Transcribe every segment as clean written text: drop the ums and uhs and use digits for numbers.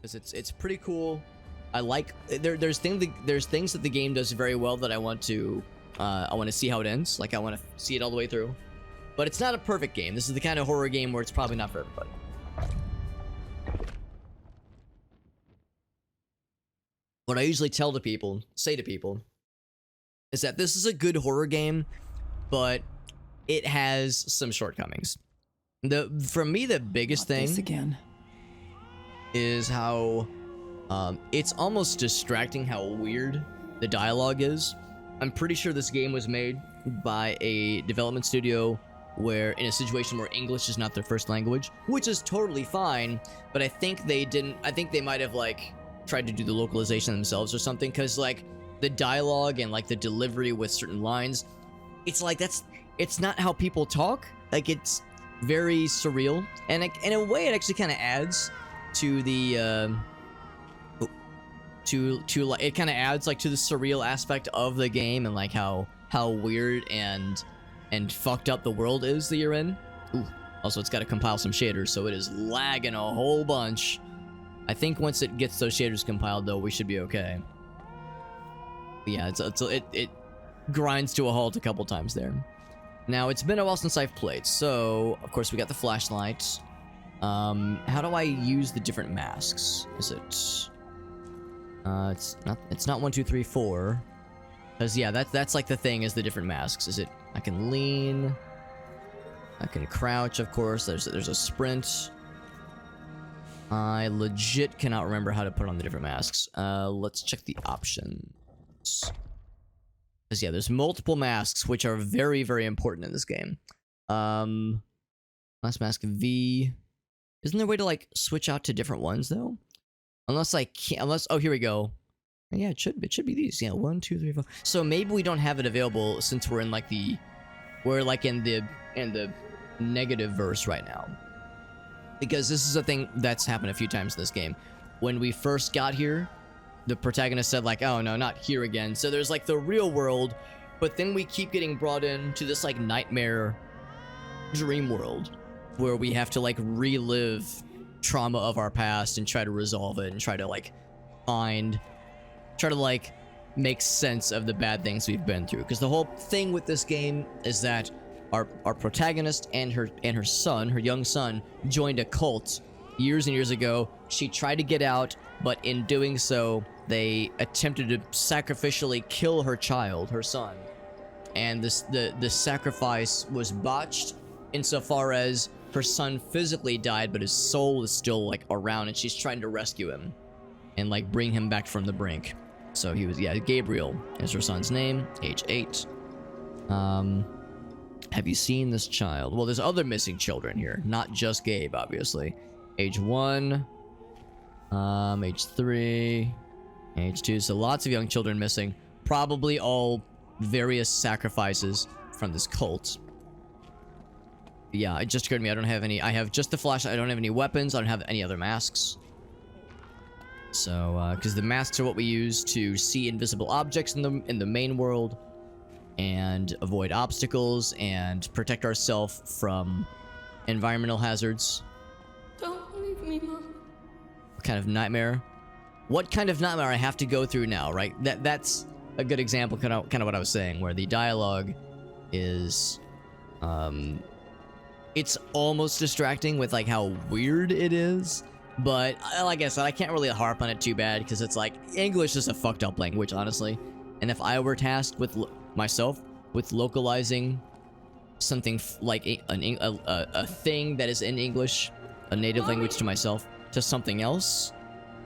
because it's pretty cool. I like there's things that the game does very well that I want to see how it ends. Like I want to see it all the way through. But it's not a perfect game. This is the kind of horror game where it's probably not for everybody. What I usually say to people, is that this is a good horror game, but it has some shortcomings. For me, the biggest thing is how it's almost distracting how weird the dialogue is. I'm pretty sure this game was made by a development studio where in a situation where English is not their first language, which is totally fine, but I think they might have like tried to do the localization themselves or something, because like the dialogue and like the delivery with certain lines, it's like it's not how people talk. Like it's very surreal, and in a way it actually kind of adds to the like it kind of adds like to the surreal aspect of the game, and like how weird and fucked up the world is that you're in. Ooh. Also, it's got to compile some shaders, so it is lagging a whole bunch. I think once it gets those shaders compiled, though, we should be okay. But yeah, it grinds to a halt a couple times there. Now, it's been a while since I've played, so of course we got the flashlights. How do I use the different masks? Is it? It's not 1, 2, 3, 4. Because yeah, that's like the thing, is the different masks. Is it? I can lean. I can crouch, of course. There's a sprint. I legit cannot remember how to put on the different masks. Let's check the options. Because yeah, there's multiple masks, which are very, very important in this game. Last mask V. Isn't there a way to like switch out to different ones though? Unless I can't. Oh, here we go. Yeah, it should be these. Yeah, 1, 2, 3, 4. So maybe we don't have it available since we're in like in the negative verse right now. Because this is a thing that's happened a few times in this game. When we first got here, the protagonist said like, oh no, not here again. So there's like the real world, but then we keep getting brought into this like nightmare dream world where we have to like relive trauma of our past and try to resolve it and try to like make sense of the bad things we've been through. Because the whole thing with this game is that our protagonist and her son, her young son, joined a cult years and years ago. She tried to get out, but in doing so, they attempted to sacrificially kill her child, her son. And the sacrifice was botched insofar as her son physically died, but his soul is still like around, and she's trying to rescue him and like bring him back from the brink. So he was, yeah, Gabriel is her son's name, age 8. Have you seen this child? Well, there's other missing children here, not just Gabe, obviously. Age 1, age 3, age 2. So lots of young children missing. Probably all various sacrifices from this cult. Yeah, it just occurred to me I don't have any. I have just the flashlight. I don't have any weapons. I don't have any other masks. So, because the masks are what we use to see invisible objects in the main world, and avoid obstacles and protect ourselves from environmental hazards. Don't leave me, Mom. What kind of nightmare? What kind of nightmare I have to go through now, right? That's a good example, kind of what I was saying, where the dialogue is, it's almost distracting with like how weird it is. But like I said, I can't really harp on it too bad because it's like English is a fucked up language, honestly. And if I were tasked with myself with localizing something like a thing that is in English, a native language to myself, to something else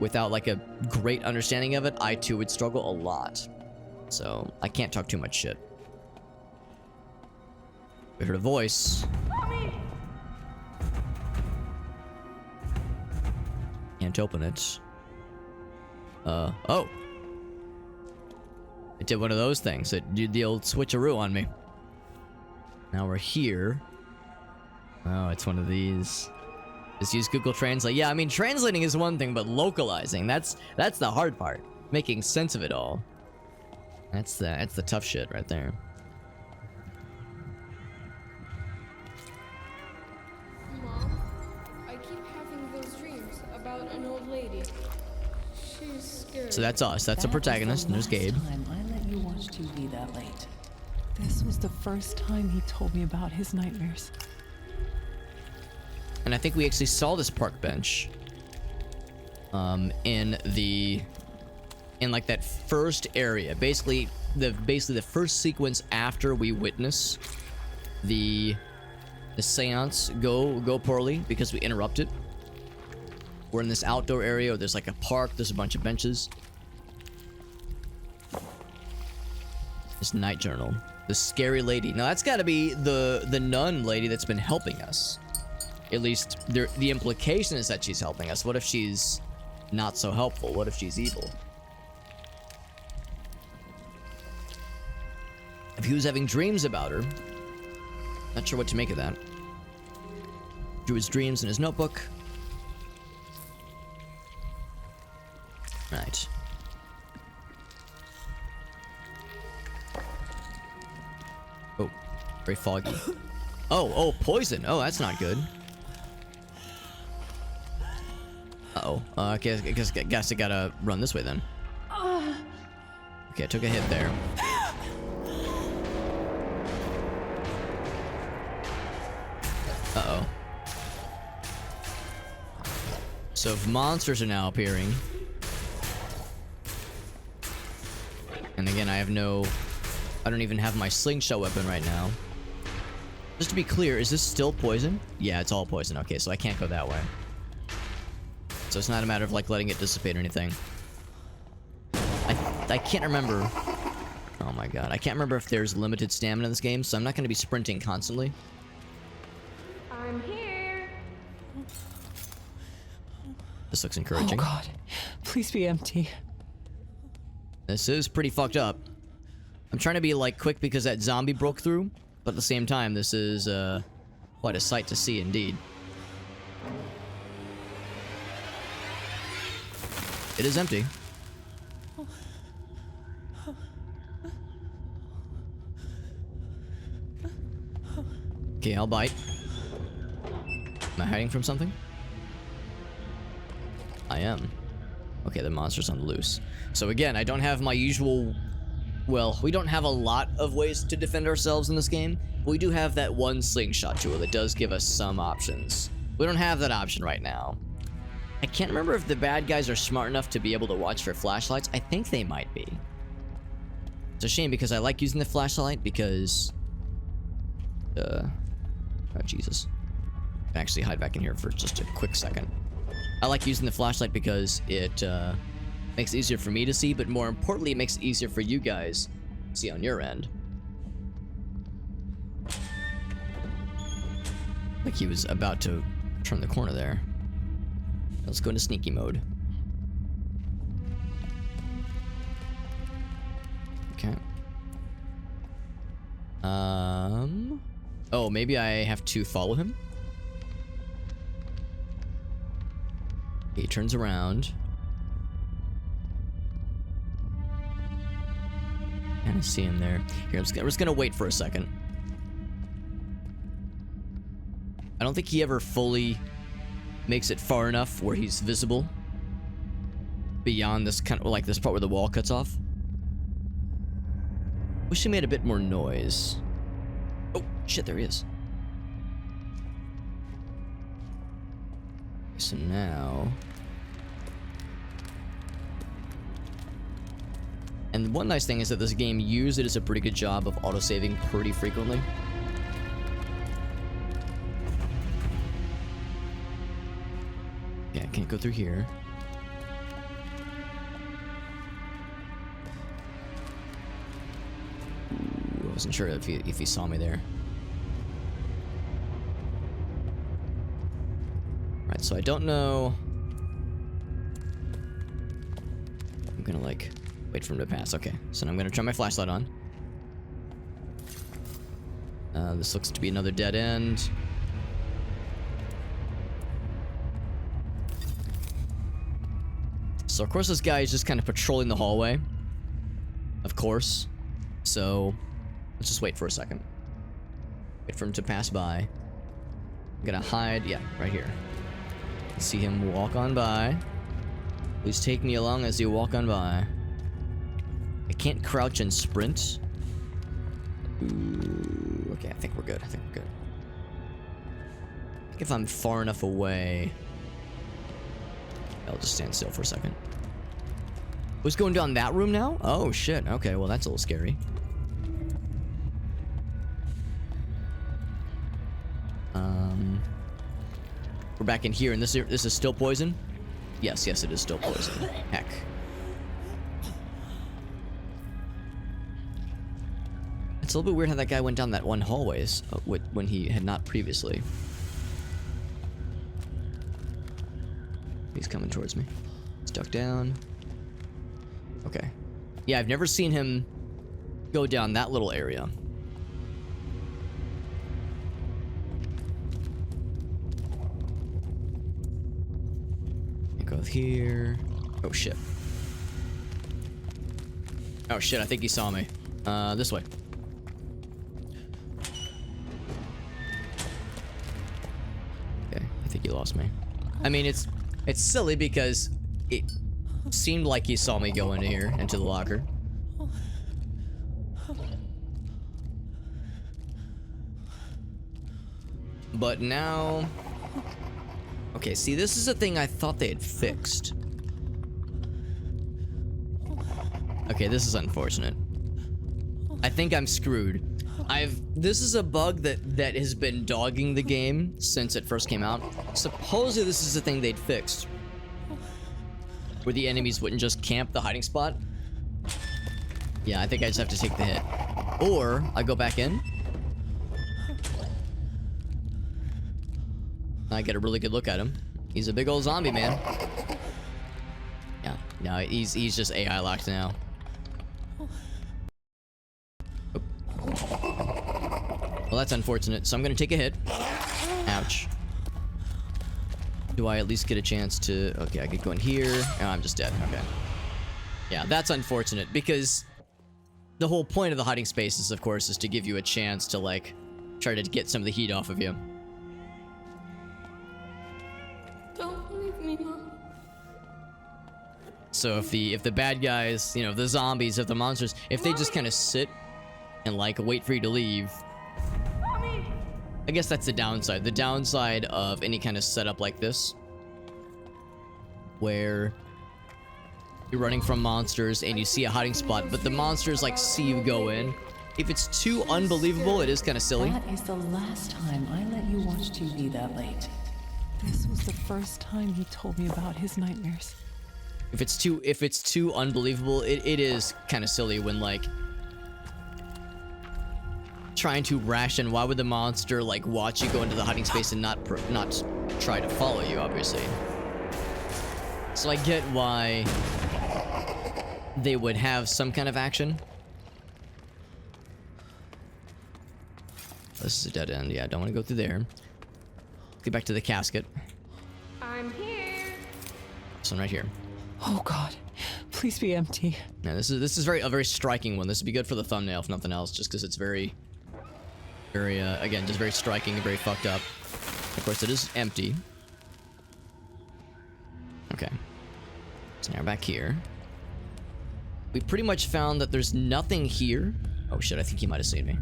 without like a great understanding of it, I too would struggle a lot. So I can't talk too much shit. We heard a voice. Mommy! Can't open it. Oh. It did one of those things. It did the old switcheroo on me. Now we're here. Oh, it's one of these. Just use Google Translate. Yeah, I mean, translating is one thing, but localizing, that's the hard part. Making sense of it all. That's the tough shit right there. Mom, I keep having those dreams about an old lady. lady. She's scared. So that's us. That's a protagonist, and there's Gabe. Time I let you watch TV that late. This was the first time he told me about his nightmares. And I think we actually saw this park bench in like that first area. Basically the first sequence after we witness the seance go poorly because we interrupted. We're in this outdoor area, there's like a park, there's a bunch of benches. This night journal. The scary lady. Now that's gotta be the nun lady that's been helping us. At least the implication is that she's helping us. What if she's not so helpful? What if she's evil? If he was having dreams about her, not sure what to make of that. Drew his dreams in his notebook. Right. Oh, very foggy. Oh, poison. Oh, that's not good. Uh-oh. I guess I gotta run this way then. Okay, I took a hit there. Uh-oh. So if monsters are now appearing. And again, I don't even have my slingshot weapon right now. Just to be clear, is this still poison? Yeah, it's all poison. Okay, so I can't go that way. So it's not a matter of like letting it dissipate or anything. I can't remember. Oh my god, I can't remember if there's limited stamina in this game, so I'm not going to be sprinting constantly. I'm here. This looks encouraging. Oh god, please be empty. This is pretty fucked up. I'm trying to be like quick because that zombie broke through, but at the same time, this is quite a sight to see indeed. It is empty. Okay, I'll bite. Am I hiding from something? I am. Okay, the monster's on the loose. So again, I don't have my usual... Well, we don't have a lot of ways to defend ourselves in this game, but we do have that one slingshot tool that does give us some options. We don't have that option right now. I can't remember if the bad guys are smart enough to be able to watch for flashlights. I think they might be. It's a shame because I like using the flashlight because... oh, Jesus. I can actually hide back in here for just a quick second. I like using the flashlight because it makes it easier for me to see, but more importantly, it makes it easier for you guys to see on your end. Like he was about to turn the corner there. Let's go into sneaky mode. Okay. Oh, maybe I have to follow him? He turns around. And I see him there. Here, we're just gonna wait for a second. I don't think he ever fully makes it far enough where he's visible beyond this kind of like this part where the wall cuts off. Wish he made a bit more noise. Oh shit, there he is. So now, and one nice thing is that this game usually does a pretty good job of autosaving pretty frequently. Yeah, I can't go through here. Ooh, I wasn't sure if he saw me there. Right, so I don't know. I'm gonna like wait for him to pass. Okay, so now I'm gonna turn my flashlight on. This looks to be another dead end. So of course this guy is just kind of patrolling the hallway. Of course. So let's just wait for a second. Wait for him to pass by. I'm gonna hide, yeah, right here. See him walk on by. Please take me along as you walk on by. I can't crouch and sprint. Ooh, okay, I think we're good. I think we're good. I think if I'm far enough away, I'll just stand still for a second. Who's going down that room now? Oh shit. Okay, well that's a little scary. We're back in here, and this is still poison? Yes, it is still poison. Heck. It's a little bit weird how that guy went down that one hallways when he had not previously. He's coming towards me. Stuck down. Okay. Yeah, I've never seen him go down that little area. Go here. Oh shit. Oh shit, I think he saw me. This way. Okay, I think he lost me. I mean, it's silly because it seemed like he saw me go into here, into the locker. But now... Okay, see, this is a thing I thought they had fixed. Okay, this is unfortunate. I think I'm screwed. This is a bug that has been dogging the game since it first came out. Supposedly this is a thing they'd fixed, where the enemies wouldn't just camp the hiding spot. Yeah, I think I just have to take the hit. Or I go back in. I get a really good look at him. He's a big old zombie, man. Yeah, no, he's just AI locked now. Oh. Well, that's unfortunate. So I'm gonna take a hit. Ouch. Do I at least get a chance to... Okay, I could go in here. Oh, I'm just dead. Okay. Yeah, that's unfortunate because the whole point of the hiding spaces, of course, is to give you a chance to, like, try to get some of the heat off of you. Don't leave me, Mom. So if the bad guys, you know, the zombies, if the monsters, if they just kind of sit and, like, wait for you to leave... Mommy! I guess that's the downside. The downside of any kind of setup like this, where you're running from monsters and you see a hiding spot, but the monsters like see you go in. If it's too unbelievable, it is kind of silly. That is the last time I let you watch TV that late. This was the first time he told me about his nightmares. If it's too unbelievable, it is kind of silly when, like, trying to ration. Why would the monster, like, watch you go into the hiding space and not try to follow you, obviously. So I get why they would have some kind of action. This is a dead end. Yeah, I don't want to go through there. Get back to the casket. I'm here. This one right here. Oh God, please be empty. Yeah, this is a very striking one. This would be good for the thumbnail, if nothing else, just because it's very, again, just very striking and very fucked up. Of course, it is empty. Okay. So now we're back here. We pretty much found that there's nothing here. Oh shit, I think he might have seen me.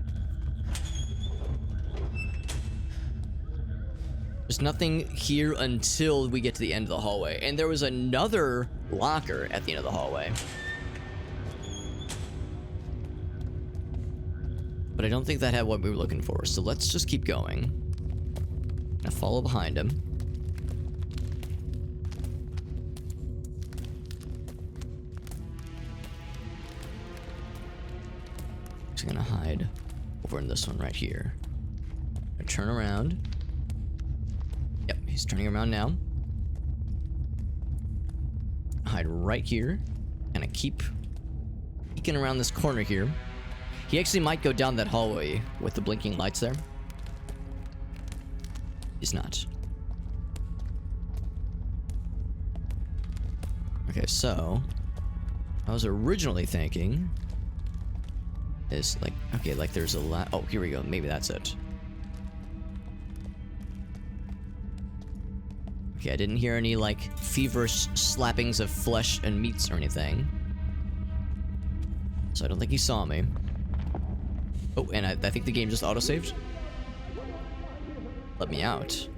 There's nothing here until we get to the end of the hallway. And there was another locker at the end of the hallway. But I don't think that had what we were looking for. So let's just keep going. Now follow behind him. Just gonna hide over in this one right here. I turn around. Yep, he's turning around now. Hide right here. And I keep peeking around this corner here. He actually might go down that hallway with the blinking lights there. He's not. Okay, so I was originally thinking is like, okay, like there's a oh, here we go. Maybe that's it. Okay, I didn't hear any, like, feverish slappings of flesh and meats or anything. So I don't think he saw me. Oh, and I think the game just autosaved. Let me out.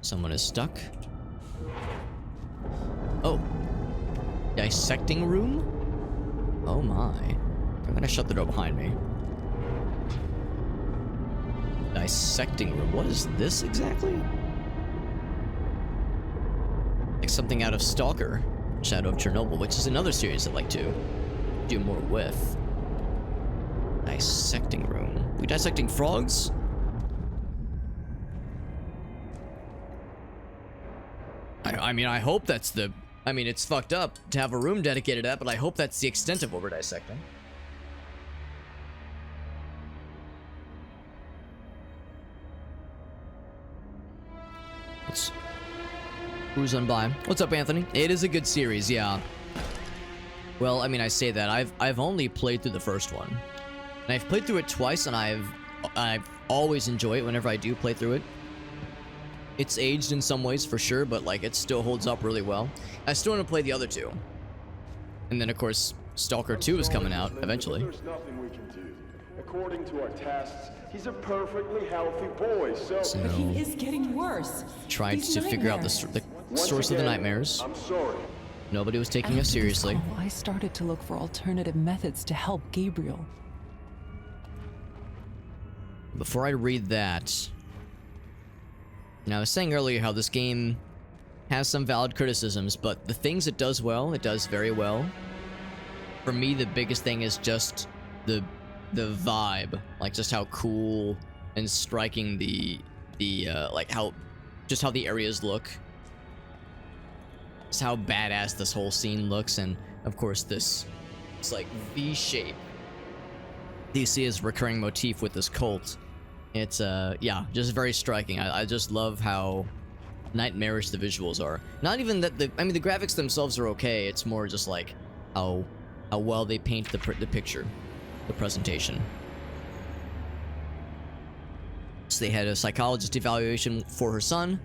Someone is stuck. Oh. Dissecting room? Oh my. I'm gonna shut the door behind me. Dissecting room. What is this exactly? Like something out of Stalker, Shadow of Chernobyl, which is another series I'd like to do more with. Dissecting room. We dissecting frogs? I mean, I hope that's the... I mean, it's fucked up to have a room dedicated to that, but I hope that's the extent of what we're dissecting. Let's cruise on by. What's up, Anthony? It is a good series, yeah. Well, I mean, I say that. I've only played through the first one. And I've played through it twice, and I've always enjoyed it whenever I do play through it. It's aged in some ways for sure, but like it still holds up really well. I still want to play the other two. And then of course, Stalker 2 is coming out eventually. There's nothing we can do. According to our tests, he's a perfectly healthy boy, so But he is getting worse. Tried These to figure out the Once source of the again, nightmares. I'm sorry. Nobody was taking After us this seriously. call, I started to look for alternative methods to help Gabriel. Before I read that, now I was saying earlier how this game has some valid criticisms, but the things it does well, it does very well. For me, the biggest thing is just the vibe, like just how cool and striking the like how the areas look. Just how badass this whole scene looks, and of course this it's like V shape. You see his recurring motif with this cult. It's yeah, just very striking. I just love how nightmarish the visuals are. Not even that I mean the graphics themselves are okay. It's more just like how well they paint the picture, the presentation. So they had a psychologist evaluation for her son.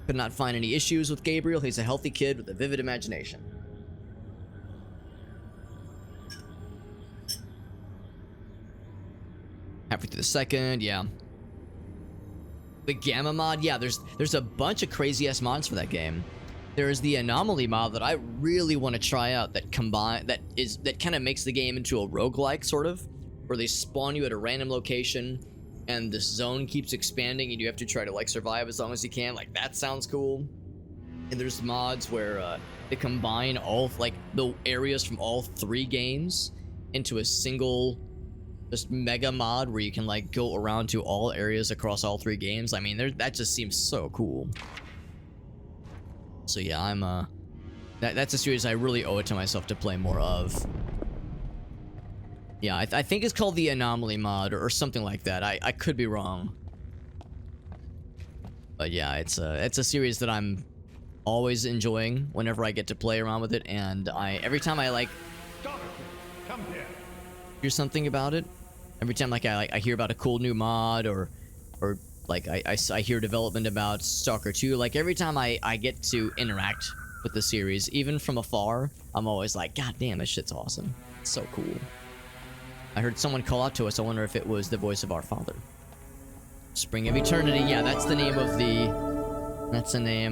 Could not find any issues with Gabriel. He's a healthy kid with a vivid imagination. Halfway through the second, yeah. The Gamma mod, yeah, there's a bunch of crazy ass mods for that game. There is the Anomaly mod that I really want to try out that kind of makes the game into a roguelike sort of, where they spawn you at a random location and this zone keeps expanding and you have to try to like survive as long as you can. Like that sounds cool. And there's mods where they combine all like the areas from all three games into a single just mega mod where you can like go around to all areas across all three games. I mean, that just seems so cool. So yeah, I'm that's a series I really owe it to myself to play more of. Yeah, I think it's called the Anomaly mod or something like that. I could be wrong. But yeah, it's a series that I'm always enjoying whenever I get to play around with it, and every time I like Come here. hear something about it, every time like I hear about a cool new mod or like I hear development about Stalker 2, like every time I get to interact with the series, even from afar, I'm always like, God damn, this shit's awesome. It's so cool. I heard someone call out to us. I wonder if it was the voice of our Father. Spring of Eternity. Yeah, that's the name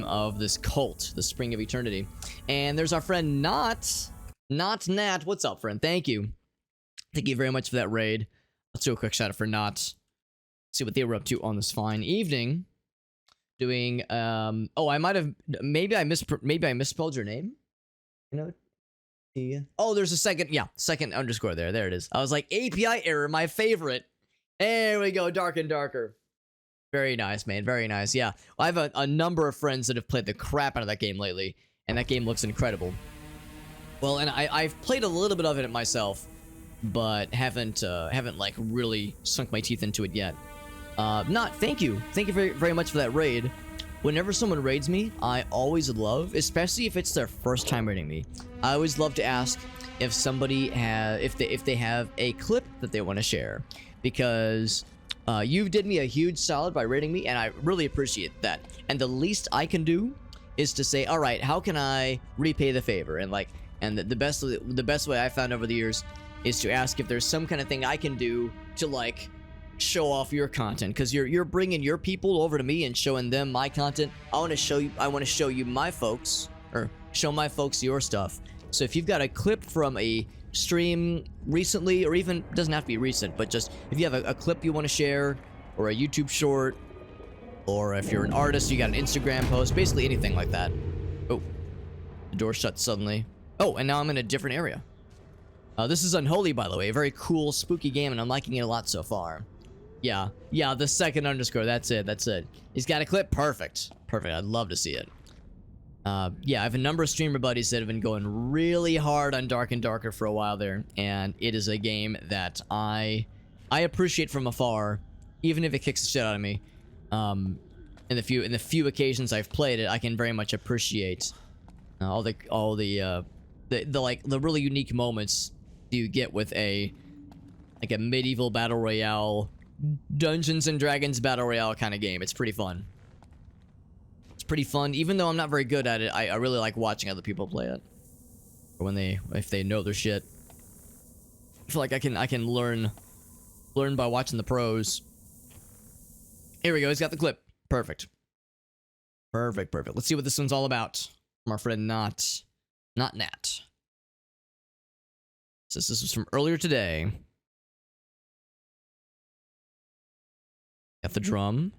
of this cult, the Spring of Eternity. And there's our friend Not Nat. What's up, friend? Thank you. Thank you very much for that raid. Let's do a quick shout out for Not. See what they were up to on this fine evening. Doing oh, I might have maybe I misspelled your name. You know? Yeah. Oh, there's a second underscore there. There it is. I was like, API error, my favorite. There we go, Dark and Darker. Very nice, man. Very nice. Yeah. I have a number of friends that have played the crap out of that game lately, and that game looks incredible. Well, and I've played a little bit of it myself, but haven't like really sunk my teeth into it yet. Thank you very, very much for that raid. Whenever someone raids me, I always love, especially if it's their first time raiding me, I always love to ask if somebody if they have a clip that they want to share, because You did me a huge solid by rating me, and I really appreciate that. And the least I can do is to say, all right, how can I repay the favor? And like, and the best way I found over the years is to ask if there's some kind of thing I can do to like show off your content, because you're bringing your people over to me and showing them my content. I want to show you my folks, or show my folks your stuff. So if you've got a clip from a stream recently, or even doesn't have to be recent, but just if you have a clip you want to share, or a YouTube short, or if you're an artist, you got an Instagram post, basically anything like that. Oh, the door shut suddenly. Oh, and now I'm in a different area. This is Unholy, by the way, a very cool, spooky game, and I'm liking it a lot so far. Yeah, the second underscore, that's it. He's got a clip, perfect. I'd love to see it. Yeah, I have a number of streamer buddies that have been going really hard on Dark and Darker for a while there, and it is a game that I appreciate from afar, even if it kicks the shit out of me. In the few occasions I've played it, I can very much appreciate all the really unique moments you get with a medieval battle royale, Dungeons and Dragons battle royale kind of game. It's pretty fun. Pretty fun, even though I'm not very good at it. I really like watching other people play it, or if they know their shit. I feel like I can learn by watching the pros. Here we go. He's got the clip. Perfect. Let's see what this one's all about from our friend not Nat. So this was from earlier today. Got the drum.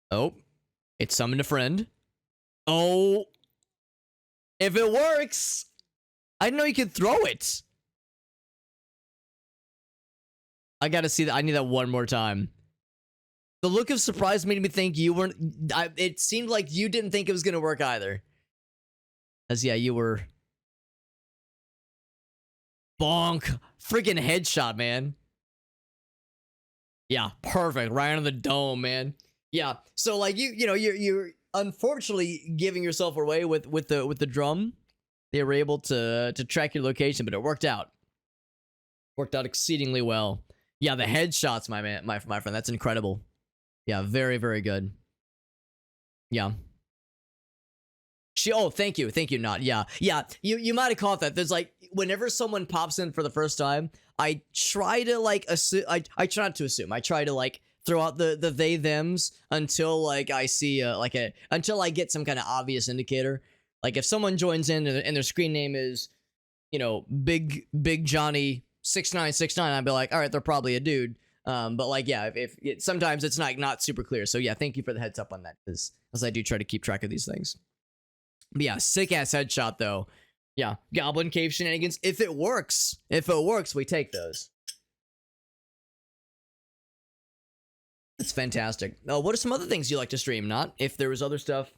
Oh. It summoned a friend. Oh. If it works. I didn't know you could throw it. I gotta see that. I need that one more time. The look of surprise made me think you weren't... it seemed like you didn't think it was gonna work either. As yeah, you were... Bonk. Freaking headshot, man. Yeah, perfect. Right on the dome, man. Yeah, so like you're unfortunately giving yourself away with the drum. They were able to track your location, but it worked out. Worked out exceedingly well. Yeah, the headshots, my friend, that's incredible. Yeah, very, very good. Yeah. Thank you, Not. Yeah, you might have caught that. There's like, whenever someone pops in for the first time, I try to like assume. I try not to assume. I try to like throw out the they thems until like I see until I get some kind of obvious indicator. Like if someone joins in and their screen name is, Big Johnny 6969, I'd be like, all right, they're probably a dude. But like, yeah, if sometimes it's not super clear. So yeah, thank you for the heads up on that, as I do try to keep track of these things. But yeah, sick ass headshot though. Yeah, Goblin Cave shenanigans. If it works, we take those. It's fantastic. What are some other things you like to stream? Not if there was other stuff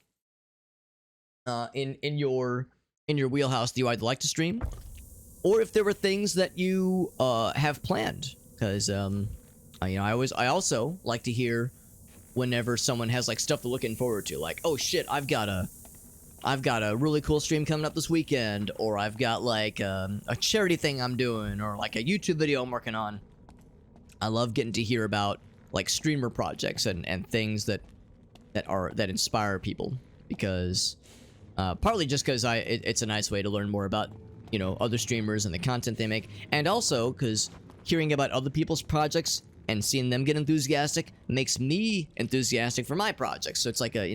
in your wheelhouse that you either like to stream, or if there were things that you have planned. Because I also like to hear whenever someone has like stuff they're looking forward to. Like, oh shit, I've got a really cool stream coming up this weekend, or I've got like a charity thing I'm doing, or like a YouTube video I'm working on. I love getting to hear about like streamer projects and things that inspire people, because partly just because it's a nice way to learn more about other streamers and the content they make, and also because hearing about other people's projects and seeing them get enthusiastic makes me enthusiastic for my projects. So it's like a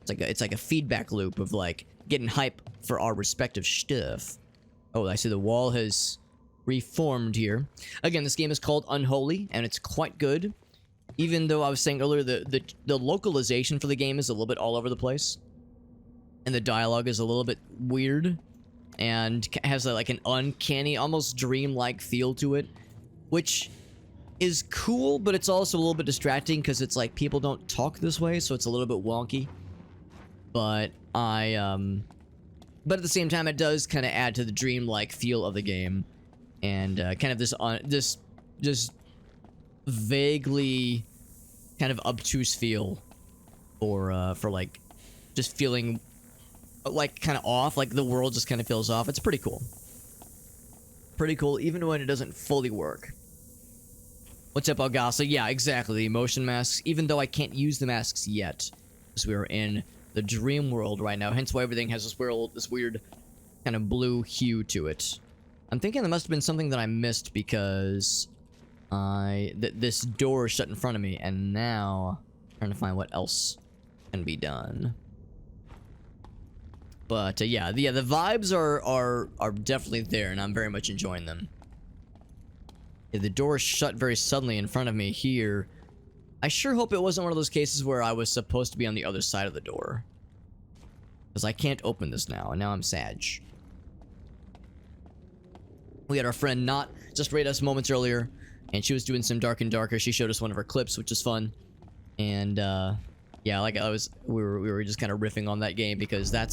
it's like a feedback loop of like getting hype for our respective stuff. Oh, I see the wall has reformed here. Again, this game is called Unholy, and it's quite good. Even though I was saying earlier the localization for the game is a little bit all over the place, and the dialogue is a little bit weird, and has like an uncanny, almost dreamlike feel to it, which is cool, but it's also a little bit distracting because it's like people don't talk this way, so it's a little bit wonky. But but at the same time, it does kind of add to the dreamlike feel of the game, and kind of this just vaguely kind of obtuse feel for like just feeling like kind of off, like the world just kind of feels off. It's pretty cool, even when it doesn't fully work. What's up, Algasa? Yeah, exactly. The emotion masks, even though I can't use the masks yet, because we are in the dream world right now, hence why everything has this weird kind of blue hue to it. I'm thinking there must have been something that I missed because this door shut in front of me, and now I'm trying to find what else can be done. But yeah, the vibes are definitely there, and I'm very much enjoying them. Yeah, the door shut very suddenly in front of me here. I sure hope it wasn't one of those cases where I was supposed to be on the other side of the door. Because I can't open this now, and now I'm sad. We had our friend Not just raid us moments earlier, and she was doing some Dark and Darker. She showed us one of her clips, which is fun. And yeah, like we were just kind of riffing on that game because I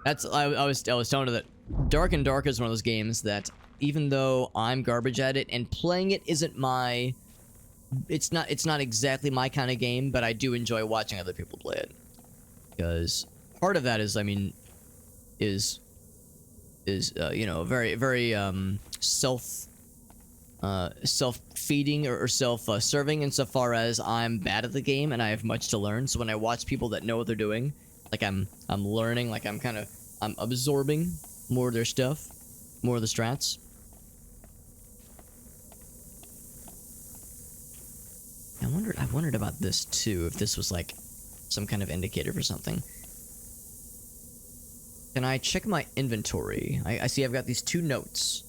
was telling her that Dark and Darker is one of those games that even though I'm garbage at it and playing it isn't my, it's not exactly my kind of game, but I do enjoy watching other people play it because part of that is, I mean, is you know, very self-feeding or self-serving insofar as I'm bad at the game and I have much to learn. So when I watch people that know what they're doing, like I'm learning, like I'm absorbing more of their stuff, more of the strats. I wondered about this too, if this was like some kind of indicator for something. Can I check my inventory? I see I've got these 2 notes.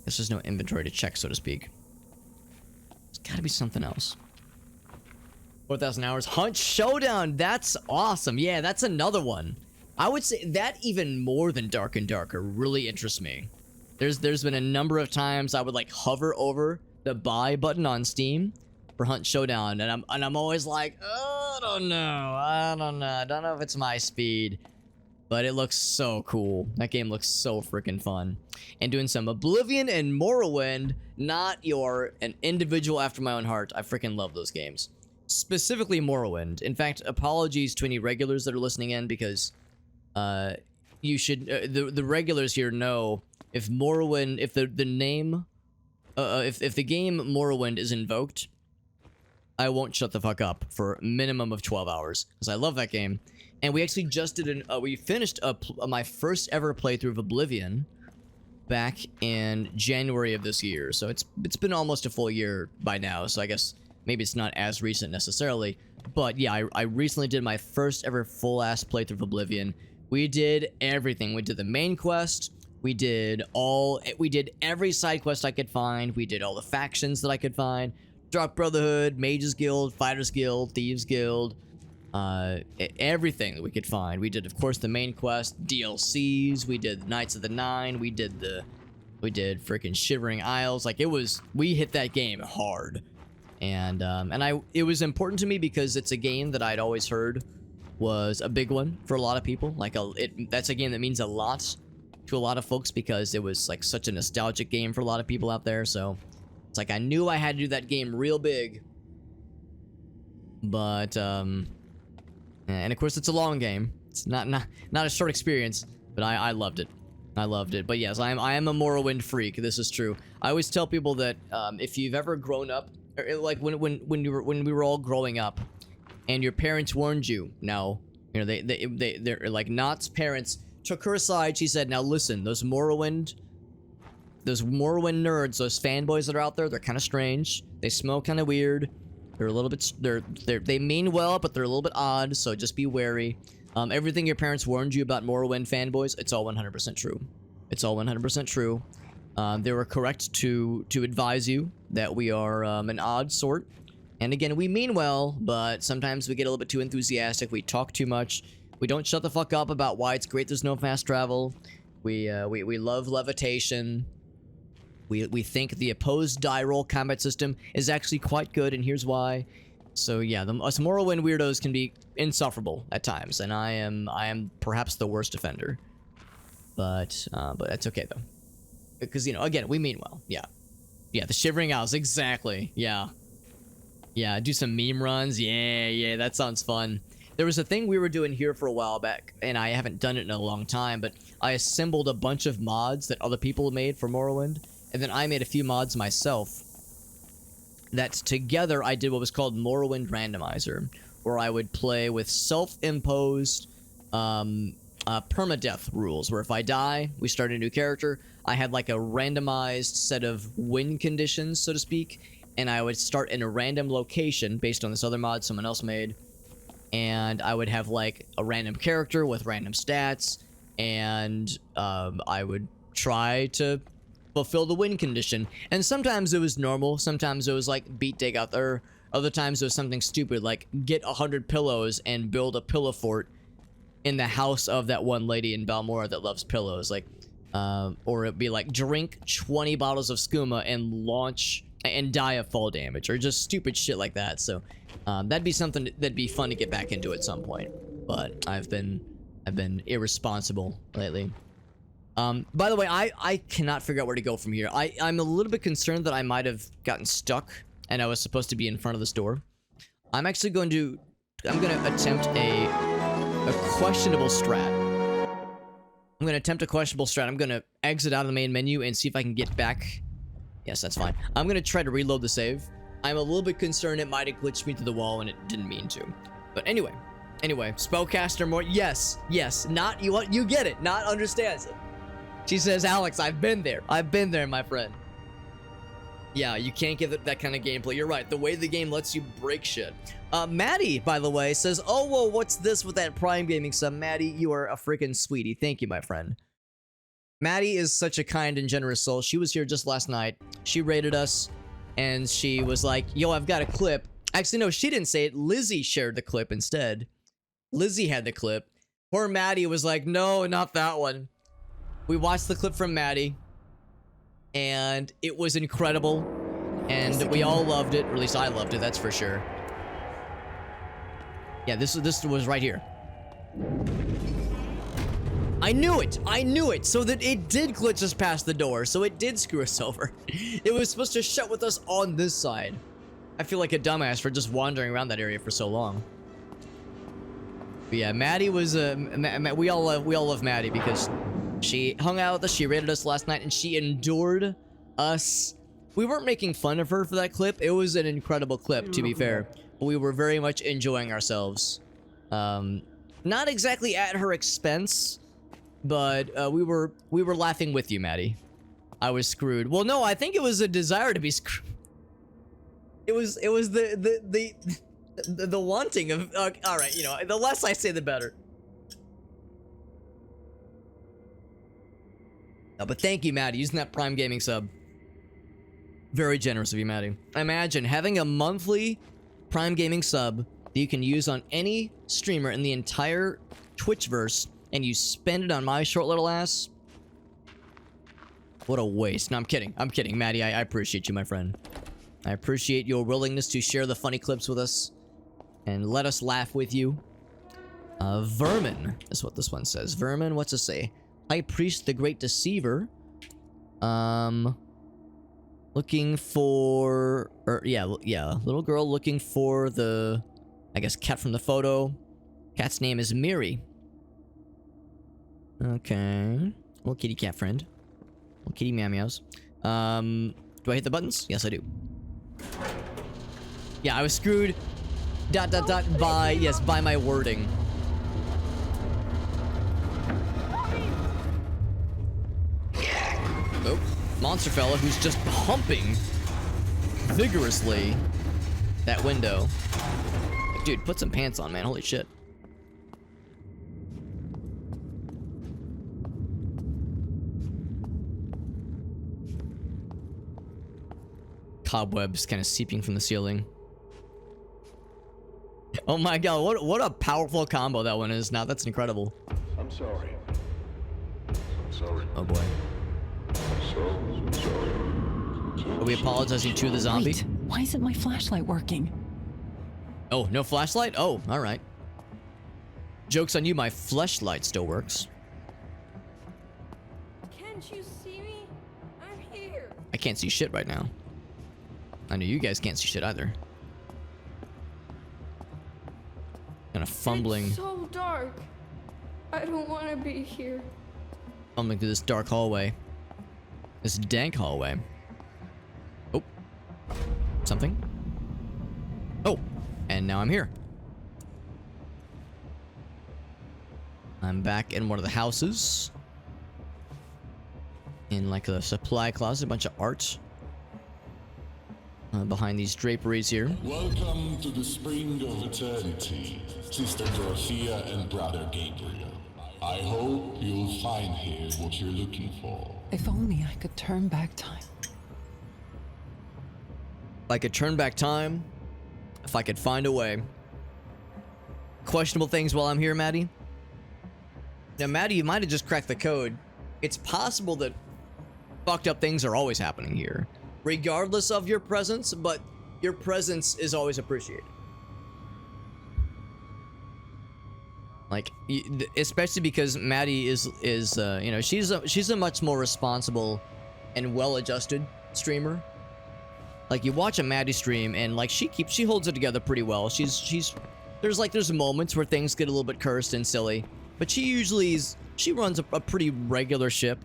Guess there's no inventory to check, so to speak. There's gotta be something else. 4,000 hours. Hunt Showdown! That's awesome. Yeah, that's another one. I would say that even more than Dark and Darker really interests me. There's been a number of times I would like hover over the buy button on Steam for Hunt Showdown, and I'm always like, oh, I don't know if it's my speed, but it looks so cool. That game looks so freaking fun. And doing some Oblivion and Morrowind, an individual after my own heart. I freaking love those games, specifically Morrowind. In fact, apologies to any regulars that are listening in because you should the regulars here know if Morrowind, if the name if the game Morrowind is invoked, I won't shut the fuck up for a minimum of 12 hours because I love that game. And we actually just did we finished my first ever playthrough of Oblivion back in January of this year. So it's been almost a full year by now. So I guess maybe it's not as recent necessarily, but yeah, I recently did my first ever full ass playthrough of Oblivion. We did everything. We did the main quest. We did every side quest I could find. We did all the factions that I could find. Dark Brotherhood, Mages Guild, Fighters Guild, Thieves Guild, everything that we could find. We did, of course, the main quest, DLCs. We did Knights of the Nine. We did freaking Shivering Isles. Like we hit that game hard, and it was important to me because it's a game that I'd always heard was a big one for a lot of people. Like that's a game that means a lot to a lot of folks because it was like such a nostalgic game for a lot of people out there. So it's like I knew I had to do that game real big. But and of course it's a long game. It's not a short experience, but I loved it. I loved it. But yes, I am a Morrowind freak. This is true. I always tell people that if you've ever grown up, or like when we were all growing up, and your parents warned you. Now, you know they're like Knott's parents took her aside. She said, "Now listen, those Morrowind nerds, those fanboys that are out there, they're kind of strange. They smell kind of weird. They're a little bit they mean well, but they're a little bit odd. So just be wary. Everything your parents warned you about Morrowind fanboys, it's all 100% true. It's all 100% true. They were correct to advise you that we are an odd sort. And again, we mean well, but sometimes we get a little bit too enthusiastic. We talk too much. We don't shut the fuck up about why it's great there's no fast travel. We love levitation. We think the opposed die roll combat system is actually quite good, and here's why. So yeah, us Morrowind weirdos can be insufferable at times, and I am perhaps the worst offender. But that's okay though, because you know, again, we mean well. Yeah, the Shivering Isles, exactly. Yeah, do some meme runs. Yeah, that sounds fun. There was a thing we were doing here for a while back, and I haven't done it in a long time, but I assembled a bunch of mods that other people made for Morrowind, and then I made a few mods myself that together I did what was called Morrowind Randomizer, where I would play with self-imposed permadeath rules, where if I die, we start a new character. I had like a randomized set of win conditions, so to speak, and I would start in a random location based on this other mod someone else made, and I would have like a random character with random stats, and I would try to fulfill the win condition. And sometimes it was normal, sometimes it was like beat dig out there, other times it was something stupid like get 100 pillows and build a pillow fort in the house of that one lady in Balmora that loves pillows, like or it'd be like drink 20 bottles of skooma and launch and die of fall damage, or just stupid shit like that. So that'd be something that'd be fun to get back into at some point, but I've been irresponsible lately. By the way, I cannot figure out where to go from here. I'm a little bit concerned that I might have gotten stuck and I was supposed to be in front of this door. I'm actually going to attempt a questionable strat. I'm gonna attempt a questionable strat. I'm gonna exit out of the main menu and see if I can get back. Yes, that's fine. I'm gonna try to reload the save. I'm a little bit concerned it might have glitched me through the wall and it didn't mean to. But anyway, spellcaster more. Yes, not you get it. Not understands it. She says, Alex, I've been there. I've been there, my friend. Yeah, you can't give it that kind of gameplay. You're right. The way the game lets you break shit. Maddie, by the way, says, oh, whoa, what's this with that Prime Gaming sub? Maddie, you are a freaking sweetie. Thank you, my friend. Maddie is such a kind and generous soul. She was here just last night. She rated us, and she was like, yo, I've got a clip. Actually, no, she didn't say it. Lizzie shared the clip instead. Lizzie had the clip. Poor Maddie was like, no, not that one. We watched the clip from Maddie, and it was incredible, and we all loved it, or at least I loved it, that's for sure. Yeah, this was right here. I knew it, so that it did glitch us past the door, so it did screw us over. It was supposed to shut with us on this side. I feel like a dumbass for just wandering around that area for so long. But yeah, Maddie was, we all love Maddie because she hung out with us, she rated us last night, and she endured us. We weren't making fun of her for that clip. It was an incredible clip, to be fair. We were very much enjoying ourselves. Not exactly at her expense, but we were laughing with you, Maddie. I was screwed. Well, no, I think it was a desire to be screwed. It was the wanting of. All right, you know, the less I say, the better. No, but thank you, Maddie, using that Prime Gaming sub. Very generous of you, Maddie. Imagine having a monthly Prime Gaming sub that you can use on any streamer in the entire Twitchverse, and you spend it on my short little ass. What a waste. No, I'm kidding. I'm kidding, Maddie. I appreciate you, my friend. I appreciate your willingness to share the funny clips with us and let us laugh with you. Vermin is what this one says. Vermin, what's it say? High Priest, the Great Deceiver. Looking for... yeah, little girl looking for the... I guess cat from the photo. Cat's name is Miri. Okay. Little kitty cat friend. Little kitty meow meows. Do I hit the buttons? Yes, I do. Yeah, I was screwed... by... yes, by my wording. Oh, monster fella who's just humping vigorously that window. Like, dude, put some pants on, man. Holy shit. Cobwebs kind of seeping from the ceiling. Oh my god, what a powerful combo that one is. Now that's incredible. I'm sorry. I'm sorry. Oh boy. So sorry. Are we apologizing to the zombie? Wait, why isn't my flashlight working? Oh, no flashlight? Oh, alright. Joke's on you, my fleshlight still works. Can't you see me? I'm here. I can't see shit right now. I know you guys can't see shit either. Kind of fumbling. It's so dark. I don't want to be here. Fumbling through this dark hallway. This dank hallway. And now I'm here. I'm back in one of the houses. In like a supply closet, a bunch of art. Behind these draperies here. Welcome to the Spring of Eternity, Sister Dorothea and Brother Gabriel. I hope you'll find here what you're looking for. If only I could turn back time. If I could turn back time, if I could find a way. Questionable things while I'm here, Maddie. Now, Maddie, you might have just cracked the code. It's possible that fucked up things are always happening here, regardless of your presence, but your presence is always appreciated. Like, especially because Maddie is you know, she's a much more responsible and well-adjusted streamer. Like, you watch a Maddie stream and like she holds it together pretty well. There's moments where things get a little bit cursed and silly, but she runs a pretty regular ship.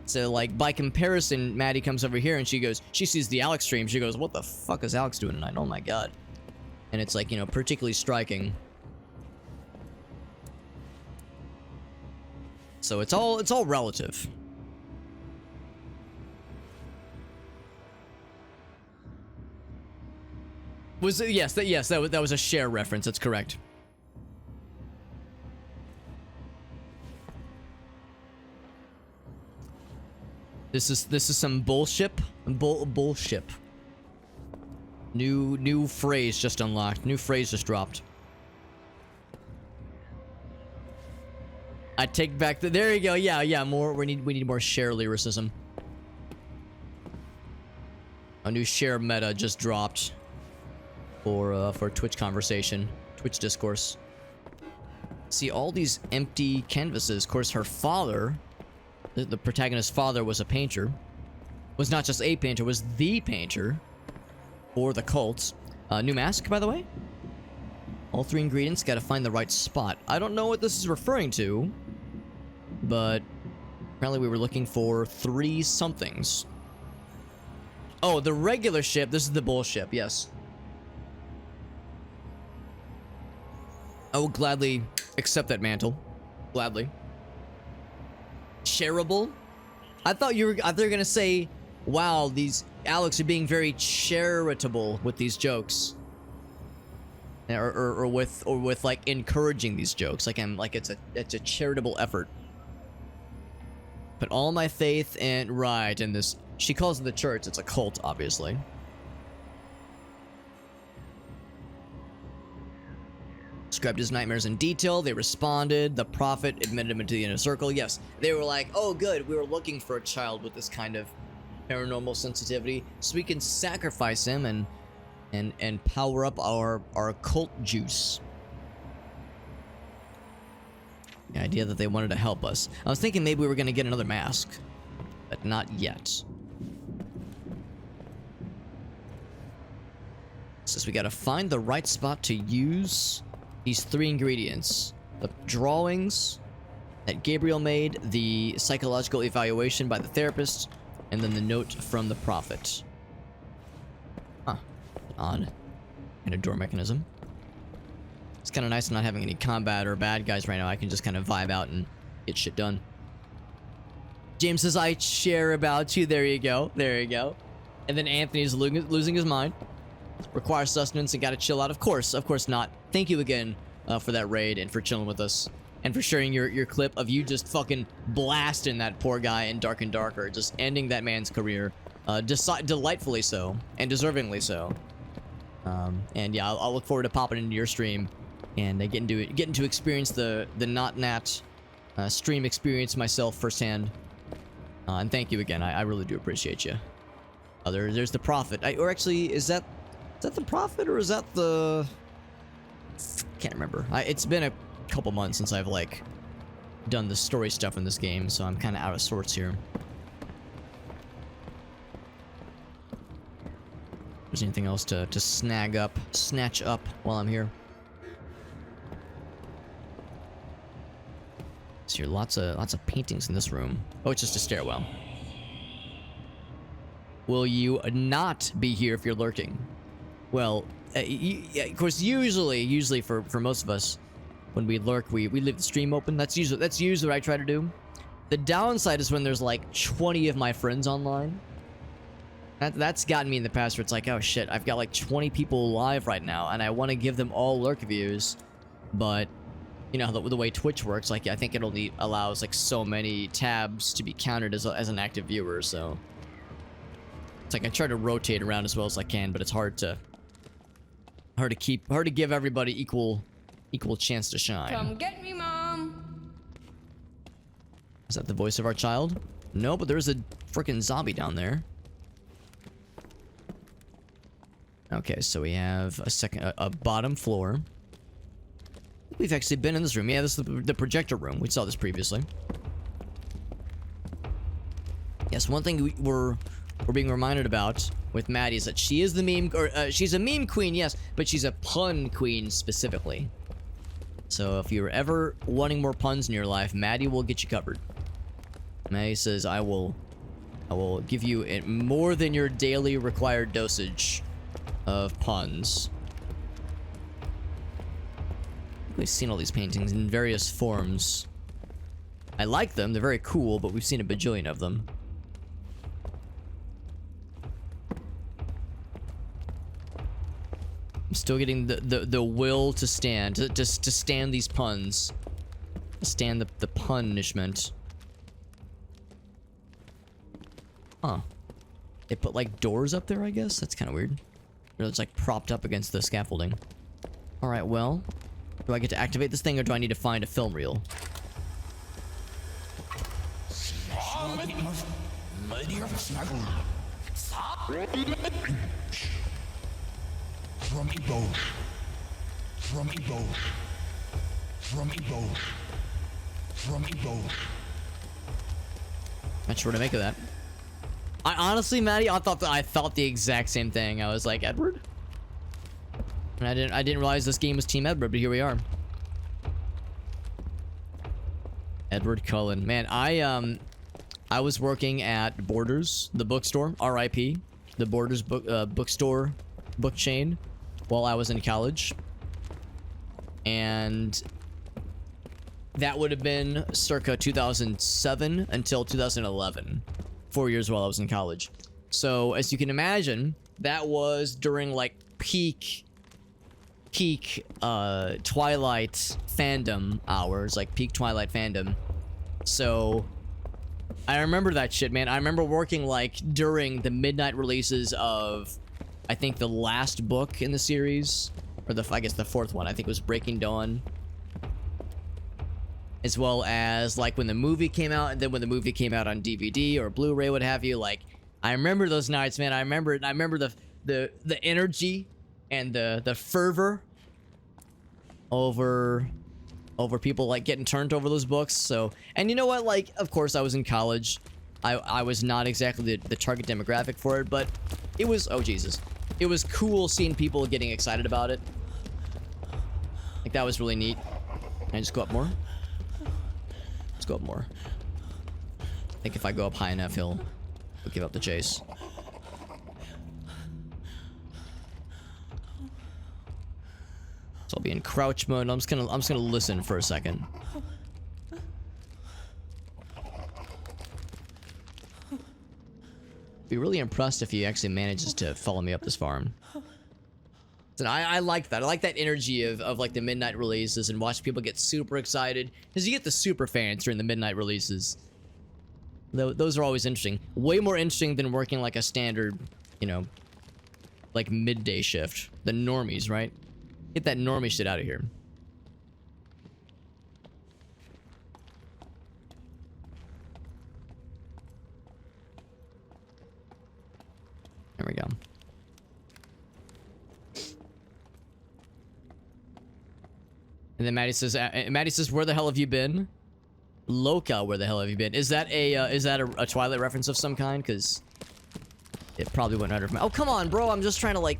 So, like, by comparison, Maddie comes over here and she sees the Alex stream. She goes, what the fuck is Alex doing tonight? Oh my god. And it's like, you know, particularly striking. So it's all relative. That was a share reference. That's correct. This is some bullshit. Bullshit. New phrase just unlocked. New phrase just dropped. I take back the. There you go. Yeah. More. We need more share lyricism. A new share meta just dropped for Twitch conversation, Twitch discourse. See all these empty canvases. Of course, her father, the protagonist's father, was a painter. Was not just a painter, was the painter for the cults. New mask, by the way. All 3 ingredients. Got to find the right spot. I don't know what this is referring to, but apparently we were looking for 3 somethings. Oh, the regular ship. This is the bullship. Yes. I will gladly accept that mantle. Gladly. Shareable? I thought you were gonna say, wow, these Alex are being very charitable with these jokes. Or with like encouraging these jokes. Like it's a charitable effort. Put all my faith in this. She calls it the church. It's a cult, obviously. Described his nightmares in detail. They responded. The prophet admitted him into the inner circle. Yes, they were like, oh good, we were looking for a child with this kind of paranormal sensitivity, so we can sacrifice him and power up our cult juice. The idea that they wanted to help us. I was thinking maybe we were going to get another mask, but not yet. Says we got to find the right spot to use these 3 ingredients. The drawings that Gabriel made, the psychological evaluation by the therapist, and then the note from the prophet. Huh. Odd. And a door mechanism. It's kind of nice not having any combat or bad guys right now. I can just kind of vibe out and get shit done. James says, I share about you. There you go. There you go. And then Anthony's losing his mind. Requires sustenance and gotta chill out. Of course not. Thank you again for that raid and for chilling with us. And for sharing your clip of you just fucking blasting that poor guy in Dark and Darker. Just ending that man's career. Delightfully so. And deservingly so. And yeah, I'll look forward to popping into your stream. And getting to experience the not nat stream experience myself firsthand. And thank you again. I really do appreciate you. There's the prophet. Or actually, is that the prophet or is that the... Can't remember. It's been a couple months since I've like done the story stuff in this game, so I'm kind of out of sorts here. There's anything else to snatch up while I'm here? So here, lots of paintings in this room. Oh, it's just a stairwell. Will you not be here if you're lurking? Well, of course, usually for most of us, when we lurk, we leave the stream open. That's usually what I try to do. The downside is when there's like 20 of my friends online. That's gotten me in the past where it's like, oh shit, I've got like 20 people live right now, and I want to give them all lurk views, but you know the way Twitch works, like I think it only allows like so many tabs to be counted as an active viewer, so it's like I try to rotate around as well as I can, but it's hard to give everybody equal chance to shine. Come get me, Mom. Is that the voice of our child? No, but there's a freaking zombie down there. Okay, so we have a bottom floor. We've actually been in this room. Yeah, this is the projector room. We saw this previously. Yes, one thing we're being reminded about with Maddie is that she is the meme, or she's a meme queen, yes, but she's a pun queen specifically. So if you're ever wanting more puns in your life, Maddie will get you covered. Maddie says, I will give you more than your daily required dosage of puns. We've seen all these paintings in various forms. I like them, they're very cool, but we've seen a bajillion of them. I'm still getting the will to stand, to stand these puns. Stand the punishment. Huh. They put like doors up there, I guess? That's kind of weird. It's like propped up against the scaffolding. Alright, well. Do I get to activate this thing or do I need to find a film reel? Not sure what to make of that. I honestly, Maddie, I thought the exact same thing. I was like, Edward? And I didn't realize this game was Team Edward, but here we are. Edward Cullen. Man, I was working at Borders, the bookstore, RIP, the Borders bookstore book chain while I was in college. And that would have been circa 2007 until 2011. 4 years while I was in college. So as you can imagine, that was during like peak Twilight fandom hours, like peak Twilight fandom. So I remember that shit, man. I remember working like during the midnight releases of, I think, the last book in the series, or I guess the fourth one. I think it was Breaking Dawn. As well as like when the movie came out, and then when the movie came out on DVD or Blu-ray, what have you. Like, I remember those nights, man. I remember it. I remember the energy and the fervor over people like getting turned over those books. So, and you know what? Like, of course, I was in college. I was not exactly the target demographic for it, but it was, oh Jesus, it was cool seeing people getting excited about it. Like, that was really neat. Can I just go up more? Let's go up more. I think if I go up high enough, he'll give up the chase. So I'll be in crouch mode. I'm just gonna listen for a second. Be really impressed if he actually manages to follow me up this far. And I like that. I like that energy of like the midnight releases and watch people get super excited. Because you get the super fans during the midnight releases. Those are always interesting. Way more interesting than working like a standard, you know, like midday shift. The normies, right? Get that normie shit out of here. There we go. And then Maddie says, where the hell have you been? Loca, where the hell have you been? Is that a Twilight reference of some kind? Because it probably went under from. Oh, come on, bro. I'm just trying to like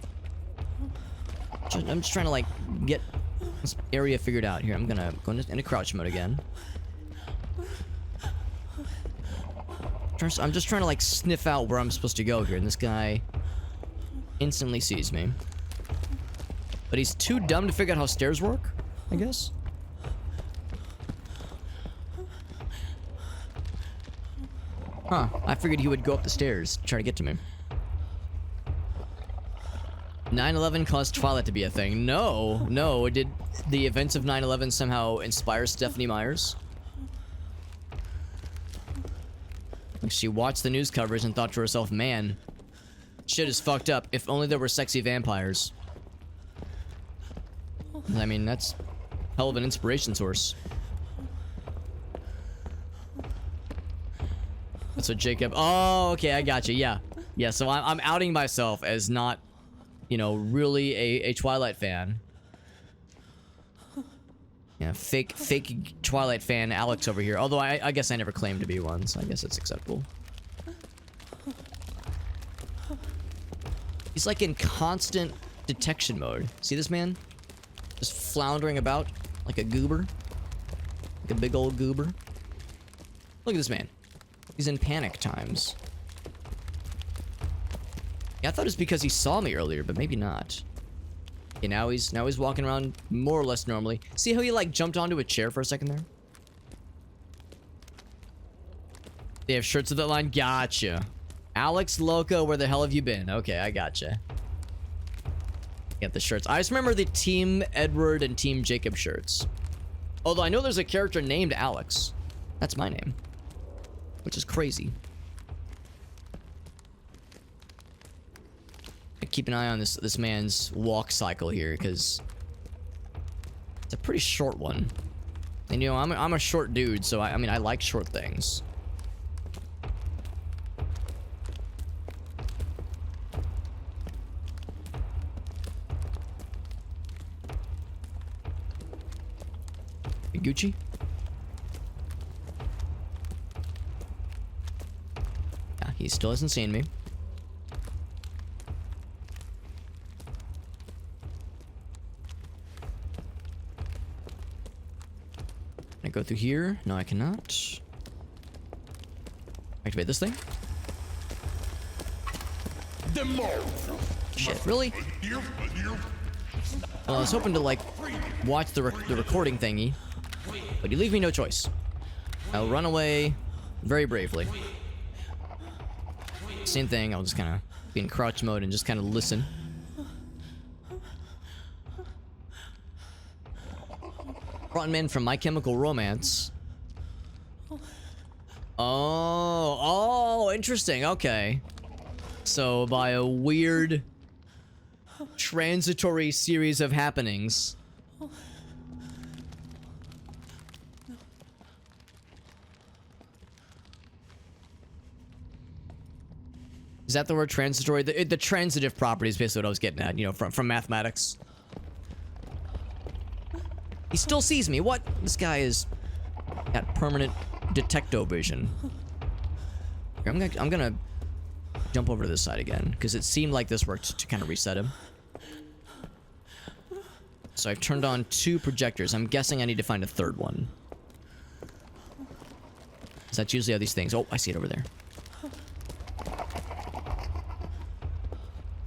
get this area figured out here. I'm gonna go into crouch mode again. I'm just trying to like sniff out where I'm supposed to go here, and this guy instantly sees me. But he's too dumb to figure out how stairs work, I guess. Huh. I figured he would go up the stairs, try to get to me. 9/11 caused Twilight to be a thing. No, no. Did the events of 9/11 somehow inspire Stephanie Myers? Like she watched the news coverage and thought to herself, man, shit is fucked up. If only there were sexy vampires. I mean, that's hell of an inspiration source. That's what Jacob... Oh, okay, I got you. Yeah. Yeah, so I'm outing myself as not, you know, really a Twilight fan. Yeah, fake Twilight fan Alex over here. Although I guess I never claimed to be one, so I guess it's acceptable. He's like in constant detection mode. See this man? Just floundering about like a goober. Like a big old goober. Look at this man. He's in panic times. Yeah, I thought it was because he saw me earlier, but maybe not. Okay, now he's walking around more or less normally. See how he like jumped onto a chair for a second there? They have shirts with that line. Gotcha. Alex Loco, where the hell have you been? Okay, I gotcha. Get the shirts. I just remember the Team Edward and Team Jacob shirts. Although I know there's a character named Alex. That's my name. Which is crazy. I keep an eye on this man's walk cycle here, because it's a pretty short one. And you know, I'm a short dude, so I mean I like short things. Gucci? Yeah, he still hasn't seen me. Can I go through here? No, I cannot. Activate this thing. Shit, really? Well, I was hoping to, like, watch the recording thingy, but you leave me no choice. I'll run away very bravely. Same thing, I'll just kind of be in crouch mode and just kind of listen. Frontman from My Chemical Romance. Oh, interesting, okay. So, by a weird transitory series of happenings. Is that the word transitory? The transitive property is basically what I was getting at, you know, from mathematics. He still sees me. What? This guy is got permanent detecto vision. Here, I'm gonna jump over to this side again, because it seemed like this worked to kind of reset him. So I've turned on 2 projectors. I'm guessing I need to find a 3rd one. Because that's usually how these things... Oh, I see it over there.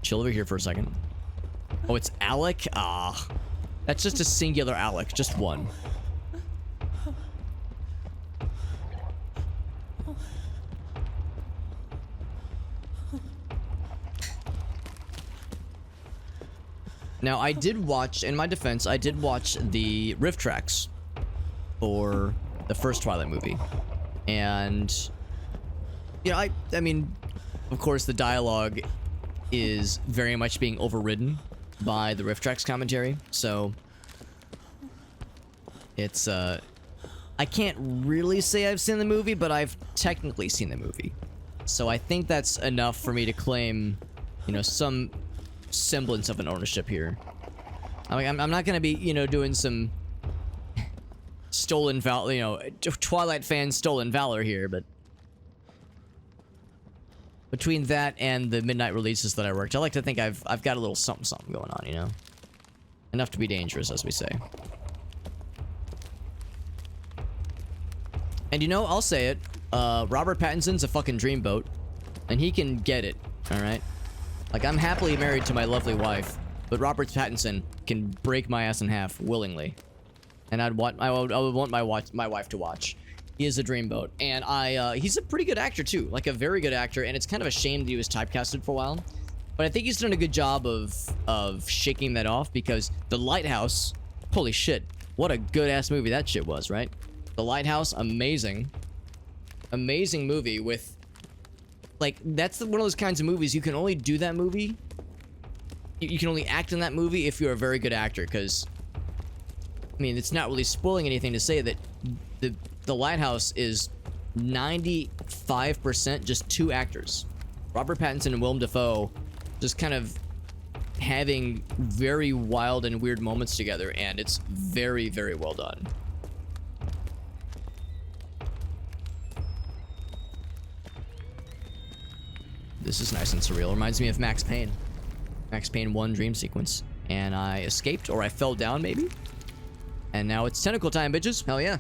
Chill over here for a second. Oh, it's Alec? Ah. That's just a singular Alec. Just one. Now, I did watch, in my defense, I did watch the riff tracks for the first Twilight movie. And, you know, I mean, of course, the dialogue is very much being overridden by the riff tracks commentary. So, it's, I can't really say I've seen the movie, but I've technically seen the movie. So I think that's enough for me to claim, you know, some semblance of an ownership here. I mean, I'm not gonna be, you know, doing some stolen valor, you know, Twilight fan stolen valor here, but between that and the midnight releases that I worked, I like to think I've got a little something going on, you know, enough to be dangerous, as we say. And you know, I'll say it, Robert Pattinson's a fucking dreamboat, and he can get it, all right? Like, I'm happily married to my lovely wife, but Robert Pattinson can break my ass in half willingly. And I would want my wife to watch. He is a dreamboat, and he's a pretty good actor too, like a very good actor. And it's kind of a shame that he was typecasted for a while, but I think he's done a good job of shaking that off, because The Lighthouse, holy shit, what a good ass movie that shit was, right? The Lighthouse, amazing movie with, like, that's one of those kinds of movies you can only do that movie. You can only act in that movie if you're a very good actor, because, I mean, it's not really spoiling anything to say that the Lighthouse is 95% just two actors. Robert Pattinson and Willem Dafoe just kind of having very wild and weird moments together, and it's very, very well done. This is nice and surreal. Reminds me of Max Payne. Max Payne 1 dream sequence. And I escaped, or I fell down maybe. And now it's tentacle time, bitches. Hell yeah.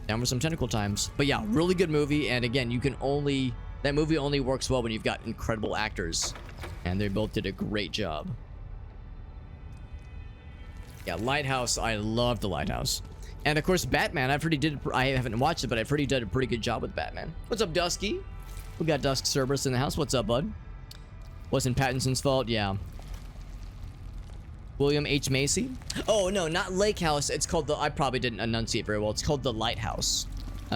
Down for some tentacle times. But yeah, really good movie. And again, that movie only works well when you've got incredible actors. And they both did a great job. Yeah, Lighthouse. I love The Lighthouse. And of course, Batman. I haven't watched it, but I've heard he did a pretty good job with Batman. What's up, Dusky? We got Dusk Cerberus in the house. What's up, bud? Wasn't Pattinson's fault? Yeah. William H. Macy? Oh, no, not Lake House. It's called I probably didn't enunciate very well. It's called The Lighthouse.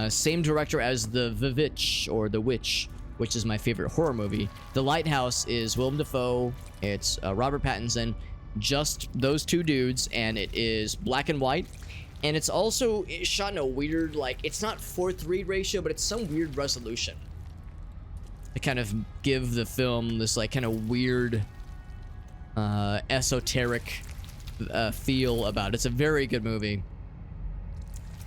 Same director as The Witch, or The Witch, which is my favorite horror movie. The Lighthouse is Willem Dafoe. It's Robert Pattinson. Just those two dudes, and it is black and white. And it's also shot in a weird, like, it's not 4:3 ratio, but it's some weird resolution to kind of give the film this, like, kind of weird, esoteric feel about it. It's a very good movie.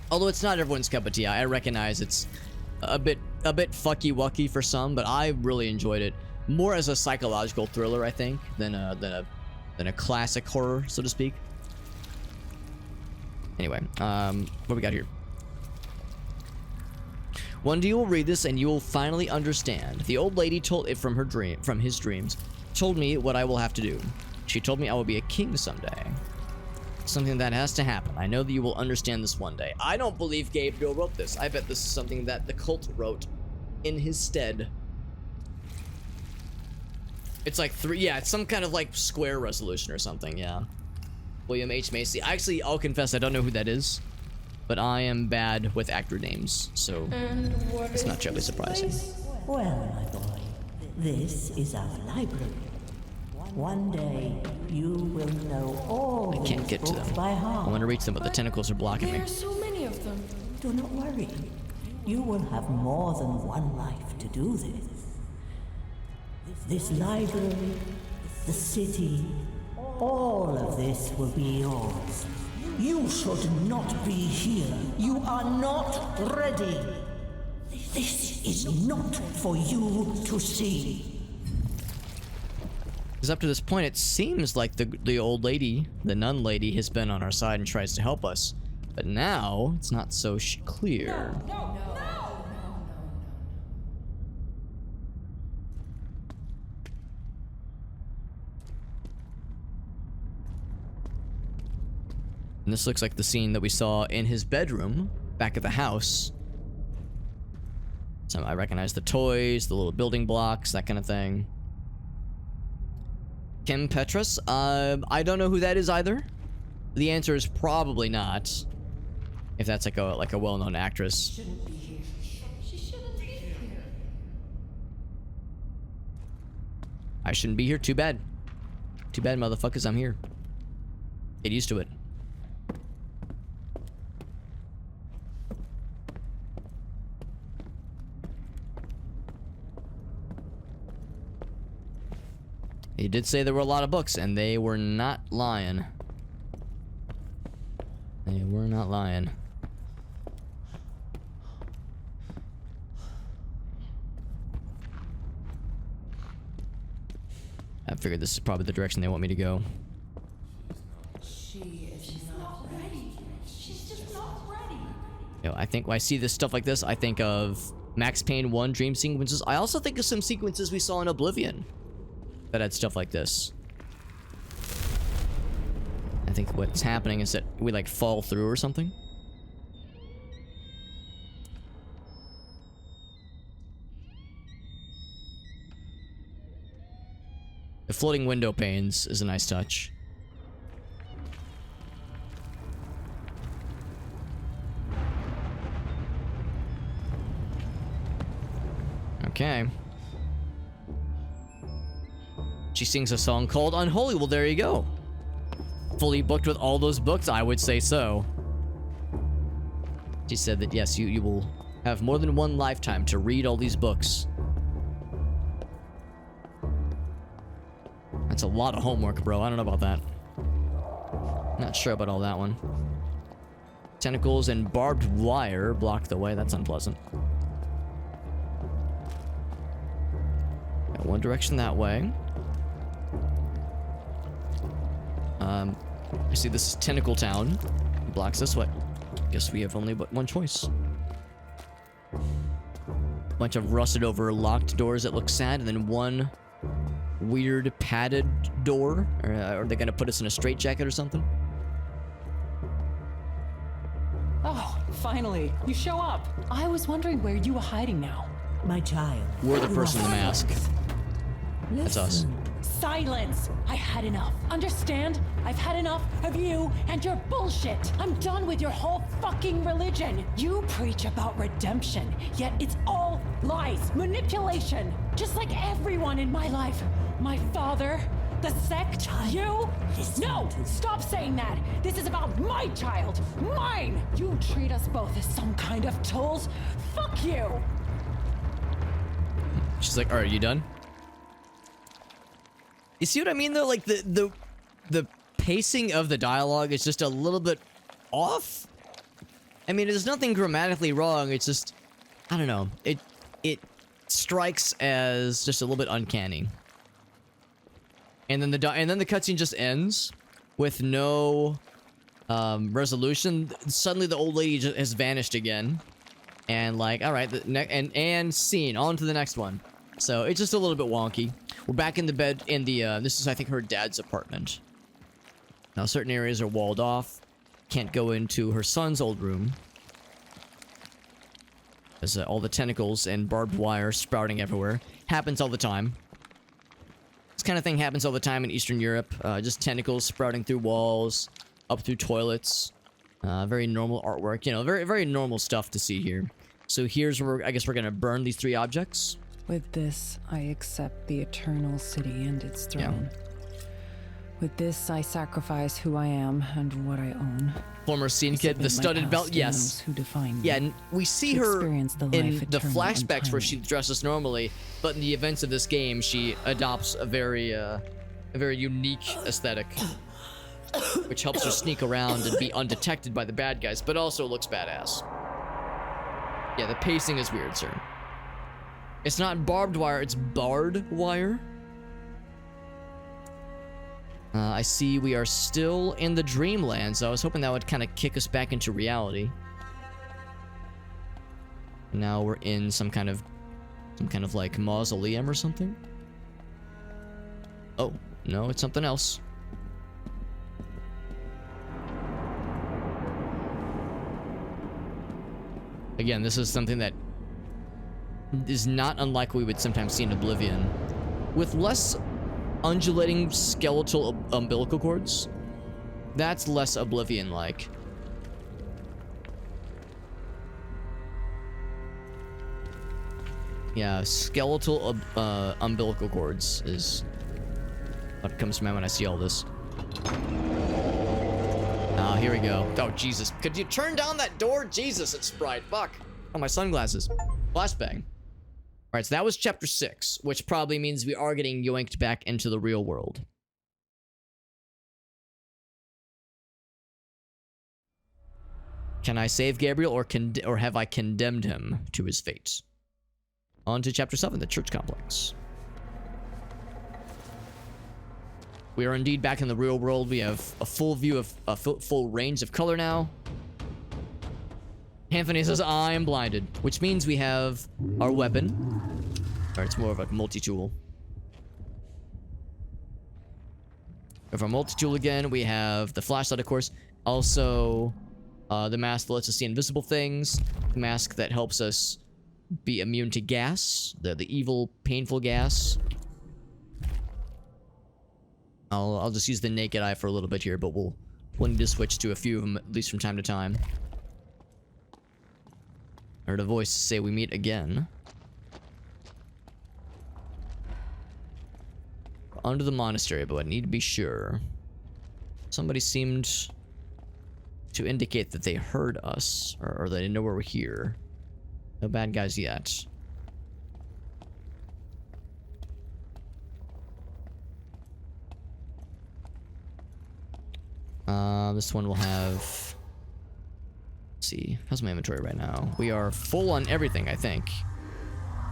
Although it's not everyone's cup of tea. I recognize it's a bit fucky-wucky for some, but I really enjoyed it. More as a psychological thriller, I think, than a classic horror, so to speak. Anyway, what we got here? One day you will read this and you will finally understand. The old lady told it from his dreams, told me what I will have to do. She told me I will be a king someday. Something that has to happen. I know that you will understand this one day. I don't believe Gabriel wrote this. I bet this is something that the cult wrote in his stead. It's like it's some kind of like square resolution or something, yeah. William H. Macy. Actually, I'll confess I don't know who that is. But I am bad with actor names, so it's not terribly surprising. Well, my boy, this is our library. One day, you will know all I can't get to them. by heart. I want to reach them, but the tentacles are blocking me. There are so many of them. Do not worry. You will have more than one life to do this. This library, the city, all of this will be yours. You should not be here. You are not ready. This is not for you to see. Because up to this point, it seems like the old lady, the nun lady, has been on our side and tries to help us. But now, it's not so clear. No. And this looks like the scene that we saw in his bedroom back at the house. So I recognize the toys, the little building blocks, that kind of thing. Kim Petras? I don't know who that is either. The answer is probably not. If that's like a well-known actress. She shouldn't be here. I shouldn't be here. Too bad. Too bad, motherfuckers. I'm here. Get used to it. He did say there were a lot of books, and they were not lying. They were not lying. I figured this is probably the direction they want me to go. She's not ready. She's just not ready. You know, I think when I see this stuff like this, I think of Max Payne 1 dream sequences. I also think of some sequences we saw in Oblivion that had stuff like this. think what's happening is that we like fall through or something. The floating window panes is a nice touch. Okay. She sings a song called Unholy. Well, there you go. Fully booked with all those books? I would say so. She said that, yes, you will have more than one lifetime to read all these books. That's a lot of homework, bro. I don't know about that. Not sure about all that one. Tentacles and barbed wire block the way. That's unpleasant. Got one direction that way. I see this is Tentacle Town. Blocks this way. Guess we have only but one choice. Bunch of rusted over locked doors that look sad, and then one weird padded door. Are they gonna put us in a straitjacket or something? Oh, finally, you show up. I was wondering where you were hiding now. My child. We're the you person in the are mask. That's us. Listen. Silence! I had enough. Understand? I've had enough of you and your bullshit. I'm done with your whole fucking religion. You preach about redemption, yet it's all lies, manipulation. Just like everyone in my life. My father, the sect, you. No! Stop saying that! This is about my child! Mine! You treat us both as some kind of tools? Fuck you! She's like, alright, you done? You see what I mean though? Like the pacing of the dialogue is just a little bit off. I mean, there's nothing grammatically wrong. It's just, I don't know. It strikes as just a little bit uncanny. And then the cutscene just ends with no resolution. Suddenly the old lady just has vanished again. And like, all right, and scene on to the next one. So it's just a little bit wonky. We're back in the bed in the, this is, I think, her dad's apartment. Now, certain areas are walled off. Can't go into her son's old room. There's all the tentacles and barbed wire sprouting everywhere. Happens all the time. This kind of thing happens all the time in Eastern Europe. Just tentacles sprouting through walls, up through toilets. Very normal artwork. You know, very, very normal stuff to see here. So here's where I guess we're going to burn these 3 objects. With this, I accept the eternal city and its throne. With this, I sacrifice who I am and what I own. Former scene kid, the studded belt, yes. Who define me. Yeah, and we see her Experience the in life the eternal and flashbacks where tiny. she dresses normally, but in the events of this game, she adopts a very unique aesthetic, which helps her sneak around and be undetected by the bad guys, but also looks badass. Yeah, the pacing is weird, sir. It's not barbed wire, it's barred wire. I see we are still in the dreamland, so I was hoping that would kind of kick us back into reality. Now we're in some kind of like mausoleum or something. Oh, no, it's something else. Again, this is something that is not unlike what we would sometimes see in Oblivion. With less undulating skeletal umbilical cords. That's less Oblivion-like. Yeah, skeletal umbilical cords is what comes to mind when I see all this. Oh, here we go. Oh, Jesus. Could you turn down that door? Jesus, it's bright. Fuck. Oh, my sunglasses. Flashbang. Alright, so that was chapter 6, which probably means we are getting yoinked back into the real world. Can I save Gabriel, or have I condemned him to his fate? On to chapter 7, the church complex. We are indeed back in the real world. We have a full view of a full range of color now. Anthony says, I am blinded, which means we have our weapon. Or it's more of a multi-tool. have our multi-tool again. We have the flashlight, of course. Also, the mask that lets us see invisible things. The mask that helps us be immune to gas. The evil, painful gas. I'll just use the naked eye for a little bit here, but we'll need to switch to a few of them, at least from time to time. I heard a voice say we meet again. Under the monastery, but I need to be sure. Somebody seemed to indicate that they heard us, or they know we're here. No bad guys yet. This one will have... Let's see. How's my inventory right now? We are full on everything, I think.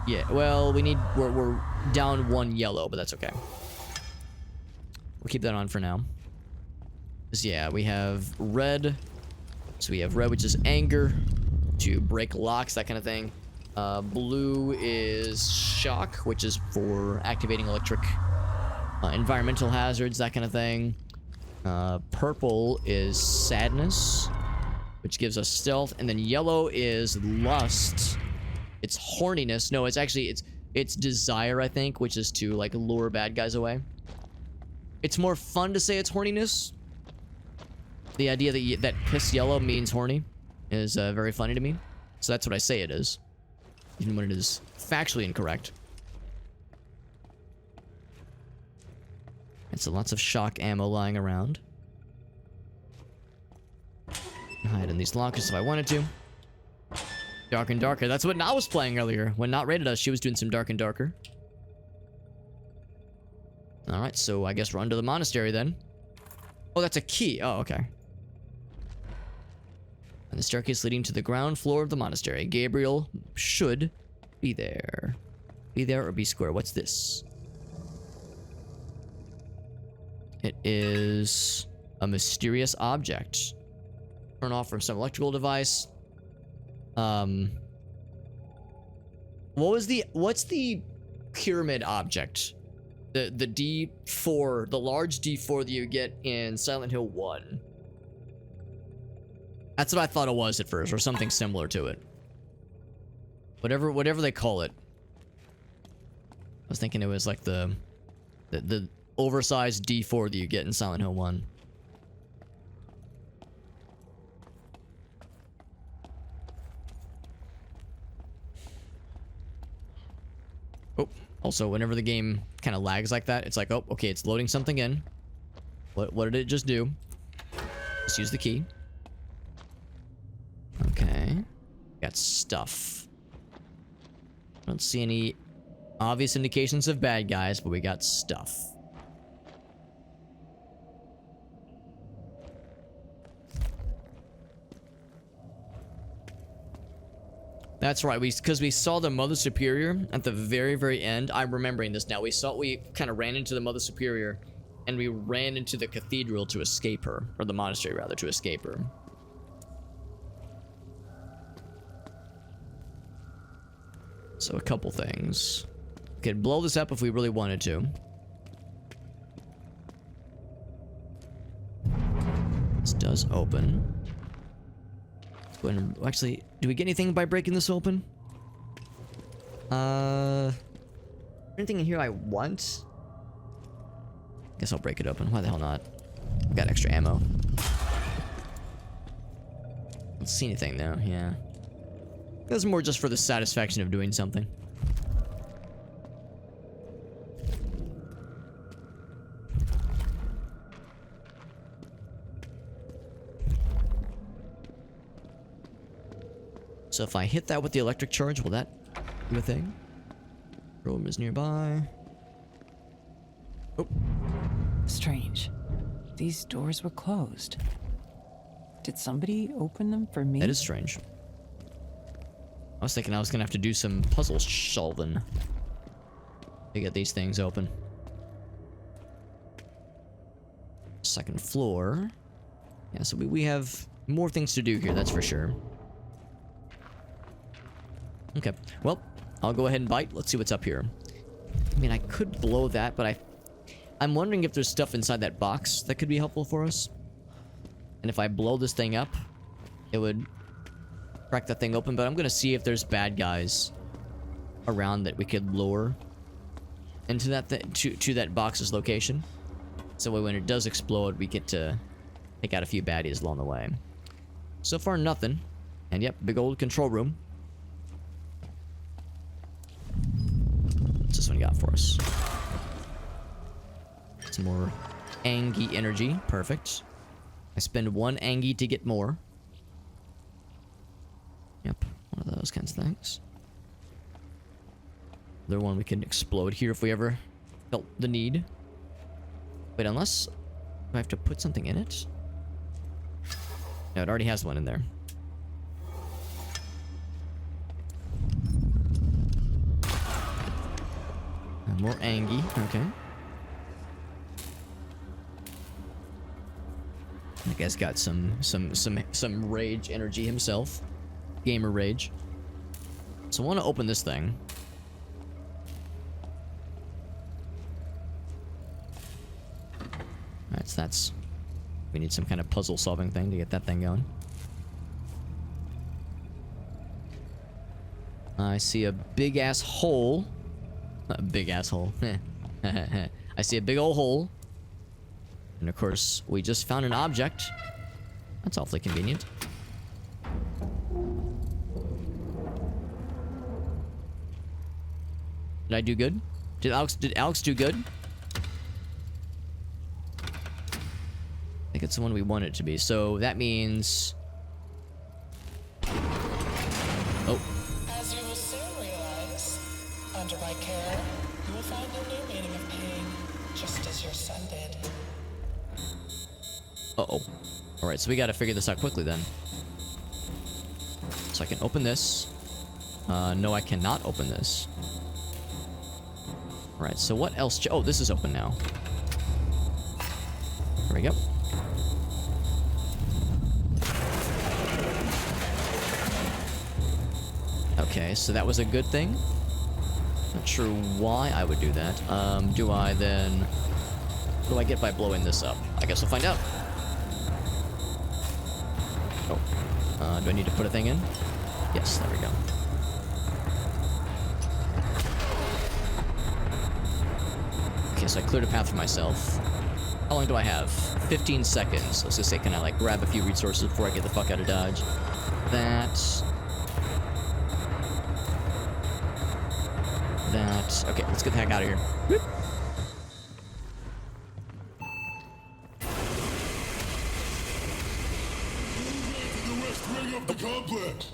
Yeah, well, we're down 1 yellow, but that's okay. We'll keep that on for now. Yeah, we have red. So we have red, which is anger, to break locks, that kind of thing. Blue is shock, which is for activating electric environmental hazards, that kind of thing. Purple is sadness, which gives us stealth. And then yellow is lust. It's horniness. No, it's actually, it's desire, I think, which is to, like, lure bad guys away. It's more fun to say it's horniness. The idea that piss yellow means horny is very funny to me. So that's what I say it is, even when it is factually incorrect. And so lots of shock ammo lying around. Hide in these lockers if I wanted to. Dark and Darker. That's what Na was playing earlier. When Not rated us, she was doing some Dark and Darker. Alright, so I guess we're under the monastery then. Oh, that's a key. Oh, okay. And the staircase leading to the ground floor of the monastery. Gabriel should be there. Be there or be square. What's this? It is a mysterious object. Turn off from some electrical device. What's the pyramid object? The D4, the large D4 that you get in Silent Hill 1. That's what I thought it was at first, or something similar to it. Whatever they call it. I was thinking it was like the oversized D4 that you get in Silent Hill 1. Oh, also, whenever the game kind of lags like that, it's like, oh, okay, it's loading something in. What did it just do? Let's use the key. Okay. Got stuff. I don't see any obvious indications of bad guys, but we got stuff. That's right, because we saw the Mother Superior at the very, very end. I'm remembering this now. We kind of ran into the Mother Superior, and we ran into the cathedral to escape her. Or the monastery, rather, to escape her. So a couple things. We could blow this up if we really wanted to. This does open. Actually, do we get anything by breaking this open? Anything in here I want? Guess I'll break it open. Why the hell not? I've got extra ammo. Don't see anything though, yeah. That's more just for the satisfaction of doing something. So if I hit that with the electric charge, will that do a thing? Room is nearby. Oh. Strange. These doors were closed. Did somebody open them for me? That is strange. I was thinking I was gonna have to do some puzzle solving to get these things open. Second floor. Yeah, so we have more things to do here, that's for sure. Okay, well, I'll go ahead and bite. Let's see what's up here. I mean, I could blow that, but I'm wondering if there's stuff inside that box that could be helpful for us. And if I blow this thing up, it would crack that thing open. But I'm gonna see if there's bad guys around that we could lure into that to that box's location. So when it does explode, we get to take out a few baddies along the way. So far, nothing. And yep, big old control room. What's this one got for us? Some more Angie energy. Perfect. I spend 1 Angie to get more. Yep, one of those kinds of things. Another one we can explode here if we ever felt the need. Wait, unless... do I have to put something in it? No, it already has one in there. And more Angie, okay. That guy's got some rage energy himself. Gamer rage. So I want to open this thing. Alright, so that's... we need some kind of puzzle solving thing to get that thing going. I see a big ass hole. A big ass hole. I see a big old hole. And of course, we just found an object. That's awfully convenient. Did I do good? Did Alex do good? I think it's the one we want it to be. So that means... oh. As you will soon realize, under my care, you will find a new meaning of pain, just as your son did. Uh-oh. Alright, so we gotta figure this out quickly then. So I can open this. No, I cannot open this. Alright, so what else? Oh, this is open now. There we go. Okay, so that was a good thing. Not sure why I would do that. Do I then... what do I get by blowing this up? I guess we'll find out. Oh. Do I need to put a thing in? Yes, there we go. Okay, so I cleared a path for myself. How long do I have? 15 seconds. Let's just say, can I, like, grab a few resources before I get the fuck out of Dodge? That... okay, let's get the heck out of here. Whoop. The west wing of the complex.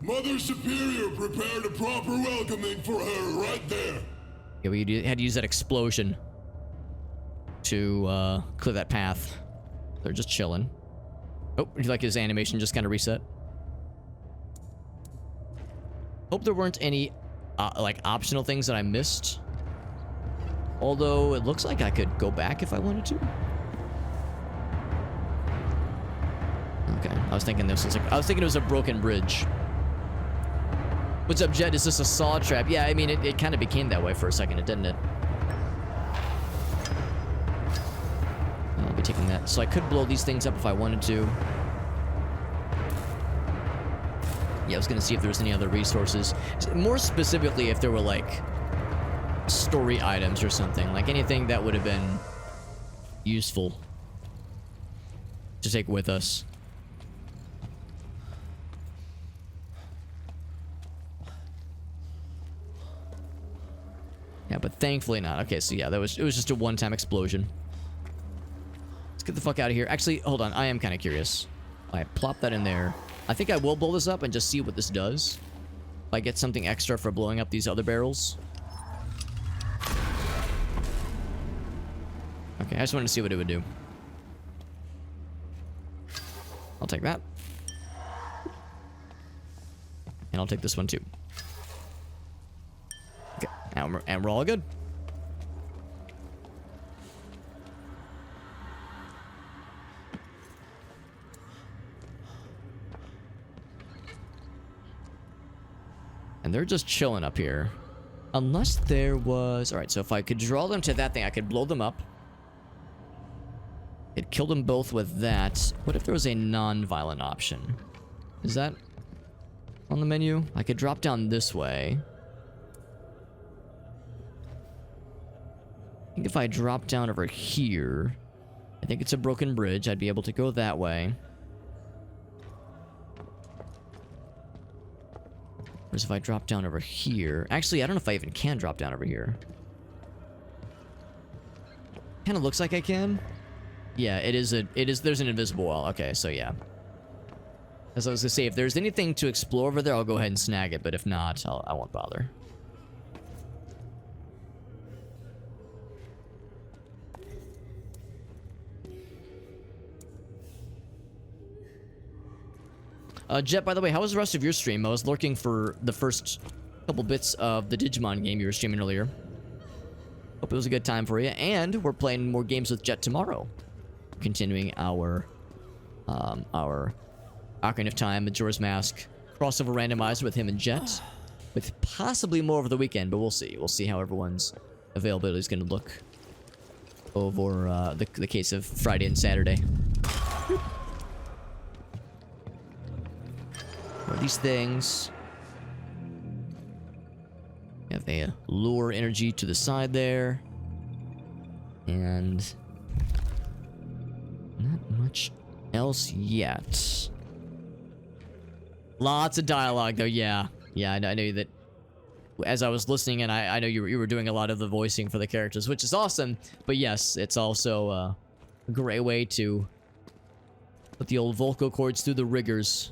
Mother Superior prepared a proper welcoming for her right there. Yeah, we had to use that explosion to clear that path. They're just chilling. Oh, would you like his animation just kind of reset? Hope there weren't any like optional things that I missed. Although it looks like I could go back if I wanted to. Okay, I was thinking this was like, I was thinking it was a broken bridge. What's up, Jet? Is this a saw trap? Yeah, I mean it kind of became that way for a second, didn't it? I'll be taking that. So I could blow these things up if I wanted to. Yeah, I was gonna see if there was any other resources. More specifically, if there were, like, story items or something. Like, anything that would have been useful to take with us. Yeah, but thankfully not. Okay, so yeah, it was just a one-time explosion. Let's get the fuck out of here. Actually, hold on. I am kind of curious. I plop that in there. I think I will blow this up and just see what this does. If I get something extra for blowing up these other barrels. Okay, I just wanted to see what it would do. I'll take that. And I'll take this one too. Okay, and we're all good. And they're just chilling up here. Unless there was... Alright, so if I could draw them to that thing, I could blow them up. I'd kill them both with that. What if there was a non-violent option? Is that on the menu? I could drop down this way. I think if I drop down over here... I think it's a broken bridge. I'd be able to go that way. Whereas if I drop down over here... Actually, I don't know if I even can drop down over here. Kind of looks like I can. Yeah, there's an invisible wall. Okay, so yeah. As I was gonna say, if there's anything to explore over there, I'll go ahead and snag it, but if not, I won't bother. Jet, by the way, how was the rest of your stream? I was lurking for the first couple bits of the Digimon game you were streaming earlier. Hope it was a good time for you. And we're playing more games with Jet tomorrow. Continuing our Ocarina of Time, Majora's Mask crossover randomizer with him and Jet. With possibly more over the weekend, but we'll see. We'll see how everyone's availability is going to look over the case of Friday and Saturday. What are these things? We have a lure energy to the side there. And not much else yet. Lots of dialogue, though. Yeah, I know that. As I was listening, and I know you were doing a lot of the voicing for the characters, which is awesome. But yes, it's also a great way to put the old vocal cords through the rigors.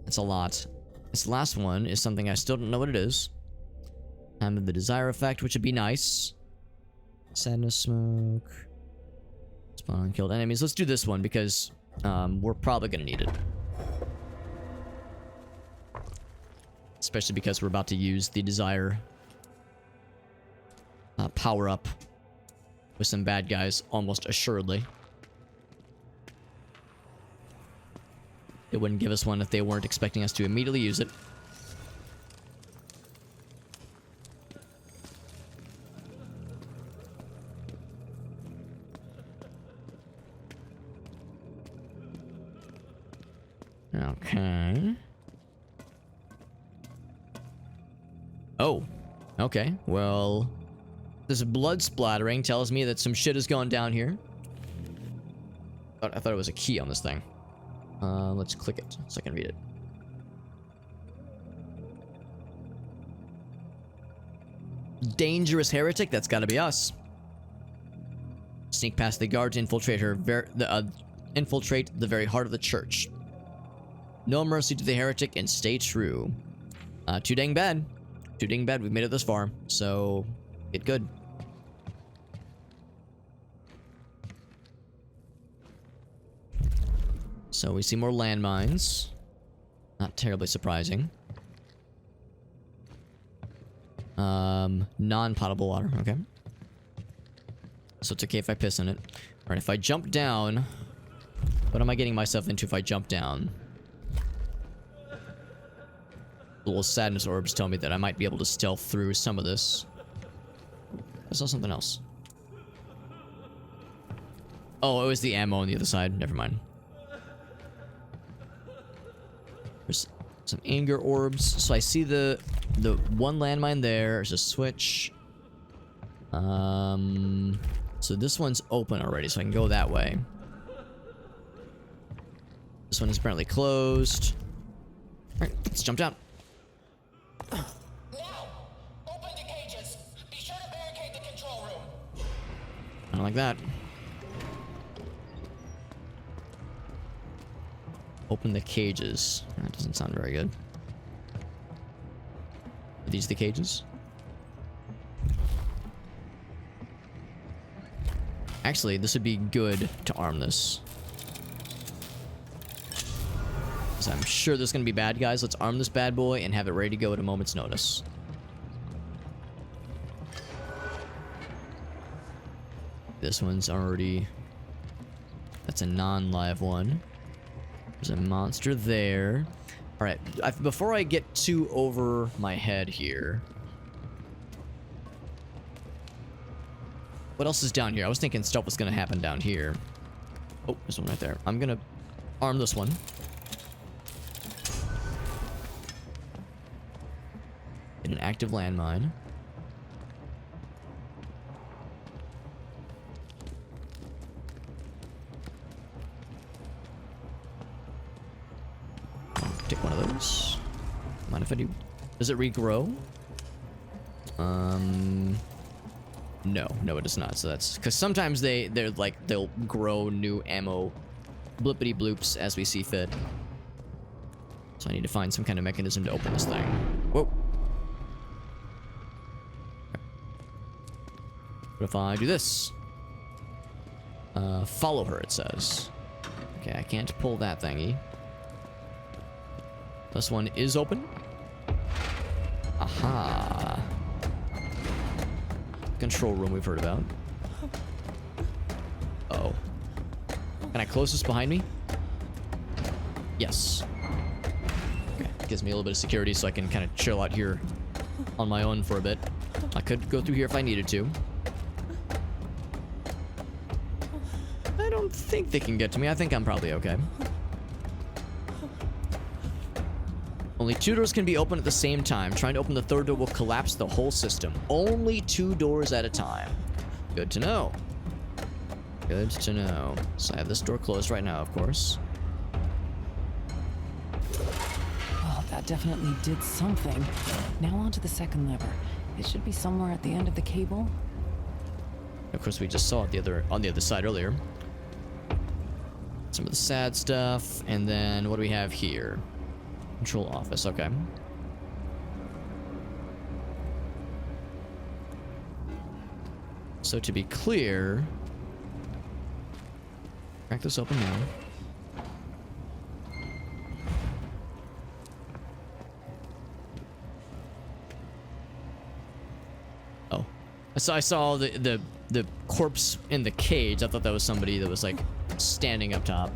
That's a lot. This last one is something I still don't know what it is. Time of the Desire effect, which would be nice. Sadness smoke. Spawn unkilled enemies. Let's do this one because we're probably gonna need it. Especially because we're about to use the Desire power up with some bad guys, almost assuredly. They wouldn't give us one if they weren't expecting us to immediately use it. Okay. Oh. Okay. Well, this blood splattering tells me that some shit is going down here. I thought it was a key on this thing. Let's click it so I can read it. Dangerous heretic, that's gotta be us. Sneak past the guards, infiltrate infiltrate the very heart of the church. No mercy to the heretic and stay true. Too dang bad. Too dang bad we've made it this far, so get good. So we see more landmines. Not terribly surprising. Non-potable water, okay. So it's okay if I piss in it. Alright, if I jump down... What am I getting myself into if I jump down? Little sadness orbs tell me that I might be able to stealth through some of this. I saw something else. Oh, it was the ammo on the other side. Never mind. There's some anger orbs. So I see the one landmine there. There's a switch. So this one's open already, so I can go that way. This one is apparently closed. Alright, let's jump down. Now! Open the cages! Be sure to barricade the control room! I don't like that. Open the cages. That doesn't sound very good. Are these the cages? Actually, this would be good to arm this. Because I'm sure there's going to be bad guys. Let's arm this bad boy and have it ready to go at a moment's notice. This one's already... That's a non-live one. There's a monster there. Alright, before I get too over my head here... What else is down here? I was thinking stuff was gonna happen down here. Oh, there's one right there. I'm gonna arm this one. Get an active landmine. Take one of those. Mind if I do? Does it regrow? No, it does not. So that's because sometimes they'll grow new ammo, blippity bloops as we see fit. So I need to find some kind of mechanism to open this thing. Whoa. What if I do this? Follow her, it says. Okay, I can't pull that thingy. This one is open. Aha. Control room we've heard about. Uh-oh. Can I close this behind me? Yes. Okay, gives me a little bit of security so I can kind of chill out here on my own for a bit. I could go through here if I needed to. I don't think they can get to me. I think I'm probably okay. Only 2 doors can be opened at the same time. Trying to open the 3rd door will collapse the whole system. Only 2 doors at a time. Good to know. Good to know. So I have this door closed right now, of course. Well, that definitely did something. Now on to the second lever. It should be somewhere at the end of the cable. Of course, we just saw it on the other side earlier. Some of the sad stuff, and then what do we have here? Control office, okay. So to be clear, crack this open now. Oh, I saw the corpse in the cage. I thought that was somebody that was like standing up top.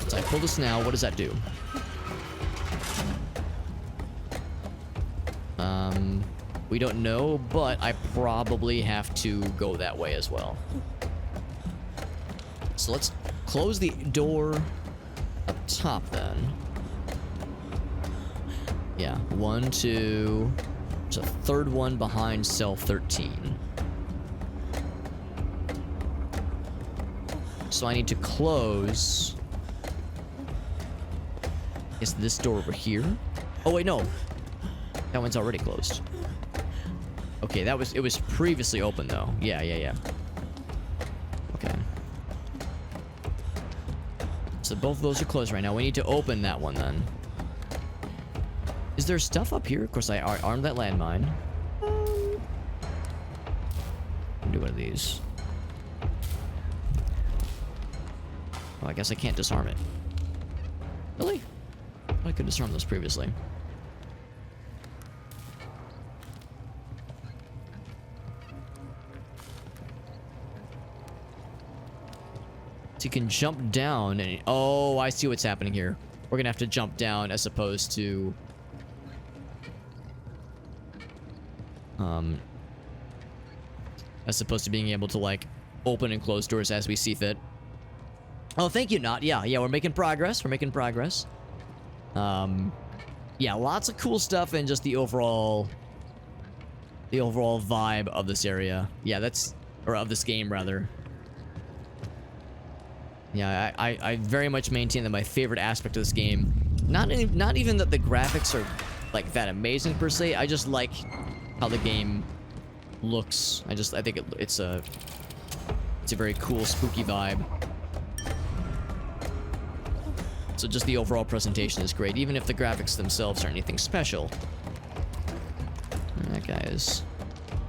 So I pull this now. What does that do? We don't know, but I probably have to go that way as well. So let's close the door up top then. Yeah, 1, 2. There's a 3rd one behind cell 13. So I need to close. Is this door over here? Oh wait, no. That one's already closed. Okay, it was previously open though. Yeah. Okay. So both of those are closed right now. We need to open that one then. Is there stuff up here? Of course, I armed that landmine. Do one of these. Oh, I guess I can't disarm it. Really? I could disarm those previously. So you can jump down and... Oh, I see what's happening here. We're gonna have to jump down as opposed to... As opposed to being able to, like, open and close doors as we see fit. Oh, thank you, Not. Yeah, we're making progress. We're making progress. Yeah, lots of cool stuff and just the overall vibe of this area. Yeah, that's... Or of this game, rather. Yeah, I very much maintain that my favorite aspect of this game, not even that the graphics are like that amazing per se. I just like how the game looks. I think it's a very cool, spooky vibe. So just the overall presentation is great, even if the graphics themselves aren't anything special. And that guy is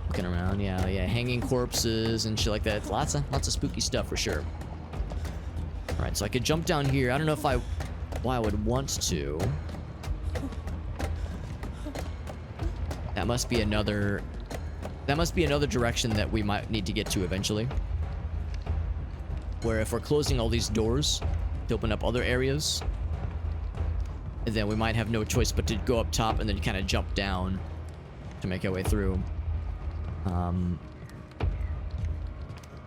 looking around. Yeah, hanging corpses and shit like that. Lots of spooky stuff for sure. Alright, so I could jump down here. I don't know if why I would want to. That must be another direction that we might need to get to eventually. Where if we're closing all these doors to open up other areas, And then we might have no choice but to go up top and then kind of jump down to make our way through. I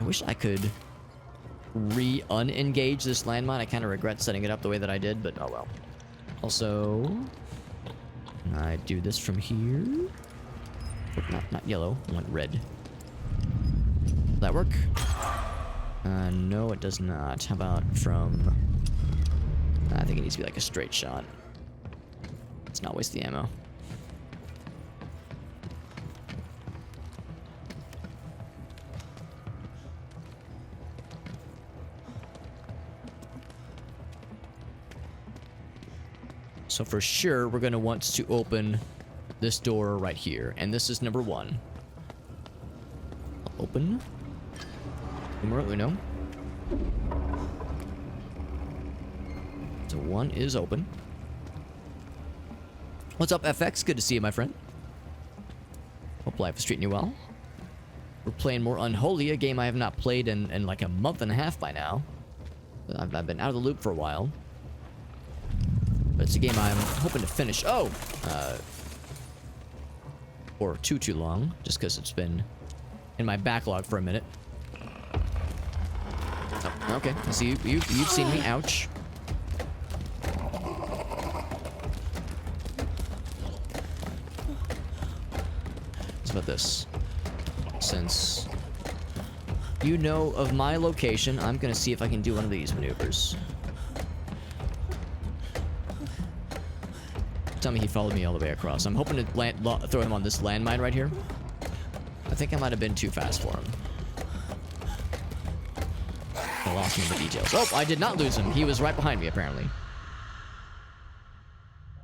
wish I could unengage this landmine. I kind of regret setting it up the way that I did, but oh well. Also, I do this from here. Not yellow. I want red. Does that work? No, it does not. How about from... I think it needs to be like a straight shot. Let's not waste the ammo. So for sure, we're going to want to open this door right here. And this is number 1. I'll open. Numero uno. So 1 is open. What's up, FX? Good to see you, my friend. Hope life is treating you well. We're playing more Unholy, a game I have not played in like a month and a half by now. I've been out of the loop for a while. But it's a game I'm hoping to finish. Oh! Or too long, just because it's been in my backlog for a minute. Oh, okay, I see you've seen me. Ouch. What's about this? Since you know of my location, I'm gonna see if I can do one of these maneuvers. Tell me he followed me all the way across. I'm hoping to throw him on this landmine right here. I think I might have been too fast for him. I lost him in the details. Oh, I did not lose him. He was right behind me, apparently.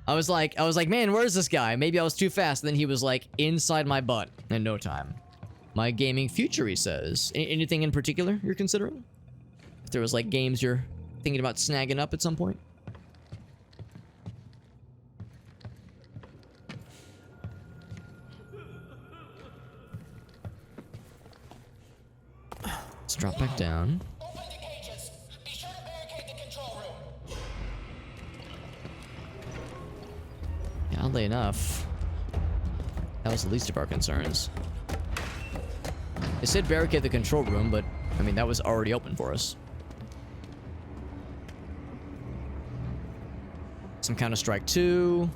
I was like, man, where's this guy? Maybe I was too fast. And then he was like inside my butt in no time. My gaming future, he says. Anything in particular you're considering? If there was like games you're thinking about snagging up at some point? Let's drop back down. Open the cages. Be sure to barricade the control room. Yeah, oddly enough, that was the least of our concerns. They said barricade the control room, but I mean that was already open for us. Some Counter-Strike 2.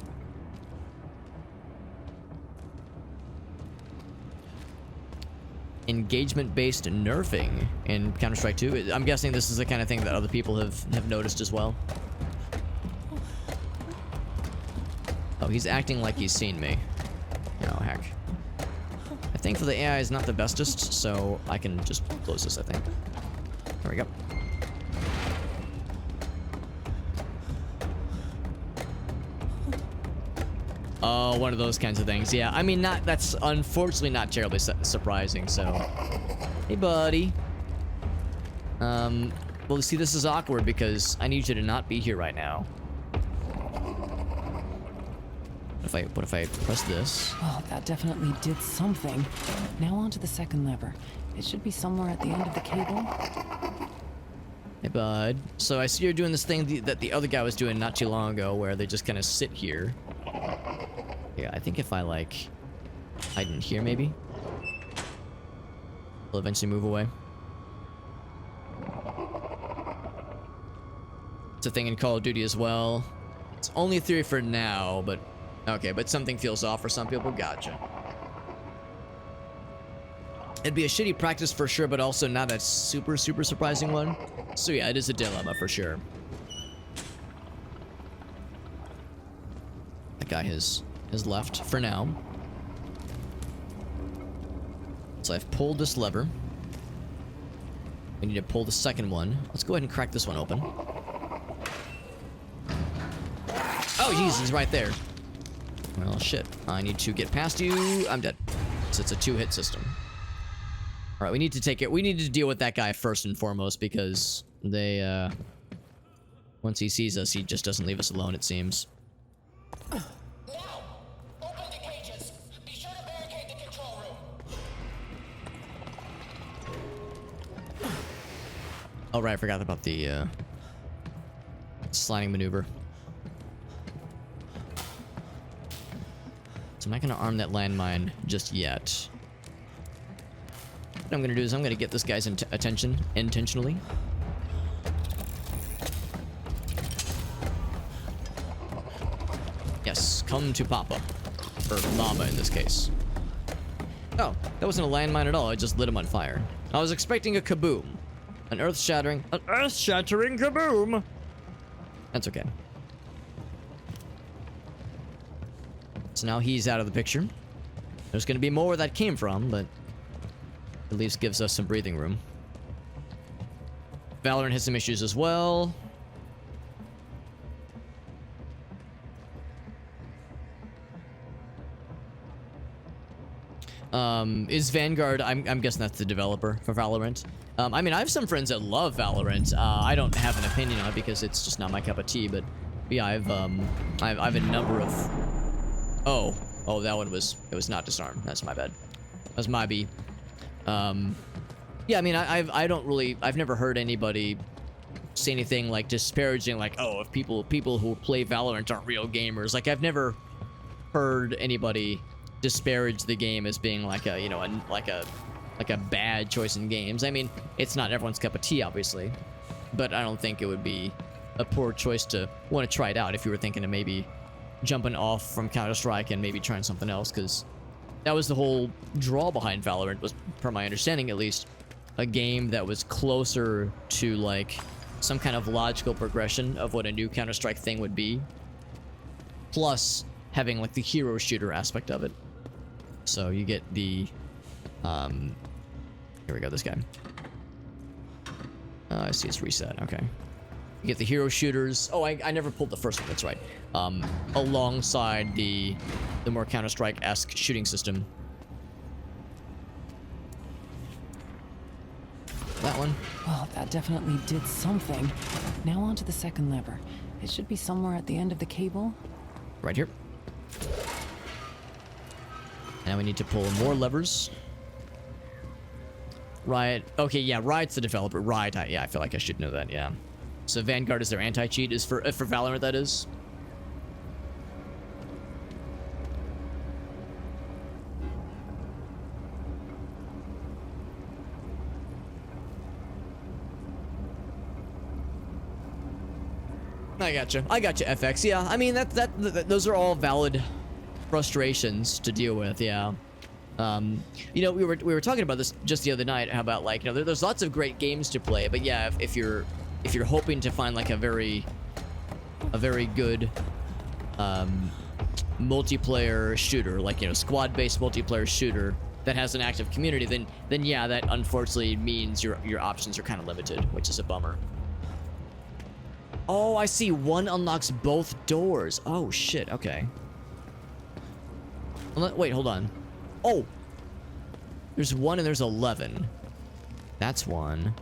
Engagement-based nerfing in Counter-Strike 2. I'm guessing this is the kind of thing that other people have noticed as well. Oh, he's acting like he's seen me. Oh, heck. I think for the AI is not the bestest, so I can just close this, I think. There we go. Oh, one of those kinds of things. Yeah, I mean, that's unfortunately not terribly surprising, so... Hey, buddy. Well, you see, this is awkward because I need you to not be here right now. What if I press this? Well, that definitely did something. Now onto the second lever. It should be somewhere at the end of the cable. Hey, bud. So I see you're doing this thing that the other guy was doing not too long ago, where they just kind of sit here. Yeah, I think if I, like, hide in here, maybe, they'll eventually move away. It's a thing in Call of Duty as well. It's only a theory for now, but... Okay, but something feels off for some people. Gotcha. It'd be a shitty practice for sure, but also not a super surprising one. So yeah, it is a dilemma for sure. That guy has left for now. So I've pulled this lever. We need to pull the second one. Let's go ahead and crack this one open. Oh, jeez, he's right there. Well, shit. I need to get past you. I'm dead. So it's a 2-hit system. All right, we need to take it. We need to deal with that guy first and foremost because they, once he sees us, he just doesn't leave us alone, it seems. Now, open the cages. Be sure to barricade the control room. Oh, right, I forgot about the, sliding maneuver. I'm not gonna arm that landmine just yet. What I'm gonna do is I'm gonna get this guy's attention intentionally. Yes, come to Papa. Or Mama in this case. Oh, that wasn't a landmine at all, I just lit him on fire. I was expecting a kaboom. An earth-shattering kaboom! That's okay. So now he's out of the picture. There's gonna be more where that came from, but at least gives us some breathing room. Valorant has some issues as well. Is Vanguard, I'm guessing that's the developer for Valorant. I mean, I have some friends that love Valorant. I don't have an opinion on it because it's just not my cup of tea, but yeah, I have a number of... Oh, that one was, it was not disarmed. That's my bad. That was my B. Yeah, I mean, I've never heard anybody say anything like disparaging, like, oh, if people who play Valorant aren't real gamers. Like, I've never heard anybody disparage the game as being like a, you know, like a bad choice in games. I mean, it's not everyone's cup of tea, obviously, but I don't think it would be a poor choice to want to try it out if you were thinking of maybe jumping off from Counter-Strike and maybe trying something else, because that was the whole draw behind Valorant, was, per my understanding at least, a game that was closer to like some kind of logical progression of what a new Counter-Strike thing would be, plus having like the hero shooter aspect of it. So you get the here we go, this guy. I see it's reset. Okay. You get the hero shooters. Oh, I never pulled the first one. That's right. Alongside the more Counter-Strike-esque shooting system. That one. Well, that definitely did something. Now on to the second lever. It should be somewhere at the end of the cable. Right here. Now we need to pull more levers. Riot. Okay, yeah, Riot's the developer. Riot, yeah, I feel like I should know that, yeah. So Vanguard is their anti-cheat, is for Valorant, that is. I gotcha, FX. Yeah, I mean those are all valid frustrations to deal with. Yeah. You know, we were talking about this just the other night. How about, like, you know, there's lots of great games to play, but yeah, if you're hoping to find like a very good multiplayer shooter, like, you know, squad-based multiplayer shooter that has an active community, then yeah, that unfortunately means your options are kind of limited, which is a bummer. Oh, I see. One unlocks both doors. Oh, shit. Okay. Wait, hold on. Oh! There's 1 and there's 11. That's 1.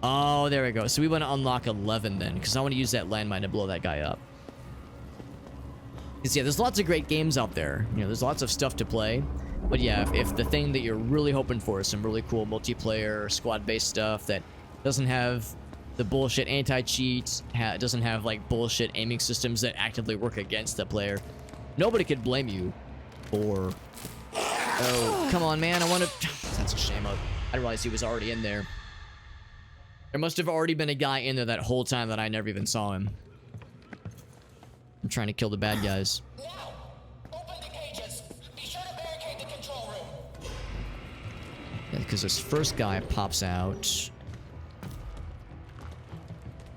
Oh, there we go. So we want to unlock 11 then, because I want to use that landmine to blow that guy up. Because, yeah, there's lots of great games out there. You know, there's lots of stuff to play. But, yeah, if the thing that you're really hoping for is some really cool multiplayer, squad-based stuff that doesn't have the bullshit anti-cheat, doesn't have, like, bullshit aiming systems that actively work against the player, nobody could blame you for... Oh, come on, man, I want to... That's a shame. I didn't realize he was already in there. There must have already been a guy in there that whole time that I never even saw him. I'm trying to kill the bad guys. Now, open the cages. Be sure to barricade the control room. Yeah, because this first guy pops out.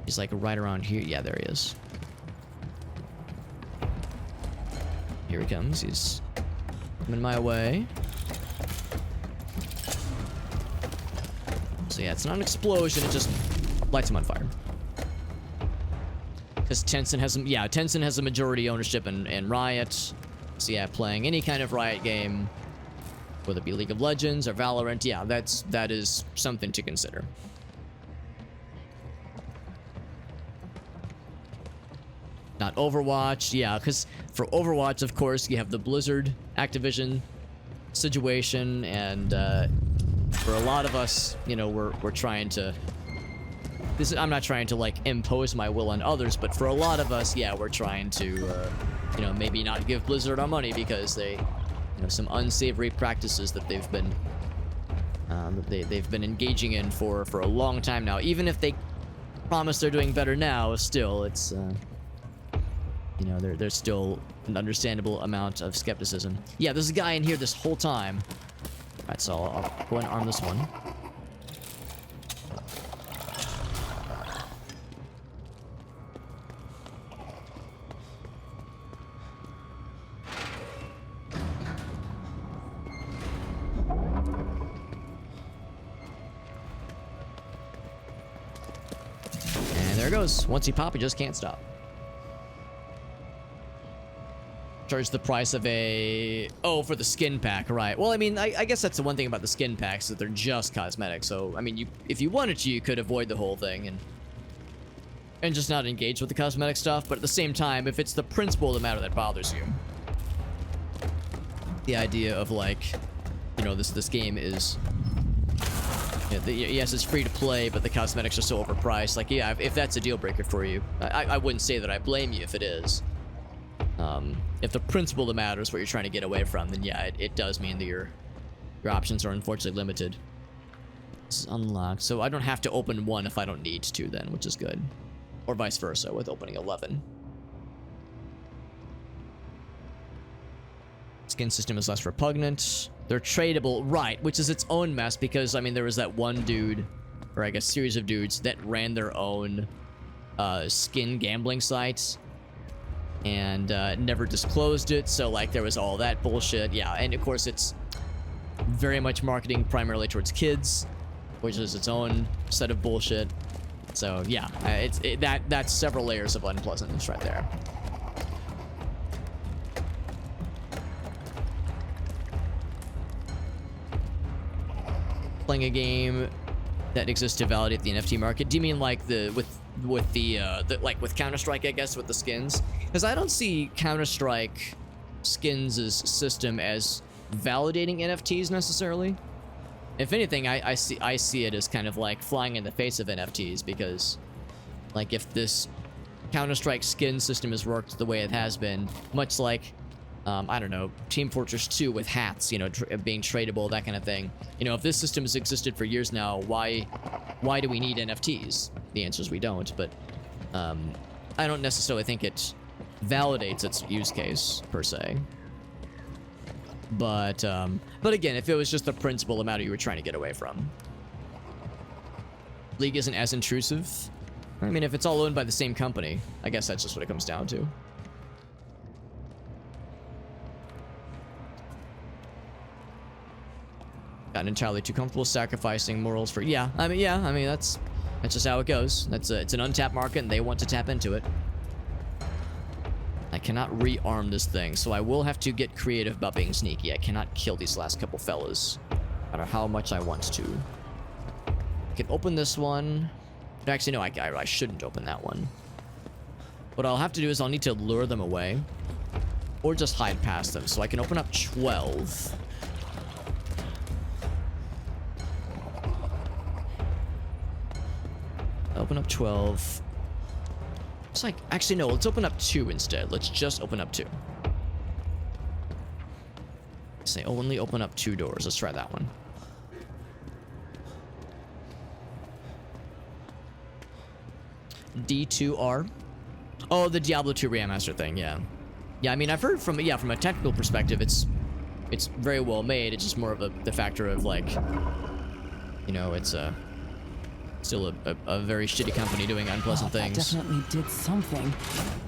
He's like right around here. Yeah, there he is. Here he comes. He's coming my way. So yeah, it's not an explosion. It just lights him on fire. Because Tencent has a majority ownership in Riot. So yeah, playing any kind of Riot game, whether it be League of Legends or Valorant, yeah, that is something to consider. Not Overwatch, yeah, because for Overwatch, of course, you have the Blizzard Activision situation, and for a lot of us, you know, we're trying to... I'm not trying to, like, impose my will on others, but for a lot of us, yeah, we're trying to you know, maybe not give Blizzard our money because they, you know, some unsavory practices that they've been engaging in for a long time now. Even if they promise they're doing better now, still it's you know, there's still an understandable amount of skepticism. Yeah, there's a guy in here this whole time. Alright, so I'll go and arm this one. And there it goes. Once you pop, you just can't stop. Charge the price of a... Oh, for the skin pack, right. Well, I mean, I guess that's the one thing about the skin packs, that they're just cosmetic. So, I mean, if you wanted to, you could avoid the whole thing and just not engage with the cosmetic stuff. But at the same time, if it's the principle of the matter that bothers you, the idea of, like, you know, this game is... yes, it's free to play, but the cosmetics are so overpriced. Like, yeah, if that's a deal breaker for you, I wouldn't say that I blame you if it is. If the principle of the matter is what you're trying to get away from, then yeah, it does mean that your options are unfortunately limited. This is unlocked, so I don't have to open one if I don't need to then, which is good. Or vice versa with opening 11. Skin system is less repugnant. They're tradable, right, which is its own mess because, I mean, there was that one dude, or I guess series of dudes, that ran their own skin gambling sites and never disclosed it, so like there was all that bullshit. Yeah, and of course it's very much marketing primarily towards kids, which is its own set of bullshit. So yeah, that's several layers of unpleasantness right there. Playing a game that exists to validate the NFT market. Do you mean like with Counter-Strike, I guess, with the skins? Because I don't see Counter-Strike skins' system as validating NFTs necessarily. If anything, I see it as kind of like flying in the face of NFTs, because like if this Counter-Strike skin system has worked the way it has been, much like I don't know, Team Fortress 2 with hats, you know, being tradable, that kind of thing. You know, if this system has existed for years now, why do we need NFTs? The answer is we don't, but I don't necessarily think it validates its use case, per se. But again, if it was just the principle of matter you were trying to get away from. League isn't as intrusive. I mean, if it's all owned by the same company, I guess that's just what it comes down to. Gotten entirely too comfortable sacrificing morals for... Yeah, I mean, that's just how it goes. It's an untapped market, and they want to tap into it. I cannot rearm this thing, so I will have to get creative about being sneaky. I cannot kill these last couple fellas, no matter how much I want to. I can open this one. Actually, no, I shouldn't open that one. What I'll have to do is I'll need to lure them away, or just hide past them, so I can open up 12. Open up 12. It's like, actually, no, let's open up 2 instead. Let's just open up 2. Say only open up 2 doors. Let's try that one. D2R. Oh, the Diablo 2 remaster thing, yeah. Yeah, I mean, I've heard from a technical perspective, it's very well made. It's just more of the factor of, like, you know, it's still a very shitty company doing unpleasant things. That definitely did something.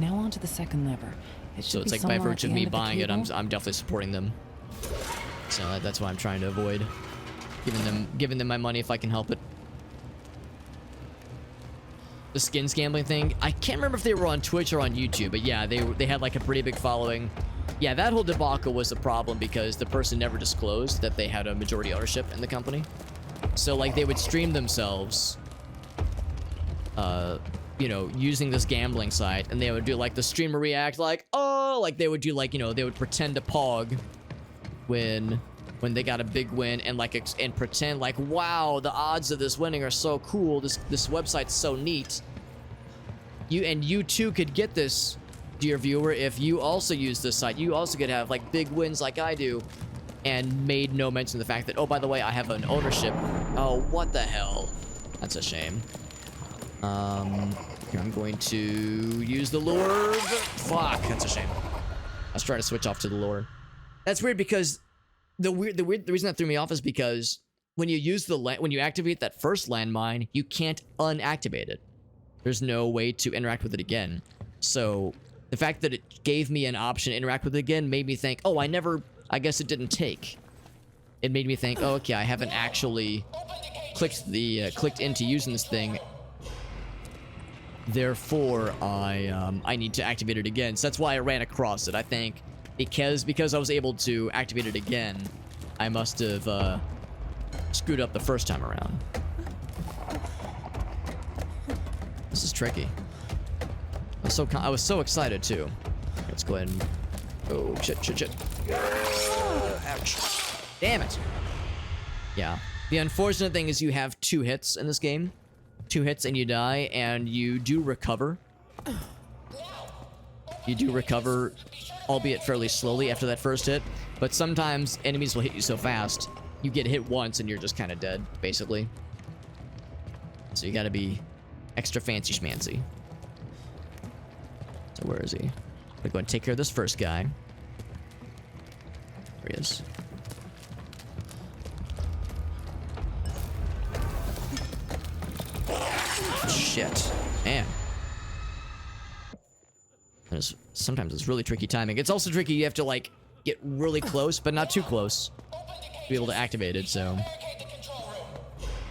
Now on to the second lever. So it's like by virtue of me buying it, I'm definitely supporting them. So that's why I'm trying to avoid giving them my money if I can help it. The skins gambling thing, I can't remember if they were on Twitch or on YouTube, but yeah, they had like a pretty big following. Yeah, that whole debacle was a problem because the person never disclosed that they had a majority ownership in the company. So like they would stream themselves, you know, using this gambling site, and they would do like the streamer react like, oh, like they would do like, you know, they would pretend to pog when they got a big win, and like and pretend like, wow, the odds of this winning are so cool, this website's so neat. You too could get this dear viewer, if you also use this site, you also could have like big wins like I do, and made no mention of the fact that, oh, by the way, I have an ownership. Oh, what the hell? That's a shame. Here, I'm going to use the lure. Fuck, that's a shame. Let's try to switch off to the lure. That's weird because the reason that threw me off is because when you use when you activate that first landmine, you can't unactivate it. There's no way to interact with it again. So the fact that it gave me an option to interact with it again made me think, oh, I guess it didn't take. It made me think, oh, okay, I haven't actually clicked into using this thing. Therefore, I need to activate it again. So that's why I ran across it. I think because I was able to activate it again, I must have screwed up the first time around. This is tricky. I was so excited too. Let's go ahead and... Oh, shit. Ouch. Damn it. Yeah. The unfortunate thing is you have 2 hits in this game. 2 hits and you die, and you do recover. You do recover, albeit fairly slowly after that first hit. But sometimes enemies will hit you so fast, you get hit once and you're just kind of dead, basically. So you gotta be extra fancy schmancy. So where is he? I'm gonna go and take care of this first guy. There he is. Shit. Man. Sometimes it's really tricky timing. It's also tricky, you have to like get really close, but not too close to be able to activate it, so.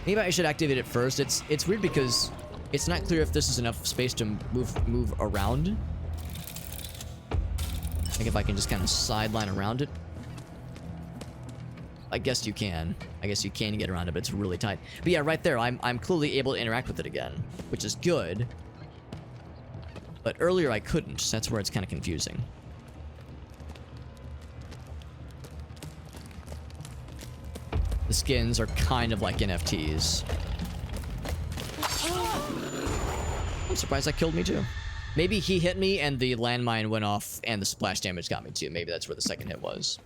Maybe I should activate it first. It's weird because it's not clear if this is enough space to move around. Like if I can just kind of sideline around it. I guess you can. I guess you can get around it, but it's really tight. But yeah, right there, I'm clearly able to interact with it again, which is good. But earlier I couldn't, so that's where it's kind of confusing. The skins are kind of like NFTs. I'm surprised that killed me too. Maybe he hit me and the landmine went off and the splash damage got me too. Maybe that's where the second hit was.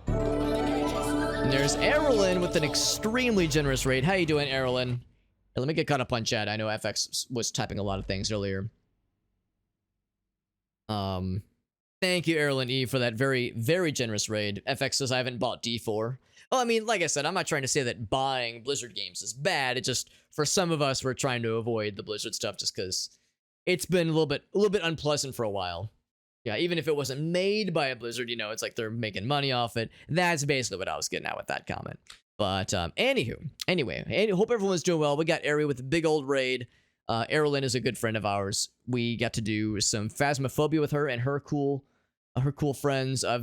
And there's Errolyn with an extremely generous raid. How you doing, Errolyn? Hey, let me get caught up on chat. I know FX was typing a lot of things earlier. Thank you, Errolyn E, for that very, very generous raid. FX says I haven't bought D4. Well, I mean, like I said, I'm not trying to say that buying Blizzard games is bad. It just, for some of us, we're trying to avoid the Blizzard stuff just because it's been a little bit unpleasant for a while. Yeah, even if it wasn't made by a Blizzard, you know, it's like they're making money off it. That's basically what I was getting at with that comment. But anyway, hope everyone's doing well. We got Ari with a big old raid. Errolyn is a good friend of ours. We got to do some Phasmophobia with her and her cool friends. I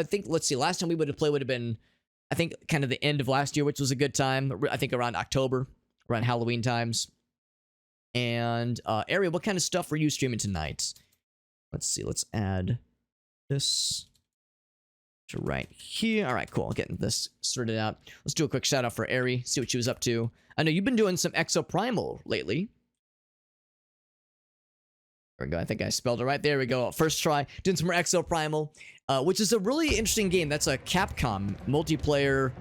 think, let's see, last time we would have played would have been, I think, kind of the end of last year, which was a good time. I think around October, around Halloween times. And Ari, what kind of stuff were you streaming tonight? Let's see, let's add this to right here. All right, cool. Getting this sorted out. Let's do a quick shout out for Ari, see what she was up to. I know you've been doing some Exoprimal lately. There we go. I think I spelled it right. There we go. First try. Doing some more Exoprimal, which is a really interesting game. That's a Capcom multiplayer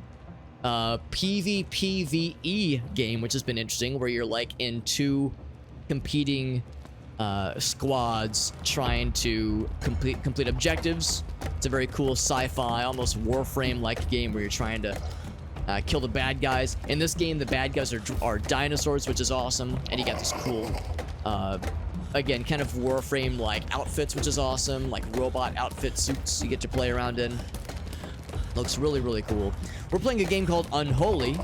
PvPvE game, which has been interesting, where you're like in 2 competing squads trying to complete objectives. It's a very cool sci-fi, almost Warframe-like game where you're trying to kill the bad guys. In this game, the bad guys are dinosaurs, which is awesome, and you got this cool, again, kind of Warframe-like outfits, which is awesome, like robot outfit suits you get to play around in. Looks really, really cool. We're playing a game called Unholy.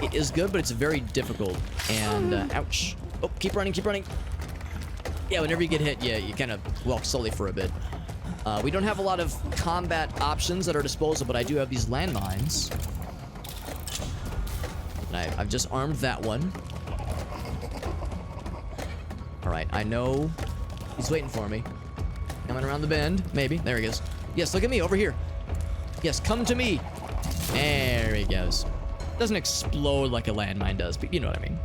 It is good, but it's very difficult. And, ouch. Oh, keep running, keep running. Yeah, whenever you get hit, yeah, you kind of walk slowly for a bit. We don't have a lot of combat options at our disposal, but I do have these landmines. And I've just armed that one. Alright, I know he's waiting for me. Coming around the bend, maybe. There he is. Yes, look at me, over here. Yes, come to me. There he goes. Doesn't explode like a landmine does, but you know what I mean.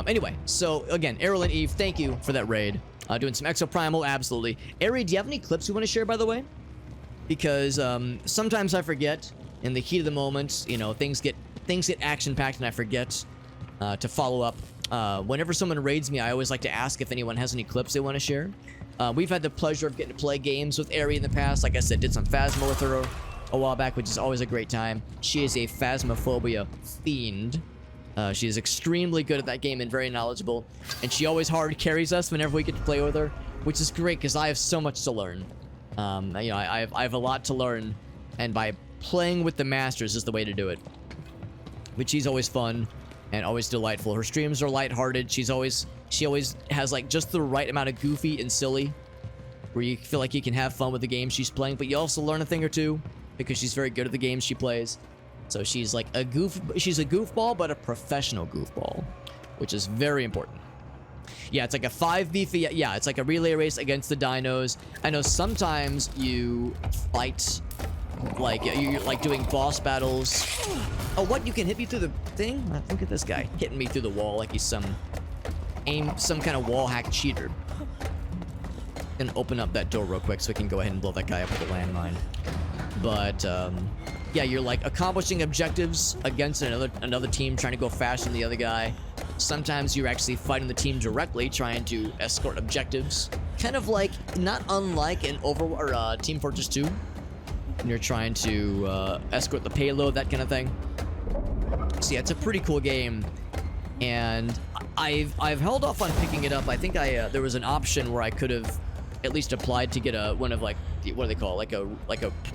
Anyway, so again, Errol and Eve, thank you for that raid. Doing some Exoprimal, absolutely. Ari, do you have any clips you want to share, by the way? Because sometimes I forget in the heat of the moment. You know, things get action-packed, and I forget to follow up. Whenever someone raids me, I always like to ask if anyone has any clips they want to share. We've had the pleasure of getting to play games with Ari in the past. Like I said, did some Phasma with her a while back, which is always a great time. She is a Phasmophobia fiend. She is extremely good at that game and very knowledgeable. And she always hard carries us whenever we get to play with her, which is great because I have so much to learn. You know, I have a lot to learn, and by playing with the masters is the way to do it. But she's always fun and always delightful. Her streams are lighthearted. She always has like just the right amount of goofy and silly, where you feel like you can have fun with the game she's playing, but you also learn a thing or two because she's very good at the games she plays. So she's like she's a goofball, but a professional goofball, which is very important. Yeah, it's like a 5v. Yeah, it's like a relay race against the dinos. I know sometimes you fight, like you're like doing boss battles. Oh, what? You can hit me through the thing? Look at this guy hitting me through the wall like he's some kind of wall hack cheater. Gonna open up that door real quick so we can go ahead and blow that guy up with a landmine. But yeah, you're like accomplishing objectives against another team trying to go faster than the other guy. Sometimes you're actually fighting the team directly, trying to escort objectives. Kind of like, not unlike an Team Fortress 2. And you're trying to escort the payload, that kind of thing. So yeah, it's a pretty cool game. And I've held off on picking it up. I think there was an option where I could have at least applied to get one of like, what do they call it?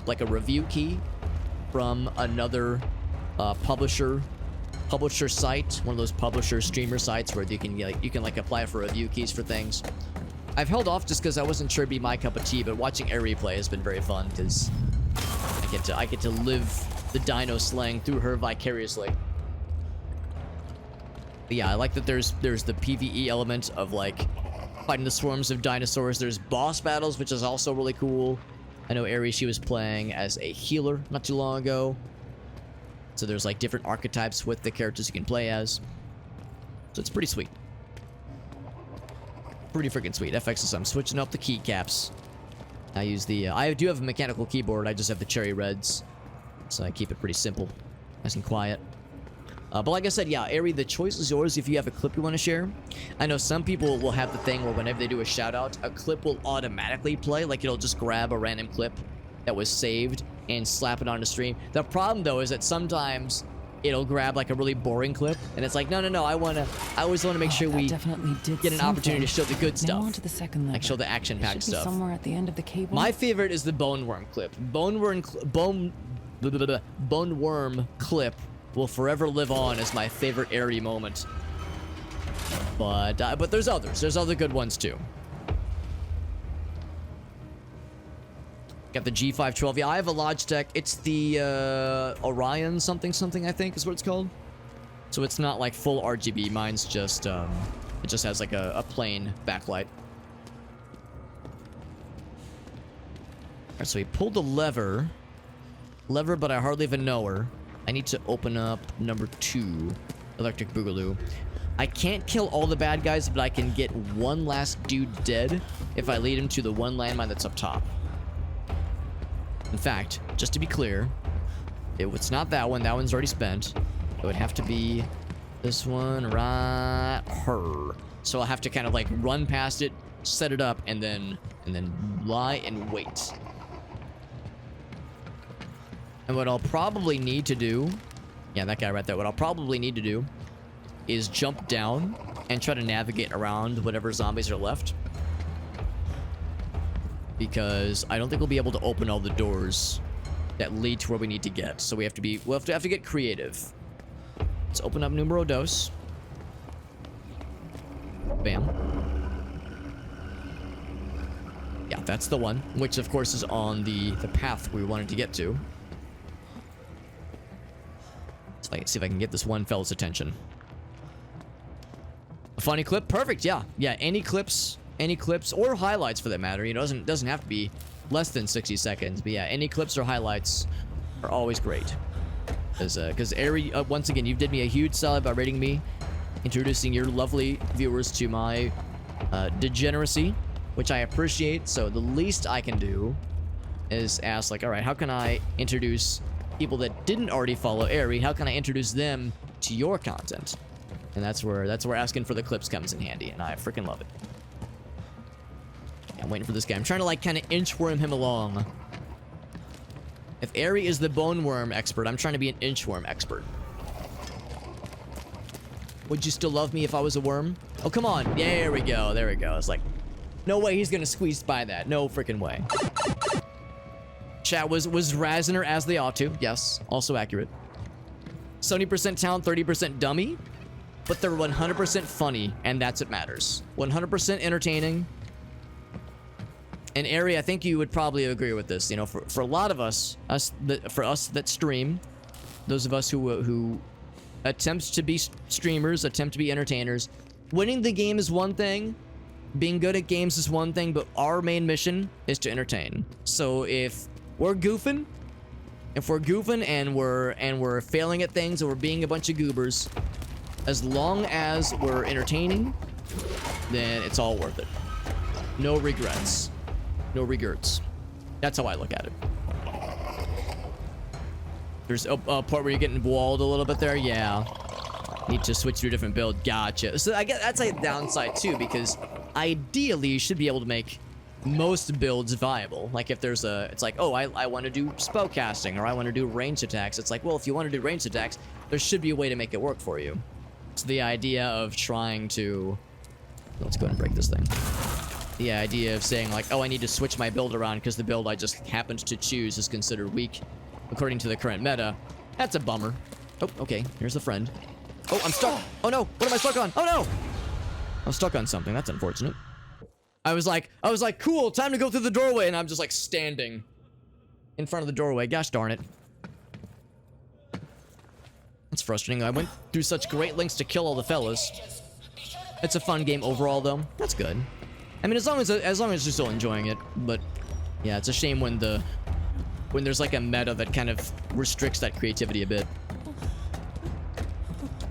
Like a review key from another publisher site, one of those publisher streamer sites where you can apply for review keys for things. I've held off just because I wasn't sure it'd be my cup of tea, but watching Ari play has been very fun because I get to live the dino slaying through her vicariously. But yeah, I like that there's the PvE element of like fighting the swarms of dinosaurs. There's boss battles, which is also really cool. I know Ari, she was playing as a healer not too long ago. So there's like different archetypes with the characters you can play as. So it's pretty sweet. Pretty freaking sweet. FX, I'm switching up the keycaps. I use the, I do have a mechanical keyboard. I just have the cherry reds. So I keep it pretty simple. Nice and quiet. But like I said, yeah, Ari, the choice is yours if you have a clip you want to share. I know some people will have the thing where whenever they do a shout out, a clip will automatically play. Like it'll just grab a random clip that was saved and slap it on the stream. The problem though is that sometimes it'll grab like a really boring clip and it's like, no, I always want to make sure we definitely did get an opportunity to show the good stuff. Now on to the second lever. Like show the action-packed stuff. Somewhere at the end of the cable. My favorite is the bone worm clip. Bone worm clip will forever live on as my favorite Ari moment. But there's others. There's other good ones too. Got the G512. Yeah, I have a Logitech. It's the Orion something I think is what it's called. So it's not like full RGB. Mine's just it just has like a plain backlight. Alright, so we pulled the lever, but I hardly even know her. I need to open up number 2, Electric Boogaloo. I can't kill all the bad guys, but I can get one last dude dead if I lead him to the one landmine that's up top. In fact, just to be clear, it's not that one. That one's already spent. It would have to be this one right here. So I'll have to kind of like run past it, set it up, and then lie and wait. And what I'll probably need to do, yeah, that guy right there, what I'll probably need to do is jump down and try to navigate around whatever zombies are left. Because I don't think we'll be able to open all the doors that lead to where we need to get. So we'll have to get creative. Let's open up numero dos. Bam. Yeah, that's the one, which of course is on the path we wanted to get to. See if I can get this one fella's attention. A funny clip? Perfect, yeah. Yeah, any clips or highlights for that matter. You know, it doesn't have to be less than 60 seconds. But yeah, any clips or highlights are always great. Because Ari, once again, you did me a huge solid by rating me introducing your lovely viewers to my degeneracy, which I appreciate. So the least I can do is ask, like, all right, how can I introduce people that didn't already follow Airy? How can I introduce them to your content? And that's where asking for the clips comes in handy, and I freaking love it. I'm waiting for this guy. I'm trying to, like, kind of inchworm him along. If Airy is the bone worm expert, I'm trying to be an inchworm expert. Would you still love me if I was a worm? Oh, come on. Yeah, there we go. There we go. It's like, no way he's gonna squeeze by that. No freaking way. Chat was razzing her as they ought to. Yes, also accurate. 70% talent, 30% dummy. But they're 100% funny, and that's what matters. 100% entertaining. And Airy, I think you would probably agree with this. You know, for a lot of us for us that stream, those of us who attempt to be streamers, attempt to be entertainers, winning the game is one thing, being good at games is one thing, but our main mission is to entertain. So if we're goofing, and we're failing at things, or we're being a bunch of goobers, as long as we're entertaining, then it's all worth it. No regrets. No regrets. That's how I look at it. There's a part where you're getting walled a little bit there. Yeah. Need to switch to a different build. Gotcha. So I guess that's a downside too, because ideally you should be able to make most builds viable. Like if there's a, it's like, oh, I want to do spellcasting, or I want to do ranged attacks. It's like, well, if you want to do ranged attacks, there should be a way to make it work for you. So the idea of trying to, let's go ahead and break this thing. The idea of saying like, oh, I need to switch my build around because the build I just happened to choose is considered weak according to the current meta. That's a bummer. Oh, okay. Here's the friend. Oh, I'm stuck. Oh no. What am I stuck on? Oh no. I'm stuck on something. That's unfortunate. I was like, cool, time to go through the doorway, and I'm just like standing in front of the doorway. Gosh darn it. That's frustrating. I went through such great lengths to kill all the fellas. It's a fun game overall though. That's good. I mean, as long as you're still enjoying it, but yeah, it's a shame when there's like a meta that kind of restricts that creativity a bit.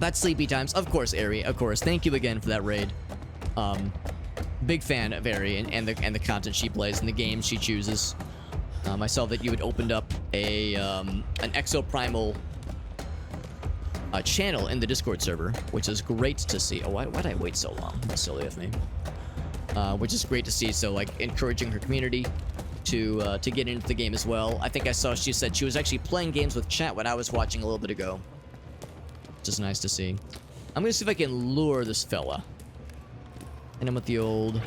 That's sleepy times. Of course, Airy. Of course. Thank you again for that raid. Big fan of Airy and the content she plays and the games she chooses. I saw that you had opened up an Exoprimal channel in the Discord server, which is great to see. Oh, why'd I wait so long? That's silly of me. Which is great to see. So, like, encouraging her community to get into the game as well. I think I saw she said she was actually playing games with chat when I was watching a little bit ago. Which is nice to see. I'm gonna see if I can lure this fella. And I'm with the old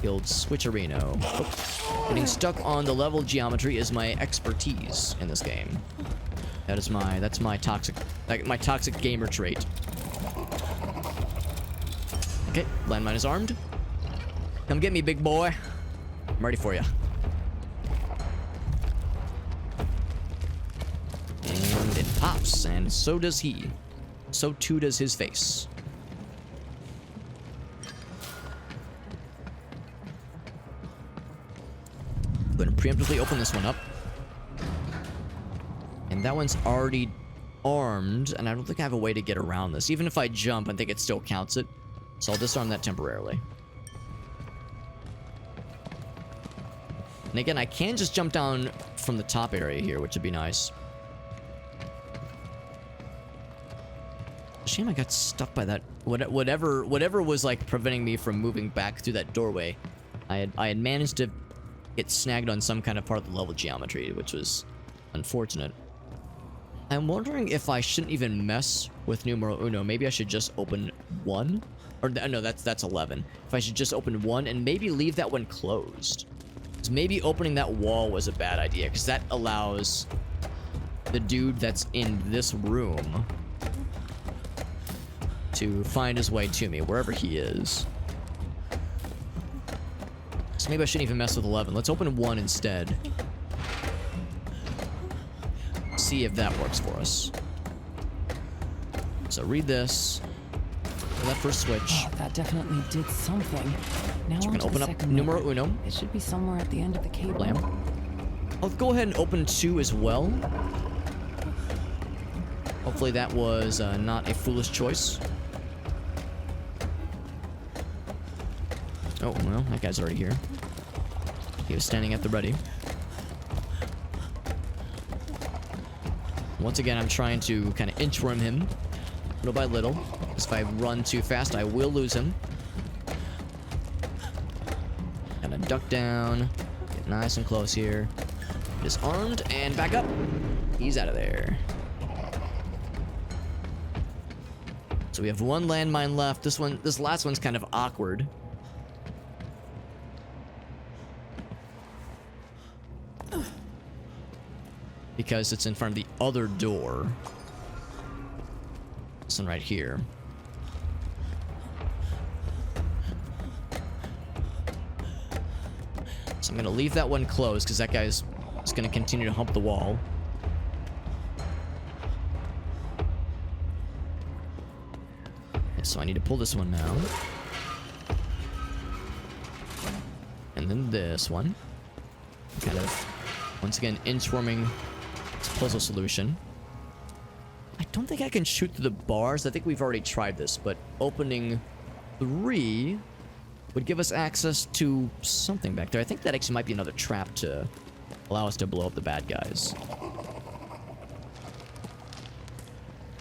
switcherino. Oh. Getting stuck on the level geometry is my expertise in this game. That's my toxic gamer trait. Okay, landmine is armed. Come get me, big boy. I'm ready for you. And it pops, and so does he. So too does his face. I'm going to preemptively open this one up. And that one's already armed, and I don't think I have a way to get around this. Even if I jump, I think it still counts it. So I'll disarm that temporarily. And again, I can just jump down from the top area here, which would be nice. Shame I got stuck by that. Whatever was like preventing me from moving back through that doorway. I had managed to get snagged on some kind of part of the level geometry, which was unfortunate. I'm wondering if I shouldn't even mess with numero uno. Maybe I should just open one, or no, that's 11. If I should just open one and maybe leave that one closed. Because maybe opening that wall was a bad idea, because that allows the dude that's in this room to find his way to me, wherever he is. So maybe I shouldn't even mess with 11. Let's open 1 instead. See if that works for us. So read this. That first switch. Oh, that definitely did something. Now so we're gonna open up numero uno. It should be somewhere at the end of the cable. Lamp. I'll go ahead and open 2 as well. Hopefully that was not a foolish choice. Oh, well, that guy's already here. He was standing at the ready. Once again, I'm trying to kind of inchworm him little by little. Because if I run too fast, I will lose him. Gonna duck down. Get nice and close here. Disarmed and back up. He's out of there. So we have one landmine left. This last one's kind of awkward. Because it's in front of the other door. This one right here. So I'm gonna leave that one closed because that guy's just gonna continue to hump the wall. So I need to pull this one now. And then this one. Kind of, once again, inchworming this puzzle solution. I don't think I can shoot through the bars. I think we've already tried this, but opening 3 would give us access to something back there. I think that actually might be another trap to allow us to blow up the bad guys.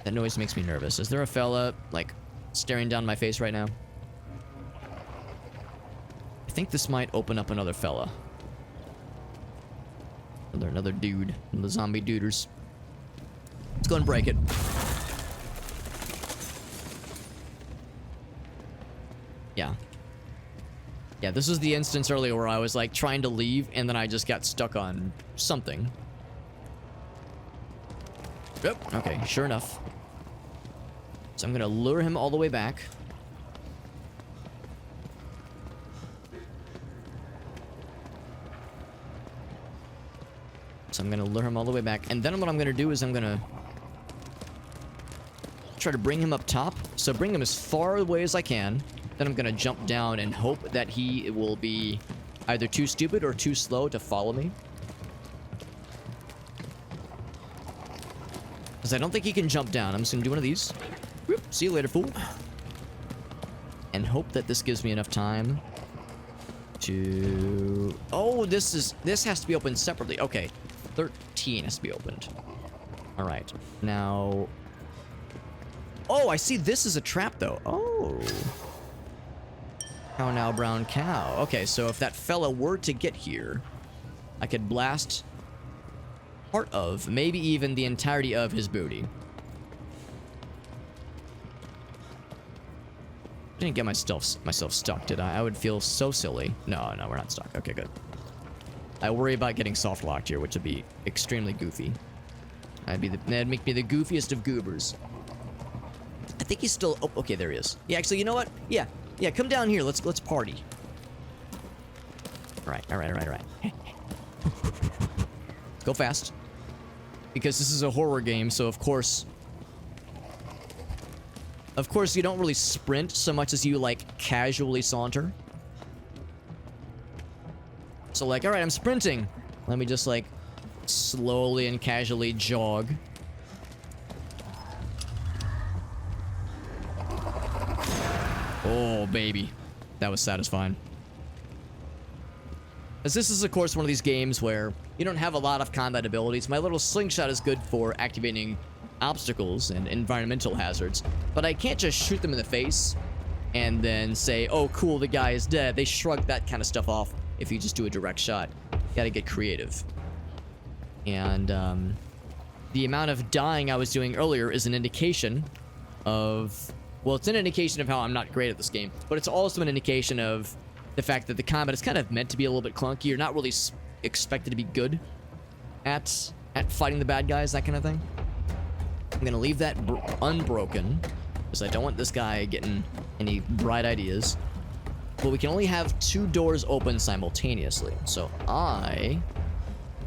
That noise makes me nervous. Is there a fella, like, staring down my face right now? I think this might open up another fella. Another dude. The zombie duders. Let's go and break it. Yeah. Yeah, this was the instance earlier where I was like trying to leave and then I just got stuck on something. Yep. Okay, sure enough. So I'm gonna lure him all the way back. So I'm gonna lure him all the way back. And then what I'm gonna do is I'm gonna try to bring him up top. So bring him as far away as I can. Then I'm gonna jump down and hope that he will be either too stupid or too slow to follow me. Because I don't think he can jump down. I'm just gonna do one of these. Whoop, see you later, fool. And hope that this gives me enough time to... Oh, this has to be opened separately. Okay, 13 has to be opened. All right, now... Oh, I see this is a trap, though. Oh. Cow now, brown cow. Okay, so if that fella were to get here, I could blast part of, maybe even the entirety of his booty. Didn't get myself stuck, did I? I would feel so silly. No, we're not stuck. Okay, good. I worry about getting soft locked here, which would be extremely goofy. That'd make me the goofiest of goobers. I think he's still... Oh, okay, there he is. Yeah, actually, you know what? Yeah, come down here. Let's party. All right. Go fast. Because this is a horror game, so of course, you don't really sprint so much as you, like, casually saunter. So, like, all right, I'm sprinting. Let me just, like, slowly and casually jog. Oh, baby. That was satisfying. As this is, of course, one of these games where you don't have a lot of combat abilities. My little slingshot is good for activating obstacles and environmental hazards, but I can't just shoot them in the face and then say, oh, cool, the guy is dead. They shrug that kind of stuff off if you just do a direct shot. You gotta get creative. And the amount of dying I was doing earlier is an indication of... Well, it's an indication of how I'm not great at this game, but it's also an indication of the fact that the combat is kind of meant to be a little bit clunky. You're not really expected to be good at fighting the bad guys, that kind of thing. I'm gonna leave that unbroken because I don't want this guy getting any bright ideas. But we can only have 2 doors open simultaneously. So I'm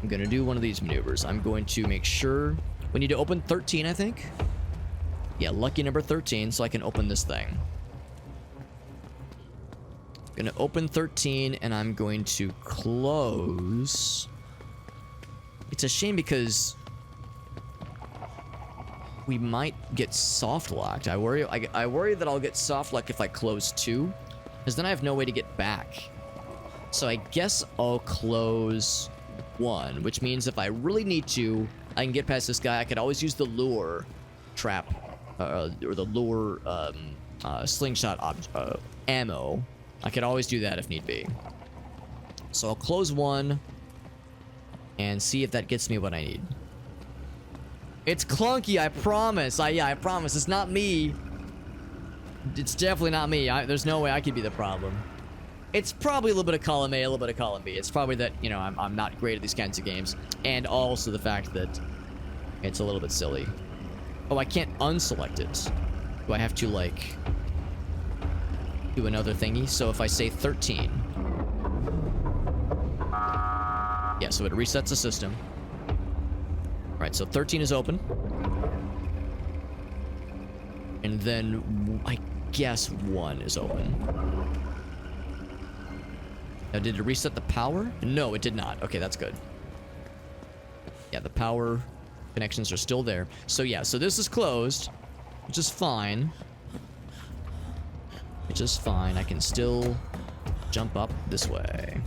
gonna do one of these maneuvers. I'm going to make sure we need to open 13, I think. Yeah, lucky number 13, so I can open this thing. I'm gonna open 13, and I'm going to close. It's a shame because we might get soft locked. I worry that I'll get soft locked if I close 2, Because then I have no way to get back. So I guess I'll close 1, which means if I really need to, I can get past this guy. I could always use the lure trap, or the lure slingshot ammo. I could always do that if need be. So I'll close 1 and see if that gets me what I need. It's clunky, I promise. I promise. It's not me. It's definitely not me. There's no way I could be the problem. It's probably a little bit of column A, a little bit of column B. It's probably that, you know, I'm not great at these kinds of games. And also the fact that it's a little bit silly. Oh, I can't unselect it. Do I have to, like, do another thingy? So if I say 13. Yeah, so it resets the system. Right, so 13 is open. And then I guess 1 is open. Now, did it reset the power? No, it did not. Okay, that's good. Yeah, the power connections are still there. So yeah, so this is closed, which is fine. Which is fine. I can still jump up this way.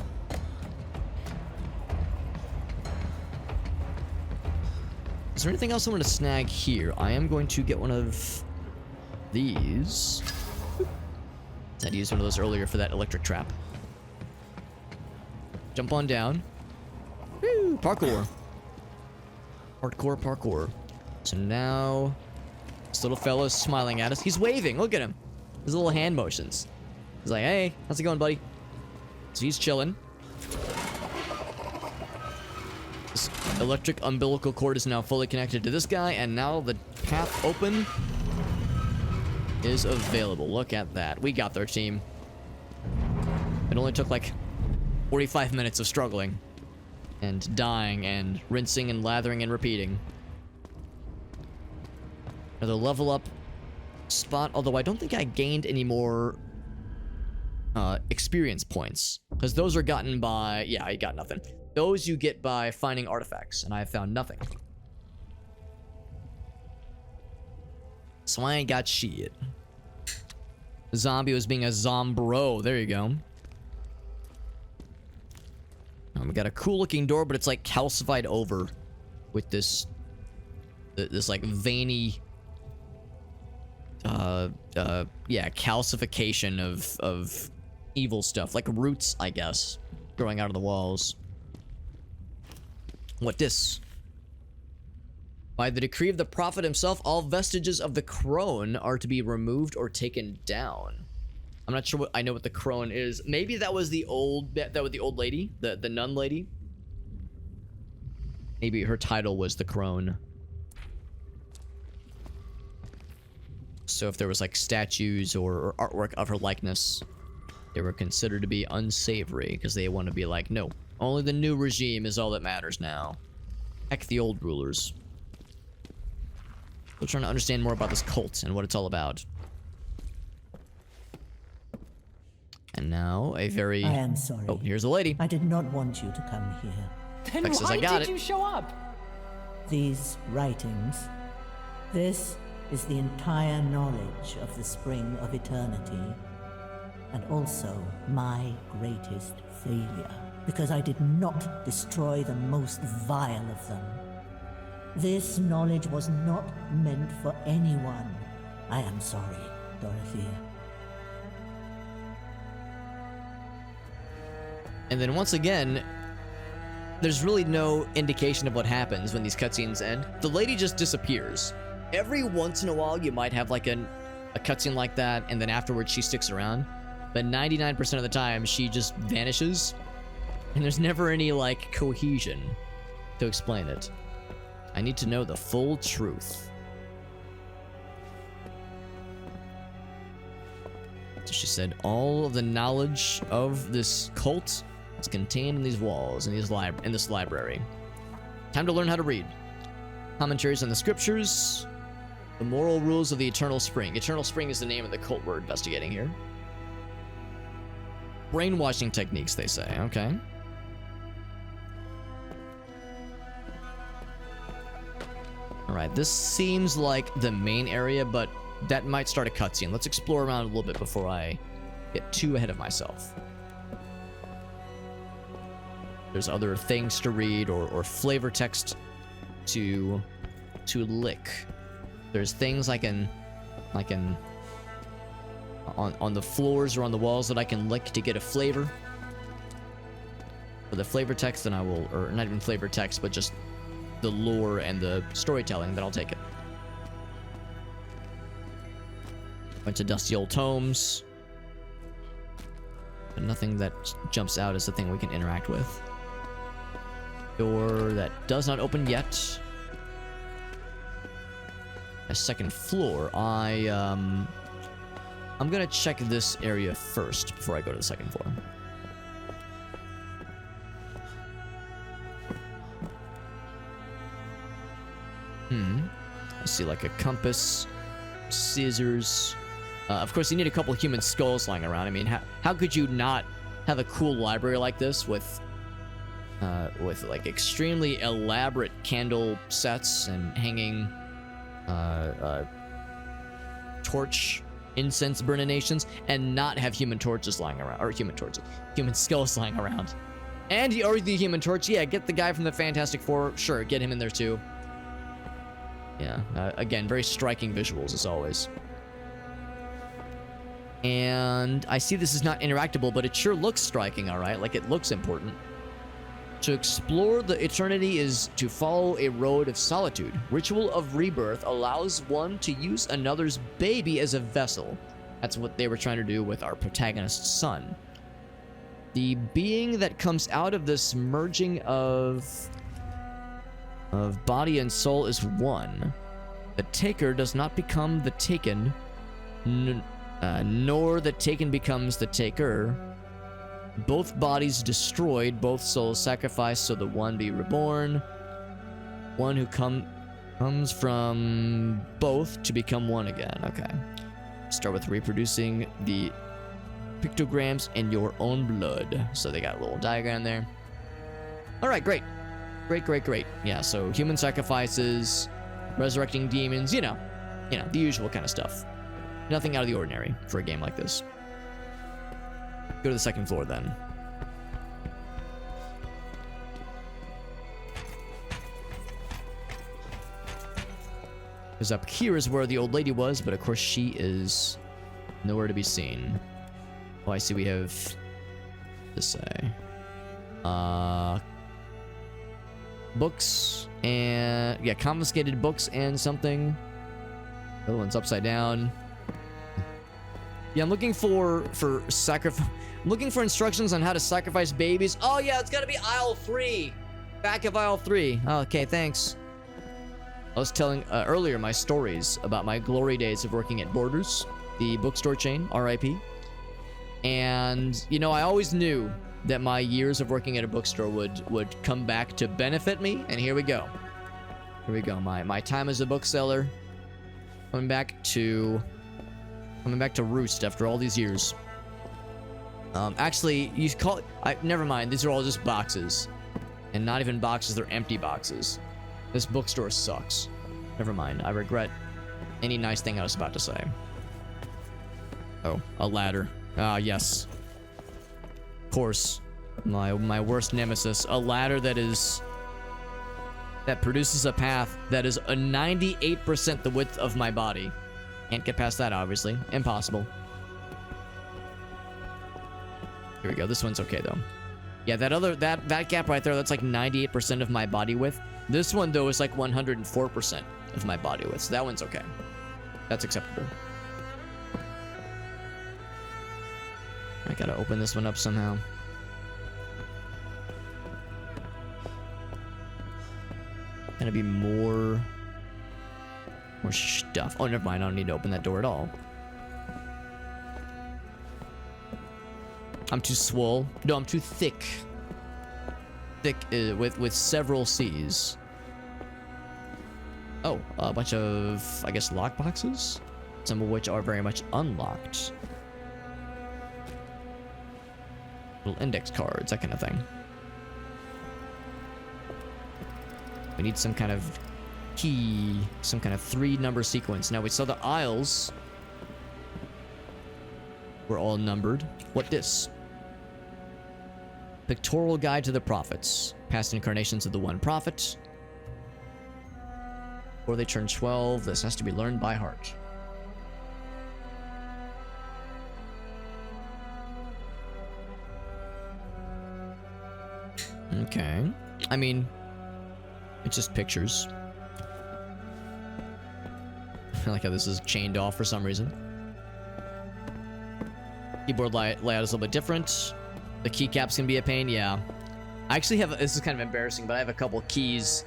Is there anything else I want to snag here? I am going to get one of these. I had used one of those earlier for that electric trap. Jump on down. Woo! Parkour. Parkour. So now, this little fella's smiling at us. He's waving. Look at him. His little hand motions. He's like, hey, how's it going, buddy? So he's chilling. This electric umbilical cord is now fully connected to this guy, and now the path open is available. Look at that. We got their team. It only took like 45 minutes of struggling and dying and rinsing and lathering and repeating. Another level up spot, although I don't think I gained any more experience points, because those are gotten by, yeah, I got nothing. Those you get by finding artifacts, and I have found nothing. So I ain't got shit. The zombie was being a zombro. There you go. We got a cool looking door, but it's like calcified over with this like veiny yeah, calcification of evil stuff, like roots, I guess, growing out of the walls. What this? By the decree of the prophet himself, all vestiges of the crone are to be removed or taken down. I'm not sure what I know what the crone is. Maybe that was the old the old lady, the nun lady. Maybe her title was the crone. So if there was like statues or artwork of her likeness, they were considered to be unsavory because they want to be like, no, only the new regime is all that matters now. Heck the old rulers. We're trying to understand more about this cult and what it's all about. And now a very... I am sorry. Oh, here's a lady. I did not want you to come here. Then Beck says, why "I got did it." you show up? These writings, this is the entire knowledge of the Spring of Eternity, and also my greatest failure, because I did not destroy the most vile of them. This knowledge was not meant for anyone. I am sorry, Dorothea. And then once again, there's really no indication of what happens when these cutscenes end. The lady just disappears. Every once in a while, you might have like a cutscene like that, and then afterwards she sticks around. But 99% of the time, she just vanishes. And there's never any like cohesion to explain it. I need to know the full truth. So she said, all of the knowledge of this cult is contained in these walls, in this library. Time to learn how to read. Commentaries on the scriptures. The moral rules of the Eternal Spring. Eternal Spring is the name of the cult we're investigating here. Brainwashing techniques, they say. Okay. Alright, this seems like the main area, but that might start a cutscene. Let's explore around a little bit before I get too ahead of myself. There's other things to read or flavor text to lick. There's things I can on the floors or on the walls that I can lick to get a flavor. For the flavor text, then I will, or not even flavor text, but just the lore and the storytelling, then I'll take it. Bunch of dusty old tomes. But nothing that jumps out as the thing we can interact with. Door that does not open yet. A second floor. I'm gonna check this area first before I go to the second floor. I see like a compass, scissors. Of course, you need a couple human skulls lying around. I mean, how could you not have a cool library like this with like extremely elaborate candle sets and hanging torch incense burninations, and not have human torches lying around, or human skulls lying around? And or the human torch, yeah, get the guy from the Fantastic Four, sure, get him in there too. Yeah, again, very striking visuals as always. And I see this is not interactable, but it sure looks striking, alright? Like, it looks important. To explore the eternity is to follow a road of solitude. Ritual of rebirth allows one to use another's baby as a vessel. That's what they were trying to do with our protagonist's son. The being that comes out of this merging of body and soul is one. The taker does not become the taken, nor the taken becomes the taker. Both bodies destroyed, both souls sacrificed, so the one be reborn. One who comes from both to become one again. Okay. Start with reproducing the pictograms in your own blood. So they got a little diagram there. Alright, great. Great. Yeah, so human sacrifices, resurrecting demons, you know, the usual kind of stuff. Nothing out of the ordinary for a game like this. Go to the second floor then. Because up here is where the old lady was, but of course she is nowhere to be seen. Oh, I see we have this say. Books and yeah, confiscated books and something. The other one's upside down. Yeah, I'm looking for sacrifice. I'm looking for instructions on how to sacrifice babies. Oh yeah, it's gotta be aisle 3. Back of aisle 3. Oh, okay, thanks. I was telling earlier my stories about my glory days of working at Borders, the bookstore chain, RIP. And you know, I always knew that my years of working at a bookstore would come back to benefit me, and here we go. My time as a bookseller coming back to roost after all these years. Actually, you call it, never mind, these are all just boxes. And not even boxes, they're empty boxes. This bookstore sucks. Never mind, I regret any nice thing I was about to say. Oh, a ladder. Ah, yes. Of course. My worst nemesis. A ladder that produces a path that is a 98% the width of my body. Can't get past that, obviously. Impossible. Here we go. This one's okay, though. Yeah, that gap right there, that's like 98% of my body width. This one, though, is like 104% of my body width. So that one's okay. That's acceptable. I gotta open this one up somehow. Gonna be more stuff. Oh, never mind. I don't need to open that door at all. I'm too swole. No, I'm too thick. Thick with several C's. Oh, a bunch of, I guess, lockboxes? Some of which are very much unlocked. Little index cards, that kind of thing. We need some kind of key, some kind of 3-number sequence. Now we saw the aisles. We're all numbered. What this? Pictorial Guide to the Prophets. Past incarnations of the one prophet. Before they turn 12, this has to be learned by heart. Okay. I mean, it's just pictures. I like how this is chained off for some reason. Keyboard layout is a little bit different. The keycaps can be a pain, yeah. I actually have, this is kind of embarrassing, but I have a couple keys.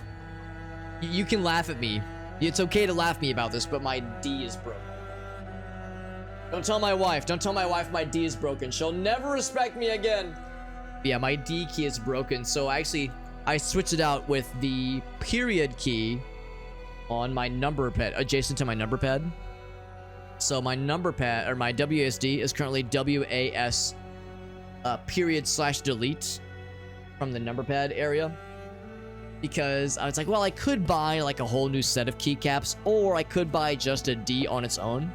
You can laugh at me. It's okay to laugh at me about this, but my D is broken. Don't tell my wife. Don't tell my wife my D is broken. She'll never respect me again. But yeah, my D key is broken, so I switched it out with the period key on my number pad, adjacent to my number pad. So my number pad, or my WASD, is currently WAS period/delete from the number pad area. Because I was like, well, I could buy like a whole new set of keycaps, or I could buy just a D on its own.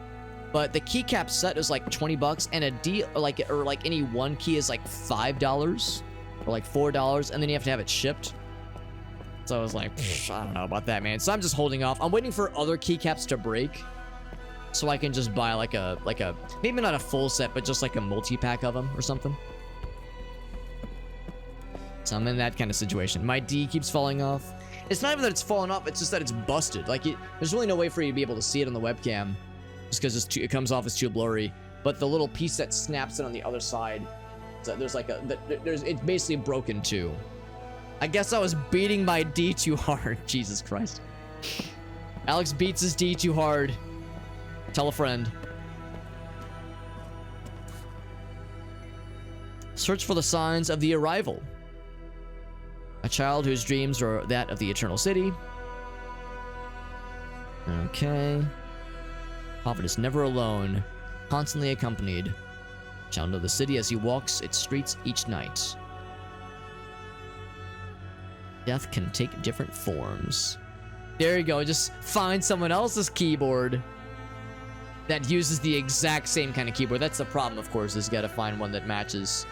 But the keycap set is like 20 bucks, and a D, or like any one key is like $5 or like $4, and then you have to have it shipped. So I was like, I don't know about that, man. So I'm just holding off. I'm waiting for other keycaps to break, so I can just buy like a maybe not a full set, but just like a multi-pack of them or something. So I'm in that kind of situation. My D keeps falling off. It's not even that it's falling off, it's just that it's busted. Like, there's really no way for you to be able to see it on the webcam, just because it comes off as too blurry. But the little piece that snaps it on the other side, so there's like it's basically broken too. I guess I was beating my D too hard. Jesus Christ. Alex beats his D too hard. Tell a friend. Search for the signs of the arrival. A child whose dreams are that of the eternal city. Okay. Prophet is never alone, constantly accompanied. Shall know the city as he walks its streets each night. Death can take different forms. There you go, just find someone else's keyboard that uses the exact same kind of keyboard. That's the problem, of course, is you gotta find one that matches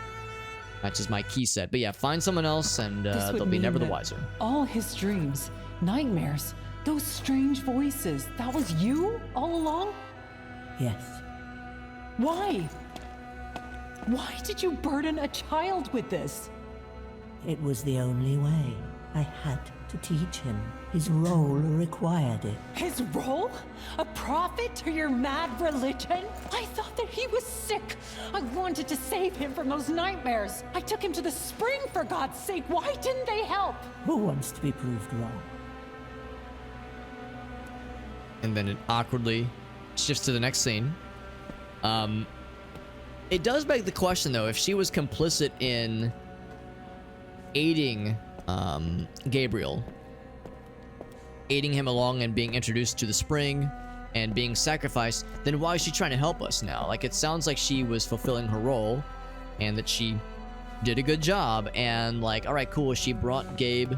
my key set. But yeah, find someone else and they'll be never the wiser. All his dreams, nightmares, those strange voices, that was you all along? Yes. Why? Why did you burden a child with this? It was the only way. I had to teach him. His role required it. His role? A prophet to your mad religion? I thought that he was sick. I wanted to save him from those nightmares. I took him to the spring, for God's sake. Why didn't they help? Who wants to be proved wrong? And then it awkwardly shifts to the next scene. It does beg the question, though, if she was complicit in aiding Gabriel, aiding him along and being introduced to the spring and being sacrificed, then why is she trying to help us now? Like, it sounds like she was fulfilling her role and that she did a good job, and like, all right, cool, she brought Gabe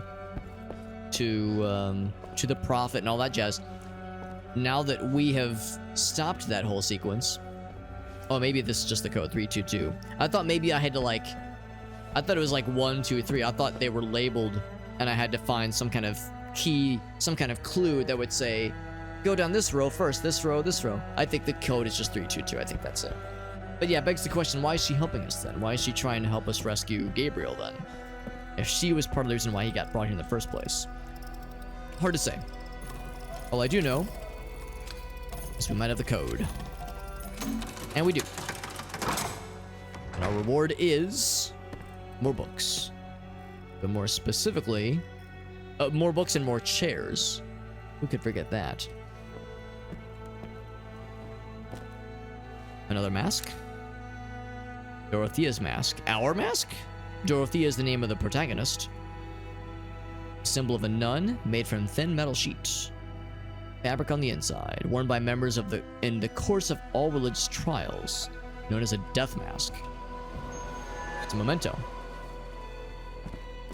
to the prophet and all that jazz. Now that we have stopped that whole sequence, oh, maybe this is just the code 322. I thought maybe I had to I thought it was like 1, 2, 3. I thought they were labeled and I had to find some kind of key, some kind of clue that would say, go down this row first, this row, this row. I think the code is just 322. I think that's it. But yeah, it begs the question, why is she helping us then? Why is she trying to help us rescue Gabriel then? If she was part of the reason why he got brought here in the first place. Hard to say. All I do know is we might have the code. And we do. And our reward is more books. But more specifically, more books and more chairs. Who could forget that? Another mask. Dorothea's mask. Our mask? Dorothea is the name of the protagonist. Symbol of a nun made from thin metal sheets. Fabric on the inside, worn by members of in the course of all religious trials, known as a death mask. It's a memento.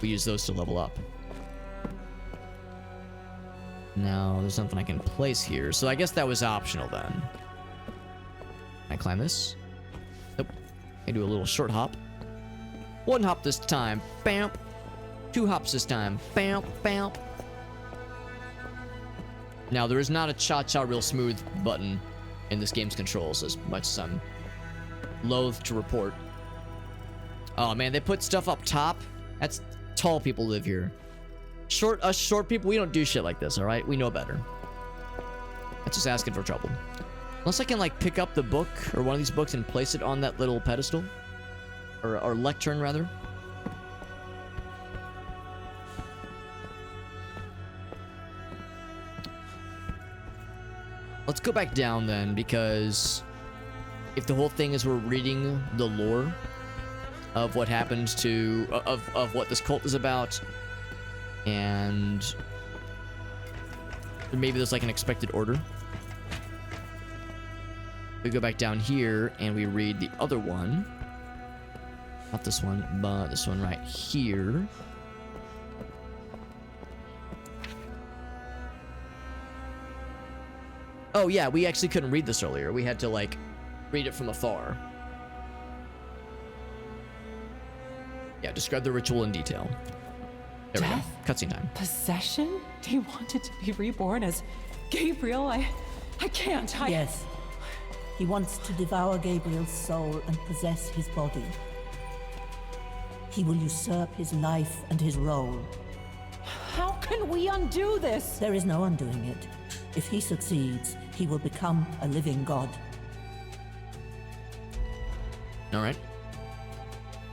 We use those to level up. Now, there's something I can place here, so I guess that was optional then. Can I climb this? I do a little short hop. 1 hop this time. Bam. 2 hops this time. Bam, bam. Now, there is not a cha-cha real smooth button in this game's controls, as much as I'm loath to report. Oh man, they put stuff up top. That's tall people live here. Us short people, we don't do shit like this, alright? We know better. That's just asking for trouble. Unless I can, like, pick up the book, or one of these books, and place it on that little pedestal. Or lectern, rather. Let's go back down, then, because if the whole thing is we're reading the lore of what happens to... of what this cult is about, and maybe there's, like, an expected order. We go back down here, and we read the other one. Not this one, but this one right here. Oh yeah, we actually couldn't read this earlier. We had to, like, read it from afar. Yeah, describe the ritual in detail. There we go. Cutscene time. Possession? He wanted to be reborn as Gabriel. I can't. Yes. He wants to devour Gabriel's soul and possess his body. He will usurp his life and his role. How can we undo this? There is no undoing it. If he succeeds, he will become a living god. Alright.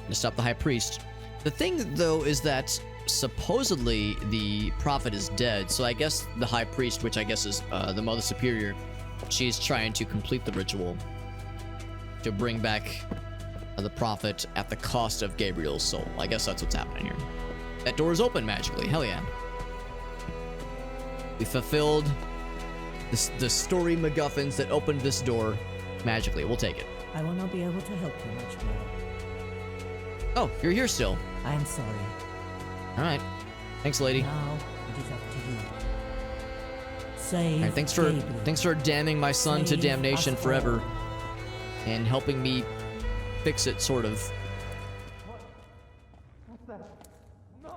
To stop the high priest. The thing, though, is that supposedly the prophet is dead, so I guess the high priest, which I guess is the Mother Superior, she's trying to complete the ritual to bring back the prophet at the cost of Gabriel's soul. I guess that's what's happening here. That door is open magically. Hell yeah. We fulfilled the story MacGuffins that opened this door magically. We'll take it. I will not be able to help you much more. Oh, you're here still. I am sorry. All right. Thanks, lady. Now it is up to you. Save All right, thanks for damning my son to damnation forever, and helping me fix it, sort of. What's that? No!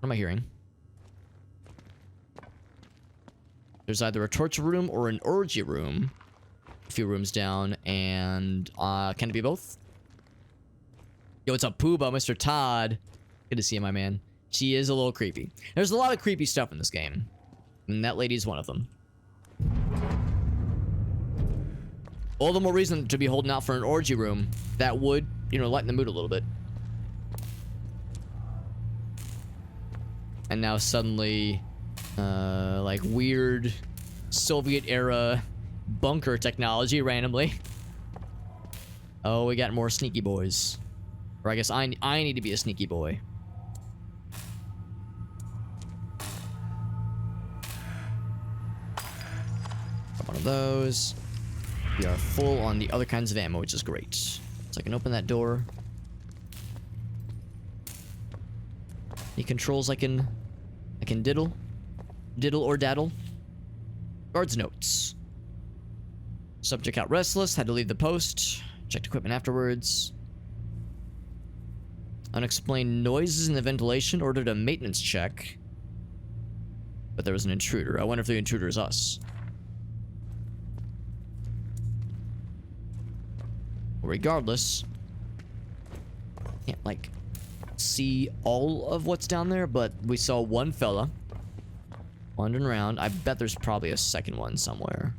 What am I hearing? There's either a torture room or an orgy room. A few rooms down, and can it be both? Yo, what's up, Pooba, Mr. Todd? Good to see you, my man. She is a little creepy. There's a lot of creepy stuff in this game, and that lady's one of them. All the more reason to be holding out for an orgy room. That would, you know, lighten the mood a little bit. And now suddenly, like weird Soviet-era bunker technology randomly. Oh, we got more sneaky boys. Or I guess I need to be a sneaky boy. One of those. We are full on the other kinds of ammo, which is great. So I can open that door. Any controls I can diddle or daddle. Guard's notes. Subject got restless, had to leave the post. Checked equipment afterwards. Unexplained noises in the ventilation, ordered a maintenance check. But there was an intruder. I wonder if the intruder is us. Regardless, can't, like, see all of what's down there, but we saw one fella wandering around. I bet there's probably a second one somewhere.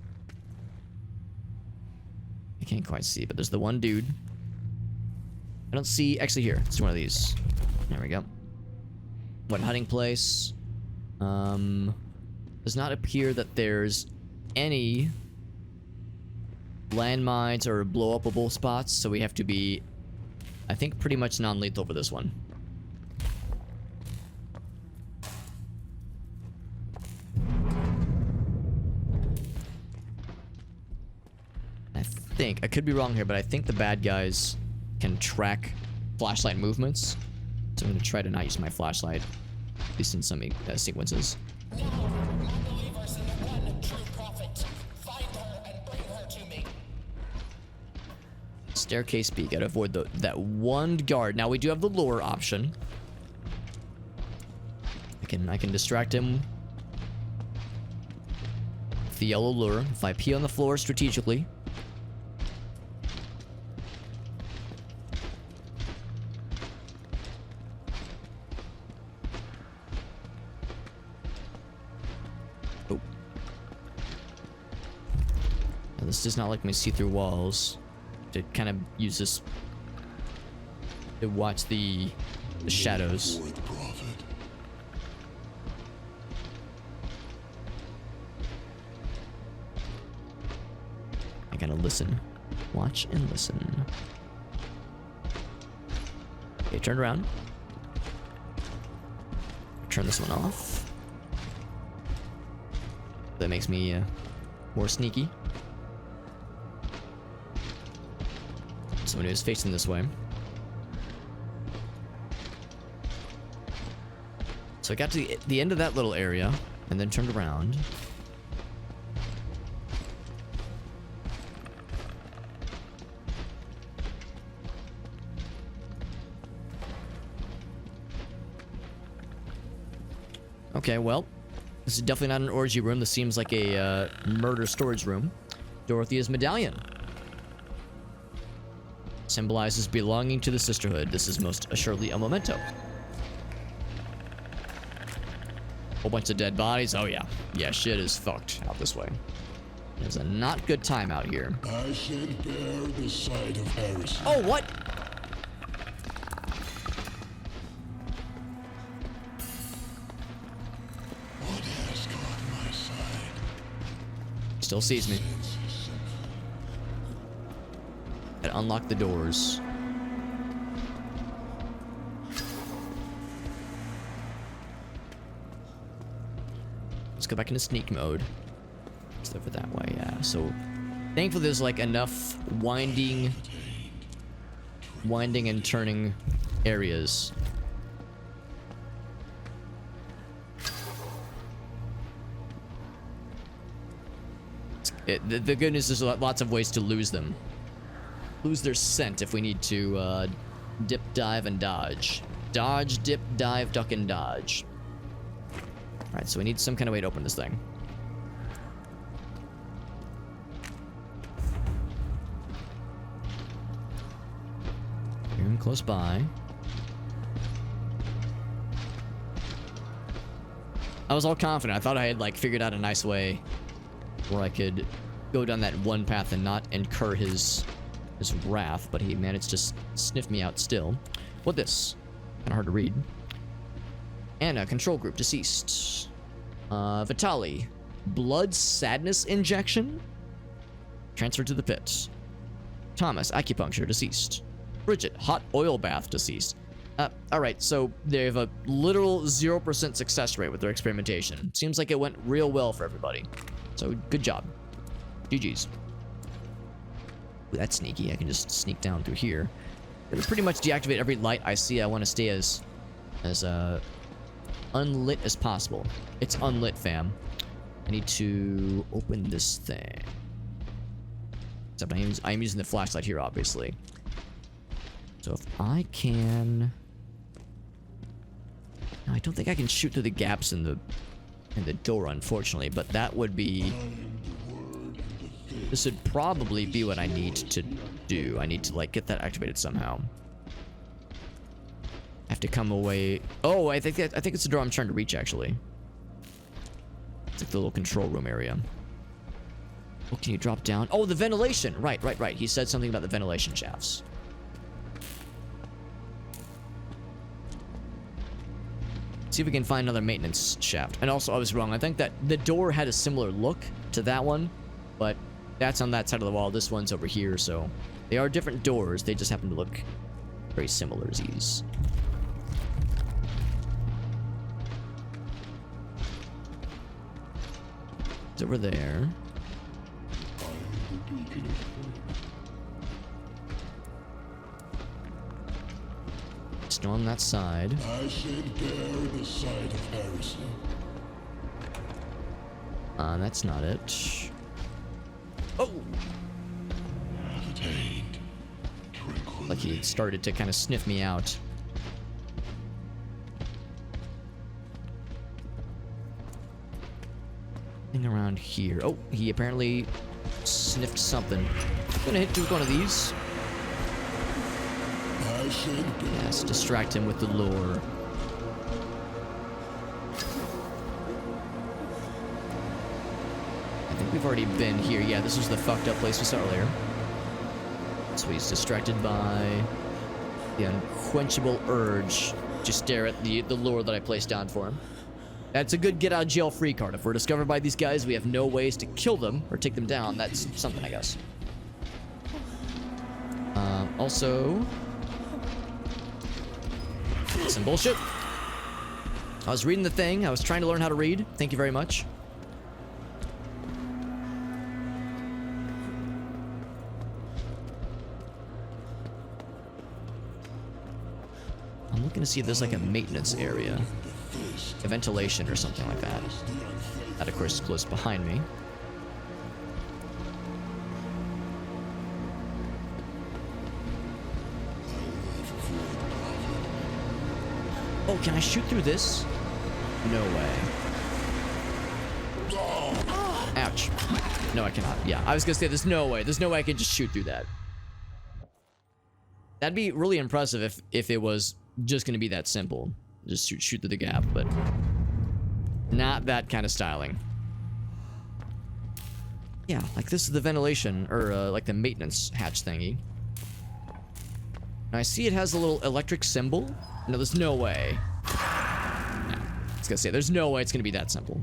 I can't quite see, but there's the one dude. I don't see... Actually, here. It's one of these. There we go. What hiding place? Does not appear that there's any landmines or blow-upable spots, so we have to be, I think, pretty much non-lethal for this one. I could be wrong here, but I think the bad guys can track flashlight movements, so I'm going to try to not use my flashlight, at least in some sequences. Now, my believers in the one true prophet, find her and bring her to me. Staircase B. Gotta avoid that one guard. Now we do have the lure option. I can distract him with the yellow lure if I pee on the floor strategically. Oh. Now this does not like me see through walls. To kind of use this to watch the shadows. I gotta listen. Watch and listen. Okay, turn around. Turn this one off. That makes me more sneaky. Somebody was facing this way. So I got to the end of that little area and then turned around. Okay, well, this is definitely not an orgy room. This seems like a murder storage room. Dorothea's medallion. Symbolizes belonging to the sisterhood. This is most assuredly a memento. Whole bunch of dead bodies. Oh yeah. Yeah, shit is fucked out this way. There's a not good time out here. I should bear the side of heresy. Oh, what? What has got my side? Still sees me. And unlock the doors. Let's go back into sneak mode. It's over that way, yeah. So, thankfully there's like enough winding and turning areas. The good news is there's lots of ways to lose them. Lose their scent if we need to dip, dive, and dodge. Dodge, dip, dive, duck, and dodge. Alright, so we need some kind of way to open this thing. Hear him close by. I was all confident. I thought I had like figured out a nice way where I could go down that one path and not incur his wrath, but he managed to sniff me out still. What this? Kinda hard to read. Anna, control group, deceased. Vitali, blood sadness injection? Transferred to the pit. Thomas, acupuncture, deceased. Bridget, hot oil bath, deceased. Alright, so they have a literal 0% success rate with their experimentation. Seems like it went real well for everybody. So, good job. GG's. Ooh, that's sneaky. I can just sneak down through here. It'll pretty much deactivate every light I see. I want to stay as unlit as possible. It's unlit, fam. I need to open this thing. Except I'm using the flashlight here, obviously. So if I can... No, I don't think I can shoot through the gaps in the door, unfortunately, but that would be... This would probably be what I need to do. I need to, like, get that activated somehow. I have to come away... Oh, I think it's the door I'm trying to reach, actually. It's like the little control room area. Oh, can you drop down? Oh, the ventilation! Right. He said something about the ventilation shafts. See if we can find another maintenance shaft. And also, I was wrong. I think that the door had a similar look to that one, but that's on that side of the wall. This one's over here, so they are different doors. They just happen to look very similar as these. It's over there. Snow on that side. I should bear the side of heresy. That's not it. Oh! Detained. Like he started to kind of sniff me out. Thing around here. Oh, he apparently sniffed something. I'm gonna hit with one of these. Yes, distract him with the lure. I think we've already been here. Yeah, this was the fucked up place we saw earlier. So he's distracted by the unquenchable urge to stare at the lure that I placed down for him. That's a good get out of jail free card. If we're discovered by these guys, we have no ways to kill them or take them down. That's something, I guess. Also, some bullshit. I was reading the thing. I was trying to learn how to read. Thank you very much. I'm looking to see if there's like a maintenance area. A ventilation or something like that. That, of course, is close behind me. Oh, can I shoot through this? No way. Ouch. No, I cannot. Yeah, I was gonna say there's no way. There's no way I can just shoot through that. That'd be really impressive if it was just gonna be that simple. Just shoot through the gap, but not that kind of styling. Yeah, like this is the ventilation, or like the maintenance hatch thingy. And I see it has a little electric symbol. No, there's no way. No. I was gonna say, there's no way it's gonna be that simple.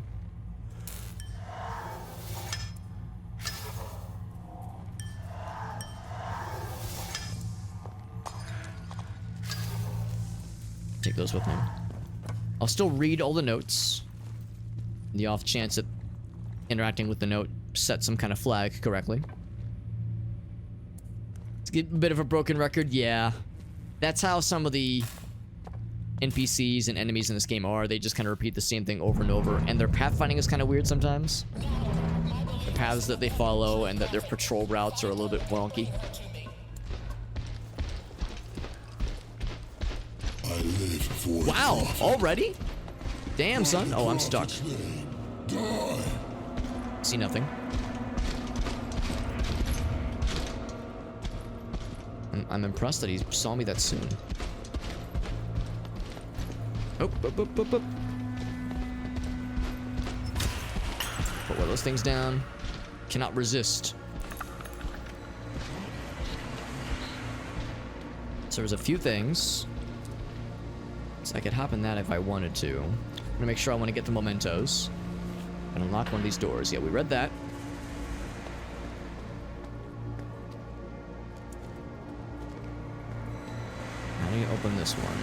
Take those with me. I'll still read all the notes. The off chance that interacting with the note set some kind of flag correctly. It's a bit of a broken record, yeah. That's how some of the NPCs and enemies in this game are. They just kind of repeat the same thing over and over, and their pathfinding is kind of weird sometimes. The paths that they follow and that their patrol routes are a little bit wonky. Wow, already? Damn, son. Oh, I'm stuck. See nothing. I'm impressed that he saw me that soon. Oh, Put one of those things down. Cannot resist. So there's a few things. So I could hop in that if I wanted to. I'm gonna make sure I want to get the mementos. And unlock one of these doors. Yeah, we read that. How do you open this one?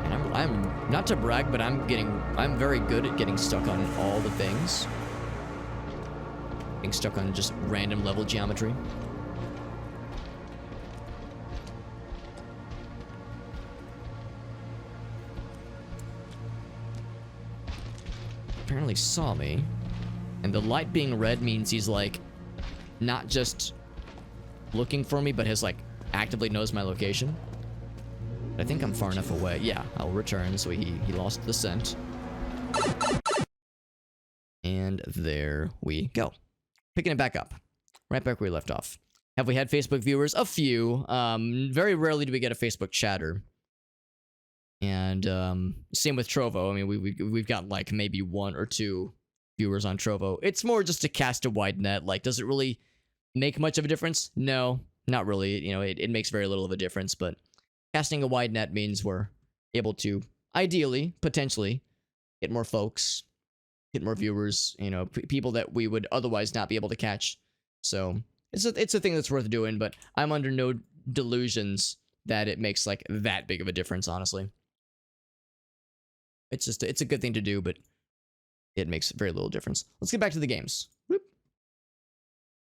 And I'm not to brag, but I'm very good at getting stuck on all the things. Getting stuck on just random level geometry. Apparently saw me, and the light being red means he's like not just looking for me, but has like actively knows my location. I think I'm far enough away. Yeah, I'll return. So he lost the scent, and there we go, picking it back up right back where we left off. Have we had Facebook viewers? A few. Very rarely do we get a Facebook chatter. And same with Trovo. I mean, we've got like maybe 1 or 2 viewers on Trovo. It's more just to cast a wide net. Like, does it really make much of a difference? No, not really. You know, it makes very little of a difference. But casting a wide net means we're able to, ideally, potentially, get more folks, get more viewers. You know, people that we would otherwise not be able to catch. So it's a thing that's worth doing. But I'm under no delusions that it makes like that big of a difference, honestly. It's a good thing to do, but it makes very little difference. Let's get back to the games. Whoop.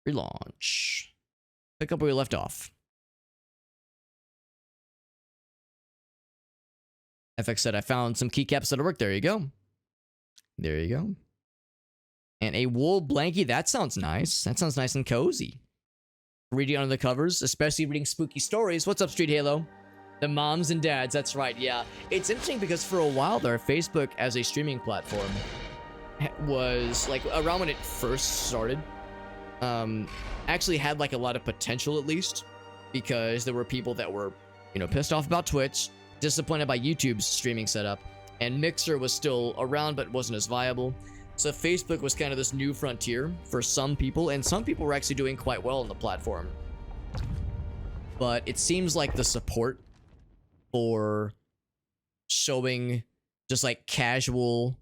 Relaunch. Pick up where we left off. FX said I found some keycaps that'll work. There you go. There you go. And a wool blankie, that sounds nice. That sounds nice and cozy. Reading under the covers, especially reading spooky stories. What's up, Street Halo? The moms and dads, that's right, yeah. It's interesting because for a while there, Facebook as a streaming platform was, like, around when it first started, actually had, like, a lot of potential at least, because there were people that were, you know, pissed off about Twitch, disappointed by YouTube's streaming setup, and Mixer was still around but wasn't as viable. So Facebook was kind of this new frontier for some people, and some people were actually doing quite well on the platform. But it seems like the support for showing just like casual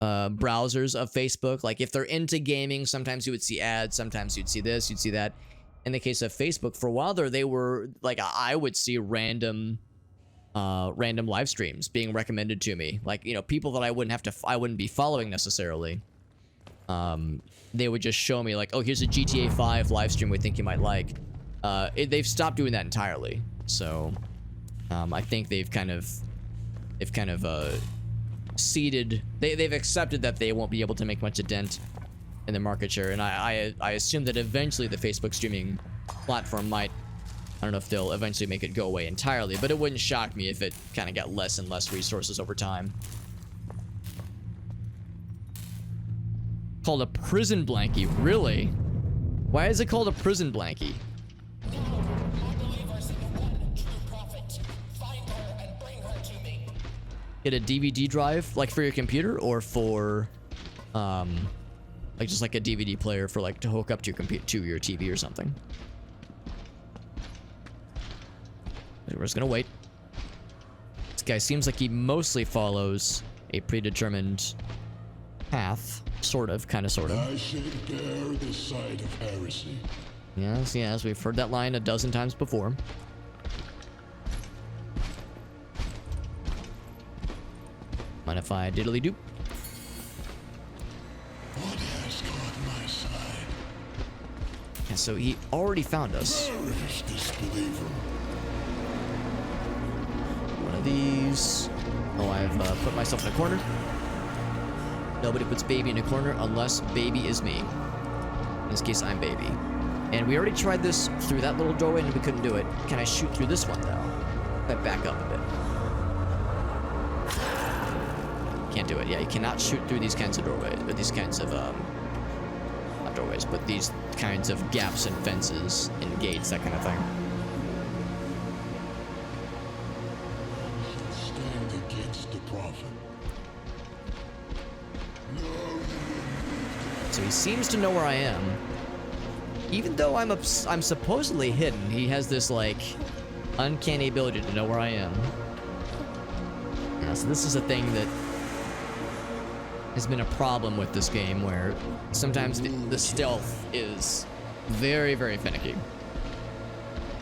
browsers of Facebook, like if they're into gaming, sometimes you would see ads, sometimes you'd see this, you'd see that. In the case of Facebook, for a while there, they were like, I would see random live streams being recommended to me, like, you know, people that I wouldn't be following necessarily. They would just show me like, oh, here's a GTA 5 live stream we think you might like. They've stopped doing that entirely, so I think they've kind of ceded. They've accepted that they won't be able to make much a dent in the market share, and I assume that eventually the Facebook streaming platform might. I don't know if they'll eventually make it go away entirely, but it wouldn't shock me if it kind of got less and less resources over time. Called a prison blankie, really? Why is it called a prison blankie? Get a DVD drive, like for your computer, or for, like just like a DVD player for like to hook up to your computer, to your TV or something. We're just gonna wait. This guy seems like he mostly follows a predetermined path, sort of, kind of, sort of. I should bear the side of heresy. Yes, yes, we've heard that line a dozen times before. Mind if I diddly-doo? What has caught my side? Yeah, so he already found us. Perish disbeliever. One of these. Oh, I've put myself in a corner. Nobody puts baby in a corner unless baby is me. In this case, I'm baby. And we already tried this through that little doorway and we couldn't do it. Can I shoot through this one, though? If I back up a bit. Can't do it. Yeah, you cannot shoot through these kinds of doorways, or these kinds of, not doorways, but these kinds of gaps and fences and gates, that kind of thing. Stand against the prophet. So he seems to know where I am. Even though I'm supposedly hidden, he has this, like, uncanny ability to know where I am. Yeah, so this is a thing that has been a problem with this game, where sometimes the stealth is very, very finicky.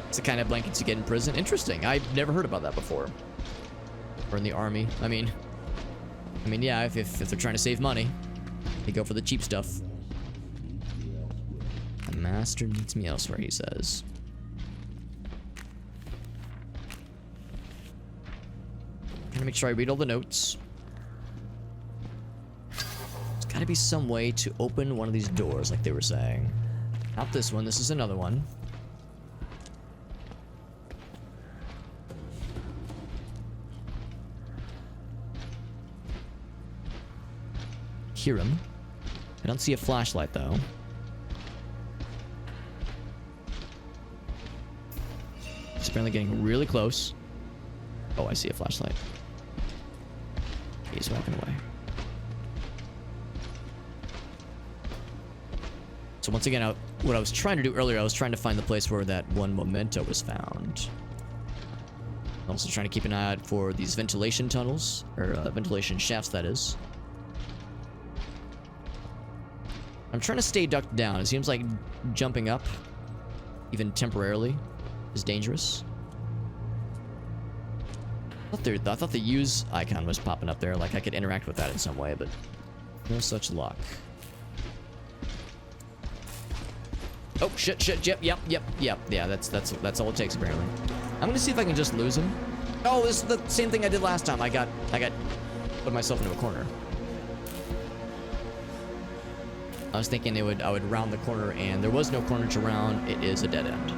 It's the kind of blankets you get in prison. Interesting. I've never heard about that before. Or in the army. I mean, yeah, if they're trying to save money, they go for the cheap stuff. The master needs me elsewhere, he says. Trying to make sure I read all the notes. There's gotta be some way to open one of these doors, like they were saying. Not this one, this is another one. Hear him. I don't see a flashlight, though. It's apparently getting really close. Oh, I see a flashlight. He's walking away. So once again, what I was trying to do earlier, I was trying to find the place where that one memento was found. I'm also trying to keep an eye out for these ventilation tunnels, or ventilation shafts, that is. I'm trying to stay ducked down. It seems like jumping up, even temporarily, is dangerous. I thought the use icon was popping up there, like I could interact with that in some way, but no such luck. Oh, shit, yep. Yeah, that's all it takes, apparently. I'm gonna see if I can just lose him. Oh, this is the same thing I did last time. I put myself into a corner. I was thinking I would round the corner, and there was no corner to round. It is a dead end.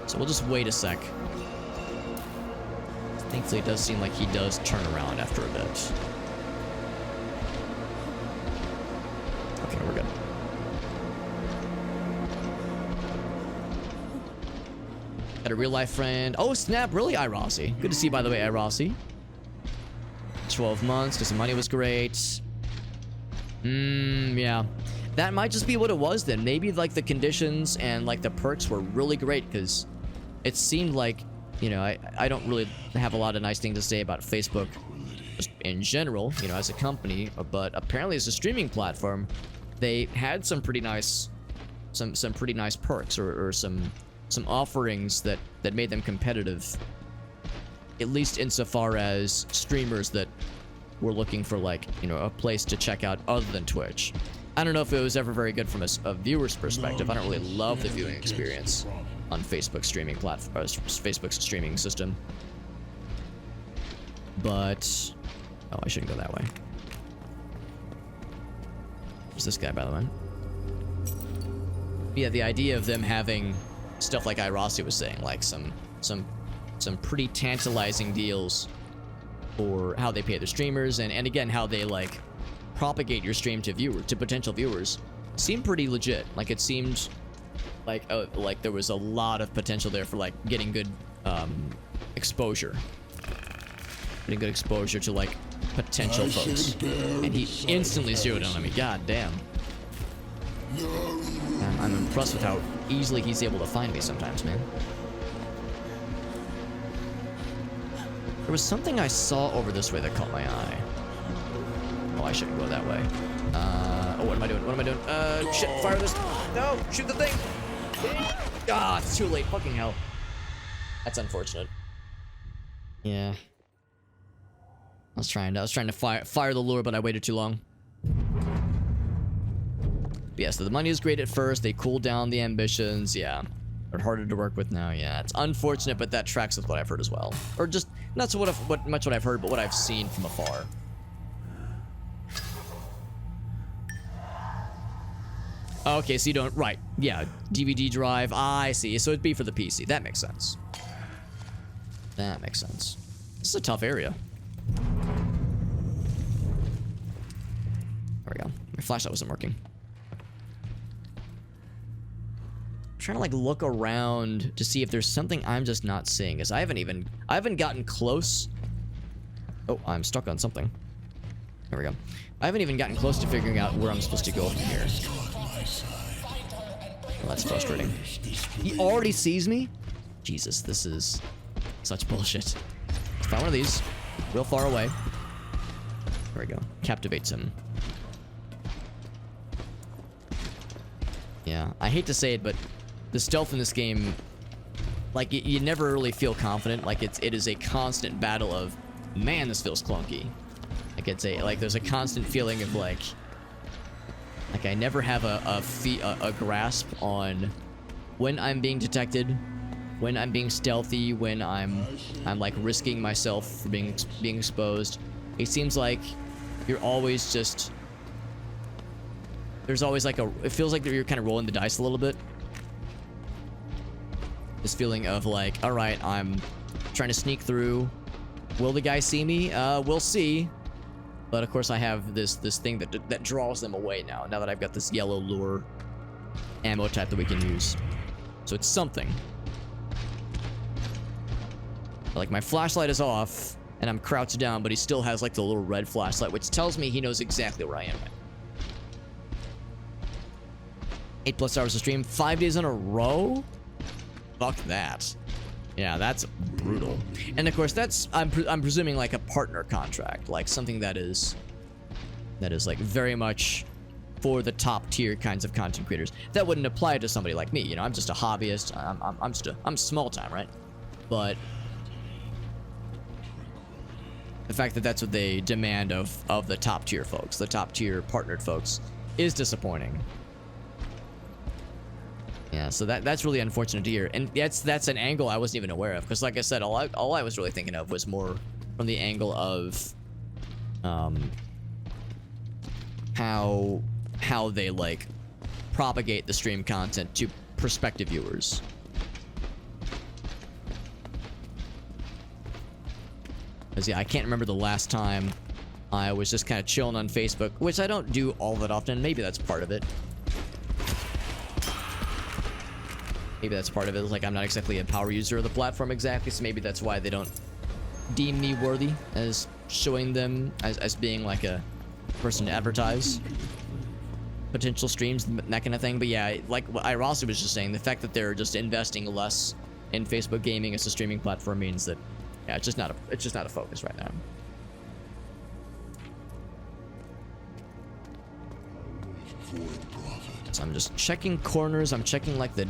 So we'll just wait a sec. Thankfully, it does seem like he does turn around after a bit. Okay, we're good. Got a real life friend. Oh, snap. Really, Irossi. Good to see you, by the way, Irossi. 12 months because the money was great. Yeah. That might just be what it was then. Maybe like the conditions and like the perks were really great because it seemed like, you know, I don't really have a lot of nice things to say about Facebook just in general, you know, as a company, but apparently as a streaming platform, they had some pretty nice, some pretty nice perks or some offerings that made them competitive, at least insofar as streamers that were looking for, like, you know, a place to check out other than Twitch. I don't know if it was ever very good from a viewer's perspective. I don't really love the viewing experience on Facebook streaming platform, Facebook's streaming system. But oh, I shouldn't go that way. There's this guy, by the way. Yeah, the idea of them having stuff like Irossi was saying, like some pretty tantalizing deals for how they pay their streamers, and again how they like propagate your stream to potential viewers, seemed pretty legit. Like it seemed like there was a lot of potential there for like getting good exposure, to like potential folks. And he instantly zeroed in on me. God damn. I'm impressed with how easily he's able to find me sometimes, man. There was something I saw over this way that caught my eye. Oh, I shouldn't go that way. Oh, what am I doing? What am I doing? Shit, fire this. No, shoot the thing. Ah, it's too late. Fucking hell. That's unfortunate. Yeah. I was trying to fire the lure, but I waited too long. But yeah, so the money is great at first. They cool down the ambitions. Yeah. They're harder to work with now. Yeah, it's unfortunate, but that tracks with what I've heard as well. Or just not so much what I've heard, but what I've seen from afar. Okay, so you don't, right, yeah, DVD drive, I see, so it'd be for the PC, that makes sense. That makes sense. This is a tough area. There we go, my flashlight wasn't working. I'm trying to like look around to see if there's something I'm just not seeing, because I haven't gotten close. Oh, I'm stuck on something. There we go. I haven't even gotten close to figuring out where I'm supposed to go from here. Well, that's frustrating. He already sees me? Jesus, this is such bullshit. Let's find one of these. Real far away. There we go. Captivates him. Yeah, I hate to say it, but the stealth in this game, like, you never really feel confident. Like, it is a constant battle of, man, this feels clunky. Like, there's a constant feeling of, like I never have a grasp on when I'm being detected, when I'm being stealthy, when I'm like risking myself for being exposed. It seems like you're always just, there's always like it feels like you're kind of rolling the dice a little bit. This feeling of like, all right, I'm trying to sneak through. Will the guy see me? We'll see. But of course I have this thing that draws them away now that I've got this yellow lure ammo type that we can use. So it's something. Like, my flashlight is off and I'm crouched down, but he still has like the little red flashlight, which tells me he knows exactly where I am. 8+ hours of stream, 5 days in a row? Fuck that. Yeah, that's brutal. And of course, that's I'm presuming like a partner contract, like something that is like very much for the top tier kinds of content creators. That wouldn't apply to somebody like me. You know, I'm just a hobbyist. I'm small time, right? But the fact that that's what they demand of the top tier folks, the top tier partnered folks, is disappointing. Yeah, so that's really unfortunate to hear, and that's an angle I wasn't even aware of, because like I said, all I was really thinking of was more from the angle of, how they like propagate the stream content to prospective viewers. Because yeah, I can't remember the last time I was just kind of chilling on Facebook, which I don't do all that often. Maybe that's part of it. Maybe that's part of it. Like, I'm not exactly a power user of the platform exactly, so maybe that's why they don't deem me worthy as showing them as being like a person to advertise potential streams and that kind of thing. But yeah, like what I also was just saying, the fact that they're just investing less in Facebook gaming as a streaming platform means that yeah, it's just not a focus right now. So I'm just checking corners. I'm checking like the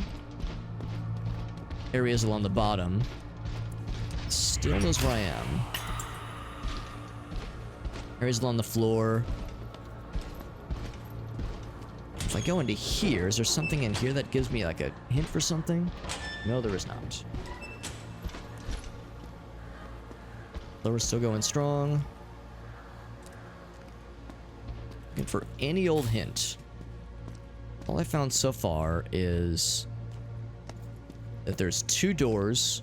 areas along the bottom. Still knows where I am. Areas along the floor. If I go into here, is there something in here that gives me like a hint for something? No, there is not. Floor is still going strong. Looking for any old hint. All I found so far is that there's 2 doors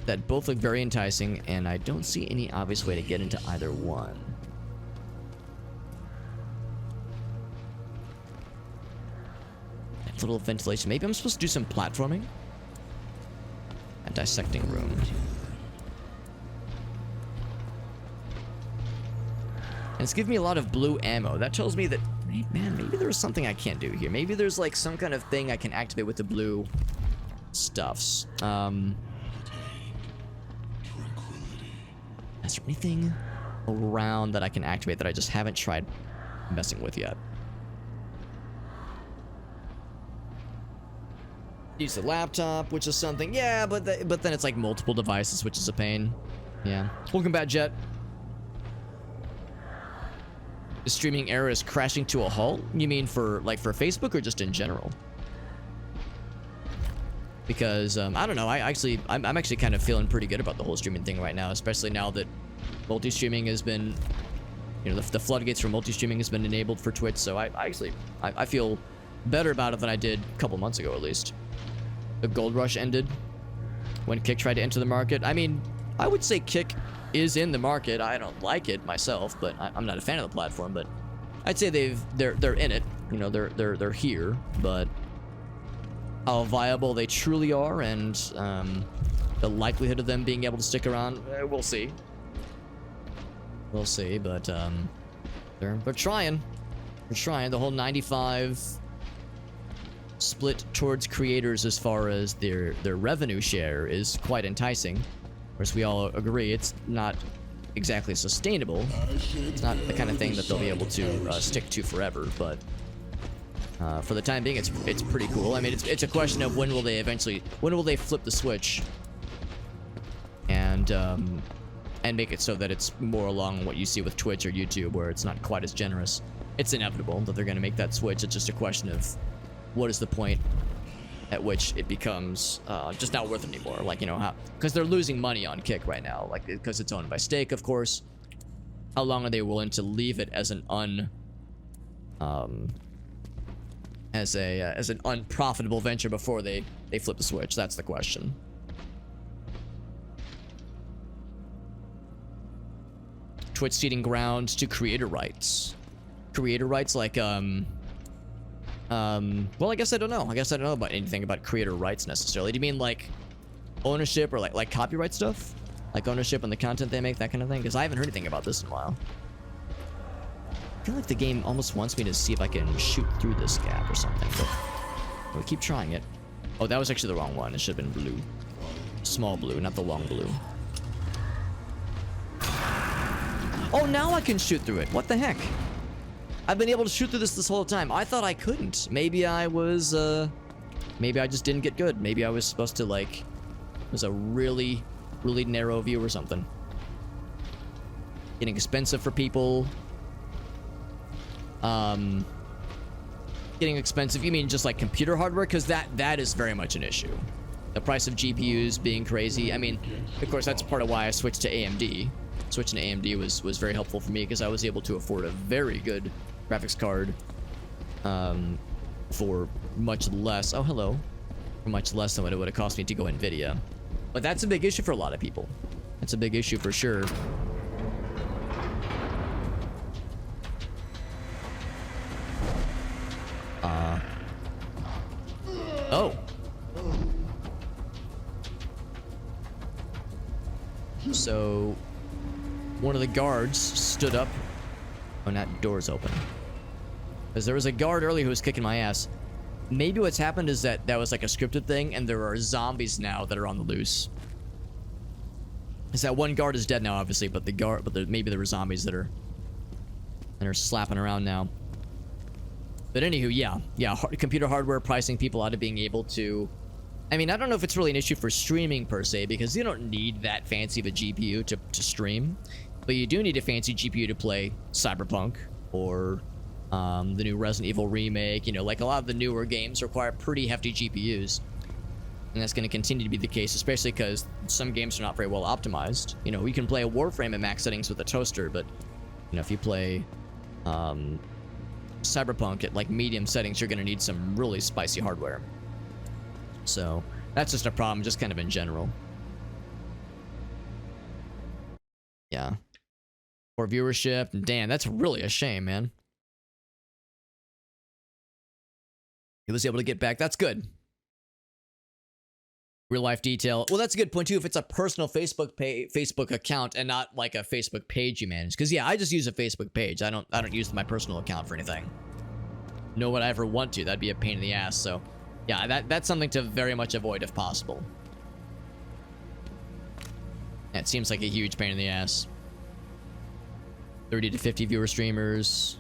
that both look very enticing, and I don't see any obvious way to get into either one. Little ventilation. Maybe I'm supposed to do some platforming? A dissecting room. And it's giving me a lot of blue ammo. That tells me that, man, maybe there's something I can't do here. Maybe there's like some kind of thing I can activate with the blue stuffs. Is there anything around that I can activate that I just haven't tried messing with yet? Use the laptop, which is something. Yeah, but then it's like multiple devices, which is a pain. Yeah. Welcome back, Jet. The streaming era is crashing to a halt? You mean for Facebook or just in general? Because I don't know. I'm actually kind of feeling pretty good about the whole streaming thing right now, especially now that multi-streaming has been, you know, the floodgates for multi-streaming has been enabled for Twitch. So I feel better about it than I did a couple months ago, at least. The gold rush ended when Kick tried to enter the market. I mean, I would say Kick is in the market. I don't like it myself, but I'm not a fan of the platform. But I'd say they're in it. You know, they're here. But how viable they truly are and the likelihood of them being able to stick around, we'll see. We'll see. But they're trying. They're trying. The whole 95 split towards creators as far as their revenue share is quite enticing. Of course, we all agree it's not exactly sustainable. It's not the kind of thing that they'll be able to stick to forever, but for the time being, it's pretty cool. I mean, it's a question of when will they flip the switch and make it so that it's more along what you see with Twitch or YouTube, where it's not quite as generous. It's inevitable that they're going to make that switch. It's just a question of what is the point at which it becomes just not worth it anymore. Like, you know, how, because they're losing money on Kick right now, like, because it's owned by Stake, of course. How long are they willing to leave it as an unprofitable venture before they flip the switch? That's the question. Twitch ceding ground to creator rights. Creator rights, like well, I guess I don't know. I guess I don't know about anything about creator rights necessarily. Do you mean like ownership or like copyright stuff? Like ownership on the content they make, that kind of thing? Because I haven't heard anything about this in a while. I feel like the game almost wants me to see if I can shoot through this gap or something, but we'll keep trying it. Oh, that was actually the wrong one. It should have been blue. Small blue, not the long blue. Oh, now I can shoot through it. What the heck? I've been able to shoot through this whole time. I thought I couldn't. Maybe I was, maybe I just didn't get good. Maybe I was supposed to, like, it was a really, really narrow view or something. Getting expensive for people. Getting expensive, you mean just like computer hardware? Because that is very much an issue. The price of GPUs being crazy. I mean, of course, that's part of why I switched to AMD. switching to AMD was very helpful for me because I was able to afford a very good graphics card for much less. Oh, hello. For much less than what it would have cost me to go NVIDIA. But that's a big issue for a lot of people. That's a big issue for sure. Oh. So, one of the guards stood up when that door's open. Because there was a guard earlier who was kicking my ass. Maybe what's happened is that was like a scripted thing, and there are zombies now that are on the loose. Is that one guard is dead now, obviously, but maybe there were zombies that are slapping around now. But anywho, yeah, computer hardware pricing people out of being able to. I mean, I don't know if it's really an issue for streaming per se, because you don't need that fancy of a GPU to stream, but you do need a fancy GPU to play Cyberpunk or the new Resident Evil remake. You know, like a lot of the newer games require pretty hefty GPUs, and that's going to continue to be the case, especially because some games are not very well optimized. You know, you can play a Warframe at max settings with a toaster, but you know, if you play Cyberpunk at like medium settings, you're going to need some really spicy hardware. So that's just a problem, just kind of in general. Yeah. For viewership, damn, that's really a shame, man. He was able to get back. That's good. Real life detail. Well, that's a good point too. If it's a personal Facebook account and not like a Facebook page you manage, because yeah, I just use a Facebook page. I don't use my personal account for anything. Nor would I ever want to. That'd be a pain in the ass. So, yeah, that's something to very much avoid if possible. That seems like a huge pain in the ass. 30 to 50 viewer streamers.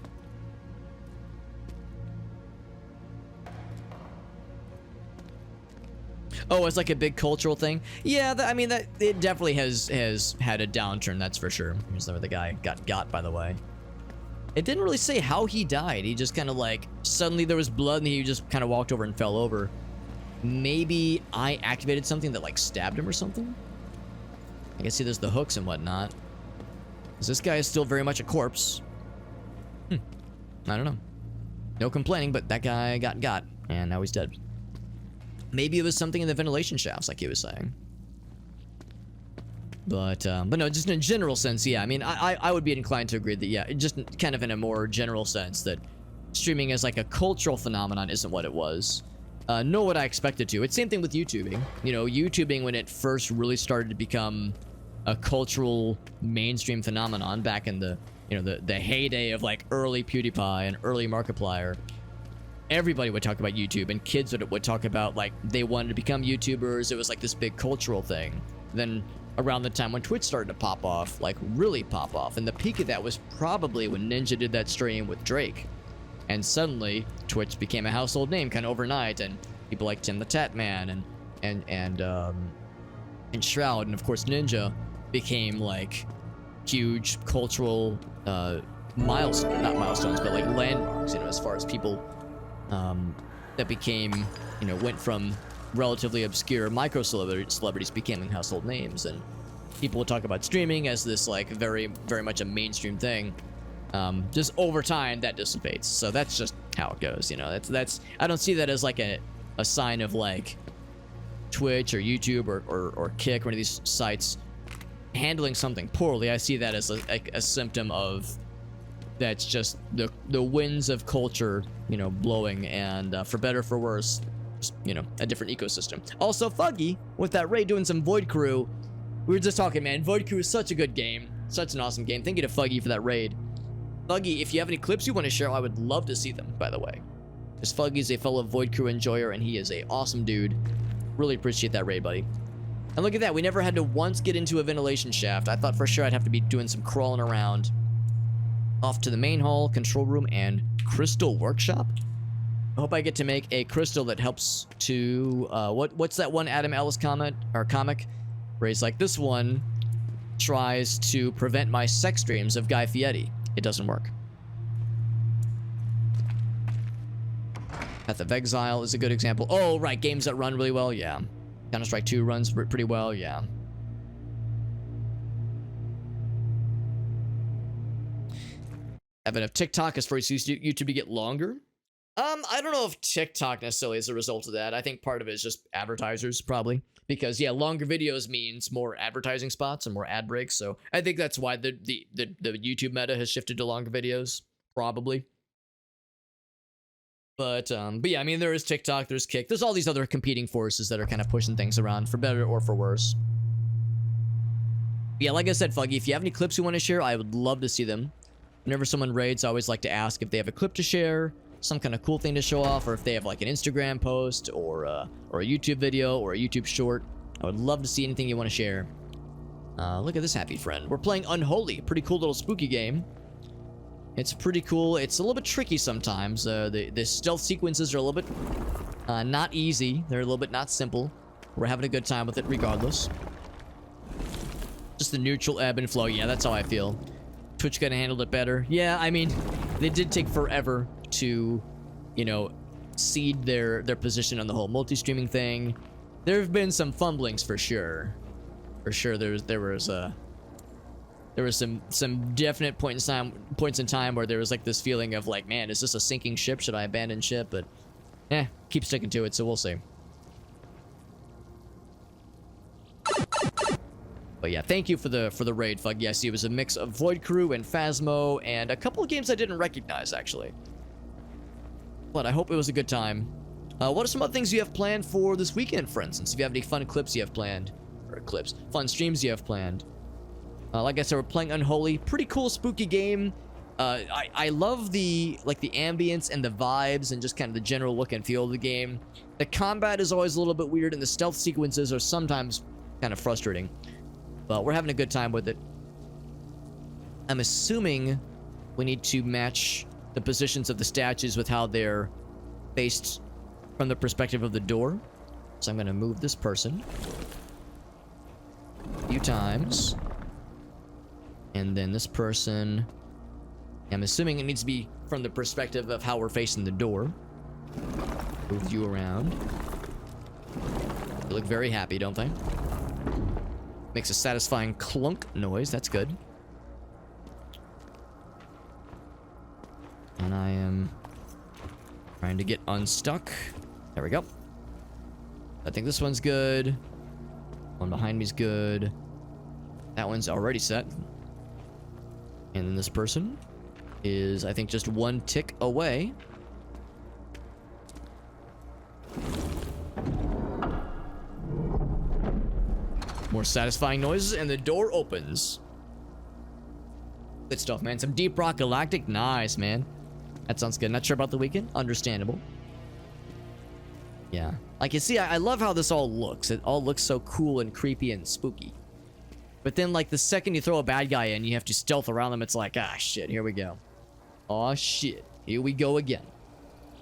Oh, it's like a big cultural thing. Yeah, I mean, that it definitely has had a downturn. That's for sure. Here's where the guy got, by the way. It didn't really say how he died. He just kind of like suddenly there was blood and he just kind of walked over and fell over. Maybe I activated something that like stabbed him or something. I can see there's the hooks and whatnot. Because this guy is still very much a corpse. I don't know. No complaining, but that guy got, and now he's dead. Maybe it was something in the ventilation shafts, like he was saying. But no, just in a general sense, yeah. I mean, I would be inclined to agree that, yeah, just kind of in a more general sense, that streaming as like a cultural phenomenon isn't what it was. Nor would I expect it to. It's same thing with YouTubing. You know, YouTubing, when it first really started to become a cultural mainstream phenomenon back in the, you know, the heyday of like early PewDiePie and early Markiplier, everybody would talk about YouTube, and kids would talk about like they wanted to become YouTubers. It was like this big cultural thing. Then around the time when Twitch started to pop off, like really pop off, and the peak of that was probably when Ninja did that stream with Drake, and suddenly Twitch became a household name kind of overnight, and people like Tim the Tat Man and Shroud, and of course Ninja became like huge cultural not milestones, but like landmarks, you know, as far as people that became, you know, went from relatively obscure micro celebrities becoming household names, and people will talk about streaming as this like very much a mainstream thing. Just over time that dissipates, so that's just how it goes, you know. That's I don't see that as like a sign of like Twitch or YouTube or Kick, one of these sites handling something poorly. I see that as a symptom of that's just the winds of culture, you know, blowing, and for better or for worse, just, you know, a different ecosystem. Also, Fuggy with that raid doing some Void Crew. We were just talking, man. Void Crew is such a good game, such an awesome game. Thank you to Fuggy for that raid. Fuggy, if you have any clips you want to share, I would love to see them, by the way. Because Fuggy's a fellow Void Crew enjoyer, and he is a awesome dude. Really appreciate that raid, buddy. And look at that, we never had to once get into a ventilation shaft. I thought for sure I'd have to be doing some crawling around. Off to the main hall, control room, and crystal workshop. I hope I get to make a crystal that helps to what's that one Adam Ellis comic where he's like, this one tries to prevent my sex dreams of Guy Fieri. It doesn't work. Path of Exile is a good example. Oh, right, games that run really well, yeah. Counter-Strike 2 runs pretty well, yeah. Having a TikTok is for YouTube to get longer. I don't know if TikTok necessarily is a result of that. I think part of it is just advertisers, probably. Because, yeah, longer videos means more advertising spots and more ad breaks. So I think that's why the YouTube meta has shifted to longer videos, probably. But yeah, I mean, there is TikTok, there's Kick. There's all these other competing forces that are kind of pushing things around, for better or for worse. Yeah, like I said, Fuggy, if you have any clips you want to share, I would love to see them. Whenever someone raids, I always like to ask if they have a clip to share, some kind of cool thing to show off, or if they have like an Instagram post or a YouTube video or a YouTube short. I would love to see anything you want to share. Look at this happy friend. We're playing Unholy, pretty cool little spooky game. It's pretty cool. It's a little bit tricky sometimes. The stealth sequences are a little bit not easy. They're a little bit not simple. We're having a good time with it regardless. Just the neutral ebb and flow. Yeah, that's how I feel. Twitch could have handled it better. Yeah, I mean, they did take forever to, you know, seed their position on the whole multi-streaming thing. There have been some fumblings for sure. For sure, there was some definite points in time where there was like this feeling of like, man, is this a sinking ship? Should I abandon ship? But keep sticking to it, so we'll see. But yeah, thank you for the raid, Fug. Yes, it was a mix of Void Crew and Phasmo and a couple of games I didn't recognize actually. But I hope it was a good time. What are some other things you have planned for this weekend, for instance? If you have any fun clips you have planned, or fun streams you have planned. Like I said, we're playing Unholy. Pretty cool, spooky game. I love the ambience and the vibes and just kind of the general look and feel of the game. The combat is always a little bit weird, and the stealth sequences are sometimes kind of frustrating. But we're having a good time with it. I'm assuming we need to match the positions of the statues with how they're faced from the perspective of the door. So I'm going to move this person a few times. And then this person, I'm assuming it needs to be from the perspective of how we're facing the door. Move you around. They look very happy, don't they? Makes a satisfying clunk noise. That's good. And I am trying to get unstuck. There we go. I think this one's good. One behind me's good. That one's already set. And then this person is, I think, just one tick away. More satisfying noises, and the door opens. Good stuff, man. Some Deep Rock Galactic. Nice, man. That sounds good. Not sure about the weekend. Understandable. Yeah. Like, you see, I love how this all looks. It all looks so cool and creepy and spooky. But then, like, the second you throw a bad guy in, you have to stealth around them. It's like, ah, shit, here we go. Aw, shit. Here we go again.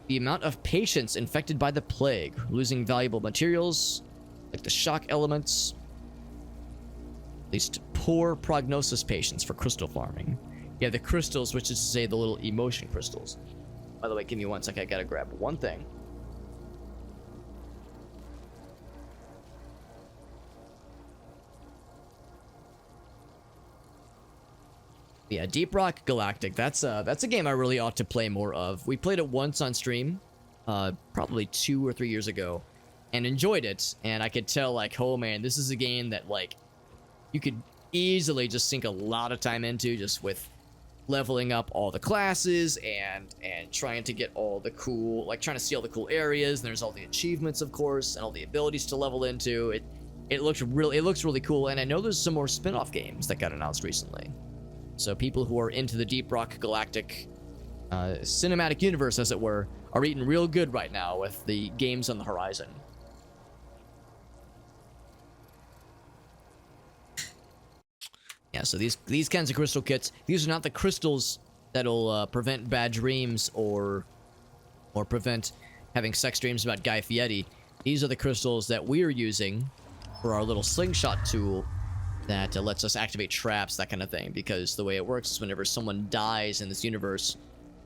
The amount of patients infected by the plague. Losing valuable materials, like the shock elements. At least poor prognosis patients for crystal farming. Yeah, the crystals, which is to say the little emotion crystals. By the way, give me one sec. I gotta grab one thing. Yeah, Deep Rock Galactic. That's a game I really ought to play more of. We played it once on stream, probably 2 or 3 years ago, and enjoyed it. And I could tell, like, oh man, this is a game that, like, you could easily just sink a lot of time into, just with leveling up all the classes and trying to get all the cool, like, trying to see all the cool areas. And there's all the achievements, of course, and all the abilities to level into. It looks really cool. And I know there's some more spin-off games that got announced recently. So people who are into the Deep Rock Galactic cinematic universe, as it were, are eating real good right now with the games on the horizon. Yeah, so these kinds of crystal kits, these are not the crystals that'll prevent bad dreams or prevent having sex dreams about Guy Fieri. These are the crystals that we're using for our little slingshot tool that lets us activate traps, that kind of thing. Because the way it works is whenever someone dies in this universe,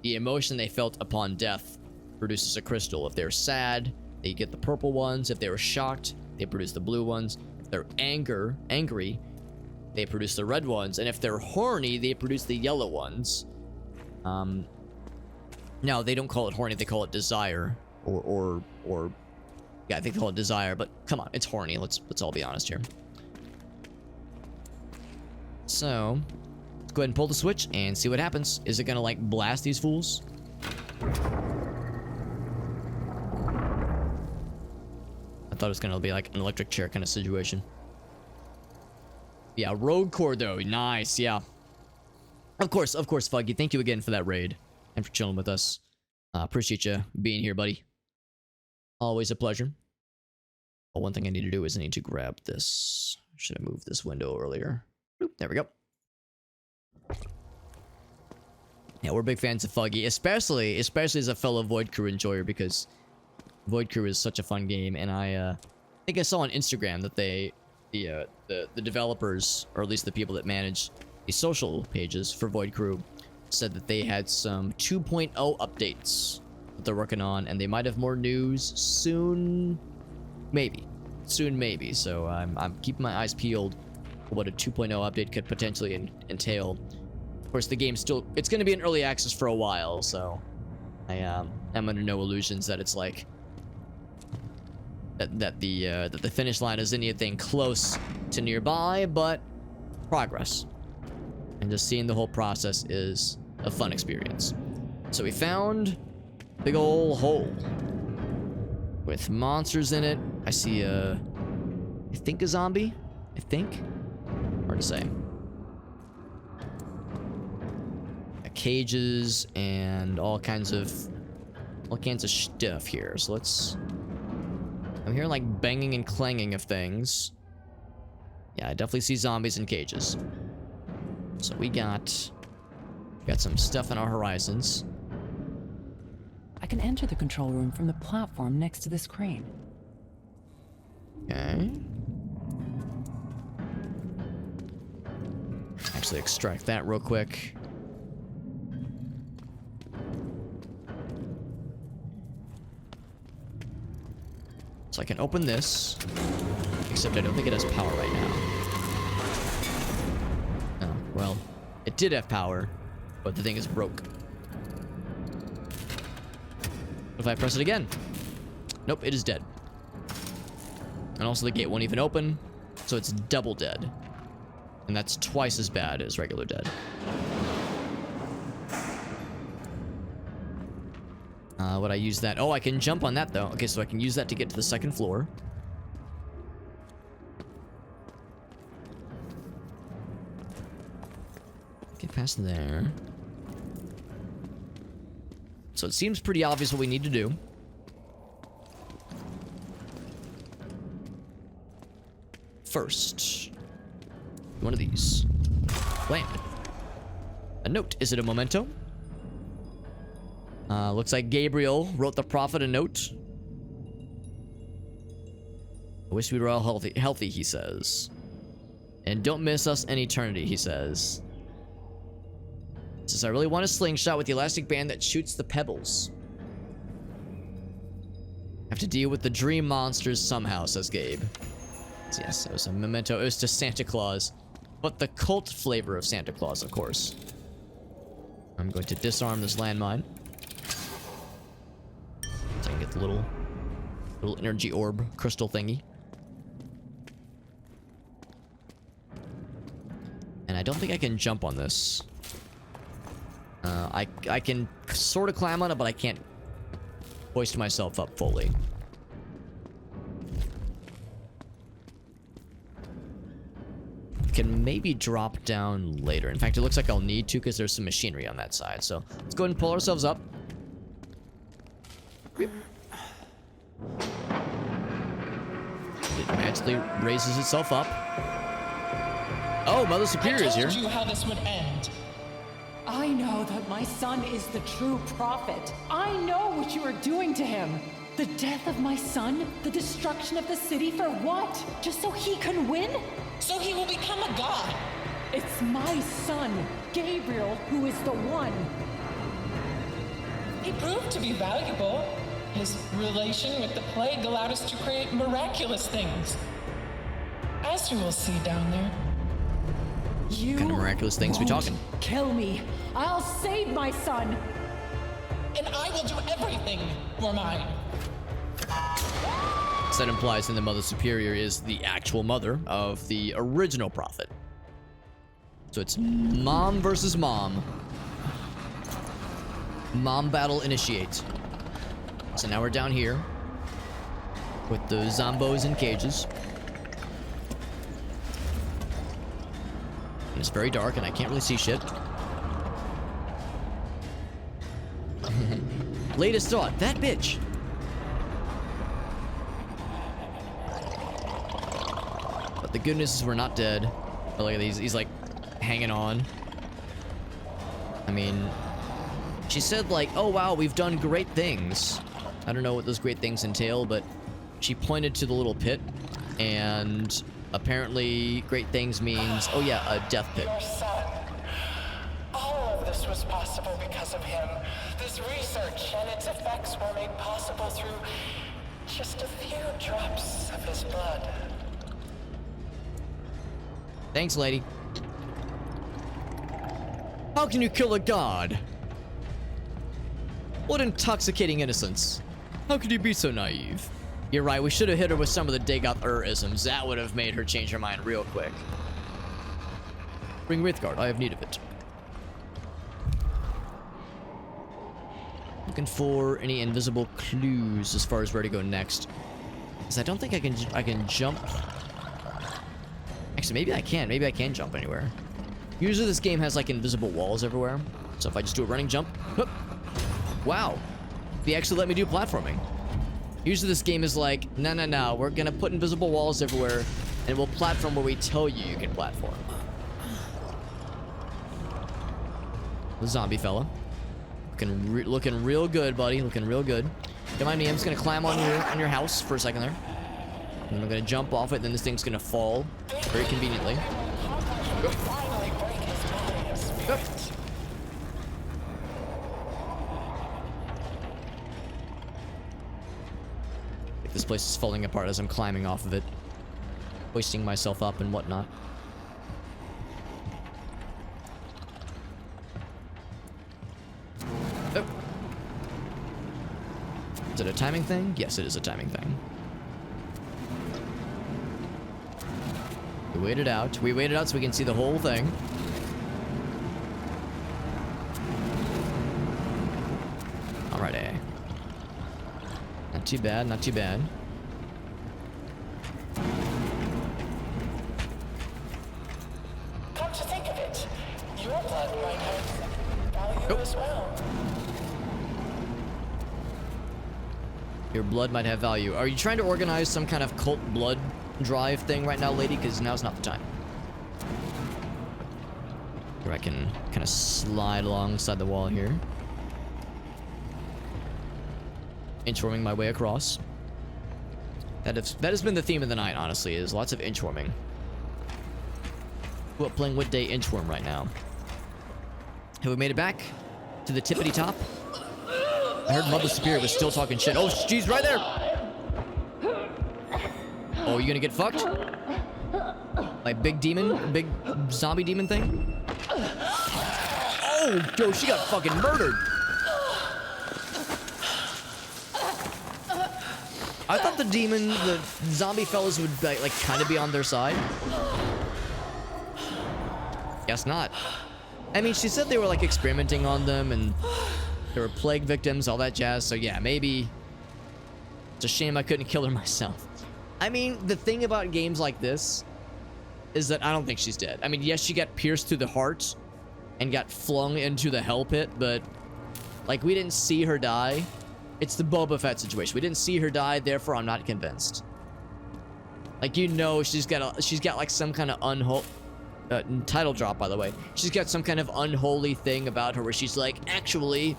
the emotion they felt upon death produces a crystal. If they're sad, they get the purple ones. If they were shocked, they produce the blue ones. If they're angry, they produce the red ones. And if they're horny, they produce the yellow ones. Now they don't call it horny, they call it desire, or yeah, I think they call it desire. But come on, it's horny. Let's all be honest here. So let's go ahead and pull the switch and see what happens. Is it gonna like blast these fools? I thought it was gonna be like an electric chair kind of situation. Yeah, road core though, nice. Yeah, of course, Fuggy. Thank you again for that raid and for chilling with us. Appreciate you being here, buddy. Always a pleasure. Well, one thing I need to do is I need to grab this. Should have moved this window earlier. Boop, there we go. Yeah, we're big fans of Fuggy, especially as a fellow Void Crew enjoyer, because Void Crew is such a fun game, and I think I saw on Instagram that the developers, or at least the people that manage the social pages for Void Crew, said that they had some 2.0 updates that they're working on, and they might have more news soon. Maybe. So I'm keeping my eyes peeled for what a 2.0 update could potentially entail. Of course, the game's still, it's going to be in early access for a while, so I'm under no illusions that it's like that the finish line is anything close to nearby, but progress. And just seeing the whole process is a fun experience. So we found a big ol' hole with monsters in it. I see I think a zombie. I think. Hard to say. Cages and all kinds of stuff here. So let's. I'm hearing like banging and clanging of things. Yeah, I definitely see zombies in cages. So we got some stuff in our horizons. I can enter the control room from the platform next to this crane. Okay. Actually extract that real quick. So I can open this, except I don't think it has power right now. Oh, well, it did have power, but the thing is broke. If I press it again? Nope, it is dead. And also the gate won't even open, so it's double dead. And that's twice as bad as regular dead. Would I use that? Oh, I can jump on that though. Okay, so I can use that to get to the second floor. Get past there. So it seems pretty obvious what we need to do. First, one of these. Blam. A note. Is it a memento? Looks like Gabriel wrote the prophet a note. I wish we were all healthy, he says. And don't miss us in eternity, he says. He says, I really want a slingshot with the elastic band that shoots the pebbles. Have to deal with the dream monsters somehow, says Gabe. So yes, it was a memento. It was to Santa Claus. But the cult flavor of Santa Claus, of course. I'm going to disarm this landmine. So I can get the little energy orb crystal thingy. And I don't think I can jump on this. I can sort of climb on it, but I can't hoist myself up fully. Can maybe drop down later. In fact, it looks like I'll need to because there's some machinery on that side. So let's go ahead and pull ourselves up. It magically raises itself up. Oh, Mother Superior is here. I told you how this would end. I know that my son is the true prophet. I know what you are doing to him. The death of my son? The destruction of the city for what? Just so he can win? So he will become a god. It's my son, Gabriel, who is the one. He proved to be valuable. His relation with the plague allowed us to create miraculous things. As you will see down there. You kind of miraculous things we won't talking? kill me. I'll save my son. And I will do everything for mine. So that implies that the Mother Superior is the actual mother of the original prophet. So it's mom versus mom. Mom battle initiate. So now we're down here with the zombos in cages. And it's very dark and I can't really see shit. Latest thought, that bitch. But the good news is we're not dead. Oh, look at these, he's like hanging on. I mean, she said like, oh wow, we've done great things. I don't know what those great things entail, but she pointed to the little pit, and apparently great things means, oh yeah, a death pit. Your son. All of this was possible because of him. This research and its effects were made possible through just a few drops of his blood. Thanks, lady. How can you kill a god? What intoxicating innocence. How could you be so naive? You're right, we should have hit her with some of the Dagoth-isms. That would have made her change her mind real quick. Bring Wraithguard, I have need of it. Looking for any invisible clues as far as where to go next. Because I don't think I can jump. Actually, maybe I can. Maybe I can jump anywhere. Usually this game has like invisible walls everywhere. So if I just do a running jump, whoop, wow. They actually let me do platforming. Usually this game is like, no, we're gonna put invisible walls everywhere and we'll platform where we tell you you can platform. The zombie fella. Looking real good, buddy. Looking real good. Don't mind me, I'm just gonna climb on your house for a second there. And I'm gonna jump off it, then this thing's gonna fall very conveniently. Finally break his body of spirit. This place is falling apart as I'm climbing off of it, hoisting myself up and whatnot. Oh. Is it a timing thing? Yes, it is a timing thing. We waited out. We waited out so we can see the whole thing. Alrighty. Not too bad, not too bad. Come to think of it, your blood might have value as well. Your blood might have value. Are you trying to organize some kind of cult blood drive thing right now, lady? Because now's not the time. Where I can kind of slide alongside the wall here. Inchworming my way across. That has been the theme of the night, honestly, is lots of inchworming. What playing what day inchworm right now? Have we made it back to the tippity top? I heard Mother Superior was still talking shit. Oh, she's right there! Oh, you gonna get fucked? Like big demon? Big zombie demon thing? Oh, yo, she got fucking murdered! I thought the zombie fellas would like kind of be on their side. Guess not. I mean, she said they were like experimenting on them and they were plague victims, all that jazz. So yeah, maybe it's a shame I couldn't kill her myself. I mean, the thing about games like this is that I don't think she's dead. I mean, yes, she got pierced through the heart and got flung into the hell pit, but like we didn't see her die. It's the Boba Fett situation. We didn't see her die, therefore I'm not convinced. Like, you know, she's got like some kind of unholy title drop, by the way. She's got some kind of unholy thing about her where she's like, actually,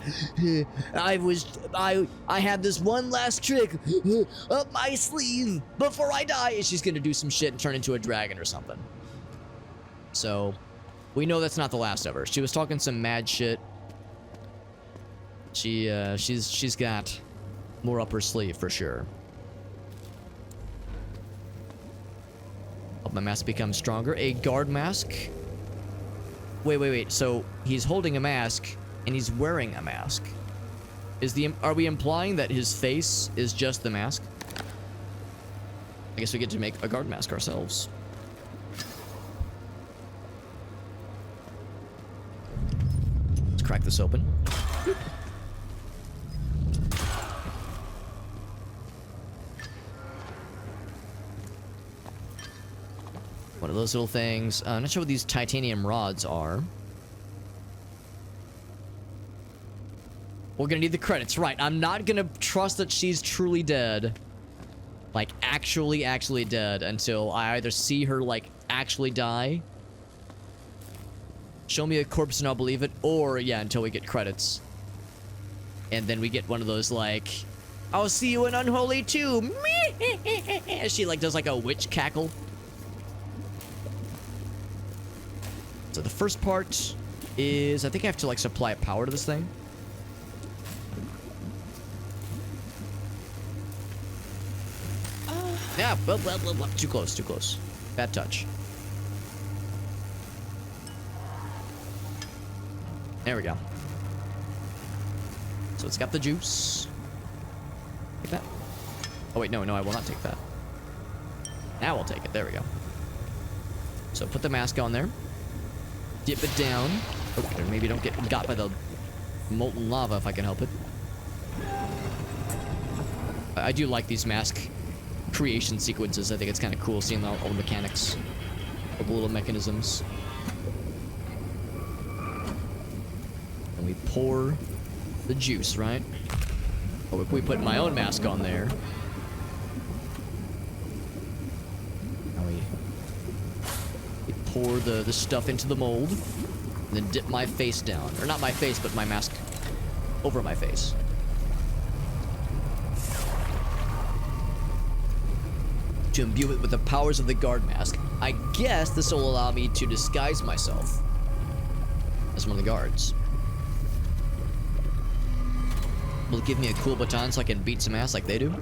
I had this one last trick up my sleeve before I die, and she's gonna do some shit and turn into a dragon or something. So we know that's not the last of her. She was talking some mad shit. She's got more up her sleeve for sure. Hope my mask becomes stronger. A guard mask. Wait. So he's holding a mask and he's wearing a mask. Are we implying that his face is just the mask? I guess we get to make a guard mask ourselves. Let's crack this open. One of those little things. I'm not sure what these titanium rods are. We're gonna need the credits, right? I'm not gonna trust that she's truly dead. Like, actually dead until I either see her, like, actually die. Show me a corpse and I'll believe it. Or, yeah, until we get credits. And then we get one of those, like, I'll see you in Unholy too. She, like, does, like, a witch cackle. So the first part is, I think I have to, like, supply power to this thing. Yeah, well, too close. Bad touch. There we go. So it's got the juice. Take that. Oh wait, no, I will not take that. Now I'll take it. There we go. So put the mask on there. Dip it down. Oh, maybe don't get got by the molten lava if I can help it. I do like these mask creation sequences. I think it's kind of cool seeing all the mechanics of the little mechanisms. And we pour the juice, right? Oh, if we put my own mask on there. Now we pour the stuff into the mold. And then dip my face down. Or not my face, but my mask over my face. To imbue it with the powers of the guard mask. I guess this will allow me to disguise myself as one of the guards. Will it give me a cool baton so I can beat some ass like they do?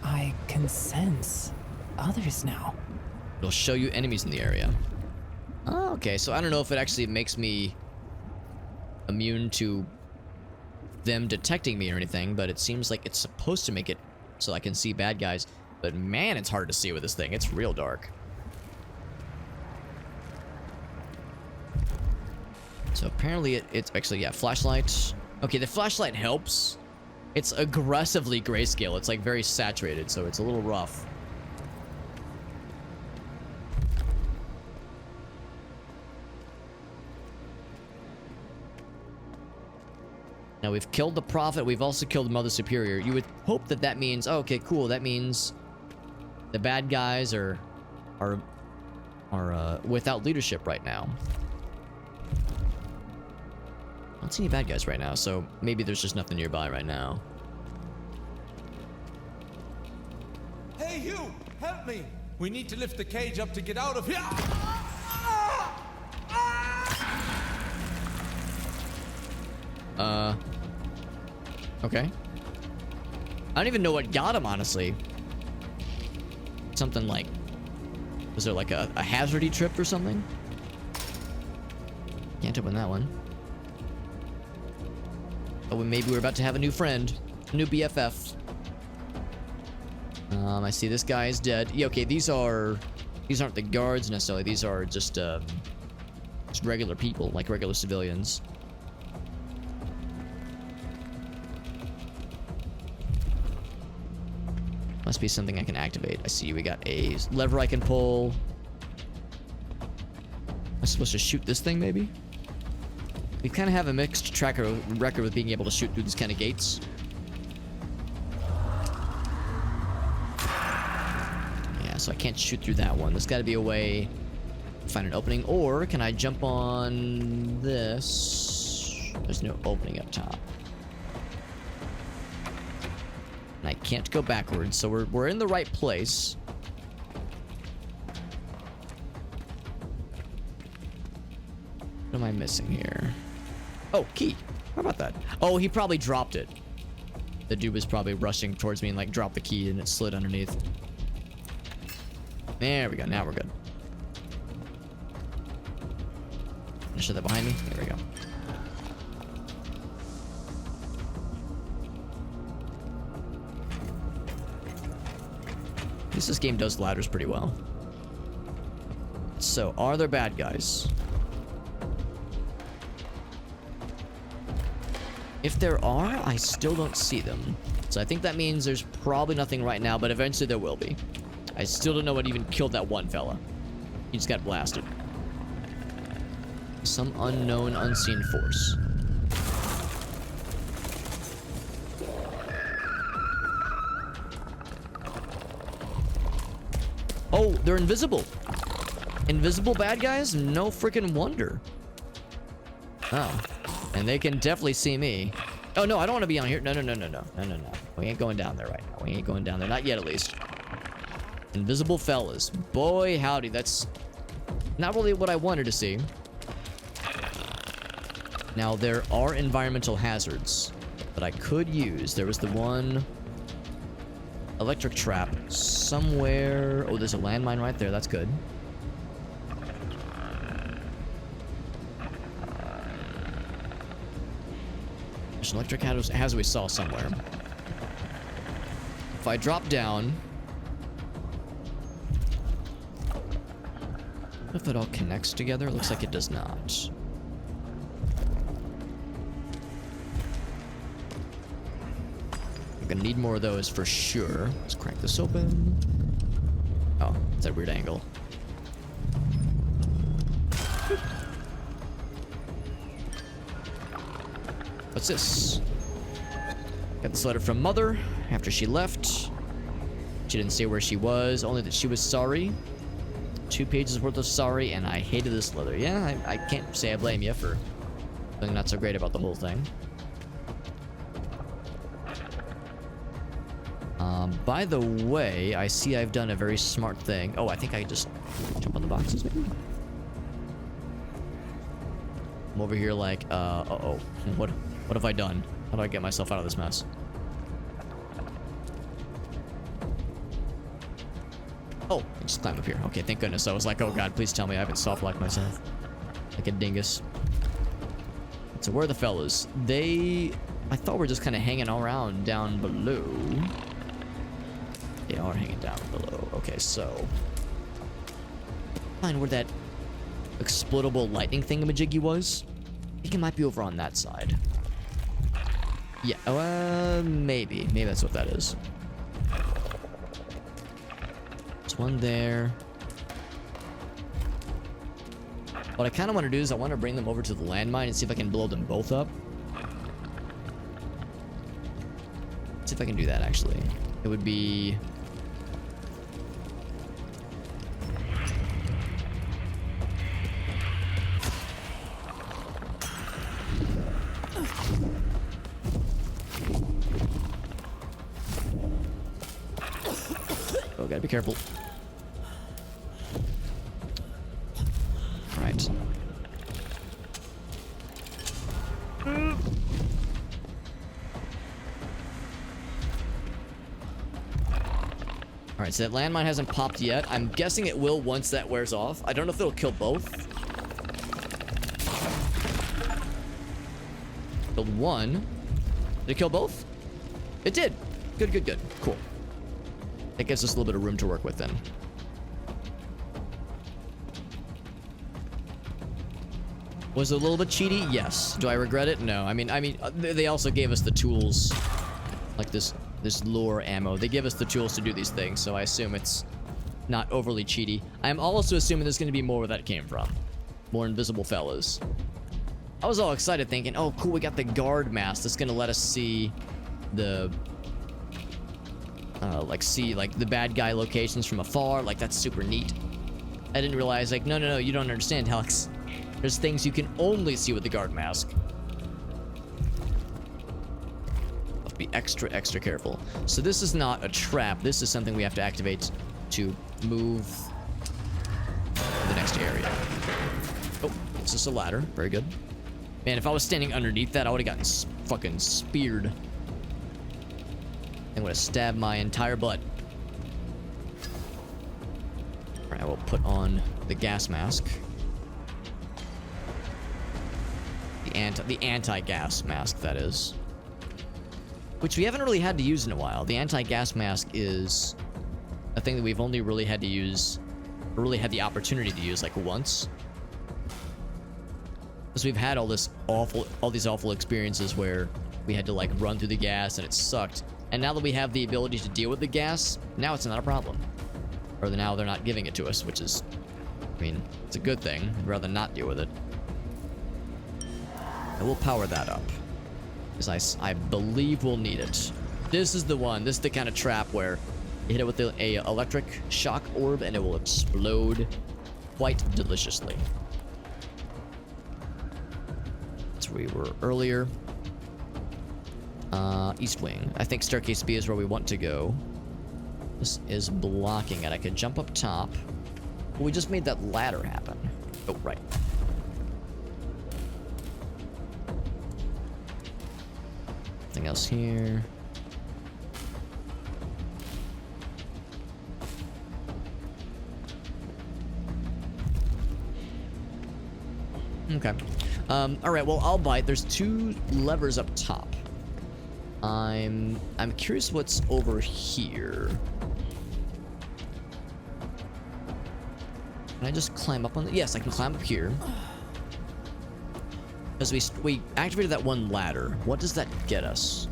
I can sense others now. It'll show you enemies in the area. Oh, okay, so I don't know if it actually makes me immune to them detecting me or anything, but it seems like it's supposed to make it so I can see bad guys. But man, it's hard to see with this thing. It's real dark. So apparently it's actually, yeah, flashlight. Okay, the flashlight helps. It's aggressively grayscale. It's like very saturated, so it's a little rough. Now we've killed the Prophet. We've also killed Mother Superior. You would hope that that means, oh, okay, cool. That means the bad guys are without leadership right now. I don't see any bad guys right now, so maybe there's just nothing nearby right now. Hey, you! Help me! We need to lift the cage up to get out of here! Okay. I don't even know what got him, honestly. Something like... Was there like a hazardy trip or something? Can't open that one. Oh, maybe we're about to have a new friend. A new BFF. I see this guy is dead. Yeah, okay, these aren't the guards necessarily. These are just regular people, like regular civilians. Must be something I can activate. I see we got a lever I can pull. I'm supposed to shoot this thing, maybe? We kind of have a mixed record with being able to shoot through these kind of gates. Yeah, so I can't shoot through that one. There's got to be a way to find an opening. Or can I jump on this? There's no opening up top. And I can't go backwards, so we're in the right place. What am I missing here? Oh, key. How about that? Oh, he probably dropped it. The dude was probably rushing towards me and like dropped the key and it slid underneath. There we go. Now we're good. Just shut that behind me. There we go. At least this game does ladders pretty well. So, are there bad guys? If there are, I still don't see them. So I think that means there's probably nothing right now, but eventually there will be. I still don't know what even killed that one fella. He just got blasted. Some unknown, unseen force. Oh, they're invisible. Invisible bad guys? No freaking wonder. Oh. And they can definitely see me. Oh, no, I don't want to be on here. No. We ain't going down there right now. We ain't going down there. Not yet, at least. Invisible fellas. Boy, howdy. That's not really what I wanted to see. Now, there are environmental hazards that I could use. There was the one electric trap somewhere. Oh, there's a landmine right there. That's good. There's an electric hazard we saw somewhere. If I drop down... What if it all connects together? It looks like it does not. I'm gonna need more of those for sure. Let's crack this open. Oh, it's that weird angle. What's this? Got this letter from Mother after she left. She didn't say where she was, only that she was sorry. 2 pages worth of sorry, and I hated this letter. Yeah, I can't say I blame you for feeling not so great about the whole thing. By the way, I see I've done a very smart thing. Oh, I think I just jump on the boxes, maybe? I'm over here like, uh-oh. What have I done? How do I get myself out of this mess? Oh, I just climb up here. Okay, thank goodness. I was like, oh god, please tell me I haven't soft-locked myself. Like a dingus. So where are the fellas? I thought we were just kind of hanging around down below. They are hanging down below. Okay, so... Find where that explodable lightning thingamajiggy was. I think it might be over on that side. Yeah, maybe. Maybe that's what that is. There's one there. What I kind of want to do is I want to bring them over to the landmine and see if I can blow them both up. Let's see if I can do that, actually. It would be... Oh, gotta be careful. Alright. Alright, so that landmine hasn't popped yet. I'm guessing it will once that wears off. I don't know if it'll kill both. Killed one. Did it kill both? It did. Good. Cool. That gives us a little bit of room to work with then. Was it a little bit cheaty? Yes. Do I regret it? No. I mean, they also gave us the tools, like this lure ammo. They give us the tools to do these things, so I assume it's not overly cheaty. I am also assuming there's going to be more where that came from. More invisible fellas. I was all excited thinking, oh, cool, we got the guard mask that's going to let us see the... like the bad guy locations from afar. Like, that's super neat. I didn't realize, like, no, you don't understand, Alex. There's things you can only see with the guard mask. Have to be extra careful. So this is not a trap. This is something we have to activate to move to the next area. Oh, it's just a ladder. Very good. Man, if I was standing underneath that, I would have gotten fucking speared. And would have stabbed my entire butt. Alright, I will put on the gas mask. The anti-gas mask, that is. Which we haven't really had to use in a while. The anti-gas mask is a thing that we've only really had to use, or really had the opportunity to use like once. Because we've had all these awful experiences where we had to like run through the gas and it sucked. And now that we have the ability to deal with the gas, now it's not a problem. Or now they're not giving it to us, which is, I mean, it's a good thing. I'd rather not deal with it. I will power that up, because I believe we'll need it. This is the one. This is the kind of trap where you hit it with a electric shock orb and it will explode quite deliciously. That's where we were earlier. East wing. I think staircase B is where we want to go. This is blocking it. I could jump up top. Well, we just made that ladder happen. Oh, right. Nothing else here. Okay. Alright, well, I'll bite. There's 2 levers up top. I'm curious what's over here. Can I just climb up on the... Yes, I can climb up here. Because we activated that one ladder. What does that get us?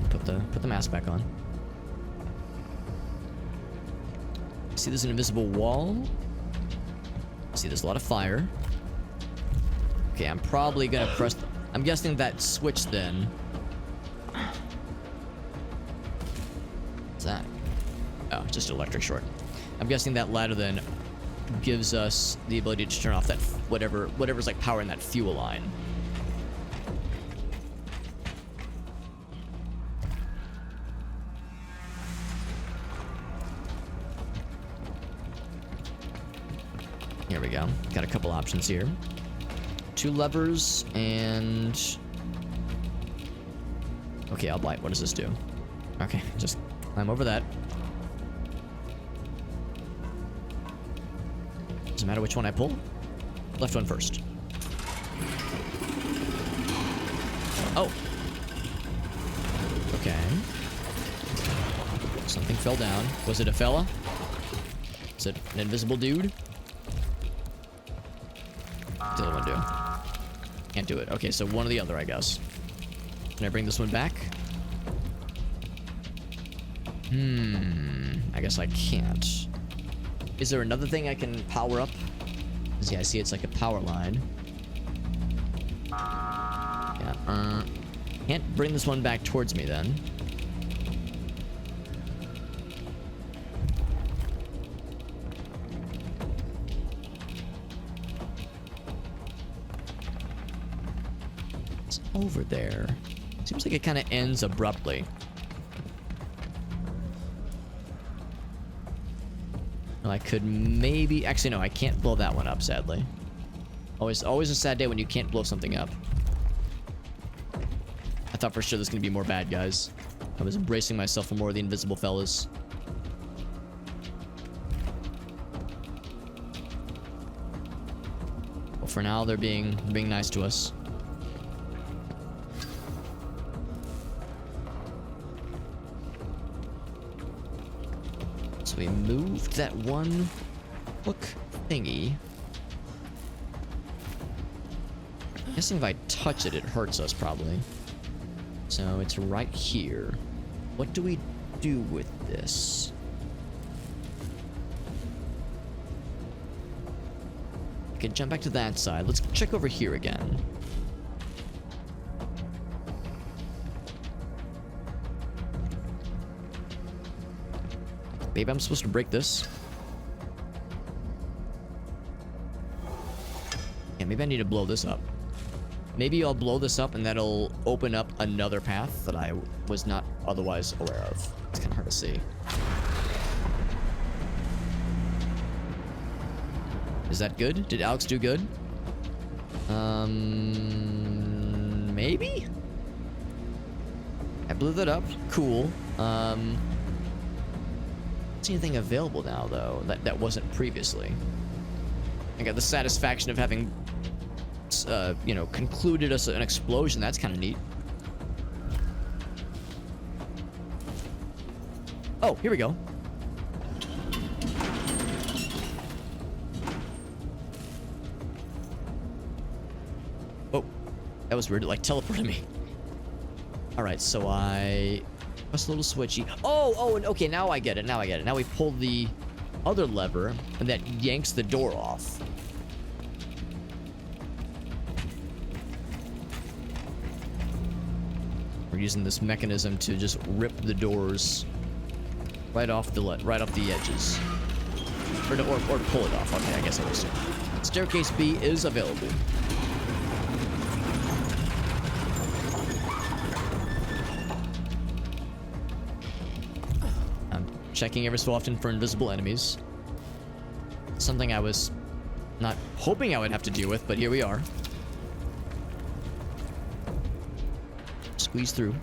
Put the mask back on. See, there's an invisible wall. See, there's a lot of fire. Okay, I'm probably gonna press... I'm guessing that switch then. What's that? Oh, just an electric short. I'm guessing that ladder then gives us the ability to turn off that whatever's like powering that fuel line. Here we go. Got a couple options here. 2 levers and... Okay, I'll bite. What does this do? Okay, just climb over that. Doesn't matter which one I pull. Left one first. Oh. Okay. Something fell down. Was it a fella? Is it an invisible dude? What's the other one do? Can't do it. Okay, so one or the other, I guess. Can I bring this one back? I guess I can't. Is there another thing I can power up? Yeah, I see it's like a power line. Yeah, can't bring this one back towards me then. It's over there. Seems like it kind of ends abruptly. I could maybe... Actually, no, I can't blow that one up, sadly. Always a sad day when you can't blow something up. I thought for sure there's going to be more bad guys. I was bracing myself for more of the invisible fellas. Well, for now, they're being nice to us. So we moved that one hook thingy. I'm guessing if I touch it, it hurts us probably. So it's right here. What do we do with this? Okay, jump back to that side. Let's check over here again. Maybe I'm supposed to break this. Yeah, maybe I need to blow this up. Maybe I'll blow this up and that'll open up another path that I was not otherwise aware of. It's kind of hard to see. Is that good? Did Alex do good? Maybe? I blew that up. Cool. See anything available now though that wasn't previously. I got the satisfaction of having, you know, concluded an explosion. That's kind of neat. Oh, here we go. Oh, that was weird. It like teleported me. All right, so I press a little switchy. Oh, and okay, now I get it. Now I get it. Now we pull the other lever, and that yanks the door off. We're using this mechanism to just rip the doors right off the edges, or pull it off. Okay, I guess I was. Staircase B is available. I'm checking every so often for invisible enemies. Something I was not hoping I would have to deal with, but here we are. Squeeze through.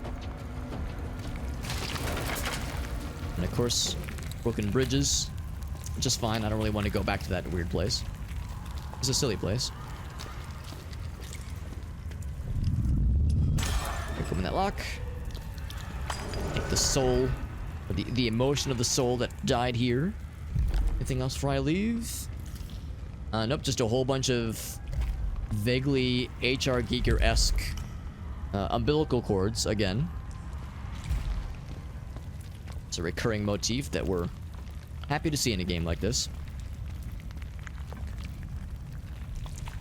And of course, broken bridges, which is fine. I don't really want to go back to that weird place. It's a silly place. Open that lock. Take the soul, or the emotion of the soul that died here. Anything else before I leave? Nope, just a whole bunch of vaguely HR Geeker-esque umbilical cords again. It's a recurring motif that we're happy to see in a game like this.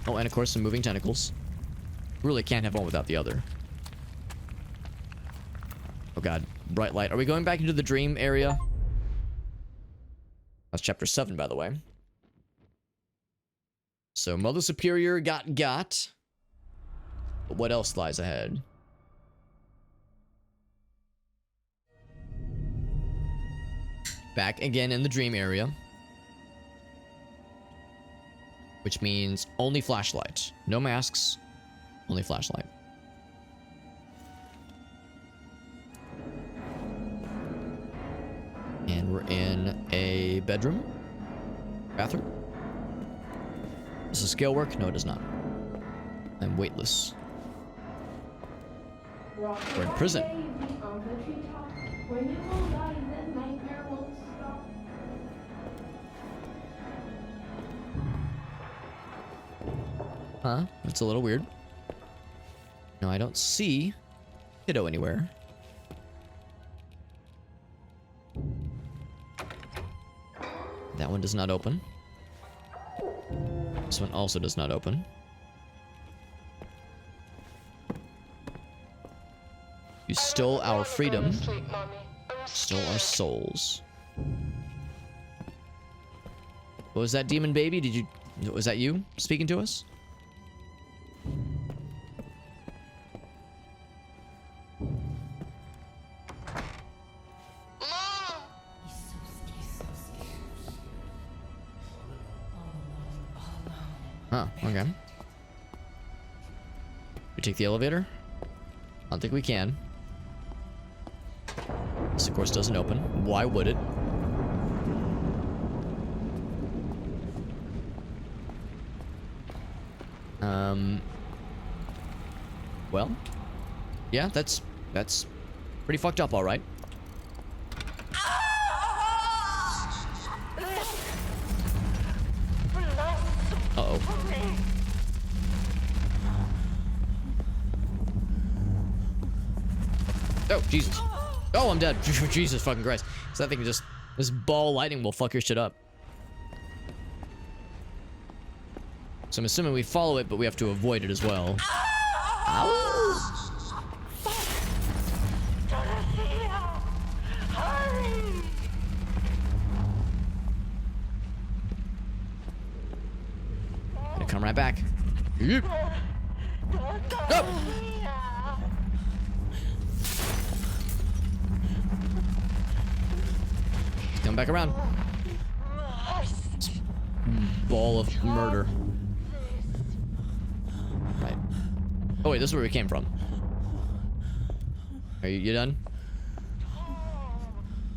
Oh, and of course some moving tentacles. Really can't have one without the other. Oh god, bright light. Are we going back into the dream area? That's chapter 7, by the way. So Mother Superior got. But what else lies ahead? Back again in the dream area. Which means only flashlight. No masks. Only flashlight. And we're in a bedroom. Bathroom. Does the scale work? No, it does not. I'm weightless. We're in prison. Huh? That's a little weird. No, I don't see Kiddo anywhere. That one does not open. This one also does not open. You stole our freedom. Stole our souls. What was that, demon baby? Was that you speaking to us? Huh, okay. We take the elevator? I don't think we can. This, of course, doesn't open. Why would it? Well, yeah, that's pretty fucked up, all right. Uh-oh. Oh, Jesus. Oh, I'm dead. Jesus fucking Christ. So that thing just... This ball lightning will fuck your shit up. So I'm assuming we follow it, but we have to avoid it as well. Ow! Dorothea! Hurry! Gonna come right back. Yep. Go! Come back around. Ball of murder. Right. Oh wait, this is where we came from. Are you done?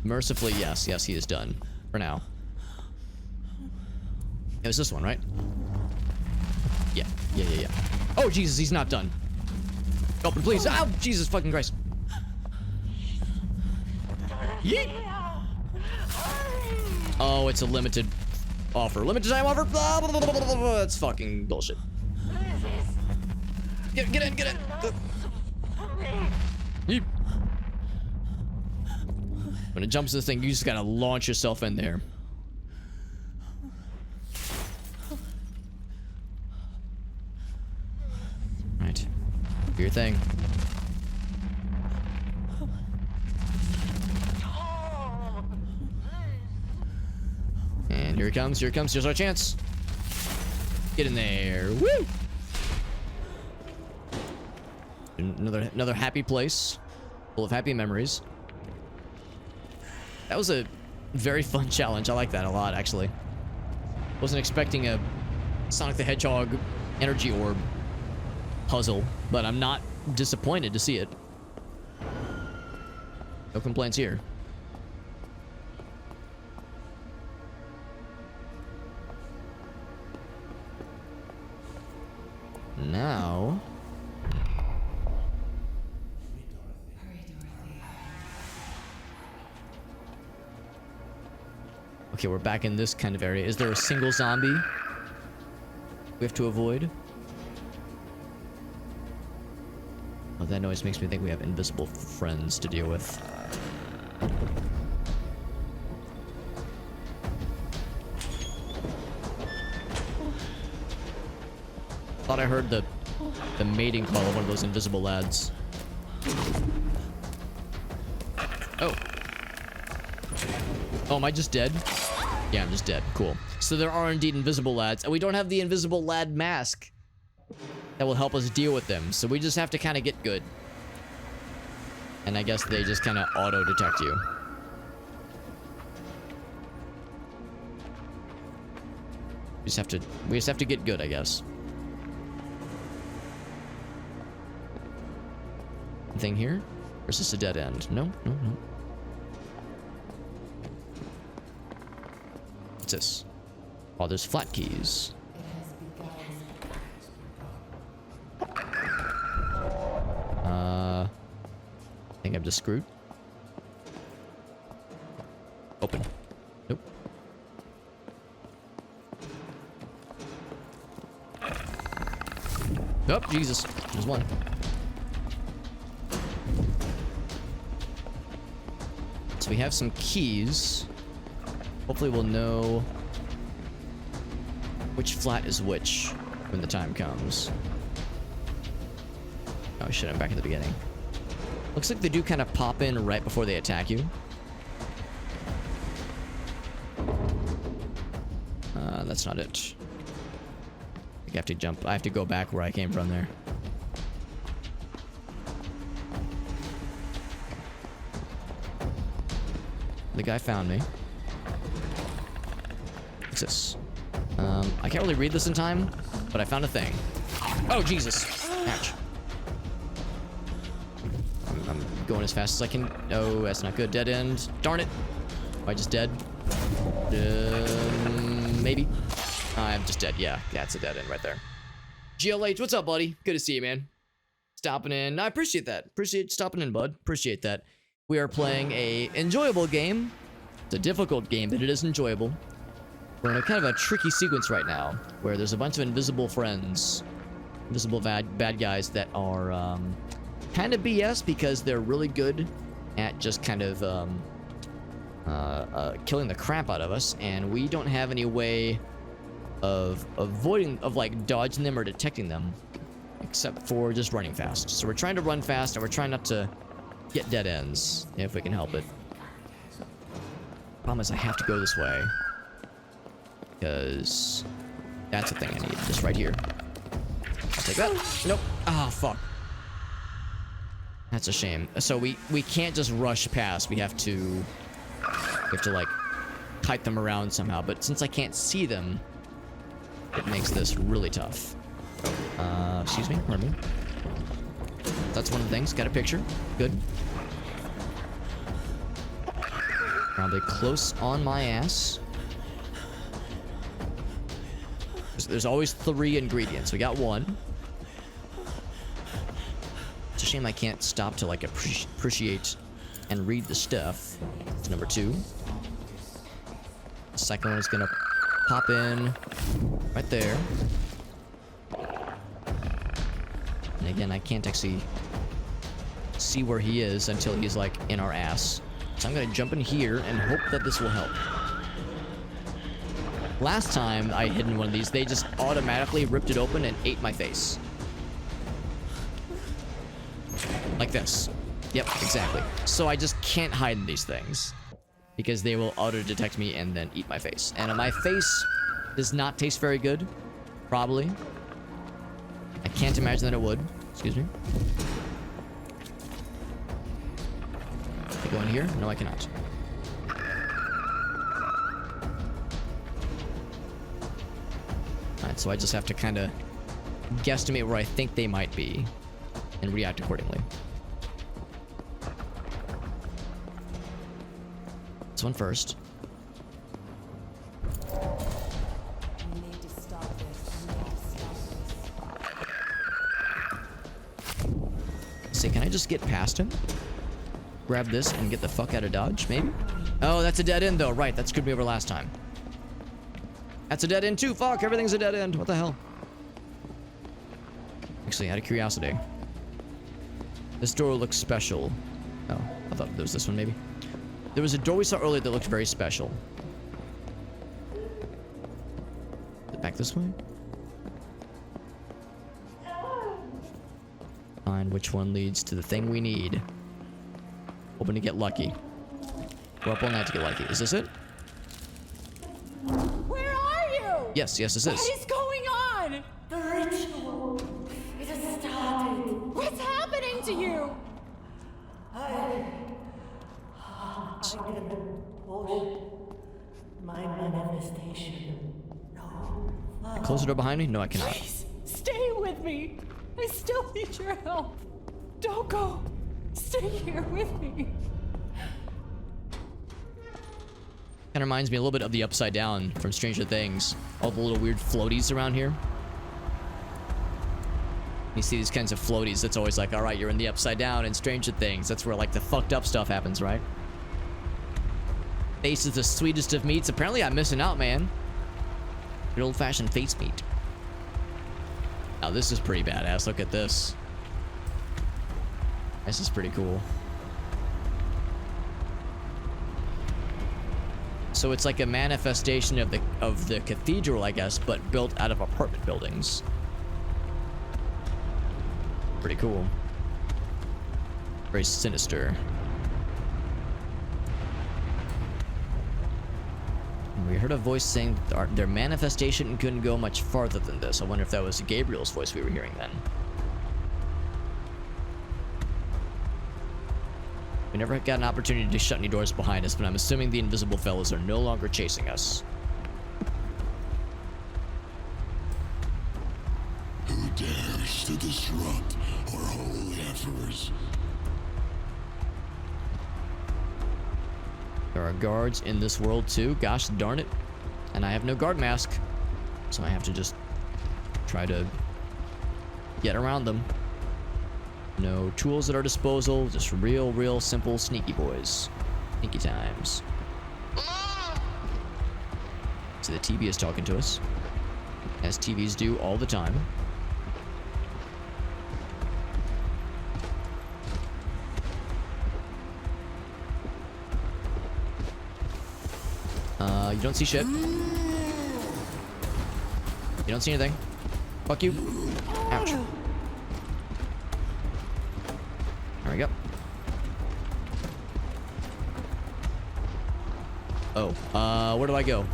Mercifully, yes. Yes, he is done. For now. It was this one, right? Yeah. Oh, Jesus, he's not done. Open, please. Oh, Jesus fucking Christ. Yeet. Oh, it's a limited offer. Limited time offer. Blah, blah, blah, blah, blah, blah. That's fucking bullshit. Get in. Yeet. When it jumps to the thing, you just gotta launch yourself in there. Right. Do your thing. And here it comes, here's our chance. Get in there. Woo! Another happy place. Full of happy memories. That was a very fun challenge. I like that a lot, actually. Wasn't expecting a Sonic the Hedgehog energy orb puzzle, but I'm not disappointed to see it. No complaints here. Now... Okay, we're back in this kind of area. Is there a single zombie we have to avoid? Oh, that noise makes me think we have invisible friends to deal with. Thought I heard the mating call of one of those invisible lads. Oh. Oh, am I just dead? Yeah, I'm just dead. Cool. So there are indeed invisible lads, and we don't have the invisible lad mask that will help us deal with them. So we just have to kind of get good. And I guess they just kind of auto-detect you. We just have to get good, I guess. Anything here? Or is this a dead end? No. What's this? Oh, there's flat keys. I think I'm just screwed. Open. Nope. Oh, Jesus. There's one. So we have some keys. Hopefully we'll know which flat is which when the time comes. Oh shit, I'm back at the beginning. Looks like they do kind of pop in right before they attack you. That's not it. I have to jump. I have to go back where I came from there. The guy found me. What's this? I can't really read this in time, but I found a thing. Oh, Jesus. Ouch. I'm going as fast as I can. Oh, that's not good. Dead end. Darn it. Am I just dead? Maybe. I'm just dead. Yeah, that's a dead end right there. GLH, what's up, buddy? Good to see you, man. Stopping in. I appreciate that. Appreciate stopping in, bud. Appreciate that. We are playing a enjoyable game. It's a difficult game, but it is enjoyable. We're in a kind of a tricky sequence right now, where there's a bunch of invisible friends, invisible bad guys that are kind of BS because they're really good at just kind of killing the crap out of us, and we don't have any way of avoiding, of like dodging them or detecting them, except for just running fast. So we're trying to run fast, and we're trying not to get dead ends if we can help it. Problem is I have to go this way because that's the thing I need. Just right here. I'll take that. Nope. Ah, fuck. That's a shame. So we can't just rush past. We have to like kite them around somehow. But since I can't see them, it makes this really tough. Excuse me. Pardon me. That's one of the things. Got a picture. Good. Probably close on my ass. There's always 3 ingredients. We got 1. It's a shame I can't stop to like appreciate and read the stuff. It's number 2. The second one is gonna pop in right there. And again, I can't actually see where he is until he's like in our ass. So I'm gonna jump in here and hope that this will help. Last time I hid in one of these, they just automatically ripped it open and ate my face. Like this. Yep, exactly. So I just can't hide in these things, because they will auto-detect me and then eat my face. And my face does not taste very good. Probably. I can't imagine that it would. Excuse me. Can I go in here? No, I cannot. Alright, so I just have to kind of guesstimate where I think they might be and react accordingly. This one first. See, can I just get past him? Grab this and get the fuck out of Dodge, maybe? Oh, that's a dead end though. Right, that screwed me over last time. That's a dead end too. Fuck, everything's a dead end. What the hell? Actually, out of curiosity, this door looks special. Oh, I thought there was this one maybe. There was a door we saw earlier that looked very special. Is it back this way? Find which one leads to the thing we need. Hoping to get lucky. We're up all night to get lucky. Is this it? Where are you? Yes, this is. What is going on? The ritual. It has started. What's happening to you? I can push my manifestation. No. Close the door behind me? No, I cannot. Please, stay with me. I still need your help. Don't go. Stay here with me. Kind of reminds me a little bit of the Upside Down from Stranger Things. All the little weird floaties around here. You see these kinds of floaties, it's always like, alright, you're in the Upside Down in Stranger Things. That's where like the fucked up stuff happens, right? Face is the sweetest of meats. Apparently I'm missing out, man. Good old-fashioned face meat. Now this is pretty badass. Look at this. This is pretty cool. So it's like a manifestation of the cathedral, I guess, but built out of apartment buildings. Pretty cool. Very sinister. We heard a voice saying that their manifestation couldn't go much farther than this. I wonder if that was Gabriel's voice we were hearing then. We never got an opportunity to shut any doors behind us, but I'm assuming the invisible fellows are no longer chasing us. Who dares to disrupt our holy efforts? There are guards in this world too, gosh darn it. And I have no guard mask, so I have to just try to get around them. No tools at our disposal, just real simple sneaky boys. Sneaky times. So the TV is talking to us, as TVs do all the time. You don't see shit. You don't see anything. Fuck you. Ouch. There we go. Oh, where do I go?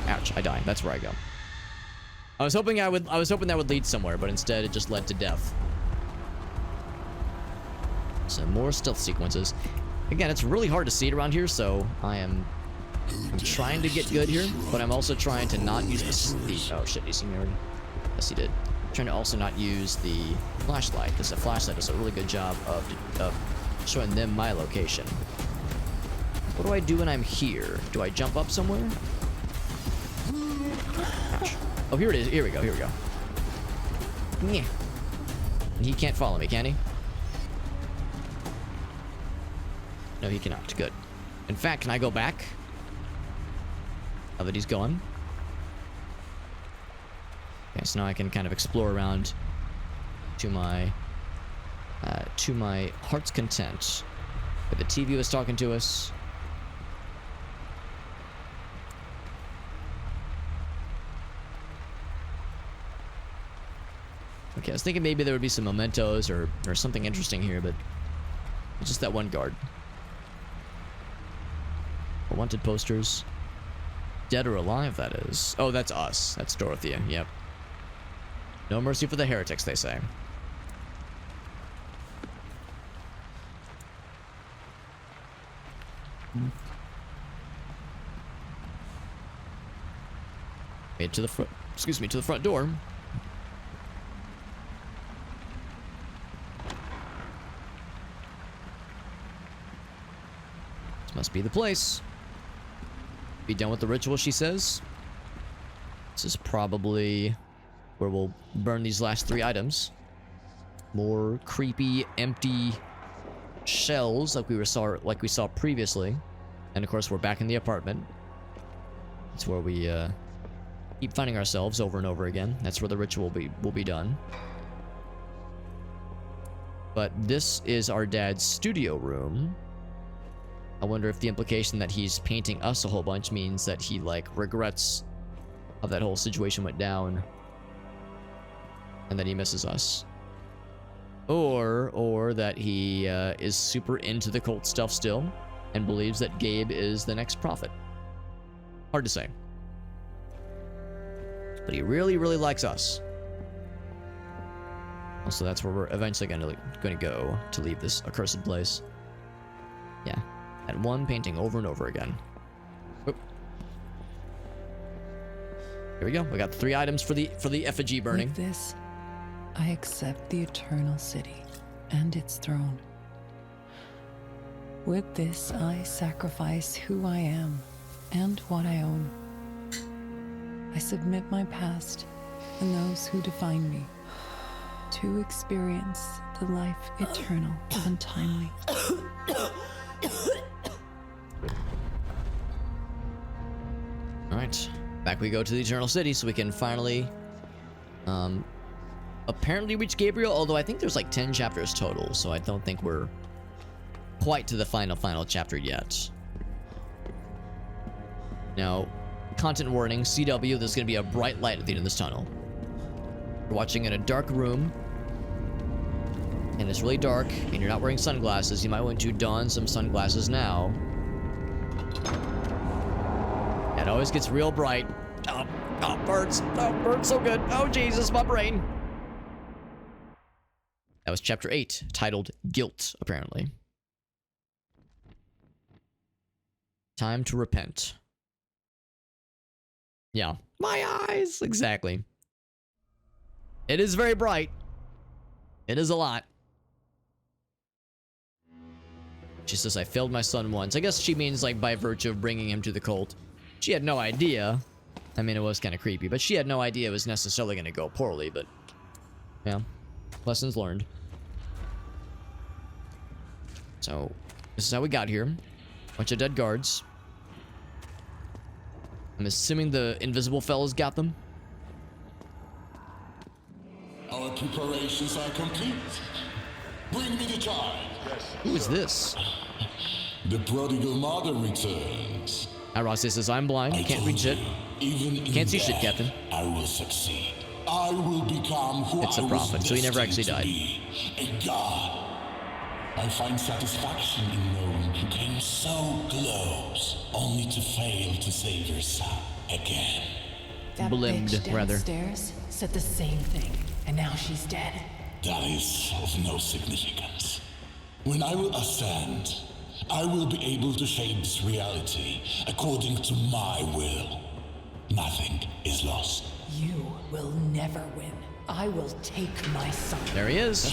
Ouch, I die. That's where I go. I was hoping that would lead somewhere, but instead it just led to death. So more stealth sequences. Again, it's really hard to see it around here, so I'm trying to get good here, but I'm also trying to not use the oh shit, did he see me already? Yes, he did. I'm trying to also not use the flashlight, because the flashlight does a really good job of showing them my location. What do I do when I'm here? Do I jump up somewhere? Oh, here it is. Here we go. Here we go. Yeah. He can't follow me, can he? No, he cannot. Good. In fact, can I go back? Now that he's gone. Okay, so now I can kind of explore around to my heart's content. But the TV was talking to us. Okay, I was thinking maybe there would be some mementos or something interesting here, but it's just that one guard. Wanted posters. Dead or alive, that is. Oh, that's us. That's Dorothea. Yep. No mercy for the heretics, they say. Made to the front. Excuse me, to the front door. This must be the place. Be done with the ritual, she says. This is probably where we'll burn these last 3 items. More creepy, empty shells like we saw previously. And of course, we're back in the apartment. It's where we keep finding ourselves over and over again. That's where the ritual will be done. But this is our dad's studio room. I wonder if the implication that he's painting us a whole bunch means that he, like, regrets how that whole situation went down. And that he misses us. Or that he is super into the cult stuff still. And believes that Gabe is the next prophet. Hard to say. But he really, really likes us. Also, that's where we're eventually going to go to leave this accursed place. Yeah. That one painting over and over again. Oop. Here we go. We got 3 items for the effigy burning. With this, I accept the eternal city and its throne. With this, I sacrifice who I am and what I own. I submit my past and those who define me to experience the life eternal, untimely. Alright, back we go to the Eternal City so we can finally apparently reach Gabriel, although I think there's like 10 chapters total, so I don't think we're quite to the final chapter yet. Now, content warning, CW, there's going to be a bright light at the end of this tunnel. You're watching in a dark room, and it's really dark, and you're not wearing sunglasses. You might want to don some sunglasses now. It always gets real bright. Oh, burns. Oh, burns so good. Oh, Jesus, my brain. That was chapter 8, titled Guilt, apparently. Time to repent. Yeah. My eyes! Exactly. It is very bright. It is a lot. She says, I failed my son once. I guess she means, like, by virtue of bringing him to the cult. She had no idea. I mean, it was kind of creepy, but she had no idea it was necessarily going to go poorly, but... yeah. Lessons learned. So, this is how we got here. Bunch of dead guards. I'm assuming the invisible fellas got them. Our preparations are complete. Bring me the child. Who is this? The prodigal mother returns. Ross says, I'm blind, can't read shit. Can't see shit, Captain. I will succeed. I will become who it's a prophet, so he never actually died. A god. I find satisfaction in knowing you came so close, only to fail to save your son again. That Blimbed, bitch rather. downstairs said the same thing, and now she's dead. That is of no significance. When I will ascend, I will be able to shape this reality according to my will. Nothing is lost. You will never win. I will take my son. There he is.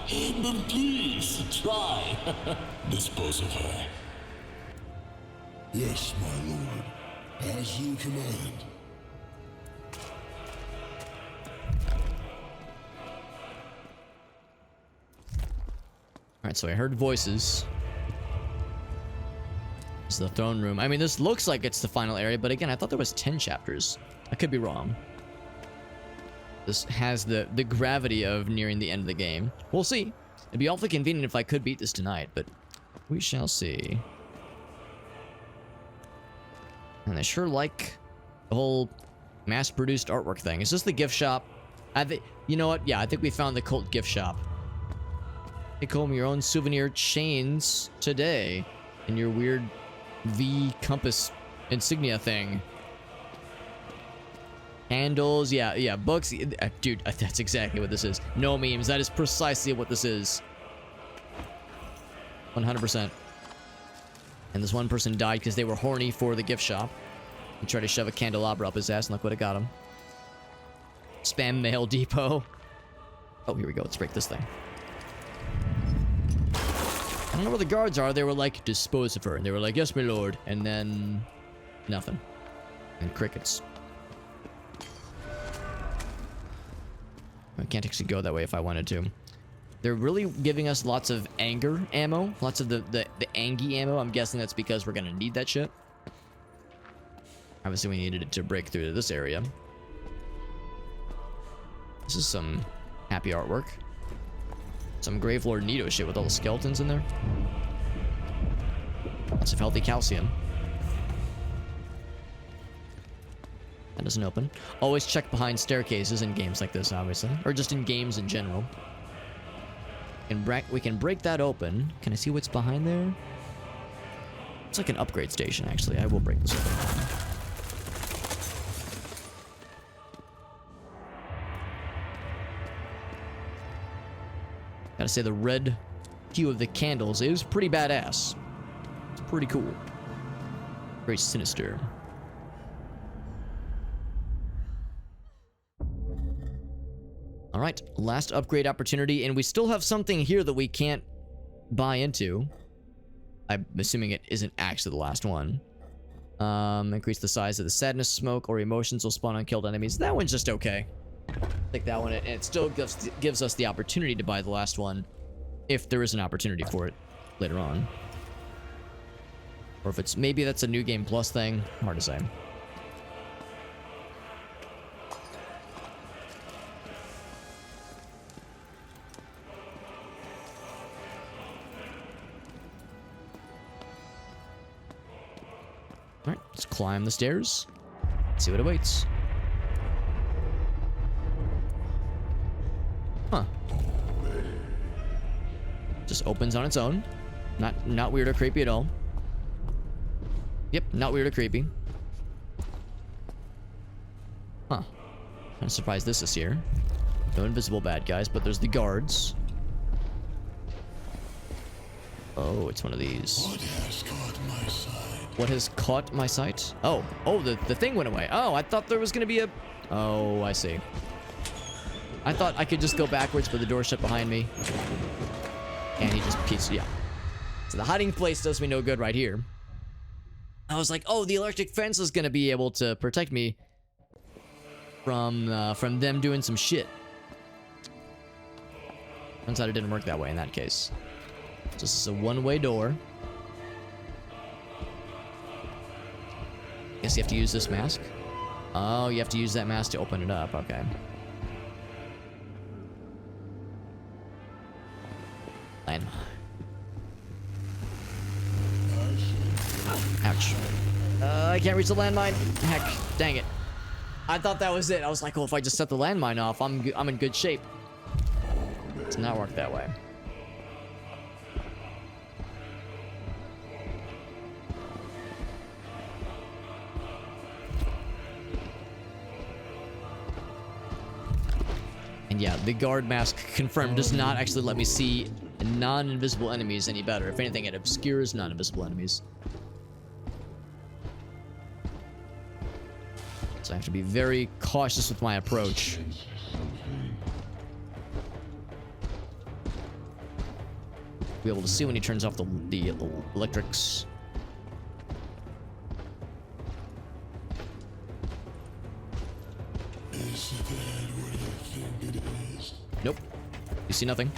Then please, try. Dispose of her. Yes, my lord. As you command. Alright, so I heard voices. This is the throne room. I mean, this looks like it's the final area, but again, I thought there was 10 chapters. I could be wrong. This has the gravity of nearing the end of the game. We'll see. It'd be awfully convenient if I could beat this tonight, but we shall see. And I sure like the whole mass-produced artwork thing. Is this the gift shop? You know what? Yeah, I think we found the cult gift shop. Take home your own souvenir chains today in your weird V compass insignia thing. Candles, yeah, books. Dude, that's exactly what this is. No memes. That is precisely what this is. 100%. And this one person died because they were horny for the gift shop. He tried to shove a candelabra up his ass, and look what it got him. Spam mail depot. Oh, here we go. Let's break this thing. I don't know where the guards are. They were like, dispose of her. And they were like, yes, my lord. And then nothing. And crickets. I can't actually go that way if I wanted to. They're really giving us lots of anger ammo. Lots of the Angie ammo. I'm guessing that's because we're going to need that shit. Obviously, we needed it to break through to this area. This is some happy artwork. Some Gravelord Nito shit with all the skeletons in there. Lots of healthy calcium. That doesn't open. Always check behind staircases in games like this, obviously. Or just in games in general. We can break that open. Can I see what's behind there? It's like an upgrade station, actually. I will break this open. Gotta say, the red hue of the candles is pretty badass. It's pretty cool. Very sinister. Alright, last upgrade opportunity, and we still have something here that we can't buy into. I'm assuming it isn't actually the last one. Increase the size of the sadness smoke or emotions will spawn on killed enemies. That one's just okay. Take that one, and it still gives us the opportunity to buy the last one if there is an opportunity for it later on. Or if it's, maybe that's a new game plus thing. Hard to say. Alright, let's climb the stairs. See what awaits. Huh. Just opens on its own. Not weird or creepy at all. Yep, not weird or creepy. Huh. I'm surprised this is here. No invisible bad guys, but there's the guards. Oh, it's one of these. What has caught my sight? What has caught my sight? Oh, the thing went away. Oh, I thought there was gonna be a... Oh, I see. I thought I could just go backwards, but the door shut behind me. And he just pieced, yeah. So the hiding place does me no good right here. I was like, oh, the electric fence is gonna be able to protect me from them doing some shit. Turns out it didn't work that way in that case. This is a one-way door. Guess you have to use this mask. Oh, you have to use that mask to open it up. Okay. Landmine. Ouch. I can't reach the landmine. Heck, dang it. I thought that was it. I was like, oh, if I just set the landmine off, I'm in good shape. It does not work that way. And yeah, the guard mask confirmed does not actually let me see non-invisible enemies any better. If anything, it obscures non-invisible enemies. So I have to be very cautious with my approach. Be able to see when he turns off the electrics. Nope. You see nothing.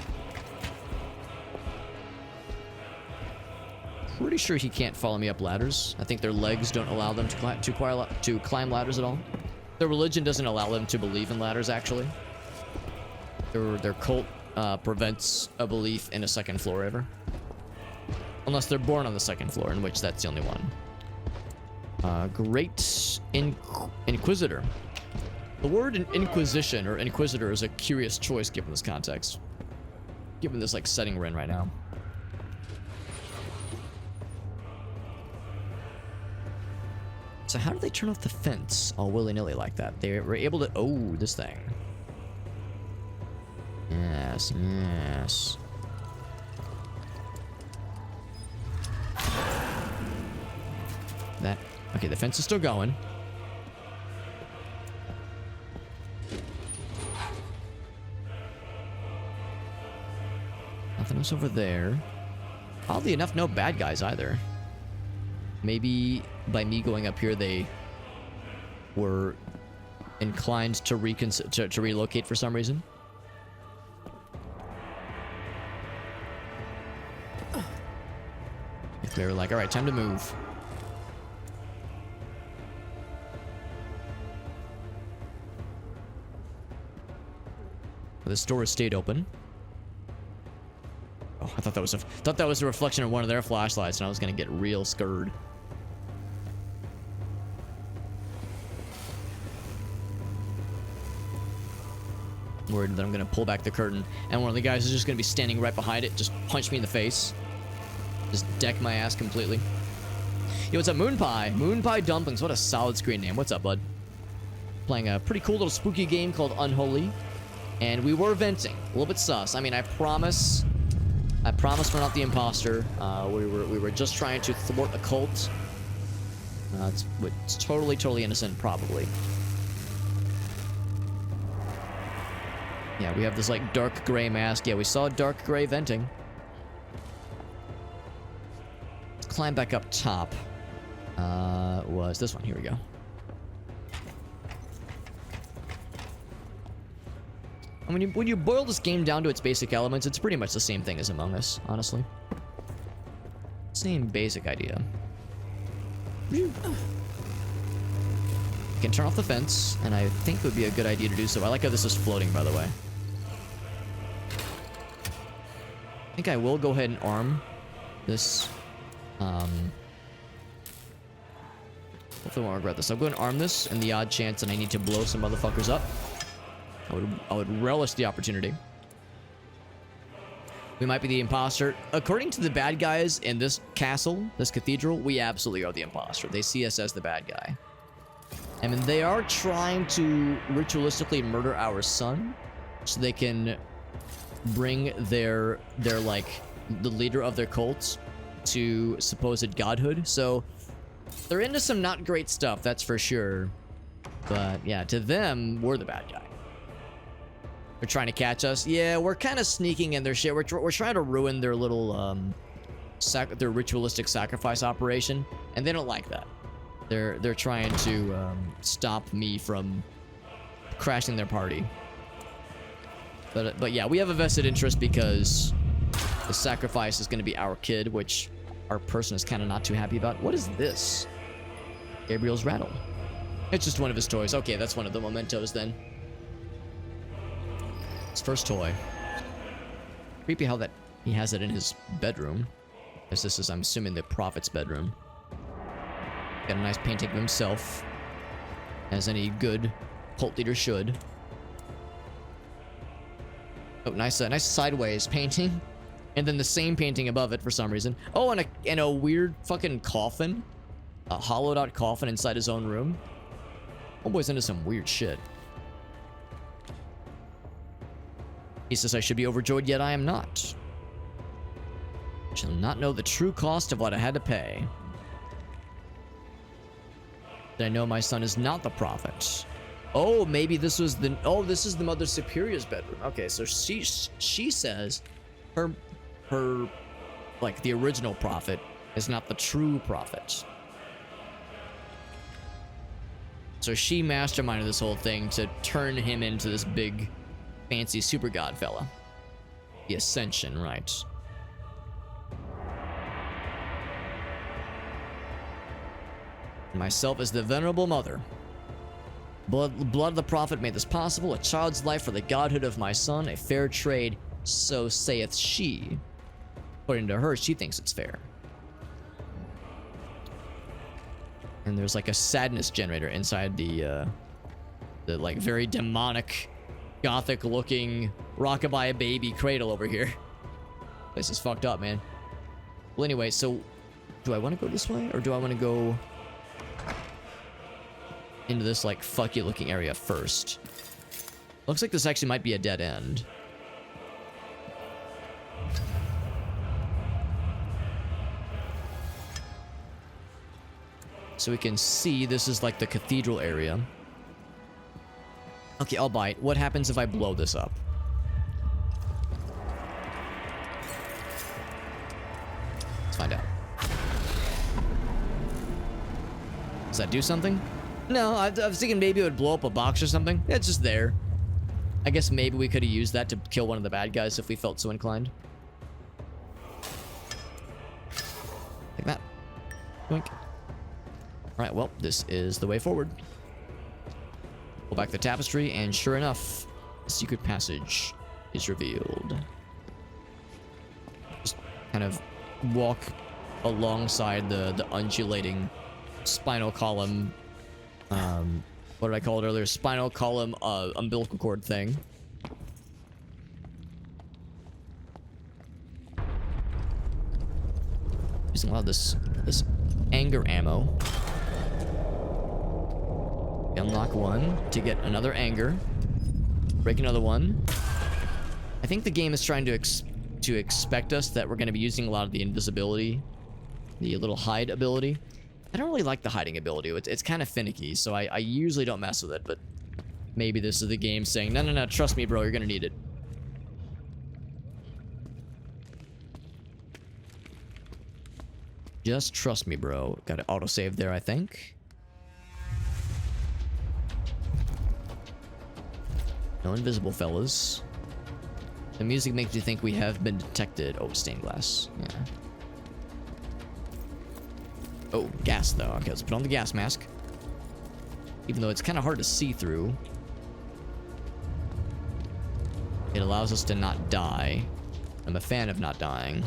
Pretty sure he can't follow me up ladders. I think their legs don't allow them to climb ladders at all. Their religion doesn't allow them to believe in ladders, actually. Their cult prevents a belief in a second floor ever. Unless they're born on the second floor, in which that's the only one. Great Inquisitor. The word Inquisition or Inquisitor is a curious choice given this context. Given this, like, setting we're in right now. So how do they turn off the fence all willy-nilly like that? They were able to... Oh, this thing. Yes, yes. That... Okay, the fence is still going. Nothing else over there. Oddly enough, no bad guys either. Maybe by me going up here, they were inclined to relocate for some reason. If they were like, all right, time to move. This door has stayed open. Oh, I thought that was a reflection of one of their flashlights, and I was gonna get real scared. Worried that I'm gonna pull back the curtain, and one of the guys is just gonna be standing right behind it, just punch me in the face, just deck my ass completely. Yo, what's up, Moon Pie? Moon Pie Dumplings. What a solid screen name. What's up, bud? Playing a pretty cool little spooky game called Unholy, and we were venting. A little bit sus. I mean, I promise we're not the imposter. We were just trying to thwart a cult. It's totally innocent, probably. Yeah, we have this, like, dark gray mask. Yeah, we saw dark gray venting. Let's climb back up top. Was this one. Here we go. I mean, when you boil this game down to its basic elements, it's pretty much the same thing as Among Us, honestly. Same basic idea. You can turn off the fence, and I think it would be a good idea to do so. I like how this is floating, by the way. I think I will go ahead and arm this. Hopefully I won't regret this. I'll go ahead and arm this in the odd chance that I need to blow some motherfuckers up. I would relish the opportunity. We might be the imposter. According to the bad guys in this castle, this cathedral, we absolutely are the imposter. They see us as the bad guy. I mean, they are trying to ritualistically murder our son so they can bring their like, the leader of their cult to supposed godhood. So they're into some not great stuff, that's for sure. But yeah, to them, we're the bad guy. They're trying to catch us. Yeah, we're kind of sneaking in their shit. We're trying to ruin their little their ritualistic sacrifice operation, and they don't like that. They're trying to stop me from crashing their party. But yeah, we have a vested interest because the sacrifice is going to be our kid, which our person is kind of not too happy about. What is this? Gabriel's rattle. It's just one of his toys. Okay, that's one of the mementos then. His first toy. Creepy how that he has it in his bedroom. As this is, I'm assuming, the prophet's bedroom. Got a nice painting of himself, as any good cult leader should. Oh, nice sideways painting, and then the same painting above it for some reason. Oh, and a weird fucking coffin, a hollowed out coffin inside his own room. Homeboy's into some weird shit. He says I should be overjoyed, yet I am not. I shall not know the true cost of what I had to pay. That I know my son is not the prophet. Oh, maybe this was the... Oh, this is the Mother Superior's bedroom. Okay, so she says her like, the original prophet is not the true prophet. So she masterminded this whole thing to turn him into this big fancy super god fella. The Ascension, right. Myself as the Venerable Mother. Blood of the Prophet made this possible. A child's life for the godhood of my son. A fair trade, so saith she. According to her, she thinks it's fair. And there's like a sadness generator inside the like very demonic, gothic looking rockabye baby cradle over here. This is fucked up, man. Well, anyway, so do I want to go this way or do I want to go into this like fucky looking area first? Looks like this actually might be a dead end. So we can see this is like the cathedral area. Okay, I'll bite. What happens if I blow this up? Let's find out. Does that do something? No, I was thinking maybe it would blow up a box or something. It's just there. I guess maybe we could have used that to kill one of the bad guys if we felt so inclined. Like that. Boink. Alright, well, this is the way forward. Pull back the tapestry, and sure enough, the secret passage is revealed. Just kind of walk alongside the undulating spinal column, what did I call it earlier? Spinal column, umbilical cord thing. Using a lot of this anger ammo. Unlock one to get another anger. Break another one. I think the game is trying to expect us that we're going to be using a lot of the invisibility, the little hide ability. I don't really like the hiding ability. It's kind of finicky, so I usually don't mess with it, but maybe this is the game saying, no, trust me, bro, you're going to need it. Just trust me, bro. Got an autosave there, I think. No invisible fellas. The music makes you think we have been detected. Oh, stained glass. Yeah. Oh, gas though. Okay, let's put on the gas mask. Even though it's kind of hard to see through. It allows us to not die. I'm a fan of not dying.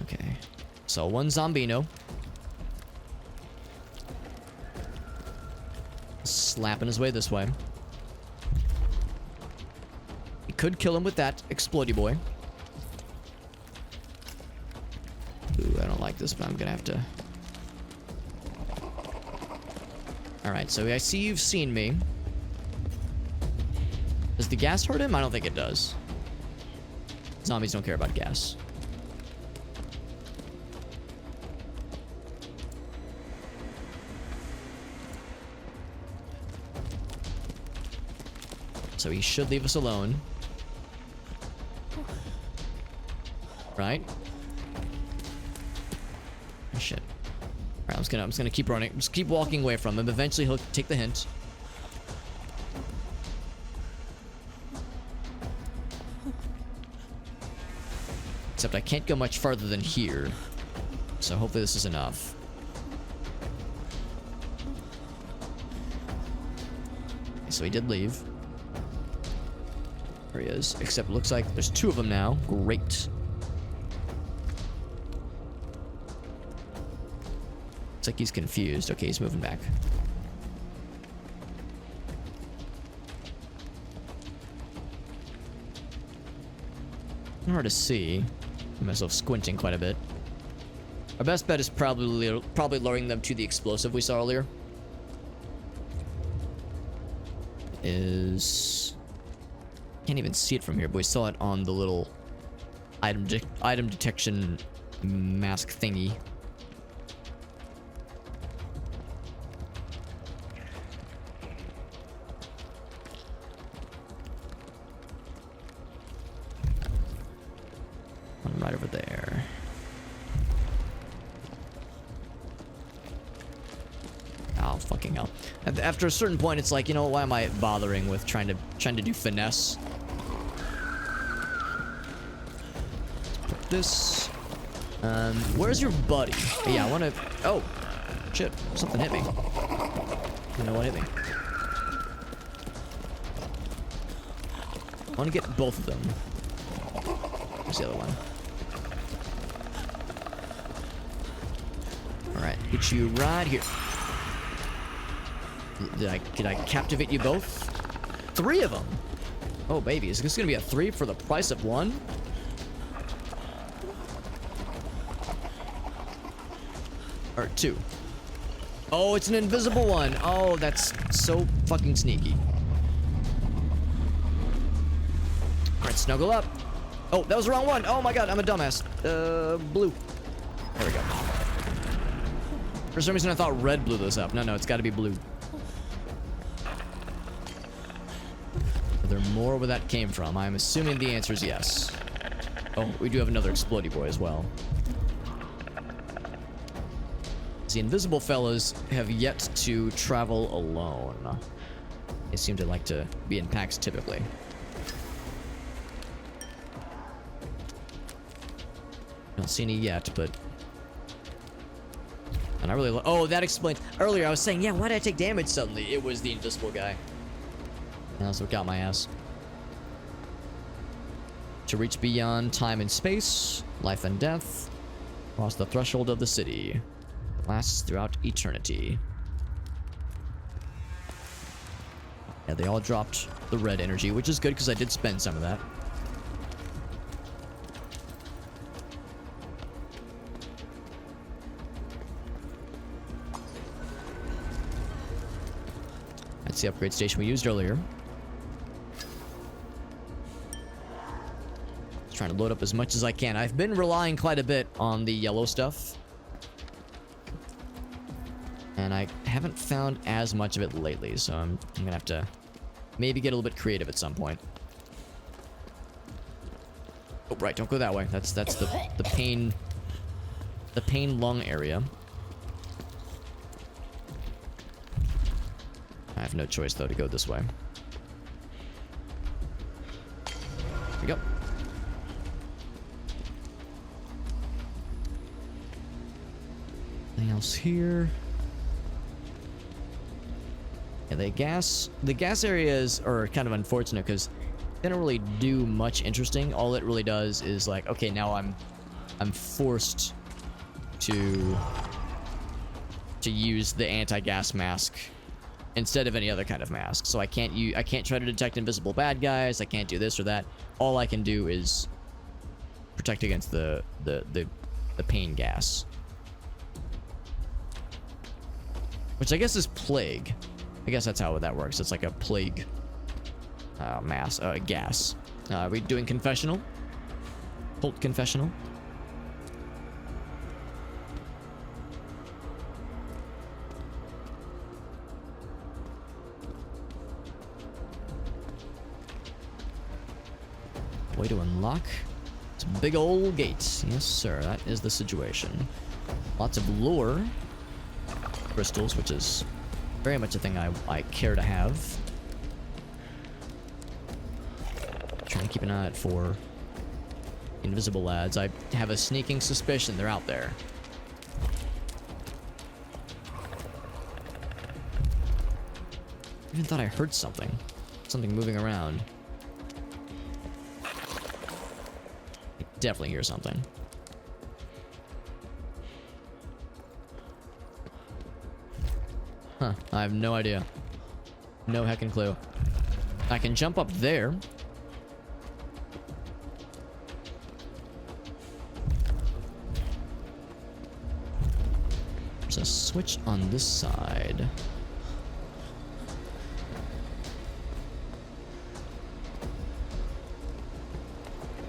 Okay. So one Zombino. Slapping his way this way. We could kill him with that explodey boy. Ooh, I don't like this, but I'm gonna have to. Alright, so I see you've seen me. Does the gas hurt him? I don't think it does. Zombies don't care about gas. So he should leave us alone. Right? Oh, shit. Alright, I'm just gonna keep running. Just keep walking away from him. Eventually he'll take the hint. Except I can't go much farther than here. So hopefully this is enough. Okay, so he did leave. There he is. Except it looks like there's two of them now. Great. Looks like he's confused. Okay, he's moving back. Hard to see. I myself squinting quite a bit. Our best bet is probably luring them to the explosive we saw earlier. Can't even see it from here, but we saw it on the little item detection mask thingy. One right over there. Oh, fucking hell. After a certain point, it's like, you know, why am I bothering with trying to do finesse? Let's put this. Where's your buddy? Yeah, I want to... Oh, shit. Something hit me. I don't know what hit me. I want to get both of them. Where's the other one? Alright, get you right here. Did I captivate you both? 3 of them! Oh, baby, is this gonna be a 3 for the price of 1? Or 2. Oh, it's an invisible one! Oh, that's so fucking sneaky. Alright, snuggle up. Oh, that was the wrong one! Oh my god, I'm a dumbass. Blue. There we go. For some reason, I thought red blew this up. No, it's gotta be blue. Are there more where that came from? I'm assuming the answer is yes. Oh, we do have another explodey boy as well. The invisible fellas have yet to travel alone. They seem to like to be in packs typically. Don't see any yet, but... And I really... Oh, that explains... Earlier I was saying, yeah, why did I take damage suddenly? It was the invisible guy. That's what got my ass. To reach beyond time and space, life and death, cross the threshold of the city. Lasts throughout eternity. Yeah, they all dropped the red energy, which is good because I did spend some of that. That's the upgrade station we used earlier. Just trying to load up as much as I can. I've been relying quite a bit on the yellow stuff. And I haven't found as much of it lately, so I'm gonna have to maybe get a little bit creative at some point. Oh, right, don't go that way. That's the pain lung area. I have no choice though to go this way. Here we go. Anything else here? Yeah, the gas areas are kind of unfortunate because they don't really do much interesting. All it really does is like, okay, now I'm forced to use the anti-gas mask instead of any other kind of mask. So I can't try to detect invisible bad guys. I can't do this or that. All I can do is protect against the pain gas, which I guess is plague. I guess that's how that works. It's like a plague gas. Are we doing confessional? Cult confessional? Way to unlock. It's a big old gate. Yes, sir. That is the situation. Lots of lure crystals, which is very much a thing I care to have. Trying to keep an eye out for invisible lads. I have a sneaking suspicion they're out there. I even thought I heard something. Something moving around. I definitely hear something. Huh, I have no idea. No heckin' clue. I can jump up there. There's a switch on this side.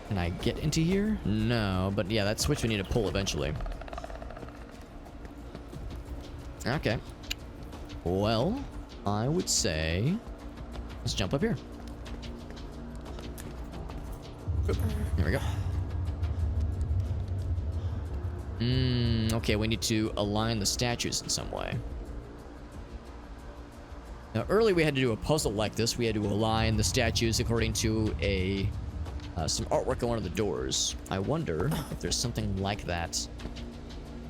Can I get into here? No, but yeah, that switch we need to pull eventually. Okay. Well, I would say let's jump up here. Here we go. Okay, we need to align the statues in some way. Now, earlier we had to do a puzzle like this. We had to align the statues according to a some artwork on one of the doors. I wonder if there's something like that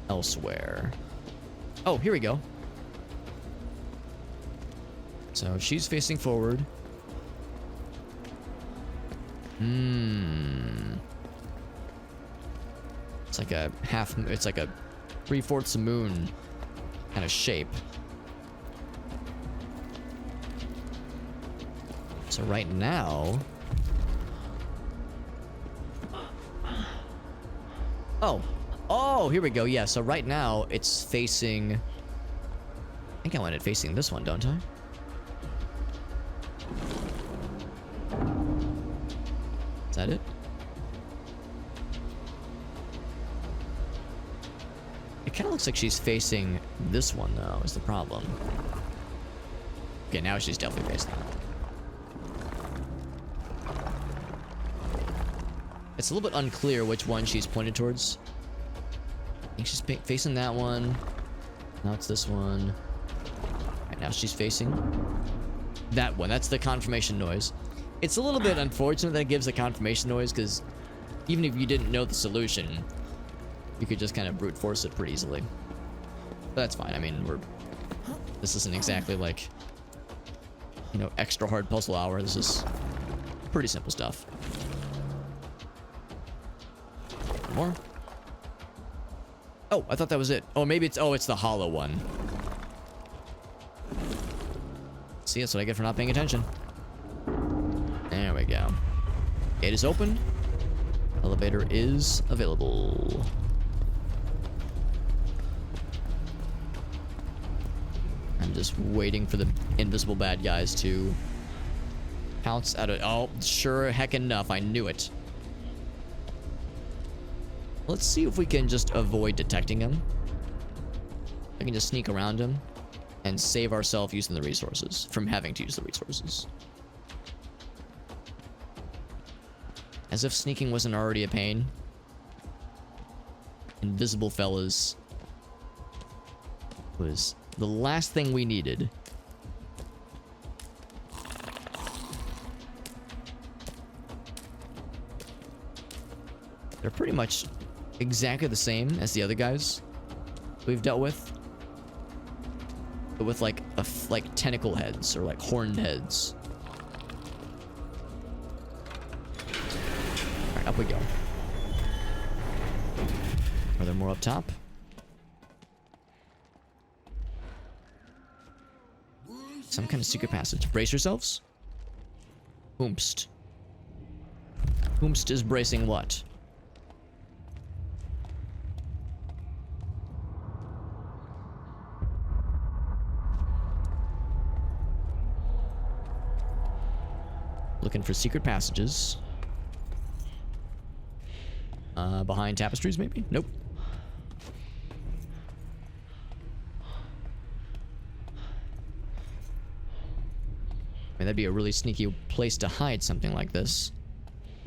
elsewhere. Oh, here we go. So she's facing forward. It's like a half. It's like a 3/4 moon kind of shape. So right now. Oh, here we go. Yeah, so right now it's facing. I think I want it facing this one, don't I? Is that it? It kind of looks like she's facing this one, though, is the problem. Okay, now she's definitely facing that. It's a little bit unclear which one she's pointed towards. I think she's facing that one. Now it's this one. Right, now she's facing that one. That's the confirmation noise. It's a little bit unfortunate that it gives a confirmation noise, because even if you didn't know the solution, you could just kind of brute force it pretty easily. But that's fine. I mean, this isn't exactly like, you know, extra hard puzzle hour. This is pretty simple stuff. More. Oh, I thought that was it. Oh, maybe it's the hollow one. See, that's what I get for not paying attention. There we go. Gate is open. Elevator is available. I'm just waiting for the invisible bad guys to pounce out of. Oh, sure heck enough, I knew it. Let's see if we can just avoid detecting him. I can just sneak around him and save ourselves using the resources from having to use the resources. As if sneaking wasn't already a pain. Invisible fellas was the last thing we needed. They're pretty much exactly the same as the other guys we've dealt with, but with like tentacle heads or like horned heads. All right, up we go. Are there more up top? Some kind of secret passage. Brace yourselves. Whomst. Whomst is bracing what? Looking for secret passages. Behind tapestries, maybe? Nope. I mean, that'd be a really sneaky place to hide something like this.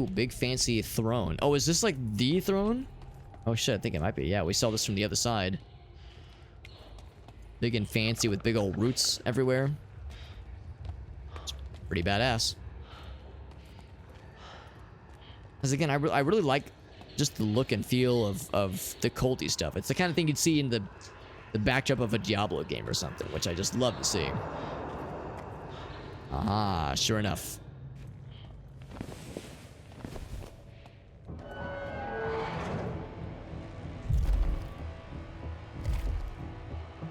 Ooh, big fancy throne. Oh, is this like the throne? Oh shit, I think it might be. Yeah, we saw this from the other side. Big and fancy with big old roots everywhere. It's pretty badass. Because again, I really like just the look and feel of the culty stuff. It's the kind of thing you'd see in the backdrop of a Diablo game or something, which I just love to see. Ah, sure enough.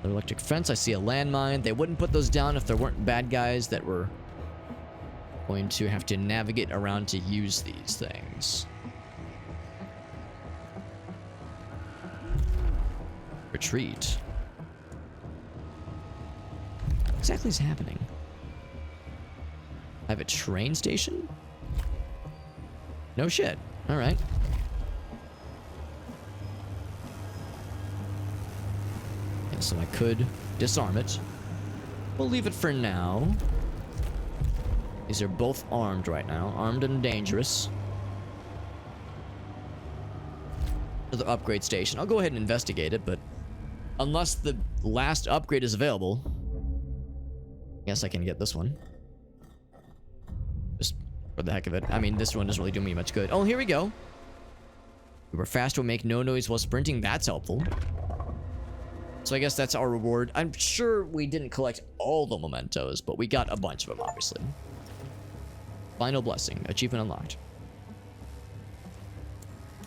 The electric fence, I see a landmine. They wouldn't put those down if there weren't bad guys that were going to have to navigate around to use these things. Retreat. What exactly is happening? I have a train station? No shit. All right. Okay, so I could disarm it. We'll leave it for now. These are both armed right now. Armed and dangerous. Another upgrade station. I'll go ahead and investigate it, but unless the last upgrade is available, Guess I can get this one. Just for the heck of it. I mean, this one doesn't really do me much good. Oh, here we go. We were fast to make no noise while sprinting. That's helpful. So I guess that's our reward. I'm sure we didn't collect all the mementos, but we got a bunch of them, obviously. Final blessing. Achievement unlocked.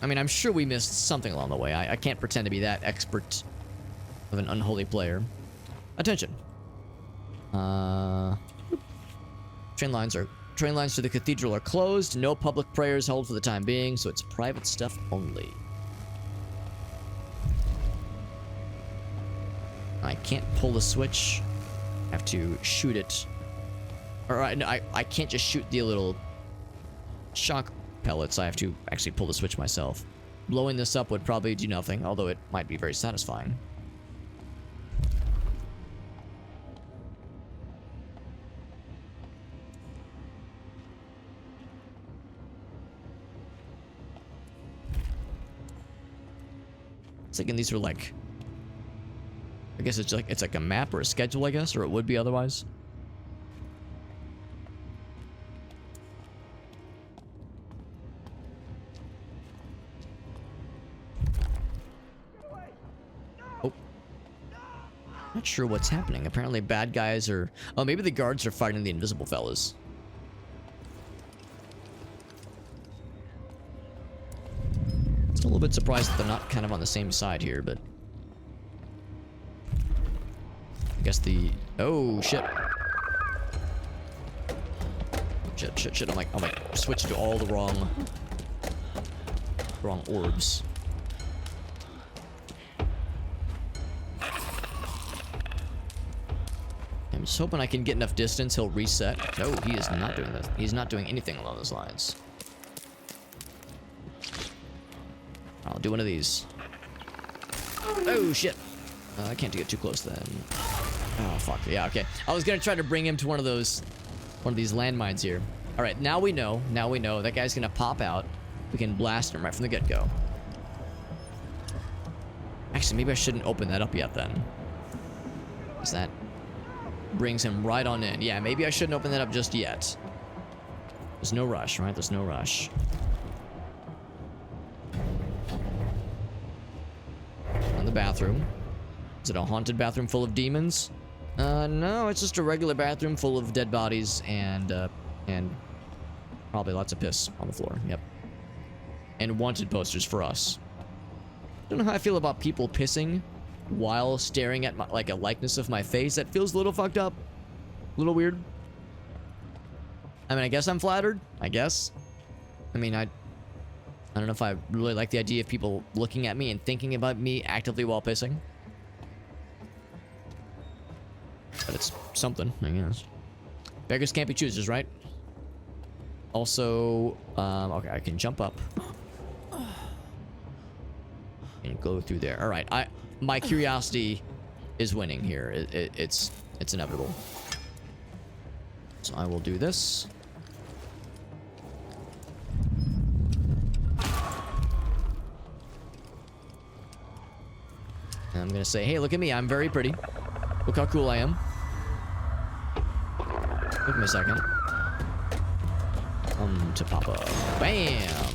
I mean, I'm sure we missed something along the way. I can't pretend to be that expert of an unholy player. Attention. Train lines to the cathedral are closed. No public prayers held for the time being, so it's private stuff only. I can't pull the switch. I have to shoot it. Or I can't just shoot the little shock pellets. I have to actually pull the switch myself. Blowing this up would probably do nothing, although it might be very satisfying. Thinking these are like, I guess it's like a map or a schedule, I guess, or it would be otherwise. Oh, not sure what's happening. Apparently bad guys are, oh, maybe the guards are fighting the invisible fellas. A little bit surprised that they're not kind of on the same side here, but I guess the, oh shit, shit. I'm like switching to all the wrong orbs. I'm just hoping I can get enough distance. He'll reset. No, he is not doing this. He's not doing anything along those lines. I'll do one of these. Oh, shit. I can't get too close then. Oh, fuck. Yeah, okay. I was gonna try to bring him to one of these landmines here. All right, now we know. That guy's gonna pop out. We can blast him right from the get-go. Actually, maybe I shouldn't open that up yet then. Because that brings him right on in. Yeah, maybe I shouldn't open that up just yet. There's no rush, right? There's no rush. The bathroom. Is it a haunted bathroom full of demons? No, it's just a regular bathroom full of dead bodies and probably lots of piss on the floor. Yep. And wanted posters for us. Don't know how I feel about people pissing while staring at like a likeness of my face. That feels a little fucked up. A little weird. I mean, I guess I'm flattered. I guess. I mean, I don't know if I really like the idea of people looking at me and thinking about me actively while pissing. But it's something, I guess. Beggars can't be choosers, right? Also, okay, I can jump up. And go through there. All right, my curiosity is winning here. It's inevitable. So I will do this. And I'm gonna say, hey, look at me, I'm very pretty. Look how cool I am. Give me a second. To Papa. Bam!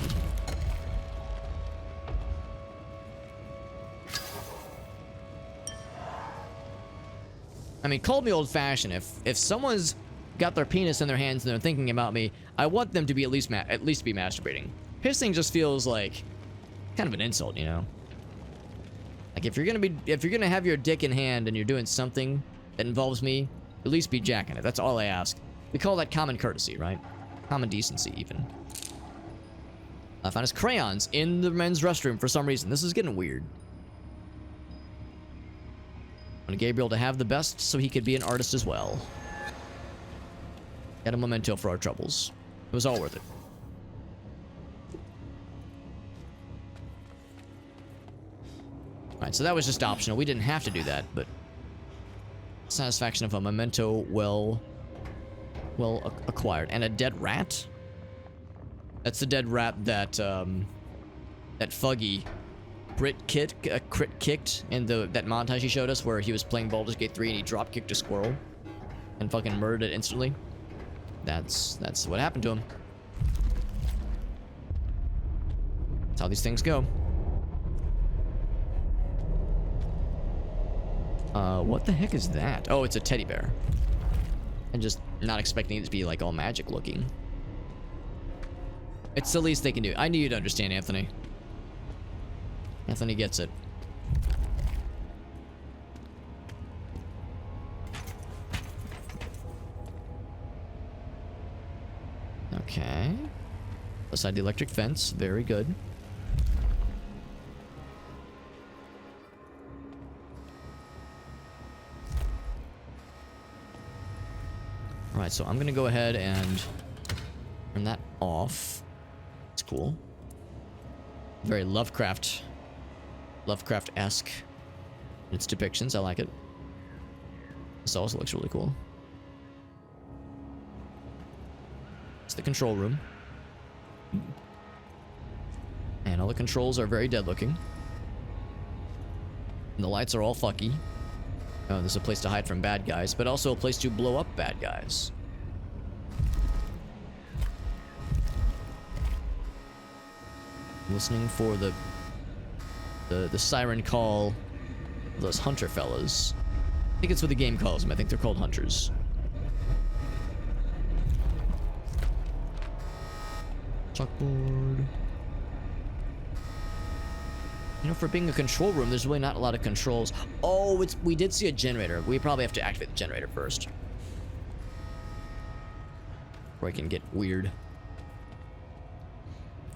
I mean, call me old-fashioned. If someone's got their penis in their hands and they're thinking about me, I want them to be at least be masturbating. Pissing just feels like kind of an insult, you know? Like if you're gonna have your dick in hand and you're doing something that involves me, at least be jacking it. That's all I ask. We call that common courtesy, right? Common decency, even. I found his crayons in the men's restroom for some reason. This is getting weird. I wanted Gabriel to have the best so he could be an artist as well. Got a memento for our troubles. It was all worth it. Alright, so that was just optional. We didn't have to do that, but satisfaction of a memento well acquired. And a dead rat? That's the dead rat that that Fuggy crit kicked in that montage he showed us where he was playing Baldur's Gate 3 and he drop kicked a squirrel. and fucking murdered it instantly. That's what happened to him. That's how these things go. What the heck is that? Oh, it's a teddy bear. I'm just not expecting it to be like all magic looking. It's the least they can do. I knew you'd understand, Anthony. Anthony gets it. Okay. Beside the electric fence. Very good. Alright, so I'm gonna go ahead and turn that off. It's cool. Very Lovecraft-esque in its depictions. I like it. This also looks really cool. It's the control room. And all the controls are very dead looking. And the lights are all fucky. Oh, there's a place to hide from bad guys, but also a place to blow up bad guys. Listening for the siren call of those hunter fellas. I think it's what the game calls them. I think they're called hunters. Chalkboard. You know, for being a control room, there's really not a lot of controls. Oh, we did see a generator. We probably have to activate the generator first. Or I can get weird.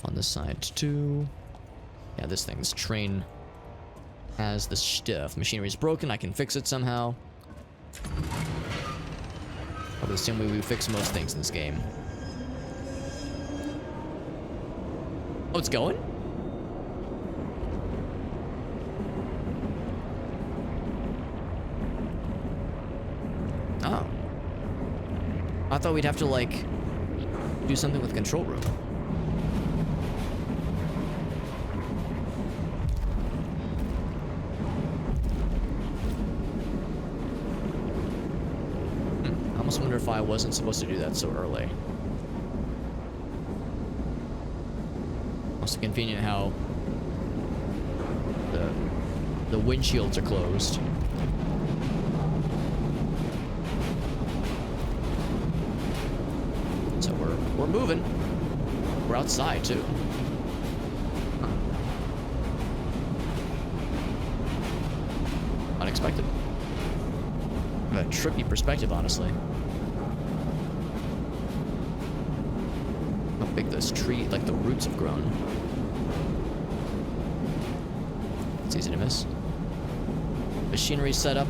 On this side, too. Yeah, this train has the stuff. Machinery is broken. I can fix it somehow. Probably the same way we fix most things in this game. Oh, it's going? Oh. I thought we'd have to, like, do something with the control room. I almost wonder if I wasn't supposed to do that so early. Also convenient how the windshields are closed. So we're moving. We're outside too. Huh. Unexpected. A trippy perspective, honestly. How big this tree, like the roots have grown. It's easy to miss. Machinery set up,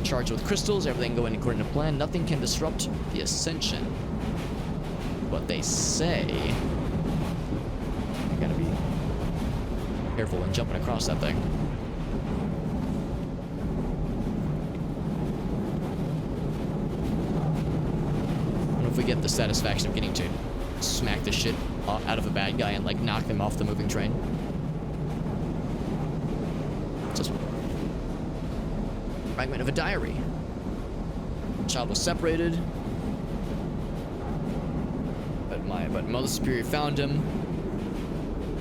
charged with crystals, everything going according to plan. Nothing can disrupt the ascension. What they say. You gotta be careful when jumping across that thing. I wonder if we get the satisfaction of getting to smack the shit out of a bad guy and like knock them off the moving train. Just fragment of a diary. The child was separated, but Mother Superior found him,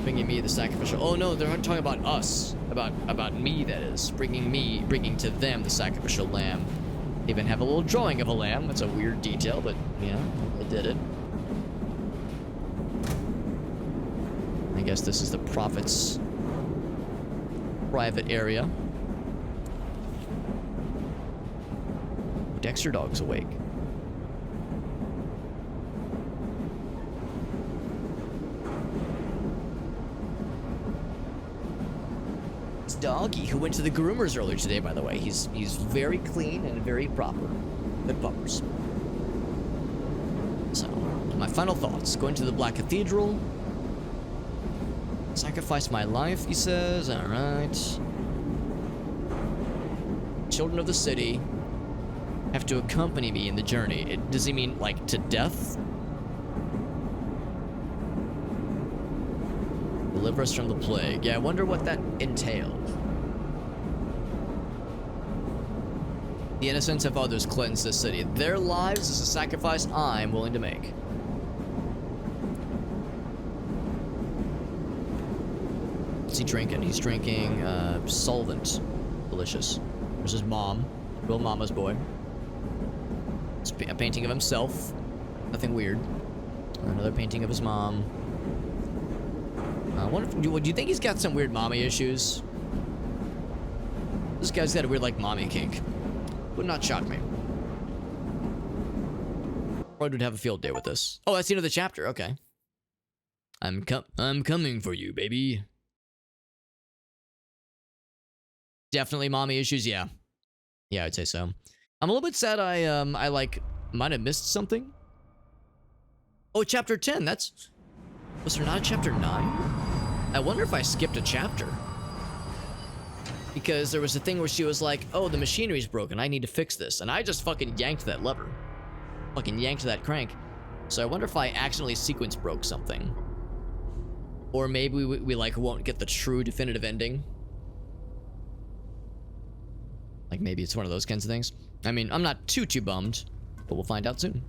bringing me the sacrificial. Oh no, they're talking about us, about me. That is, bringing to them the sacrificial lamb. They even have a little drawing of a lamb. That's a weird detail, but yeah, they did it. I guess this is the prophet's private area. Dexter dog's awake. It's Doggy, who went to the groomers earlier today, by the way. He's very clean and very proper. Good puppers. So, my final thoughts. Going to the Black Cathedral. Sacrifice my life, he says. Alright. Children of the city have to accompany me in the journey. Does he mean, like, to death? Deliver us from the plague. Yeah, I wonder what that entailed. The innocence of others cleanse this city. Their lives is a sacrifice I'm willing to make. What's he drinking? He's drinking solvent. Delicious. There's his mom. Real mama's boy. It's a painting of himself. Nothing weird. Another painting of his mom. Do you think he's got some weird mommy issues? This guy's got a weird, like, mommy kink. Would not shock me. Freud would have a field day with this. Oh, that's the end of the chapter. Okay. I'm coming for you, baby. Definitely mommy issues. Yeah. Yeah, I'd say so. I'm a little bit sad. I like might have missed something. Oh, chapter 10. Was there not a chapter 9? I wonder if I skipped a chapter. Because there was a thing where she was like, oh, the machinery's broken. I need to fix this. And I just fucking yanked that lever. Fucking yanked that crank. So I wonder if I accidentally sequence broke something. Or maybe we like won't get the true definitive ending. Like maybe it's one of those kinds of things. I mean, I'm not too bummed, but we'll find out soon.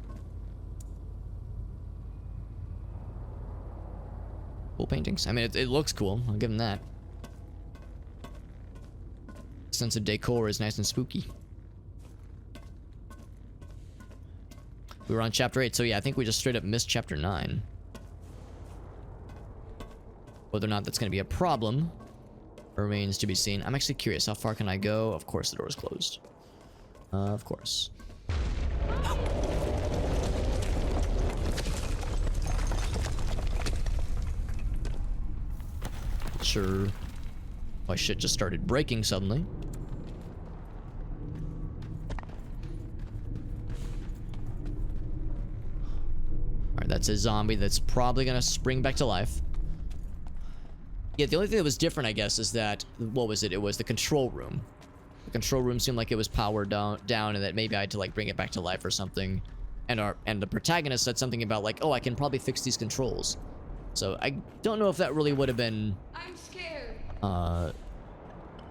Cool paintings. I mean, it looks cool. I'll give them that. Sense of decor is nice and spooky. We were on chapter 8, so yeah, I think we just straight up missed chapter 9. Whether or not that's going to be a problem remains to be seen. I'm actually curious. How far can I go? Of course the door is closed. Of course. Sure. My shit just started breaking suddenly. Alright, that's a zombie that's probably gonna spring back to life. Yeah, the only thing that was different, I guess, is that... What was it? It was the control room. The control room seemed like it was powered down and that maybe I had to, like, bring it back to life or something. And the protagonist said something about, like, oh, I can probably fix these controls. So, I don't know if that really would have been... I'm scared.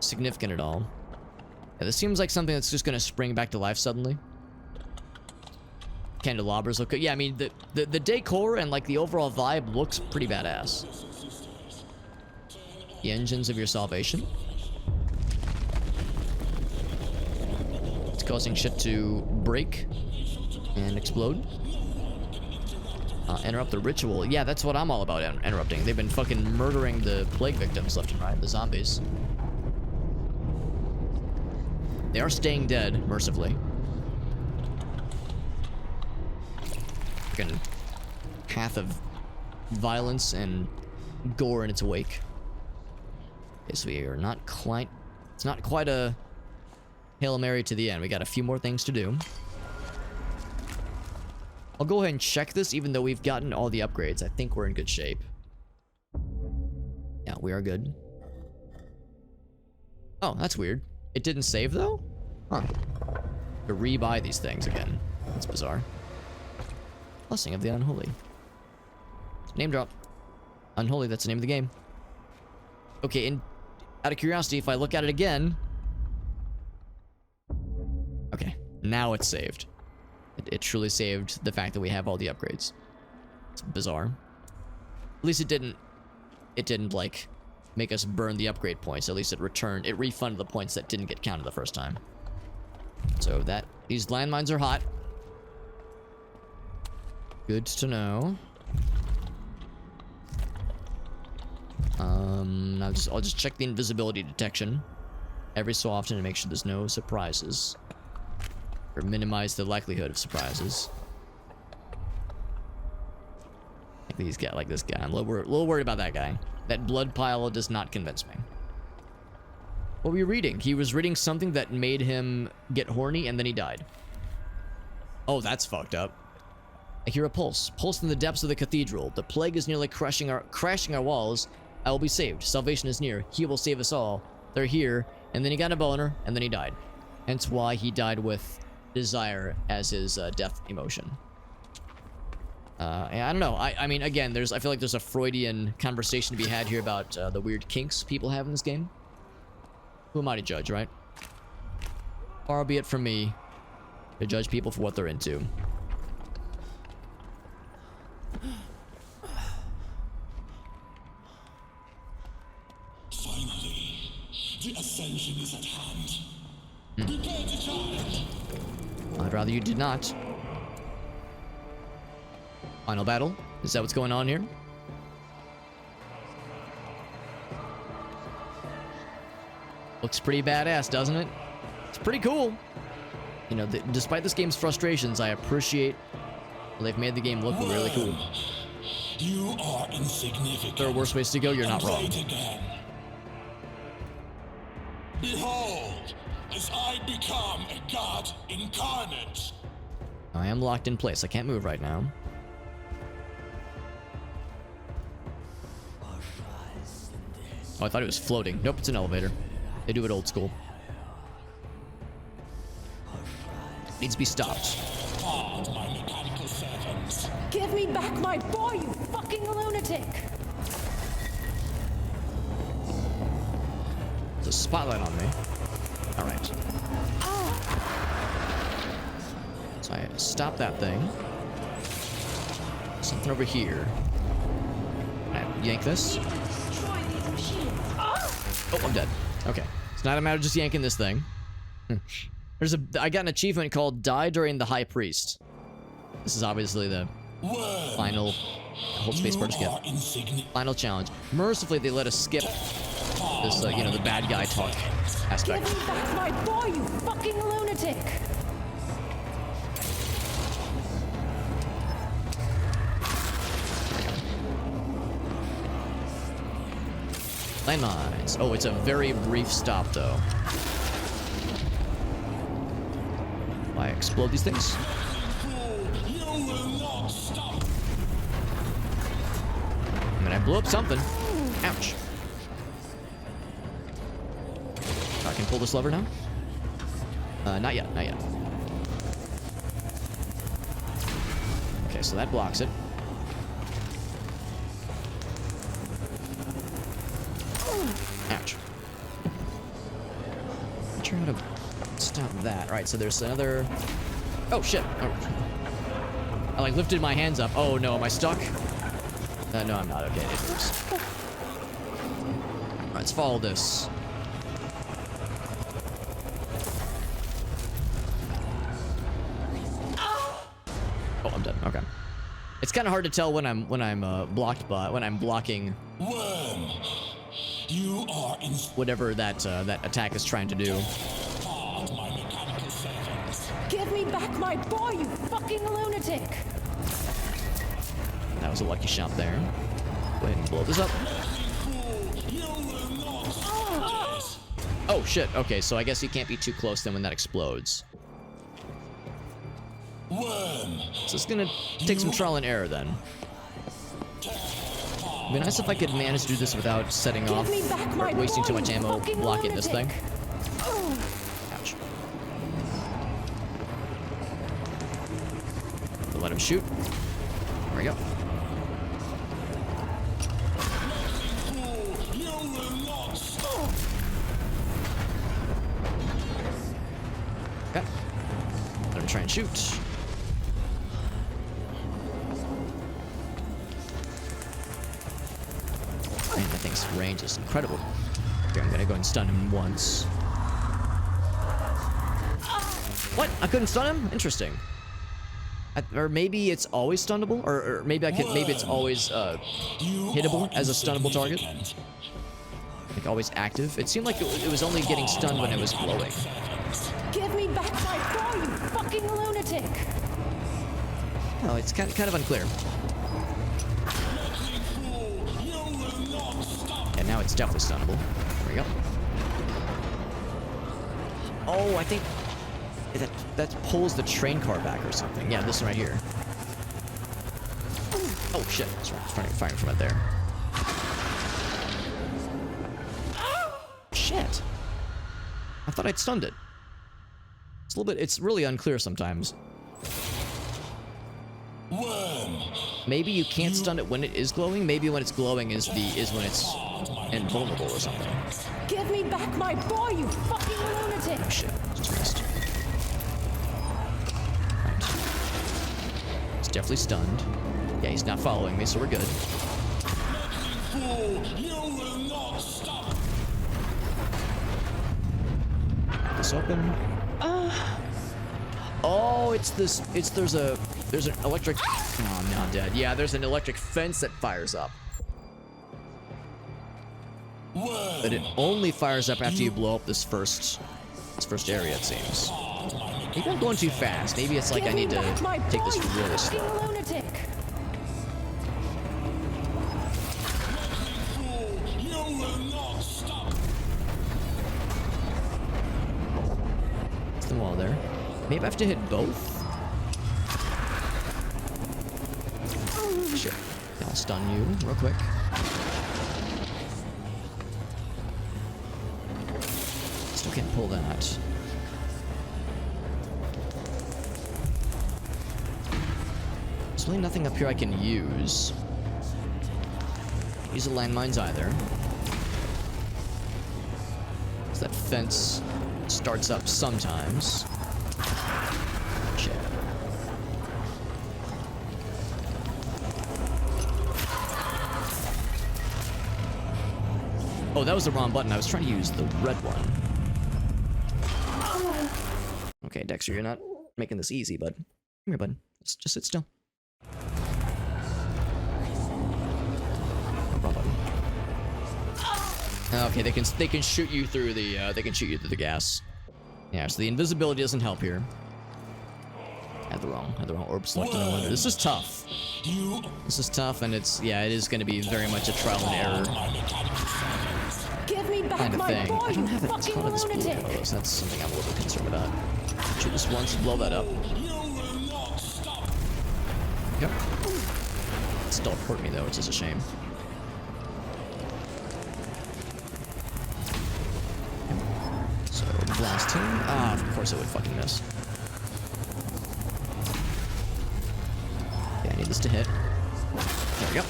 Significant at all. Yeah, this seems like something that's just gonna spring back to life suddenly. Candelabras look good. Yeah, I mean, the decor and, like, the overall vibe looks pretty badass. The engines of your salvation. It's causing shit to break and explode. Interrupt the ritual. Yeah, that's what I'm all about, interrupting. They've been fucking murdering the plague victims left and right, the zombies. They are staying dead, mercifully. Fucking path of violence and gore in its wake. Okay, so we are not quite... It's not quite a Hail Mary to the end. We got a few more things to do. I'll go ahead and check this, even though we've gotten all the upgrades. I think we're in good shape. Yeah, we are good. Oh, that's weird. It didn't save, though? Huh. To rebuy these things again. That's bizarre. Blessing of the Unholy. Name drop. Unholy, that's the name of the game. Okay, and out of curiosity, if I look at it again... Okay, now it's saved. It truly saved the fact that we have all the upgrades. It's bizarre. At least it didn't like make us burn the upgrade points. At least it refunded the points that didn't get counted the first time. So these landmines are hot. Good to know. I'll just check the invisibility detection every so often to make sure there's no surprises. Or minimize the likelihood of surprises. Like this guy. I'm a little worried about that guy. That blood pile does not convince me. What were you reading? He was reading something that made him get horny and then he died. Oh, that's fucked up. I hear a pulse. Pulse in the depths of the cathedral. The plague is nearly crashing our walls. I will be saved. Salvation is near. He will save us all. They're here. And then he got a boner and then he died. Hence why he died with desire as his death emotion. I don't know. I mean, again, I feel like there's a Freudian conversation to be had here about the weird kinks people have in this game. Who am I to judge, right? Far be it from me to judge people for what they're into. Finally, the ascension is at hand. Prepare to charge. I'd rather you did not. Final battle? Is that what's going on here? Looks pretty badass, doesn't it? It's pretty cool. You know, despite this game's frustrations, I appreciate they've made the game look really cool. You are insignificant. There are worse ways to go, you're not wrong. Again. Behold, as I become a god incarnate. I am locked in place. I can't move right now. Oh, I thought it was floating. Nope, it's an elevator. They do it old school. Needs to be stopped. My mechanical servants. Give me back my boy, you fucking lunatic! There's a spotlight on me. Alright. So I stop that thing. Something over here. Can I yank this? Oh, I'm dead. Okay. It's not a matter of just yanking this thing. I got an achievement called Die During the High Priest. This is obviously the final hold space for skip. Final challenge. Mercifully, they let us skip this, you know, the bad guy talk aspect. Give me back my boy, you fucking lunatic! Landmines. Oh, it's a very brief stop, though. I explode these things. I mean, I blew up something. Ouch. I can pull this lever now? Not yet, not yet. Okay, so that blocks it. Ouch. I'm trying to stop that. Alright, so there's another... Oh, shit. Oh. I, like, lifted my hands up. Oh, no. Am I stuck? No, I'm not. Okay, it moves. Alright, let's follow this. Oh, I'm dead. Okay. It's kind of hard to tell when I'm blocked by when I'm blocking Worm, you are in whatever that attack is trying to do. my mechanical servants. Give me back my boy, you fucking lunatic! That was a lucky shot there. Go ahead and blow this up. Oh shit. Okay, so I guess you can't be too close then when that explodes. Worm, So it's gonna take some trial and error then. It'd be nice if I could manage to do this without setting off or wasting too much ammo blocking this thing. Ouch. We'll let him shoot. There we go. Okay. Let him try and shoot. Man, that thing's range is incredible. Here, I'm gonna go and stun him once. What? I couldn't stun him? Interesting. Or maybe it's always stunnable? Or maybe I could. Maybe it's always hittable as a stunnable target. Like always active. It seemed like it was only getting stunned when it was glowing. Give me back my boy, you fucking lunatic! No, it's kind of unclear. And now it's definitely stunnable. There we go. Oh, I think that pulls the train car back or something. Yeah, this one right here. Oh shit! That's right. It's firing from it there. Shit! I thought I'd stunned it. It's a little bit. It's really unclear sometimes. worm. Maybe you can't stun it when it is glowing. Maybe when it's glowing is when it's invulnerable or something. Give me back my boy, you fucking lunatic! Oh shit! Just missed. definitely stunned. Yeah, he's not following me, so we're good. Fool, you will not stop. This open. Oh, there's an electric. Oh, I'm now dead. Yeah, there's an electric fence that fires up. But it only fires up after you blow up this first area, it seems. Maybe I'm going too fast. Maybe it's like I need to take this really slow. Lunatic. You will not stop. It's the wall there. Maybe I have to hit both? Shit. I'll stun you real quick. Still can't pull that. There's really nothing up here I can use. Use the landmines either. So that fence starts up sometimes. Shit. Oh, that was the wrong button. I was trying to use the red one. Okay, Dexter, you're not making this easy, bud. Come here, bud. Just sit still. Wrong button. Okay, they can shoot you through the gas. Yeah, so the invisibility doesn't help here. Had the wrong orb selected. No wonder. This is tough. This is tough, and it is going to be very much a trial and error Give me back kind of my thing. boy, I don't have a fucking ton of this blue lunatic. ammo, so that's something I'm a little bit concerned about. Shoot this once, blow that up. Yep. It still hurt me though, which is a shame. So blast him. Ah, of course I would fucking miss. Yeah, I need this to hit. There we go.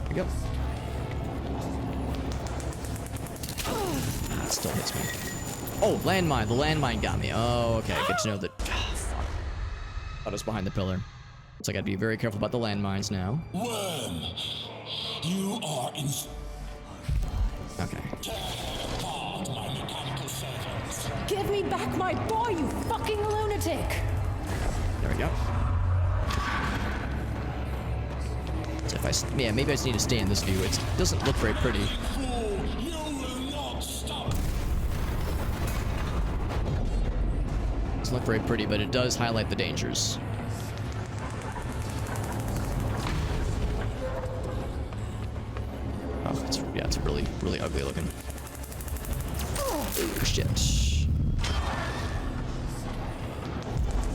There we go. Ah, it still hits me. Oh, landmine. The landmine got me. Oh, okay. Good to know that. Oh, fuck. Thought it was behind the pillar. So I gotta be very careful about the landmines now. Worm, you are in. Okay. Give me back my boy, you fucking lunatic. There we go. So if yeah, maybe I just need to stay in this view. It doesn't look very pretty. Doesn't look very pretty, but it does highlight the dangers. Oh, it's really, really ugly looking. Oh, shit.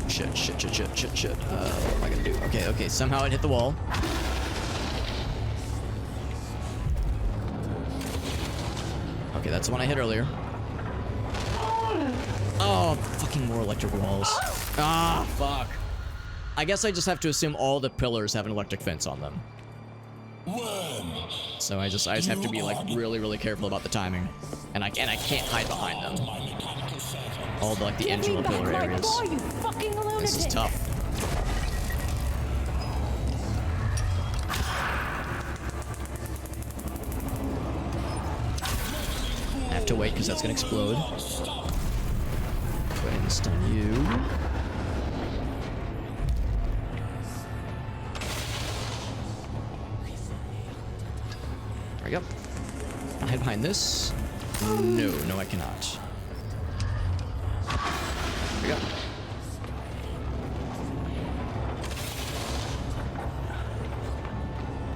Shit. What am I gonna do? Okay, somehow it hit the wall. Okay, that's the one I hit earlier. Oh, fucking more electric walls. Ah, fuck. I guess I just have to assume all the pillars have an electric fence on them. So I just have to be like really, really careful about the timing. And I can't hide behind them. All the, like the internal pillar areas. Boy, you fucking lunatic. This is tough. I have to wait because that's gonna explode. Go ahead and stun you. There we go. I'll hide behind this. No, I cannot. There we go.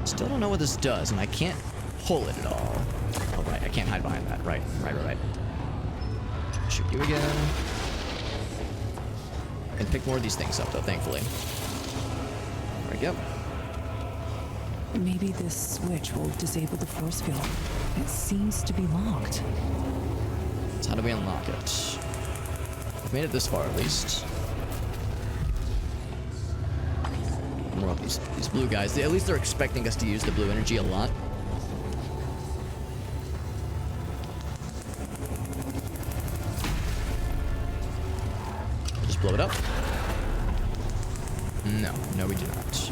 Still don't know what this does, and I can't pull it at all. Oh, right, I can't hide behind that. Right. Shoot you again. And pick more of these things up, though, thankfully. There we go. Maybe this switch will disable the force field. It seems to be locked. So how do we unlock it? I've made it this far, at least. More of these blue guys. At least they're expecting us to use the blue energy a lot. just blow it up? No. No, we do not.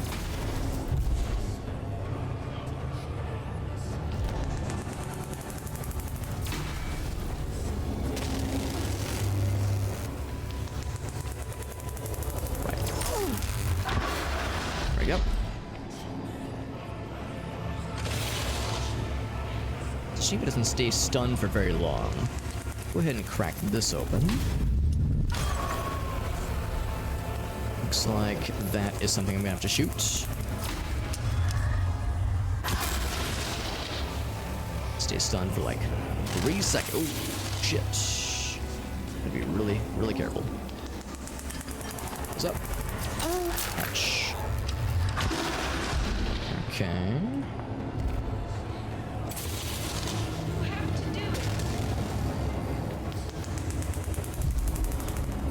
Yep. Shame it doesn't stay stunned for very long. Go ahead and crack this open. Looks like that is something I'm gonna have to shoot. Stay stunned for like 3 seconds. Oh, shit. Gotta be really, really careful. What's up? Ouch. Okay.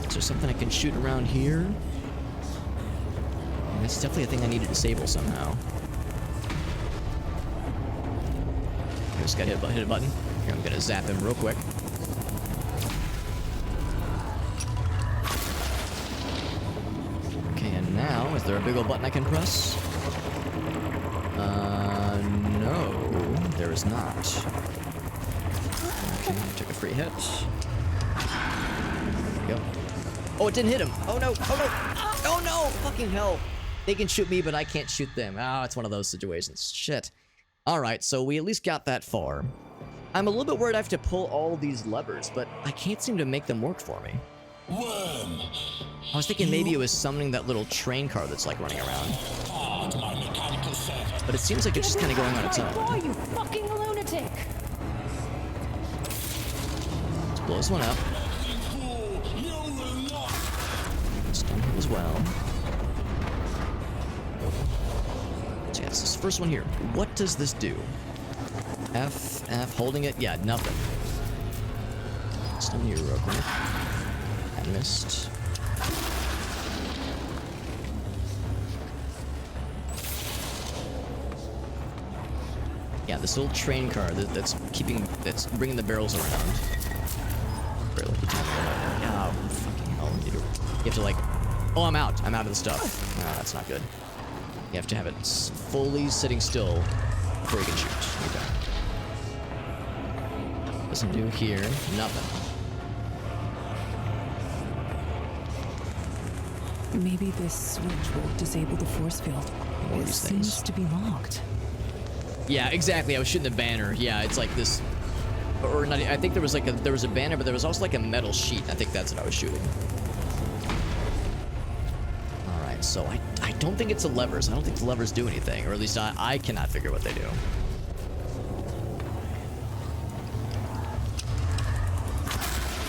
Is there something I can shoot around here? And that's definitely a thing I need to disable somehow. I just gotta hit a button. Here, I'm gonna zap him real quick. Okay, and now, is there a big old button I can press? No, there is not. Okay, took a free hit. There we go. Oh, it didn't hit him. Oh no, oh no, oh no, fucking hell. They can shoot me, but I can't shoot them. Ah, it's one of those situations. Shit. Alright, so we at least got that far. I'm a little bit worried I have to pull all these levers, but I can't seem to make them work for me. Worm. I was thinking maybe it was summoning that little train car that's like running around. My mechanical servant. But it seems like it's just kind of going on its own. Why, you fucking lunatic? Let's blow this one up. Stun him as well. So yeah, this is the first one here. What does this do? F, holding it? Yeah, nothing. Stun you real quick. I missed. Yeah, this little train car that's bringing the barrels around. Barely the time. Oh, fucking hell. You have to like, oh, I'm out of the stuff. No, that's not good. You have to have it fully sitting still before you can shoot. Okay. Doesn't do here, nothing. Maybe this switch will disable the force field. More of It these seems things. to be locked. Yeah, exactly. I was shooting the banner. Yeah, it's like this, or not. I think there was like there was a banner, but there was also like a metal sheet. I think that's what I was shooting. All right, so I don't think it's the levers. I don't think the levers do anything, or at least I cannot figure what they do.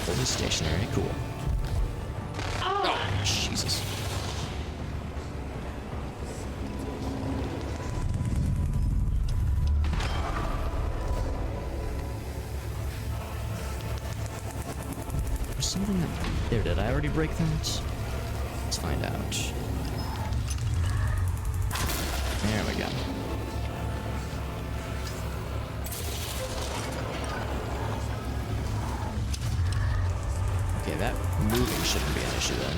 Fully stationary. Cool. Oh, Jesus. There's something that... There, did I already break that? Let's find out. There we go. Okay, that moving shouldn't be an issue then.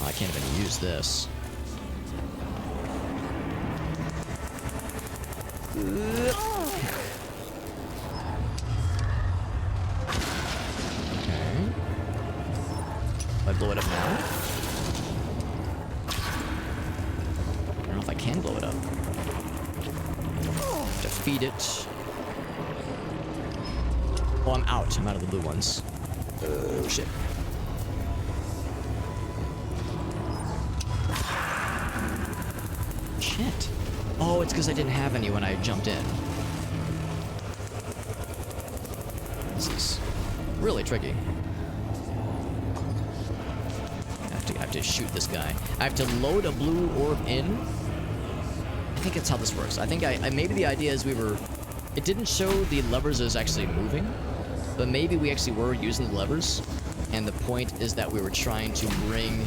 Oh, I can't even use this. Okay. If I blow it up now? I don't know if I can blow it up. Defeat it. Oh, I'm out. I'm out of the blue ones. Oh, shit. Shit. Oh, it's because I didn't have any when I jumped in. This is really tricky. I have to shoot this guy. I have to load a blue orb in. I think that's how this works. I think maybe the idea is it didn't show the levers as actually moving, but maybe we actually were using the levers, and the point is that we were trying to bring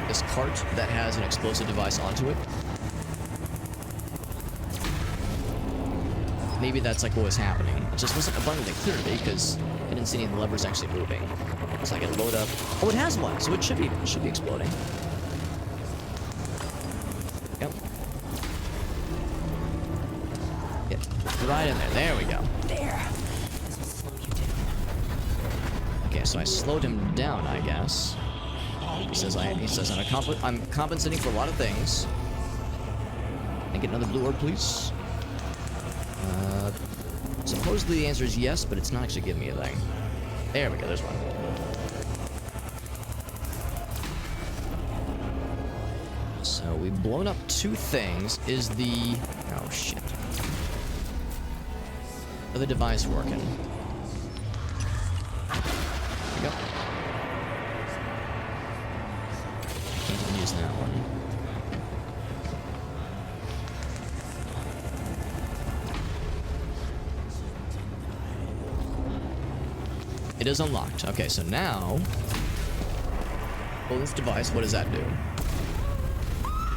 this cart that has an explosive device onto it. Maybe that's like what was happening. It just wasn't abundantly clear to me because I didn't see any of the levers actually moving. So I can load up. Oh, it has one, so it should be exploding. Yep. Get right in there. There we go. There. This will slow you down. Okay, so I slowed him down, I guess. He says I'm compensating for a lot of things. Can I get another blue orb, please? Supposedly the answer is yes, but it's not actually giving me a thing. There we go, there's one. So we've blown up 2 things. Is the... oh shit. Are the device working? There we go. Can't even use that one. It is unlocked. Okay, so now... pull this device. What does that do?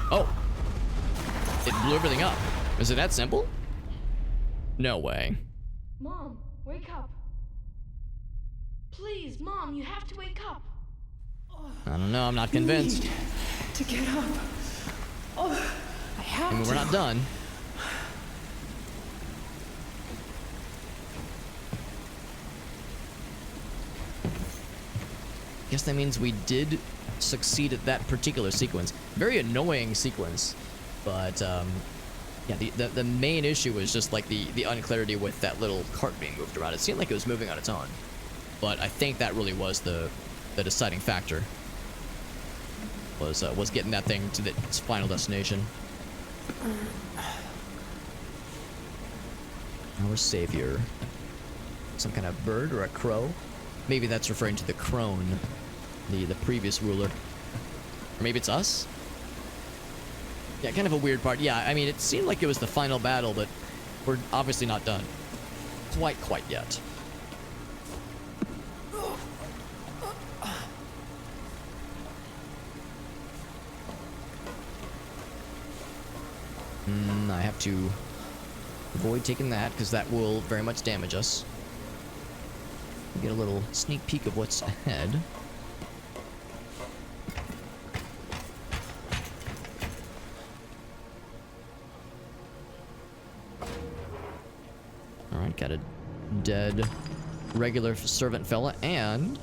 Oh! It blew everything up. Is it that simple? No way. Mom, wake up. Please, Mom, you have to wake up. I don't know. I'm not convinced. To get up. Oh, I have I mean, we're not done. Guess that means we did succeed at that particular sequence. Very annoying sequence, but yeah, the main issue was just like the unclarity with that little cart being moved around. It seemed like it was moving on its own, but I think that really was the deciding factor. Was getting that thing to its final destination. Our savior, some kind of bird or a crow? Maybe that's referring to the crone, the previous ruler. Or maybe it's us? Yeah, kind of a weird part. Yeah, I mean, it seemed like it was the final battle, but we're obviously not done. Quite yet. I have to avoid taking that, because that will very much damage us. Get a little sneak peek of what's ahead. Alright, got a dead regular servant fella, and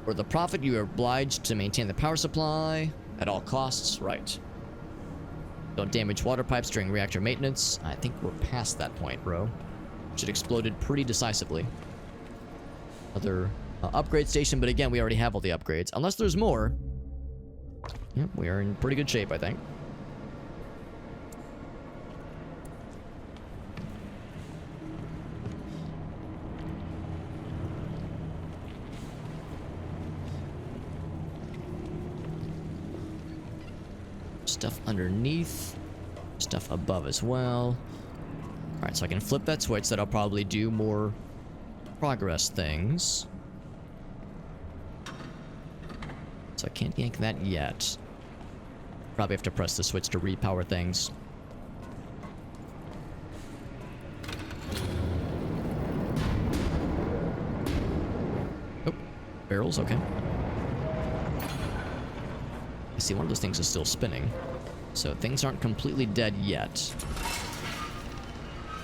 for the Prophet, you are obliged to maintain the power supply at all costs. Right. Don't damage water pipes during reactor maintenance. I think we're past that point, bro. It exploded pretty decisively. Another upgrade station, but again, we already have all the upgrades. Unless there's more. Yep, we are in pretty good shape, I think. Stuff underneath. Stuff above as well. Alright, so I can flip that switch. That'll probably do more progress things. So I can't yank that yet. Probably have to press the switch to repower things. Oh, barrels, okay. I see one of those things is still spinning. So things aren't completely dead yet.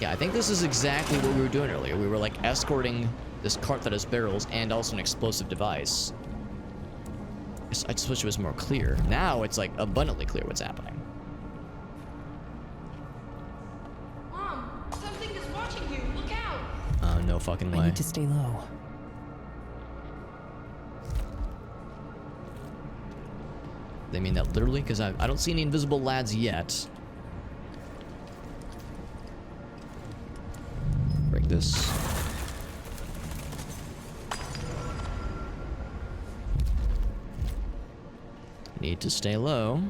Yeah, I think this is exactly what we were doing earlier. We were like escorting this cart that has barrels and also an explosive device. I just wish it was more clear. Now it's like abundantly clear what's happening. Mom, something is watching you. Look out. Oh, no fucking way. I need to stay low. They mean that literally? Because I don't see any invisible lads yet. Break this. Need to stay low.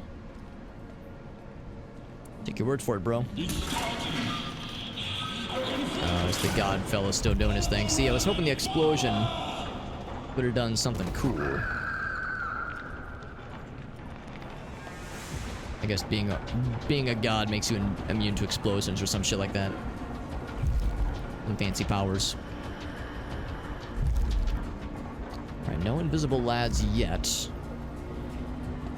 Take your word for it, bro. It's the god fellow still doing his thing. See, I was hoping the explosion would have done something cool. I guess being a god makes you immune to explosions or some shit like that. Some fancy powers. Alright, no invisible lads yet.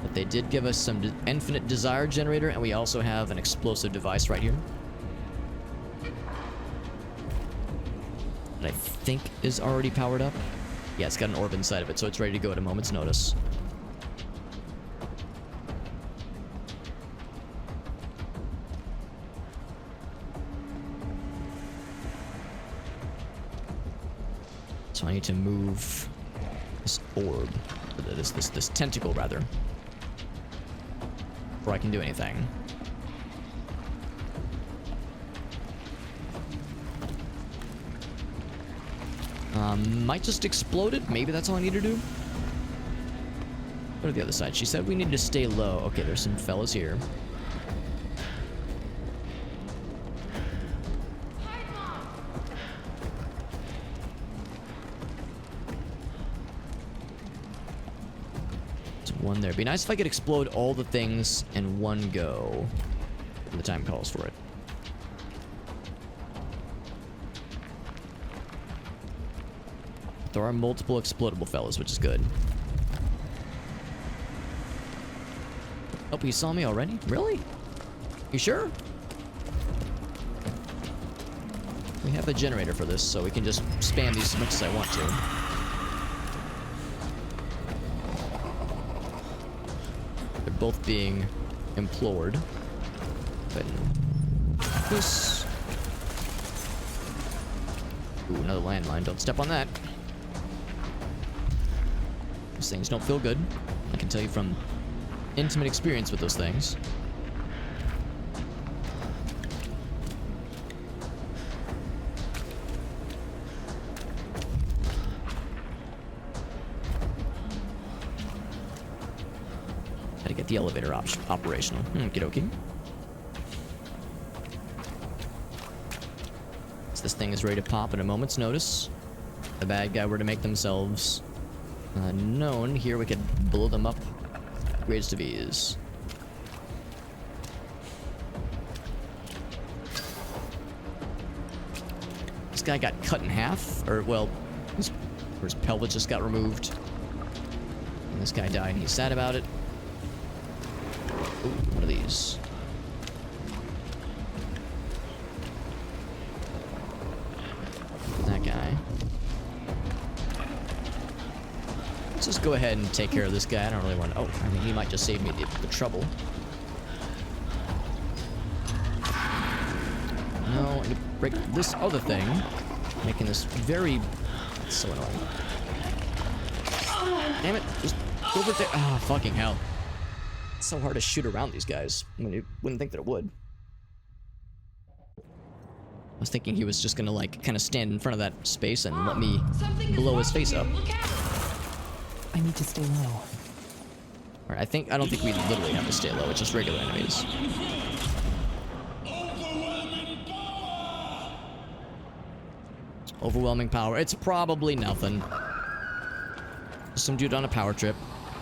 But they did give us some infinite desire generator, and we also have an explosive device right here. That I think is already powered up. Yeah, it's got an orb inside of it, so it's ready to go at a moment's notice. So I need to move this orb, this tentacle rather, before I can do anything. Might just explode it. Maybe that's all I need to do. Go to the other side. She said we need to stay low. Okay, there's some fellas here. One there. Be nice if I could explode all the things in one go when the time calls for it. There are multiple explodable fellas, which is good. Oh, he saw me already? Really? You sure? We have a generator for this, so we can just spam these as much as I want to. They're both being implored. But this. Ooh, another landmine. Don't step on that. Those things don't feel good. I can tell you from intimate experience with those things. Gotta get the elevator operational. Okie dokie. So this thing is ready to pop at a moment's notice. The bad guy were to make themselves known. Here we could blow them up. Greatest of ease. This guy got cut in half, or well, his pelvis just got removed. And this guy died, and he's sad about it. Ooh, what are these? That guy. Let's just go ahead and take care of this guy. I don't really want to... Oh, I mean, he might just save me the trouble. No, I need to break this other thing. Making this very... It's so annoying. Damn it. Just go over there. Ah, oh, fucking hell. It's so hard to shoot around these guys. I mean, you wouldn't think that it would. I was thinking he was just gonna, like, kind of stand in front of that space and let me blow his face up. I need to stay low. Alright, I don't think we literally have to stay low. It's just regular enemies. Overwhelming power. It's probably nothing. Just some dude on a power trip.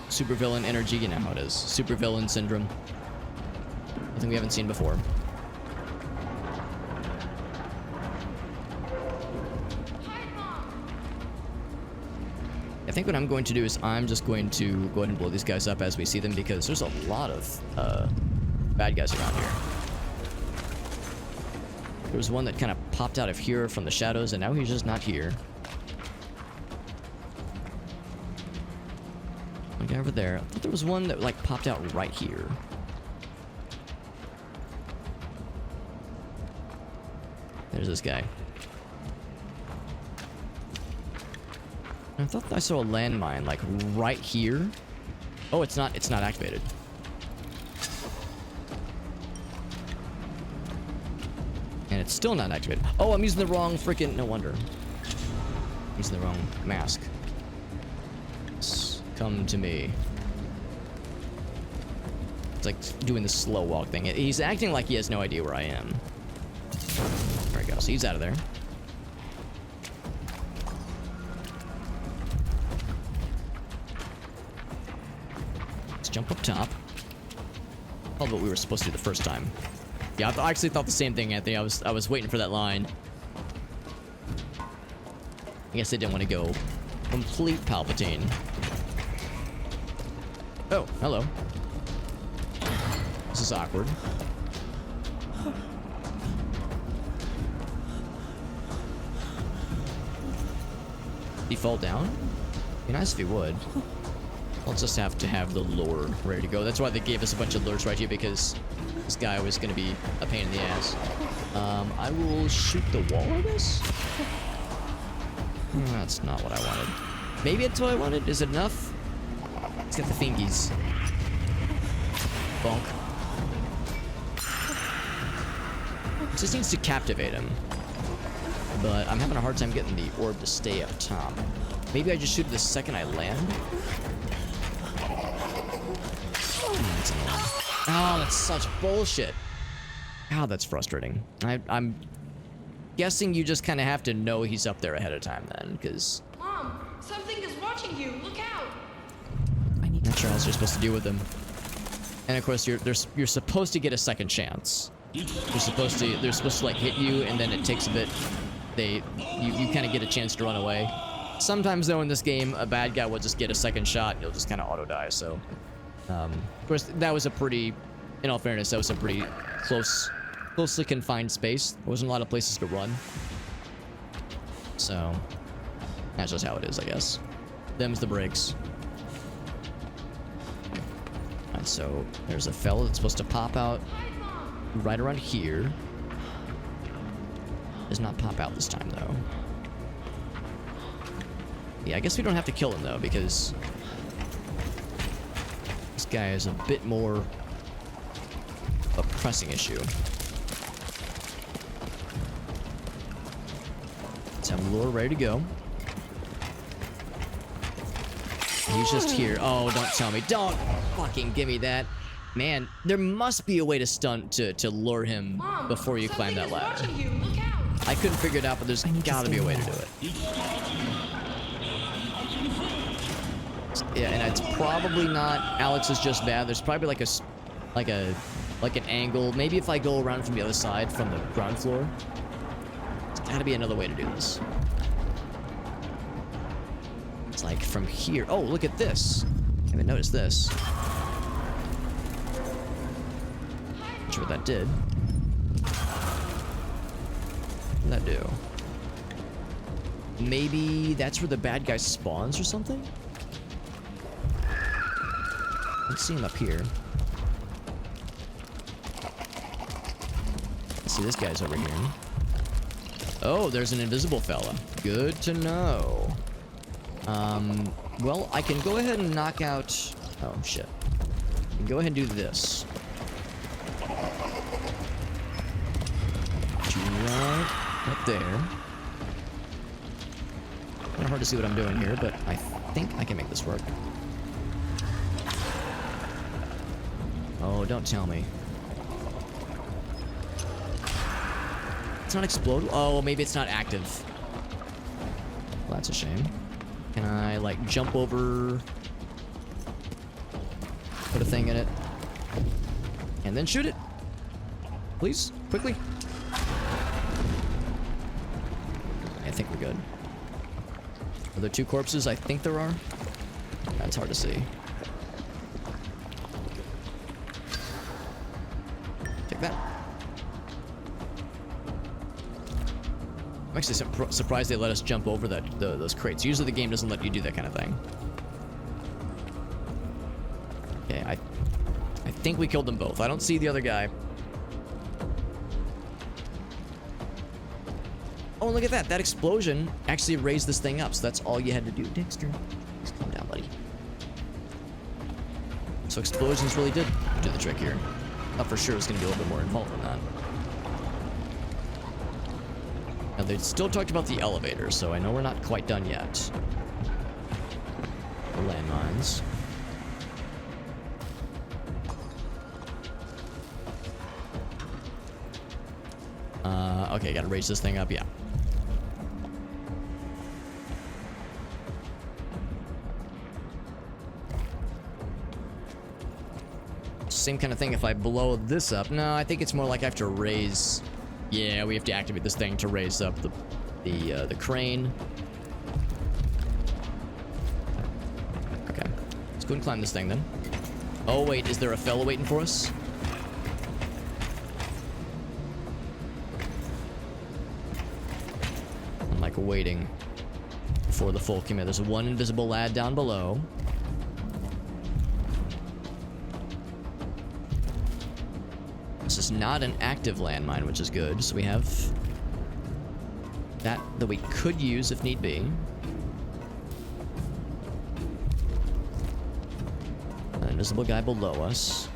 Supervillain energy, you know how it is. Supervillain syndrome. Nothing we haven't seen before. I think what I'm going to do is I'm just going to go ahead and blow these guys up as we see them, because there's a lot of bad guys around here. There was one that kind of popped out of here from the shadows, and now he's just not here. One guy over there. I thought there was one that like popped out right here. There's this guy. I thought I saw a landmine like right here. Oh, it's not activated. And it's still not activated. Oh, I'm using the wrong freaking... No wonder. I'm using the wrong mask. Come to me. It's like doing the slow walk thing. He's acting like he has no idea where I am. There we go. So he's out of there. Let's jump up top. Probably what we were supposed to do the first time. Yeah, I actually thought the same thing, Anthony. I was waiting for that line. I guess they didn't want to go complete Palpatine. Oh, hello. This is awkward. Did he fall down? Be nice if he would. I'll just have to have the lure ready to go. That's why they gave us a bunch of lures right here, because this guy was going to be a pain in the ass. I will shoot the wall, I guess? That's not what I wanted. Maybe it's what I wanted. Is it enough? Let's get the fingies. Bonk. Just needs to captivate him. But I'm having a hard time getting the orb to stay up top. Maybe I just shoot it the second I land? That's annoying. Oh, that's such bullshit. Oh, that's frustrating. I'm guessing you just kind of have to know he's up there ahead of time then, because... Mom, something is watching you. Look out. I'm not sure how you're supposed to deal with them. And of course, you're supposed to get a second chance. They're supposed to like hit you, and then it takes a bit. You kind of get a chance to run away. Sometimes though in this game, a bad guy will just get a second shot, and you'll just kind of auto die. So, of course, that was a pretty, in all fairness, that was a pretty closely confined space. There wasn't a lot of places to run. So, that's just how it is, I guess. Them's the breaks. Alright, so there's a fella that's supposed to pop out right around here. Does not pop out this time, though. Yeah, I guess we don't have to kill him, though, because this guy is a bit more a pressing issue. Let's have the lure ready to go. He's just here. Oh, don't tell me. Don't fucking give me that. Man, there must be a way to lure him before you climb that ladder. I couldn't figure it out, but there's gotta be a way to do it. Yeah, and it's probably not Alex is just bad. There's probably like an angle. Maybe if I go around from the other side, from the ground floor. There's gotta be another way to do this. It's like from here. Oh, look at this. I haven't noticed this. Not sure what that did. What did that do? Maybe that's where the bad guy spawns or something? Let's see him up here. Let's see, this guy's over here. Oh, there's an invisible fella. Good to know. Well, I can go ahead and knock out... Oh, shit. I can go ahead and do this. Right up there. Kind of hard to see what I'm doing here, but I think I can make this work. Oh, don't tell me. It's not exploded? Oh, maybe it's not active. Well, that's a shame. Can I, like, jump over... Put a thing in it. And then shoot it? Please? Quickly? I think we're good. Are there two corpses? I think there are. That's hard to see. Take that. I'm actually surprised they let us jump over those crates. Usually the game doesn't let you do that kind of thing. Okay, I think we killed them both. I don't see the other guy. Oh, look at that. That explosion actually raised this thing up, so that's all you had to do. Dexter, just calm down, buddy. So explosions really did do the trick here. I thought for sure it was going to be a little bit more involved than that. Now, they still talked about the elevator, so I know we're not quite done yet. The landmines. Okay, gotta raise this thing up, yeah. Same kind of thing if I blow this up. No, I think it's more like I have to raise... Yeah, we have to activate this thing to raise up the crane. go and climb this thing then. Oh wait, is there a fellow waiting for us? I'm like waiting for the folk come in. There's one invisible lad down below. This is not an active landmine, which is good. So we have that we could use if need be. An invisible guy below us.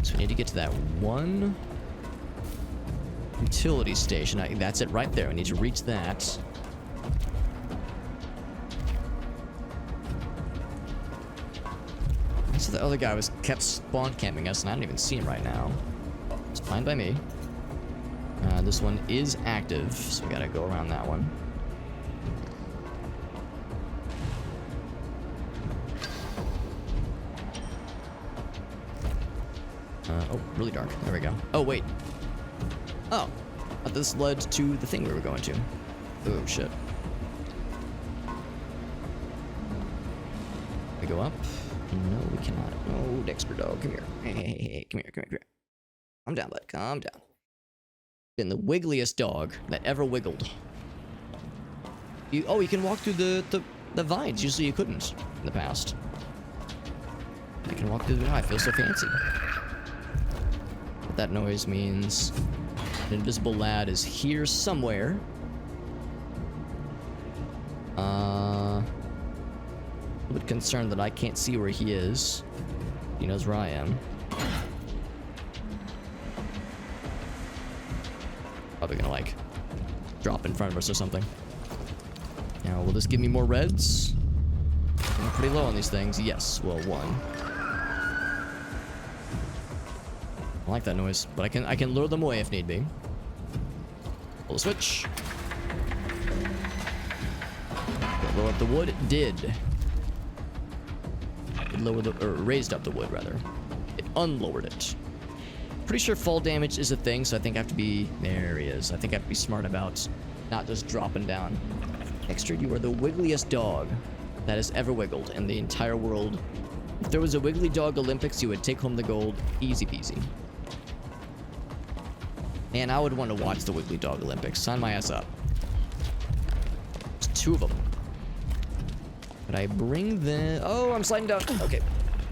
So we need to get to that one utility station. That's it right there. We need to reach that. So the other guy kept spawn camping us, and I don't even see him right now. It's fine by me. This one is active, so we gotta go around that one. Oh, really dark. There we go. Oh, wait. Oh, this led to the thing we were going to. Oh, shit. We go up. No, we cannot. No, Dexter dog, come here. Hey, come here. Calm down, bud. Calm down. Been the wiggliest dog that ever wiggled. You can walk through the vines. Usually you couldn't in the past. I can walk through the. I feel so fancy. What that noise means. An invisible lad is here somewhere. A bit concerned that I can't see where he is. He knows where I am. Probably gonna like drop in front of us or something. Now, will this give me more reds? I'm pretty low on these things. Yes, well, one. I like that noise, but I can lure them away if need be. Pull the switch. Lower up the wood. It did. It lowered or raised up the wood rather. It unlowered it. Pretty sure fall damage is a thing, so I think I have to be. There he is. I think I have to be smart about not just dropping down. Dexter, you are the wiggliest dog that has ever wiggled in the entire world. If there was a Wiggly Dog Olympics, you would take home the gold. Easy peasy. Man, I would want to watch the Wiggly Dog Olympics. Sign my ass up. There's two of them. But I bring the... Oh, I'm sliding down. Okay.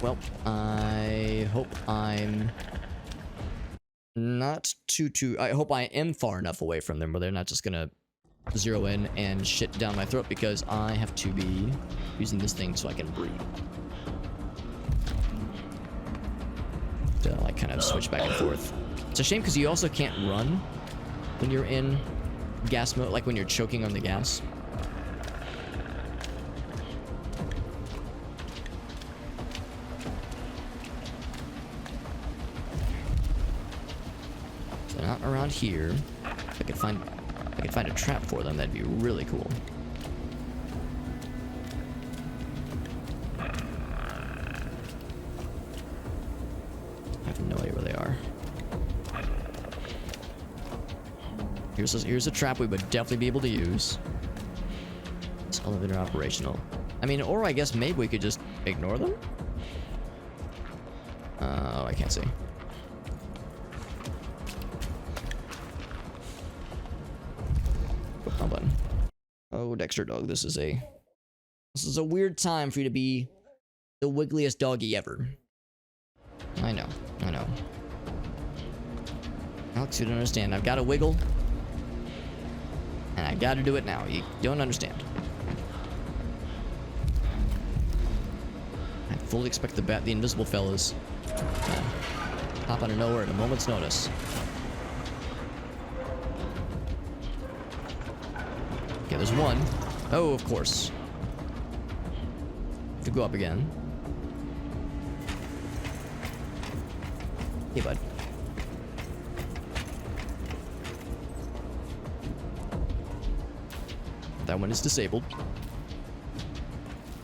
Well, I hope I'm not too... I hope I am far enough away from them where they're not just gonna zero in and shit down my throat, because I have to be using this thing so I can breathe. To like kind of switch back and forth. It's a shame because you also can't run when you're in gas mode, like when you're choking on the gas. So they're not around here. If I could find a trap for them, that'd be really cool. I have no idea where they are. Here's a trap we would definitely be able to use. It's elevator operational. I mean, or I guess maybe we could just ignore them? Oh, I can't see. Oh, button. Oh, Dexter dog, this is a weird time for you to be the wiggliest doggy ever. I know. Alex, you don't understand. I've got to wiggle. And I gotta do it now. You don't understand. I fully expect the invisible fellas pop out of nowhere at a moment's notice. Okay, there's one. Oh, of course. Have to go up again. Hey, bud. That one is disabled.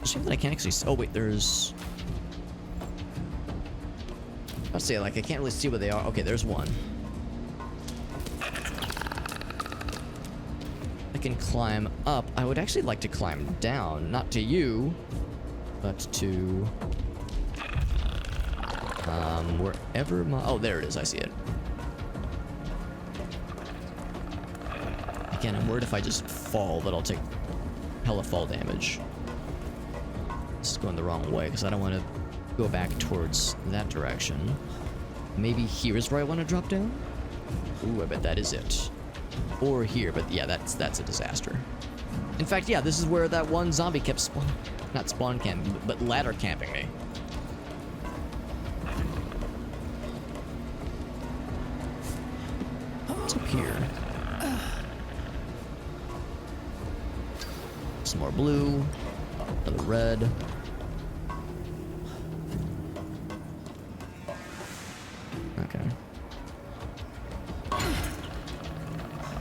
Shame that I can't actually see. Oh, wait, there's... I'll say, like, I can't really see what they are. Okay, there's one. I can climb up. I would actually like to climb down. Not to you, but to... wherever my... Oh, there it is. I see it. Again, I'm worried if I just fall that I'll take hella fall damage. This is going the wrong way because I don't want to go back towards that direction. Maybe here is where I want to drop down? Ooh, I bet that is it. Or here, but yeah, that's a disaster. In fact, yeah, this is where that one zombie kept not spawn camping, but ladder camping me. What's up here? Some more blue, another red. Okay.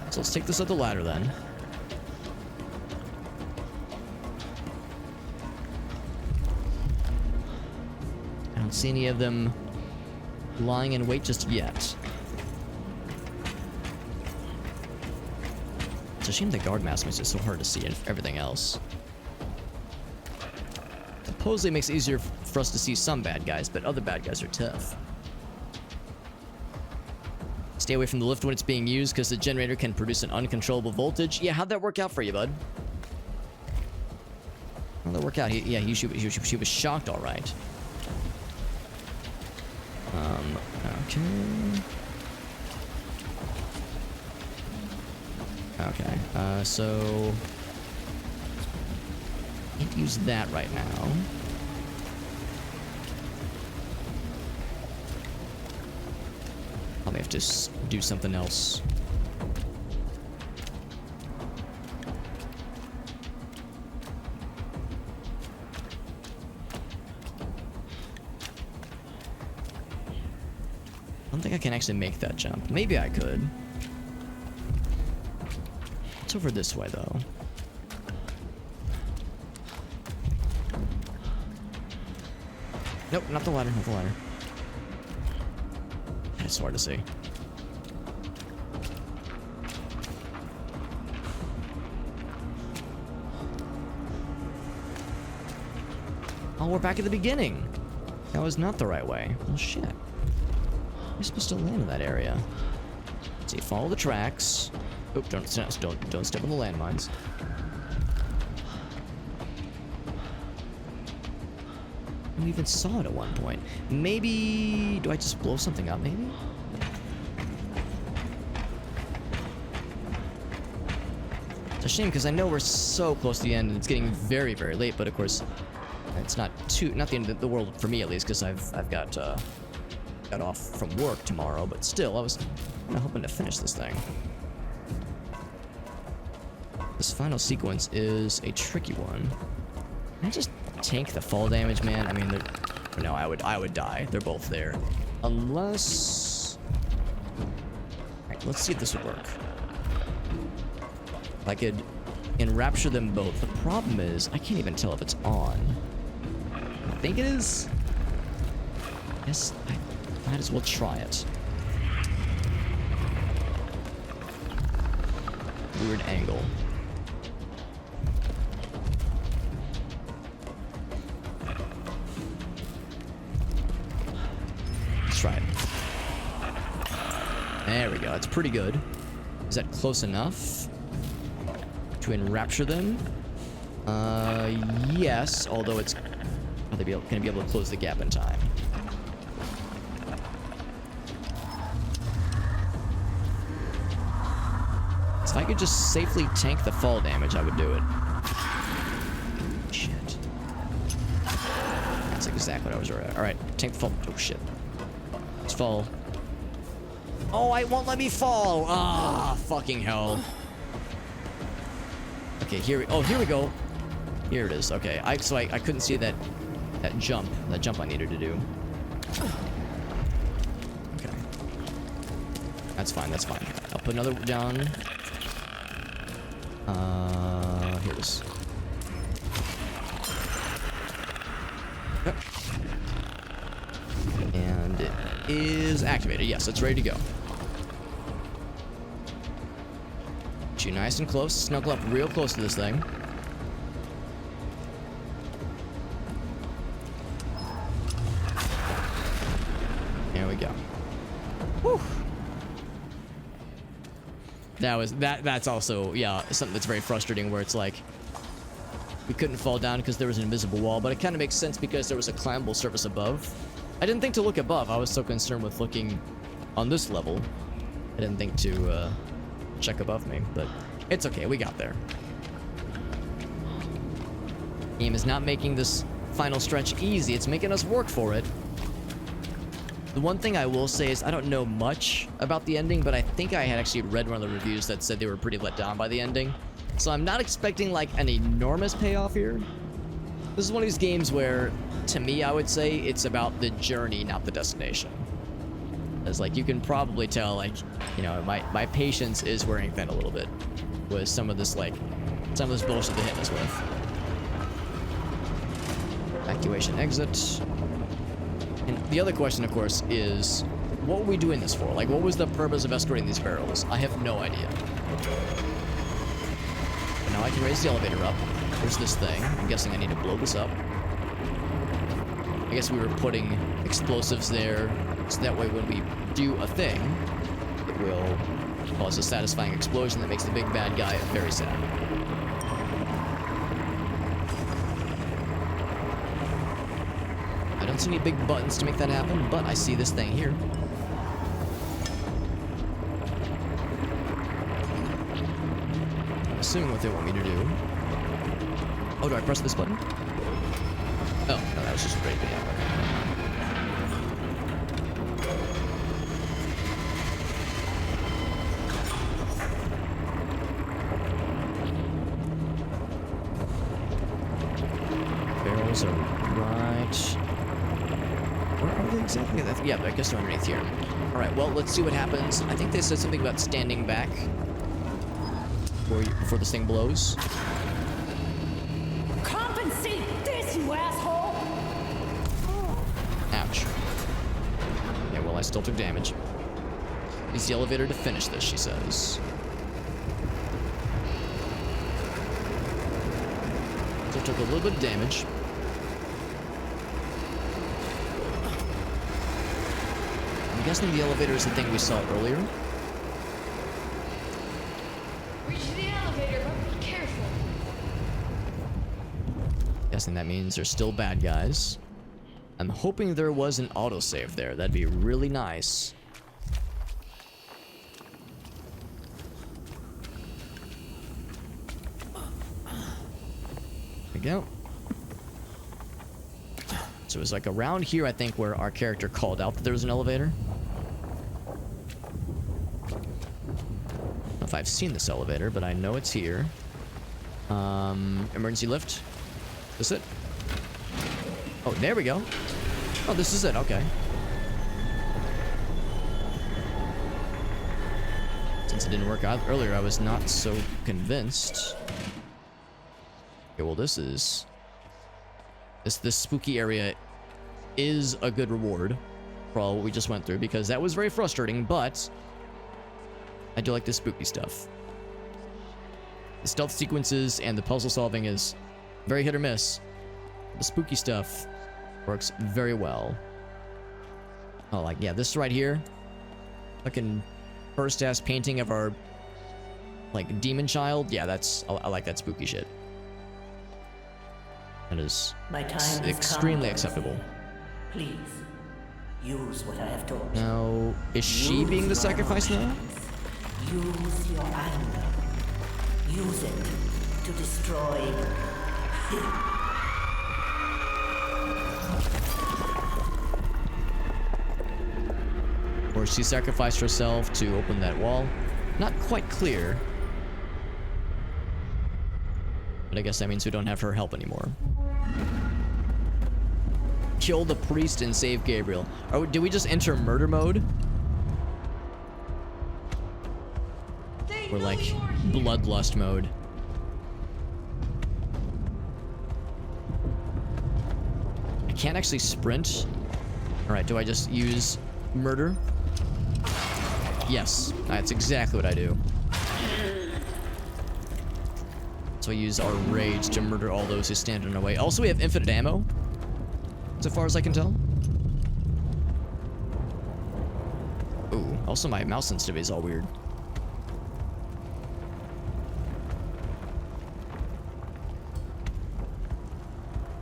So let's take this up the ladder then. I don't see any of them lying in wait just yet. It's a shame the guard mask makes it so hard to see everything else. Supposedly it makes it easier for us to see some bad guys, but other bad guys are tough. Stay away from the lift when it's being used because the generator can produce an uncontrollable voltage. Yeah, how'd that work out for you, bud? How'd that work out? She was shocked, all right. Okay. Okay, so... Can't use that right now. Probably have to do something else. I don't think I can actually make that jump. Maybe I could. It's over this way, though. Nope, not the ladder, not the ladder. It's hard to see. Oh, we're back at the beginning. That was not the right way. Oh, shit. You're supposed to land in that area. Let's see, follow the tracks. Oh, don't step on the landmines. We even saw it at one point. Maybe... Do I just blow something up, maybe? It's a shame, because I know we're so close to the end, and it's getting very, very late, but of course, it's not the end of the world, for me at least, because I've got off from work tomorrow, but still, I was kind of hoping to finish this thing. This final sequence is a tricky one. Can I just tank the fall damage, man? I mean, no, I would die. They're both there. Unless... Alright, let's see if this would work. If I could enrapture them both. The problem is, I can't even tell if it's on. I think it is. Yes, I might as well try it. Weird angle. Let's try it. There we go. That's pretty good. Is that close enough to enrapture them? Yes. Although it's... Are they going to be able to close the gap in time? If I could just safely tank the fall damage, I would do it. Shit. That's exactly what I was right at. Alright, tank the fall. Oh, shit. Let's fall. Oh, it won't let me fall! Ah, fucking hell. Okay, here we go. Here it is. Okay, so I couldn't see that jump I needed to do. Okay. That's fine, that's fine. I'll put another down. Here it is. Yep. And is activated. Yes, it's ready to go. Get you nice and close. Snuggle up real close to this thing. There we go. Whew. That's also, yeah, something that's very frustrating, where it's like we couldn't fall down because there was an invisible wall, but it kind of makes sense because there was a climbable surface above. I didn't think to look above. I was so concerned with looking on this level. I didn't think to check above me, but it's okay. We got there. Game is not making this final stretch easy. It's making us work for it. The one thing I will say is I don't know much about the ending, but I think I had actually read one of the reviews that said they were pretty let down by the ending. So I'm not expecting like an enormous payoff here. This is one of these games where, to me, I would say it's about the journey, not the destination. As like you can probably tell, like, you know, my patience is wearing thin a little bit with some of this bullshit they hit us with. Evacuation exit. And the other question, of course, is what were we doing this for? Like, what was the purpose of escorting these barrels? I have no idea. But now I can raise the elevator up. There's this thing. I'm guessing I need to blow this up. I guess we were putting explosives there, so that way when we do a thing, it will cause a satisfying explosion that makes the big bad guy very sad. I don't see any big buttons to make that happen, but I see this thing here. I'm assuming what they want me to do. Oh, do I press this button? Oh, no, that was just breaking out. Barrels are right. Where are they exactly? Yeah, but I guess they're underneath here. Alright, well, let's see what happens. I think they said something about standing back before this thing blows. Compensate this, you asshole! Ouch. Yeah, well, I still took damage. Use the elevator to finish this, she says. Still took a little bit of damage. I'm guessing the elevator is the thing we saw earlier. Reach the elevator, but be careful. Guessing that means there's still bad guys. I'm hoping there was an autosave there. That'd be really nice. There we go. So it was like around here, I think, where our character called out that there was an elevator. I don't know if I've seen this elevator, but I know it's here. Emergency lift. Is this it? Oh, there we go. Oh, this is it. Okay. Since it didn't work out earlier, I was not so convinced. Okay, well, this spooky area is a good reward for all what we just went through, because that was very frustrating, but I do like the spooky stuff. The stealth sequences and the puzzle solving is very hit or miss. The spooky stuff works very well. Oh, like, yeah, this right here. Fucking first ass painting of our, like, demon child. Yeah, I like that spooky shit. That is extremely acceptable. Please, use what I have taught. Now, is she being the sacrifice now? Use your anger. Use it to destroy. Or she sacrificed herself to open that wall. Not quite clear. But I guess that means we don't have her help anymore. Kill the priest and save Gabriel. Oh, did we just enter murder mode? Or like bloodlust mode. I can't actually sprint. Alright, do I just use Murder? Yes, that's exactly what I do. So I use our rage to murder all those who stand in our way. Also, we have infinite ammo, so far as I can tell. Ooh, also my mouse sensitivity is all weird.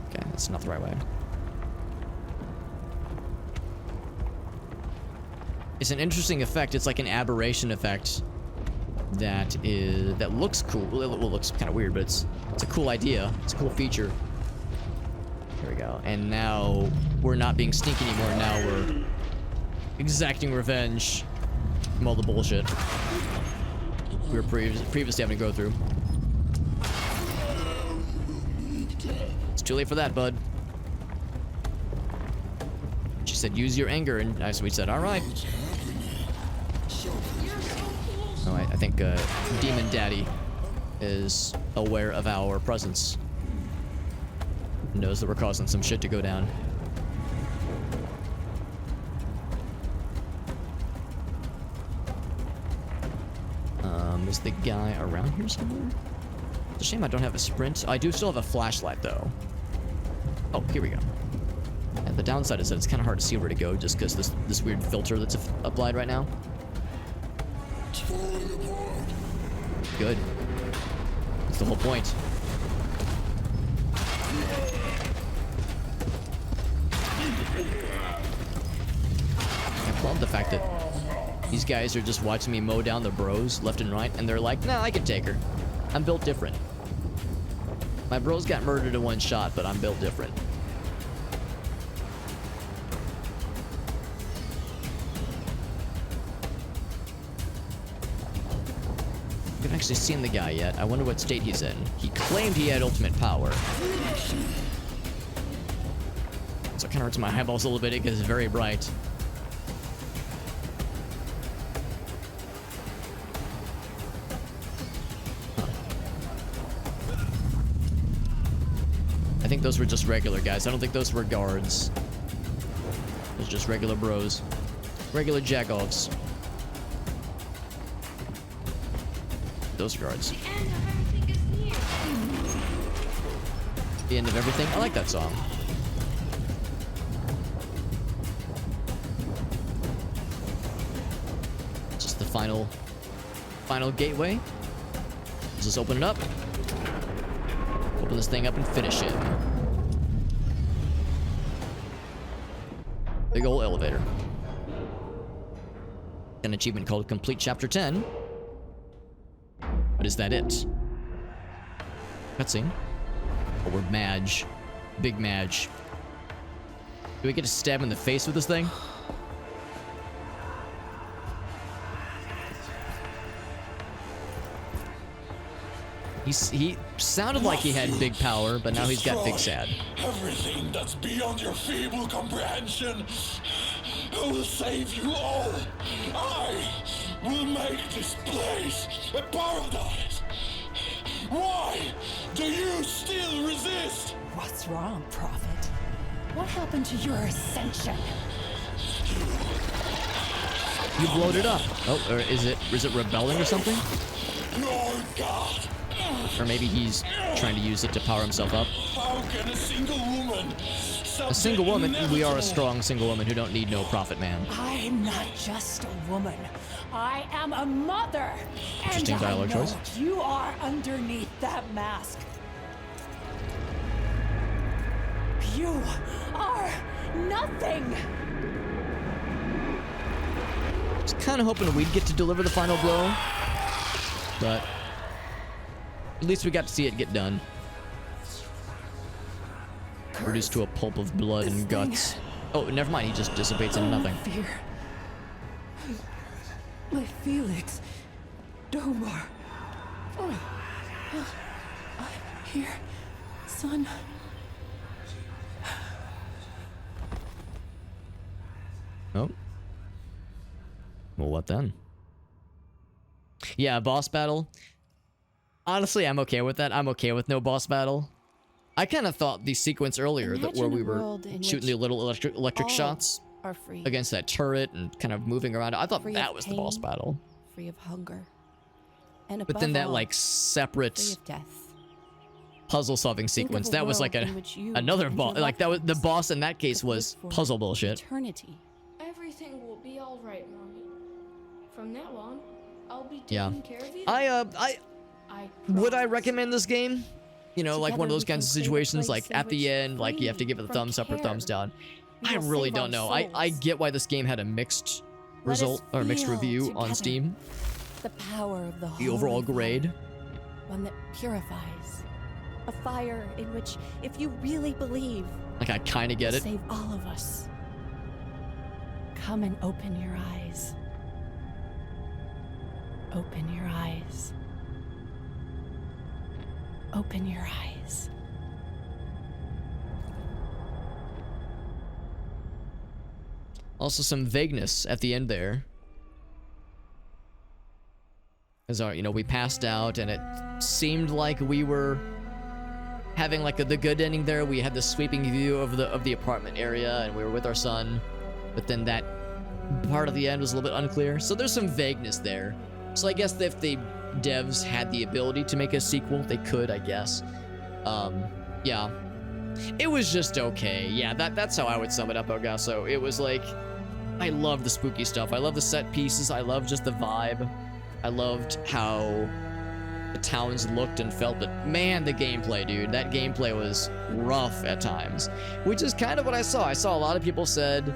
Okay, that's not the right way. It's an interesting effect. It's like an aberration effect that looks cool. Well, it looks kind of weird, but it's a cool idea. It's a cool feature. Here we go. And now we're not being sneaky anymore. Now we're exacting revenge from all the bullshit we were previously having to go through. It's too late for that, bud. She said, use your anger, and we said, all right. Oh, I think Demon Daddy is aware of our presence. Knows that we're causing some shit to go down. Is the guy around here somewhere? It's a shame I don't have a sprint. I do still have a flashlight, though. Oh, here we go. And the downside is that it's kind of hard to see where to go just because this weird filter that's applied right now. Good. That's the whole point. I love the fact that these guys are just watching me mow down the bros left and right, and they're like, nah, I can take her. I'm built different. My bros got murdered in one shot, but I'm built different. I haven't actually seen the guy yet. I wonder what state he's in. He claimed he had ultimate power. So it kind of hurts my eyeballs a little bit because it's very bright. I think those were just regular guys. I don't think those were guards. Those are just regular bros. Regular jagoffs. Those are guards. The end of everything? I like that song. Just the final gateway. Let's just open it up. Open this thing up and finish it. Big old elevator. An achievement called Complete Chapter 10. But is that it? Cutscene. Oh, we're Madge. Big Madge. Do we get to stab him in the face with this thing? He sounded like he had big power, but now he's got big sad. Everything that's beyond your feeble comprehension. I will save you all. I will make this place a paradise. Why do you still resist? What's wrong, Prophet? What happened to your ascension? You blowed it up. Oh, or is it rebelling or something? Lord God. Or maybe he's trying to use it to power himself up. How can a single woman? A single woman? We are a strong single woman who don't need no prophet man. I'm not just a woman. I am a mother. Interesting and dialogue I know choice. what you are underneath that mask. You are nothing. I was kind of hoping we'd get to deliver the final blow, but at least we got to see it get done. Reduced to a pulp of blood and guts. Oh, never mind. He just dissipates into nothing. Fear. My Felix. Domar. I'm here, son. Oh. Well, what then? Yeah, boss battle. Honestly, I'm okay with that. I'm okay with no boss battle. I kind of thought the sequence earlier that where we were shooting the little electric shots are free. against that turret and kind of moving around. I thought Free that of was the boss pain, battle. Free of hunger. And But then above that all, like separate free of death. puzzle solving Think of sequence, a that was world like in which you another and boss. your Like that was loved the ones boss in that case could was live for puzzle bullshit. Eternity. Everything will be all right, Mommy. From now on, I'll be Yeah. taking care of you. I would I recommend this game? You know, like one of Together those we kinds of can create a situations, place like in at the which end, like you have to free give it a from thumbs up or care, thumbs down. we I will really save don't our know. I souls. get why this game had a mixed Let us result or mixed feel review on together Steam. The power of the The overall holy grade. fire, one that purifies. A fire in which, if you really believe, Like I kind of get will it. save all of us. Come and open your eyes. Open your eyes. Open your eyes. Also some vagueness at the end there. As our, you know, we passed out and it seemed like we were having like the good ending there. We had the sweeping view of the apartment area and we were with our son. But then that part of the end was a little bit unclear. So there's some vagueness there. So I guess if the devs had the ability to make a sequel, they could, I guess. Yeah. It was just okay. Yeah, that's how I would sum it up, Ogasso. It was like, I love the spooky stuff. I love the set pieces. I love just the vibe. I loved how the towns looked and felt, but man, the gameplay, dude. That gameplay was rough at times, which is kind of what I saw. I saw a lot of people said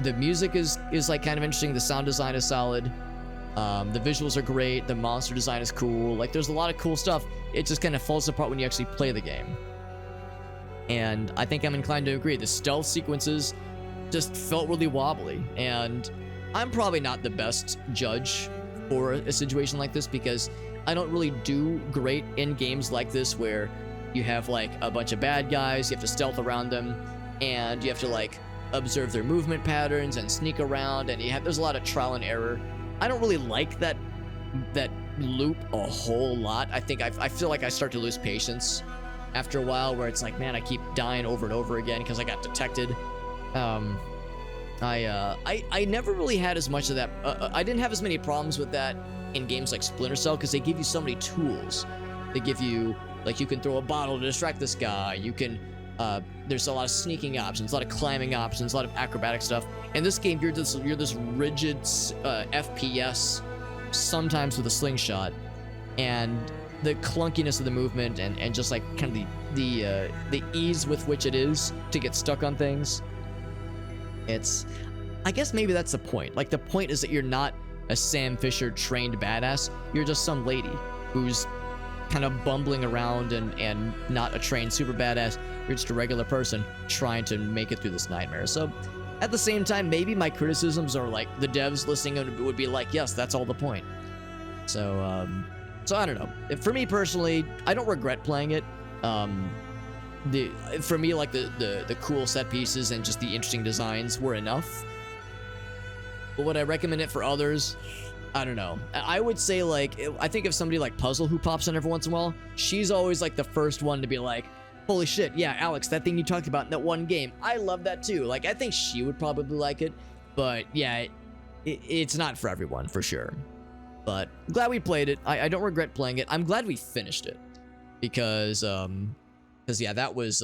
the music is like kind of interesting. The sound design is solid. The visuals are great. The monster design is cool. Like there's a lot of cool stuff. It just kind of falls apart when you actually play the game. And I think I'm inclined to agree. The stealth sequences just felt really wobbly. And I'm probably not the best judge for a situation like this because I don't really do great in games like this where you have like a bunch of bad guys, you have to stealth around them, and you have to like observe their movement patterns and sneak around, and there's a lot of trial and error. I don't really like that loop a whole lot. I think I feel like I start to lose patience after a while, where it's like, man, I keep dying over and over again because I got detected. I never really had as much of that. I didn't have as many problems with that in games like Splinter Cell because they give you so many tools. They give you, like, you can throw a bottle to distract this guy. You can, there's a lot of sneaking options, a lot of climbing options, a lot of acrobatic stuff. In this game, you're this rigid FPS, sometimes with a slingshot, and the clunkiness of the movement and just like kind of the ease with which it is to get stuck on things. I guess maybe that's the point. Like the point is that you're not a Sam Fisher trained badass. You're just some lady who's kind of bumbling around and not a trained super badass. You're just a regular person trying to make it through this nightmare. So at the same time, maybe my criticisms are like the devs listening would be like, yes, that's all the point. So I don't know. For me personally, I don't regret playing it. For me, like the cool set pieces and just the interesting designs were enough. But would I recommend it for others? I don't know. I would say, like, I think if somebody like Puzzle who pops in every once in a while, she's always like the first one to be like, holy shit, yeah, Alex, that thing you talked about in that one game, I love that too. Like, I think she would probably like it. But yeah, it's not for everyone, for sure. But glad we played it. I don't regret playing it. I'm glad we finished it. Because yeah, that was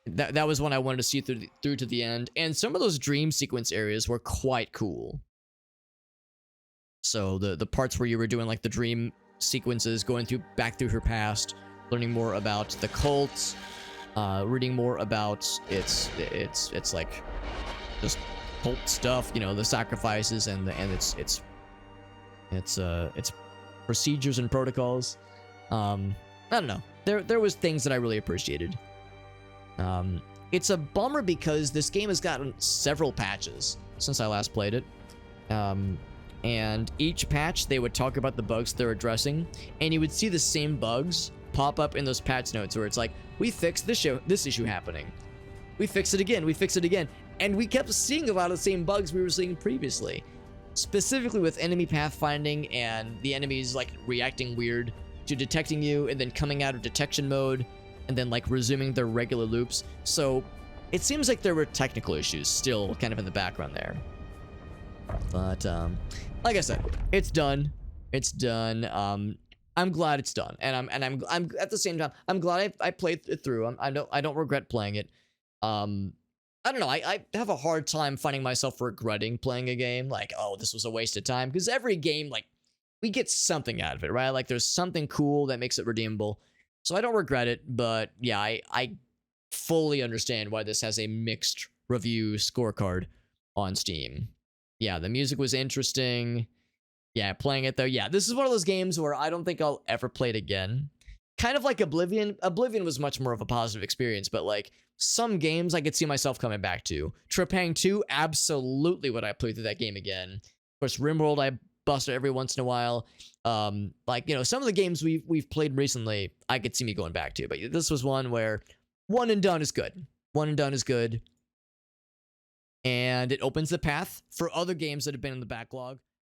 that was one I wanted to see through to the end, and some of those dream sequence areas were quite cool. So the parts where you were doing like the dream sequences, going back through her past, learning more about the cult, reading more about its like just cult stuff, you know, the sacrifices and its procedures and protocols. I don't know. There was things that I really appreciated. It's a bummer because this game has gotten several patches since I last played it. And each patch, they would talk about the bugs they're addressing, and you would see the same bugs pop up in those patch notes where it's like, we fixed this issue happening. We fixed it again, and we kept seeing a lot of the same bugs we were seeing previously. Specifically with enemy pathfinding and the enemies like reacting weird to detecting you and then coming out of detection mode and then like resuming their regular loops. So It seems like there were technical issues still kind of in the background there. But like I said, it's done. It's done. I'm glad it's done, and I'm at the same time I'm glad I played it through. I don't regret playing it. I don't know. I have a hard time finding myself regretting playing a game like, oh, this was a waste of time, because every game, like, we get something out of it, right? Like, there's something cool that makes it redeemable. So I don't regret it, but yeah, I fully understand why this has a mixed review scorecard on Steam. Yeah, the music was interesting. Yeah, playing it though. Yeah, this is one of those games where I don't think I'll ever play it again. Kind of like Oblivion. Oblivion was much more of a positive experience, but like some games I could see myself coming back to. Trepang 2, absolutely would I play through that game again. Of course, RimWorld I bust it every once in a while. Like, you know, some of the games we've played recently, I could see me going back to, but this was one where one and done is good. One and done is good. And it opens the path for other games that have been in the backlog.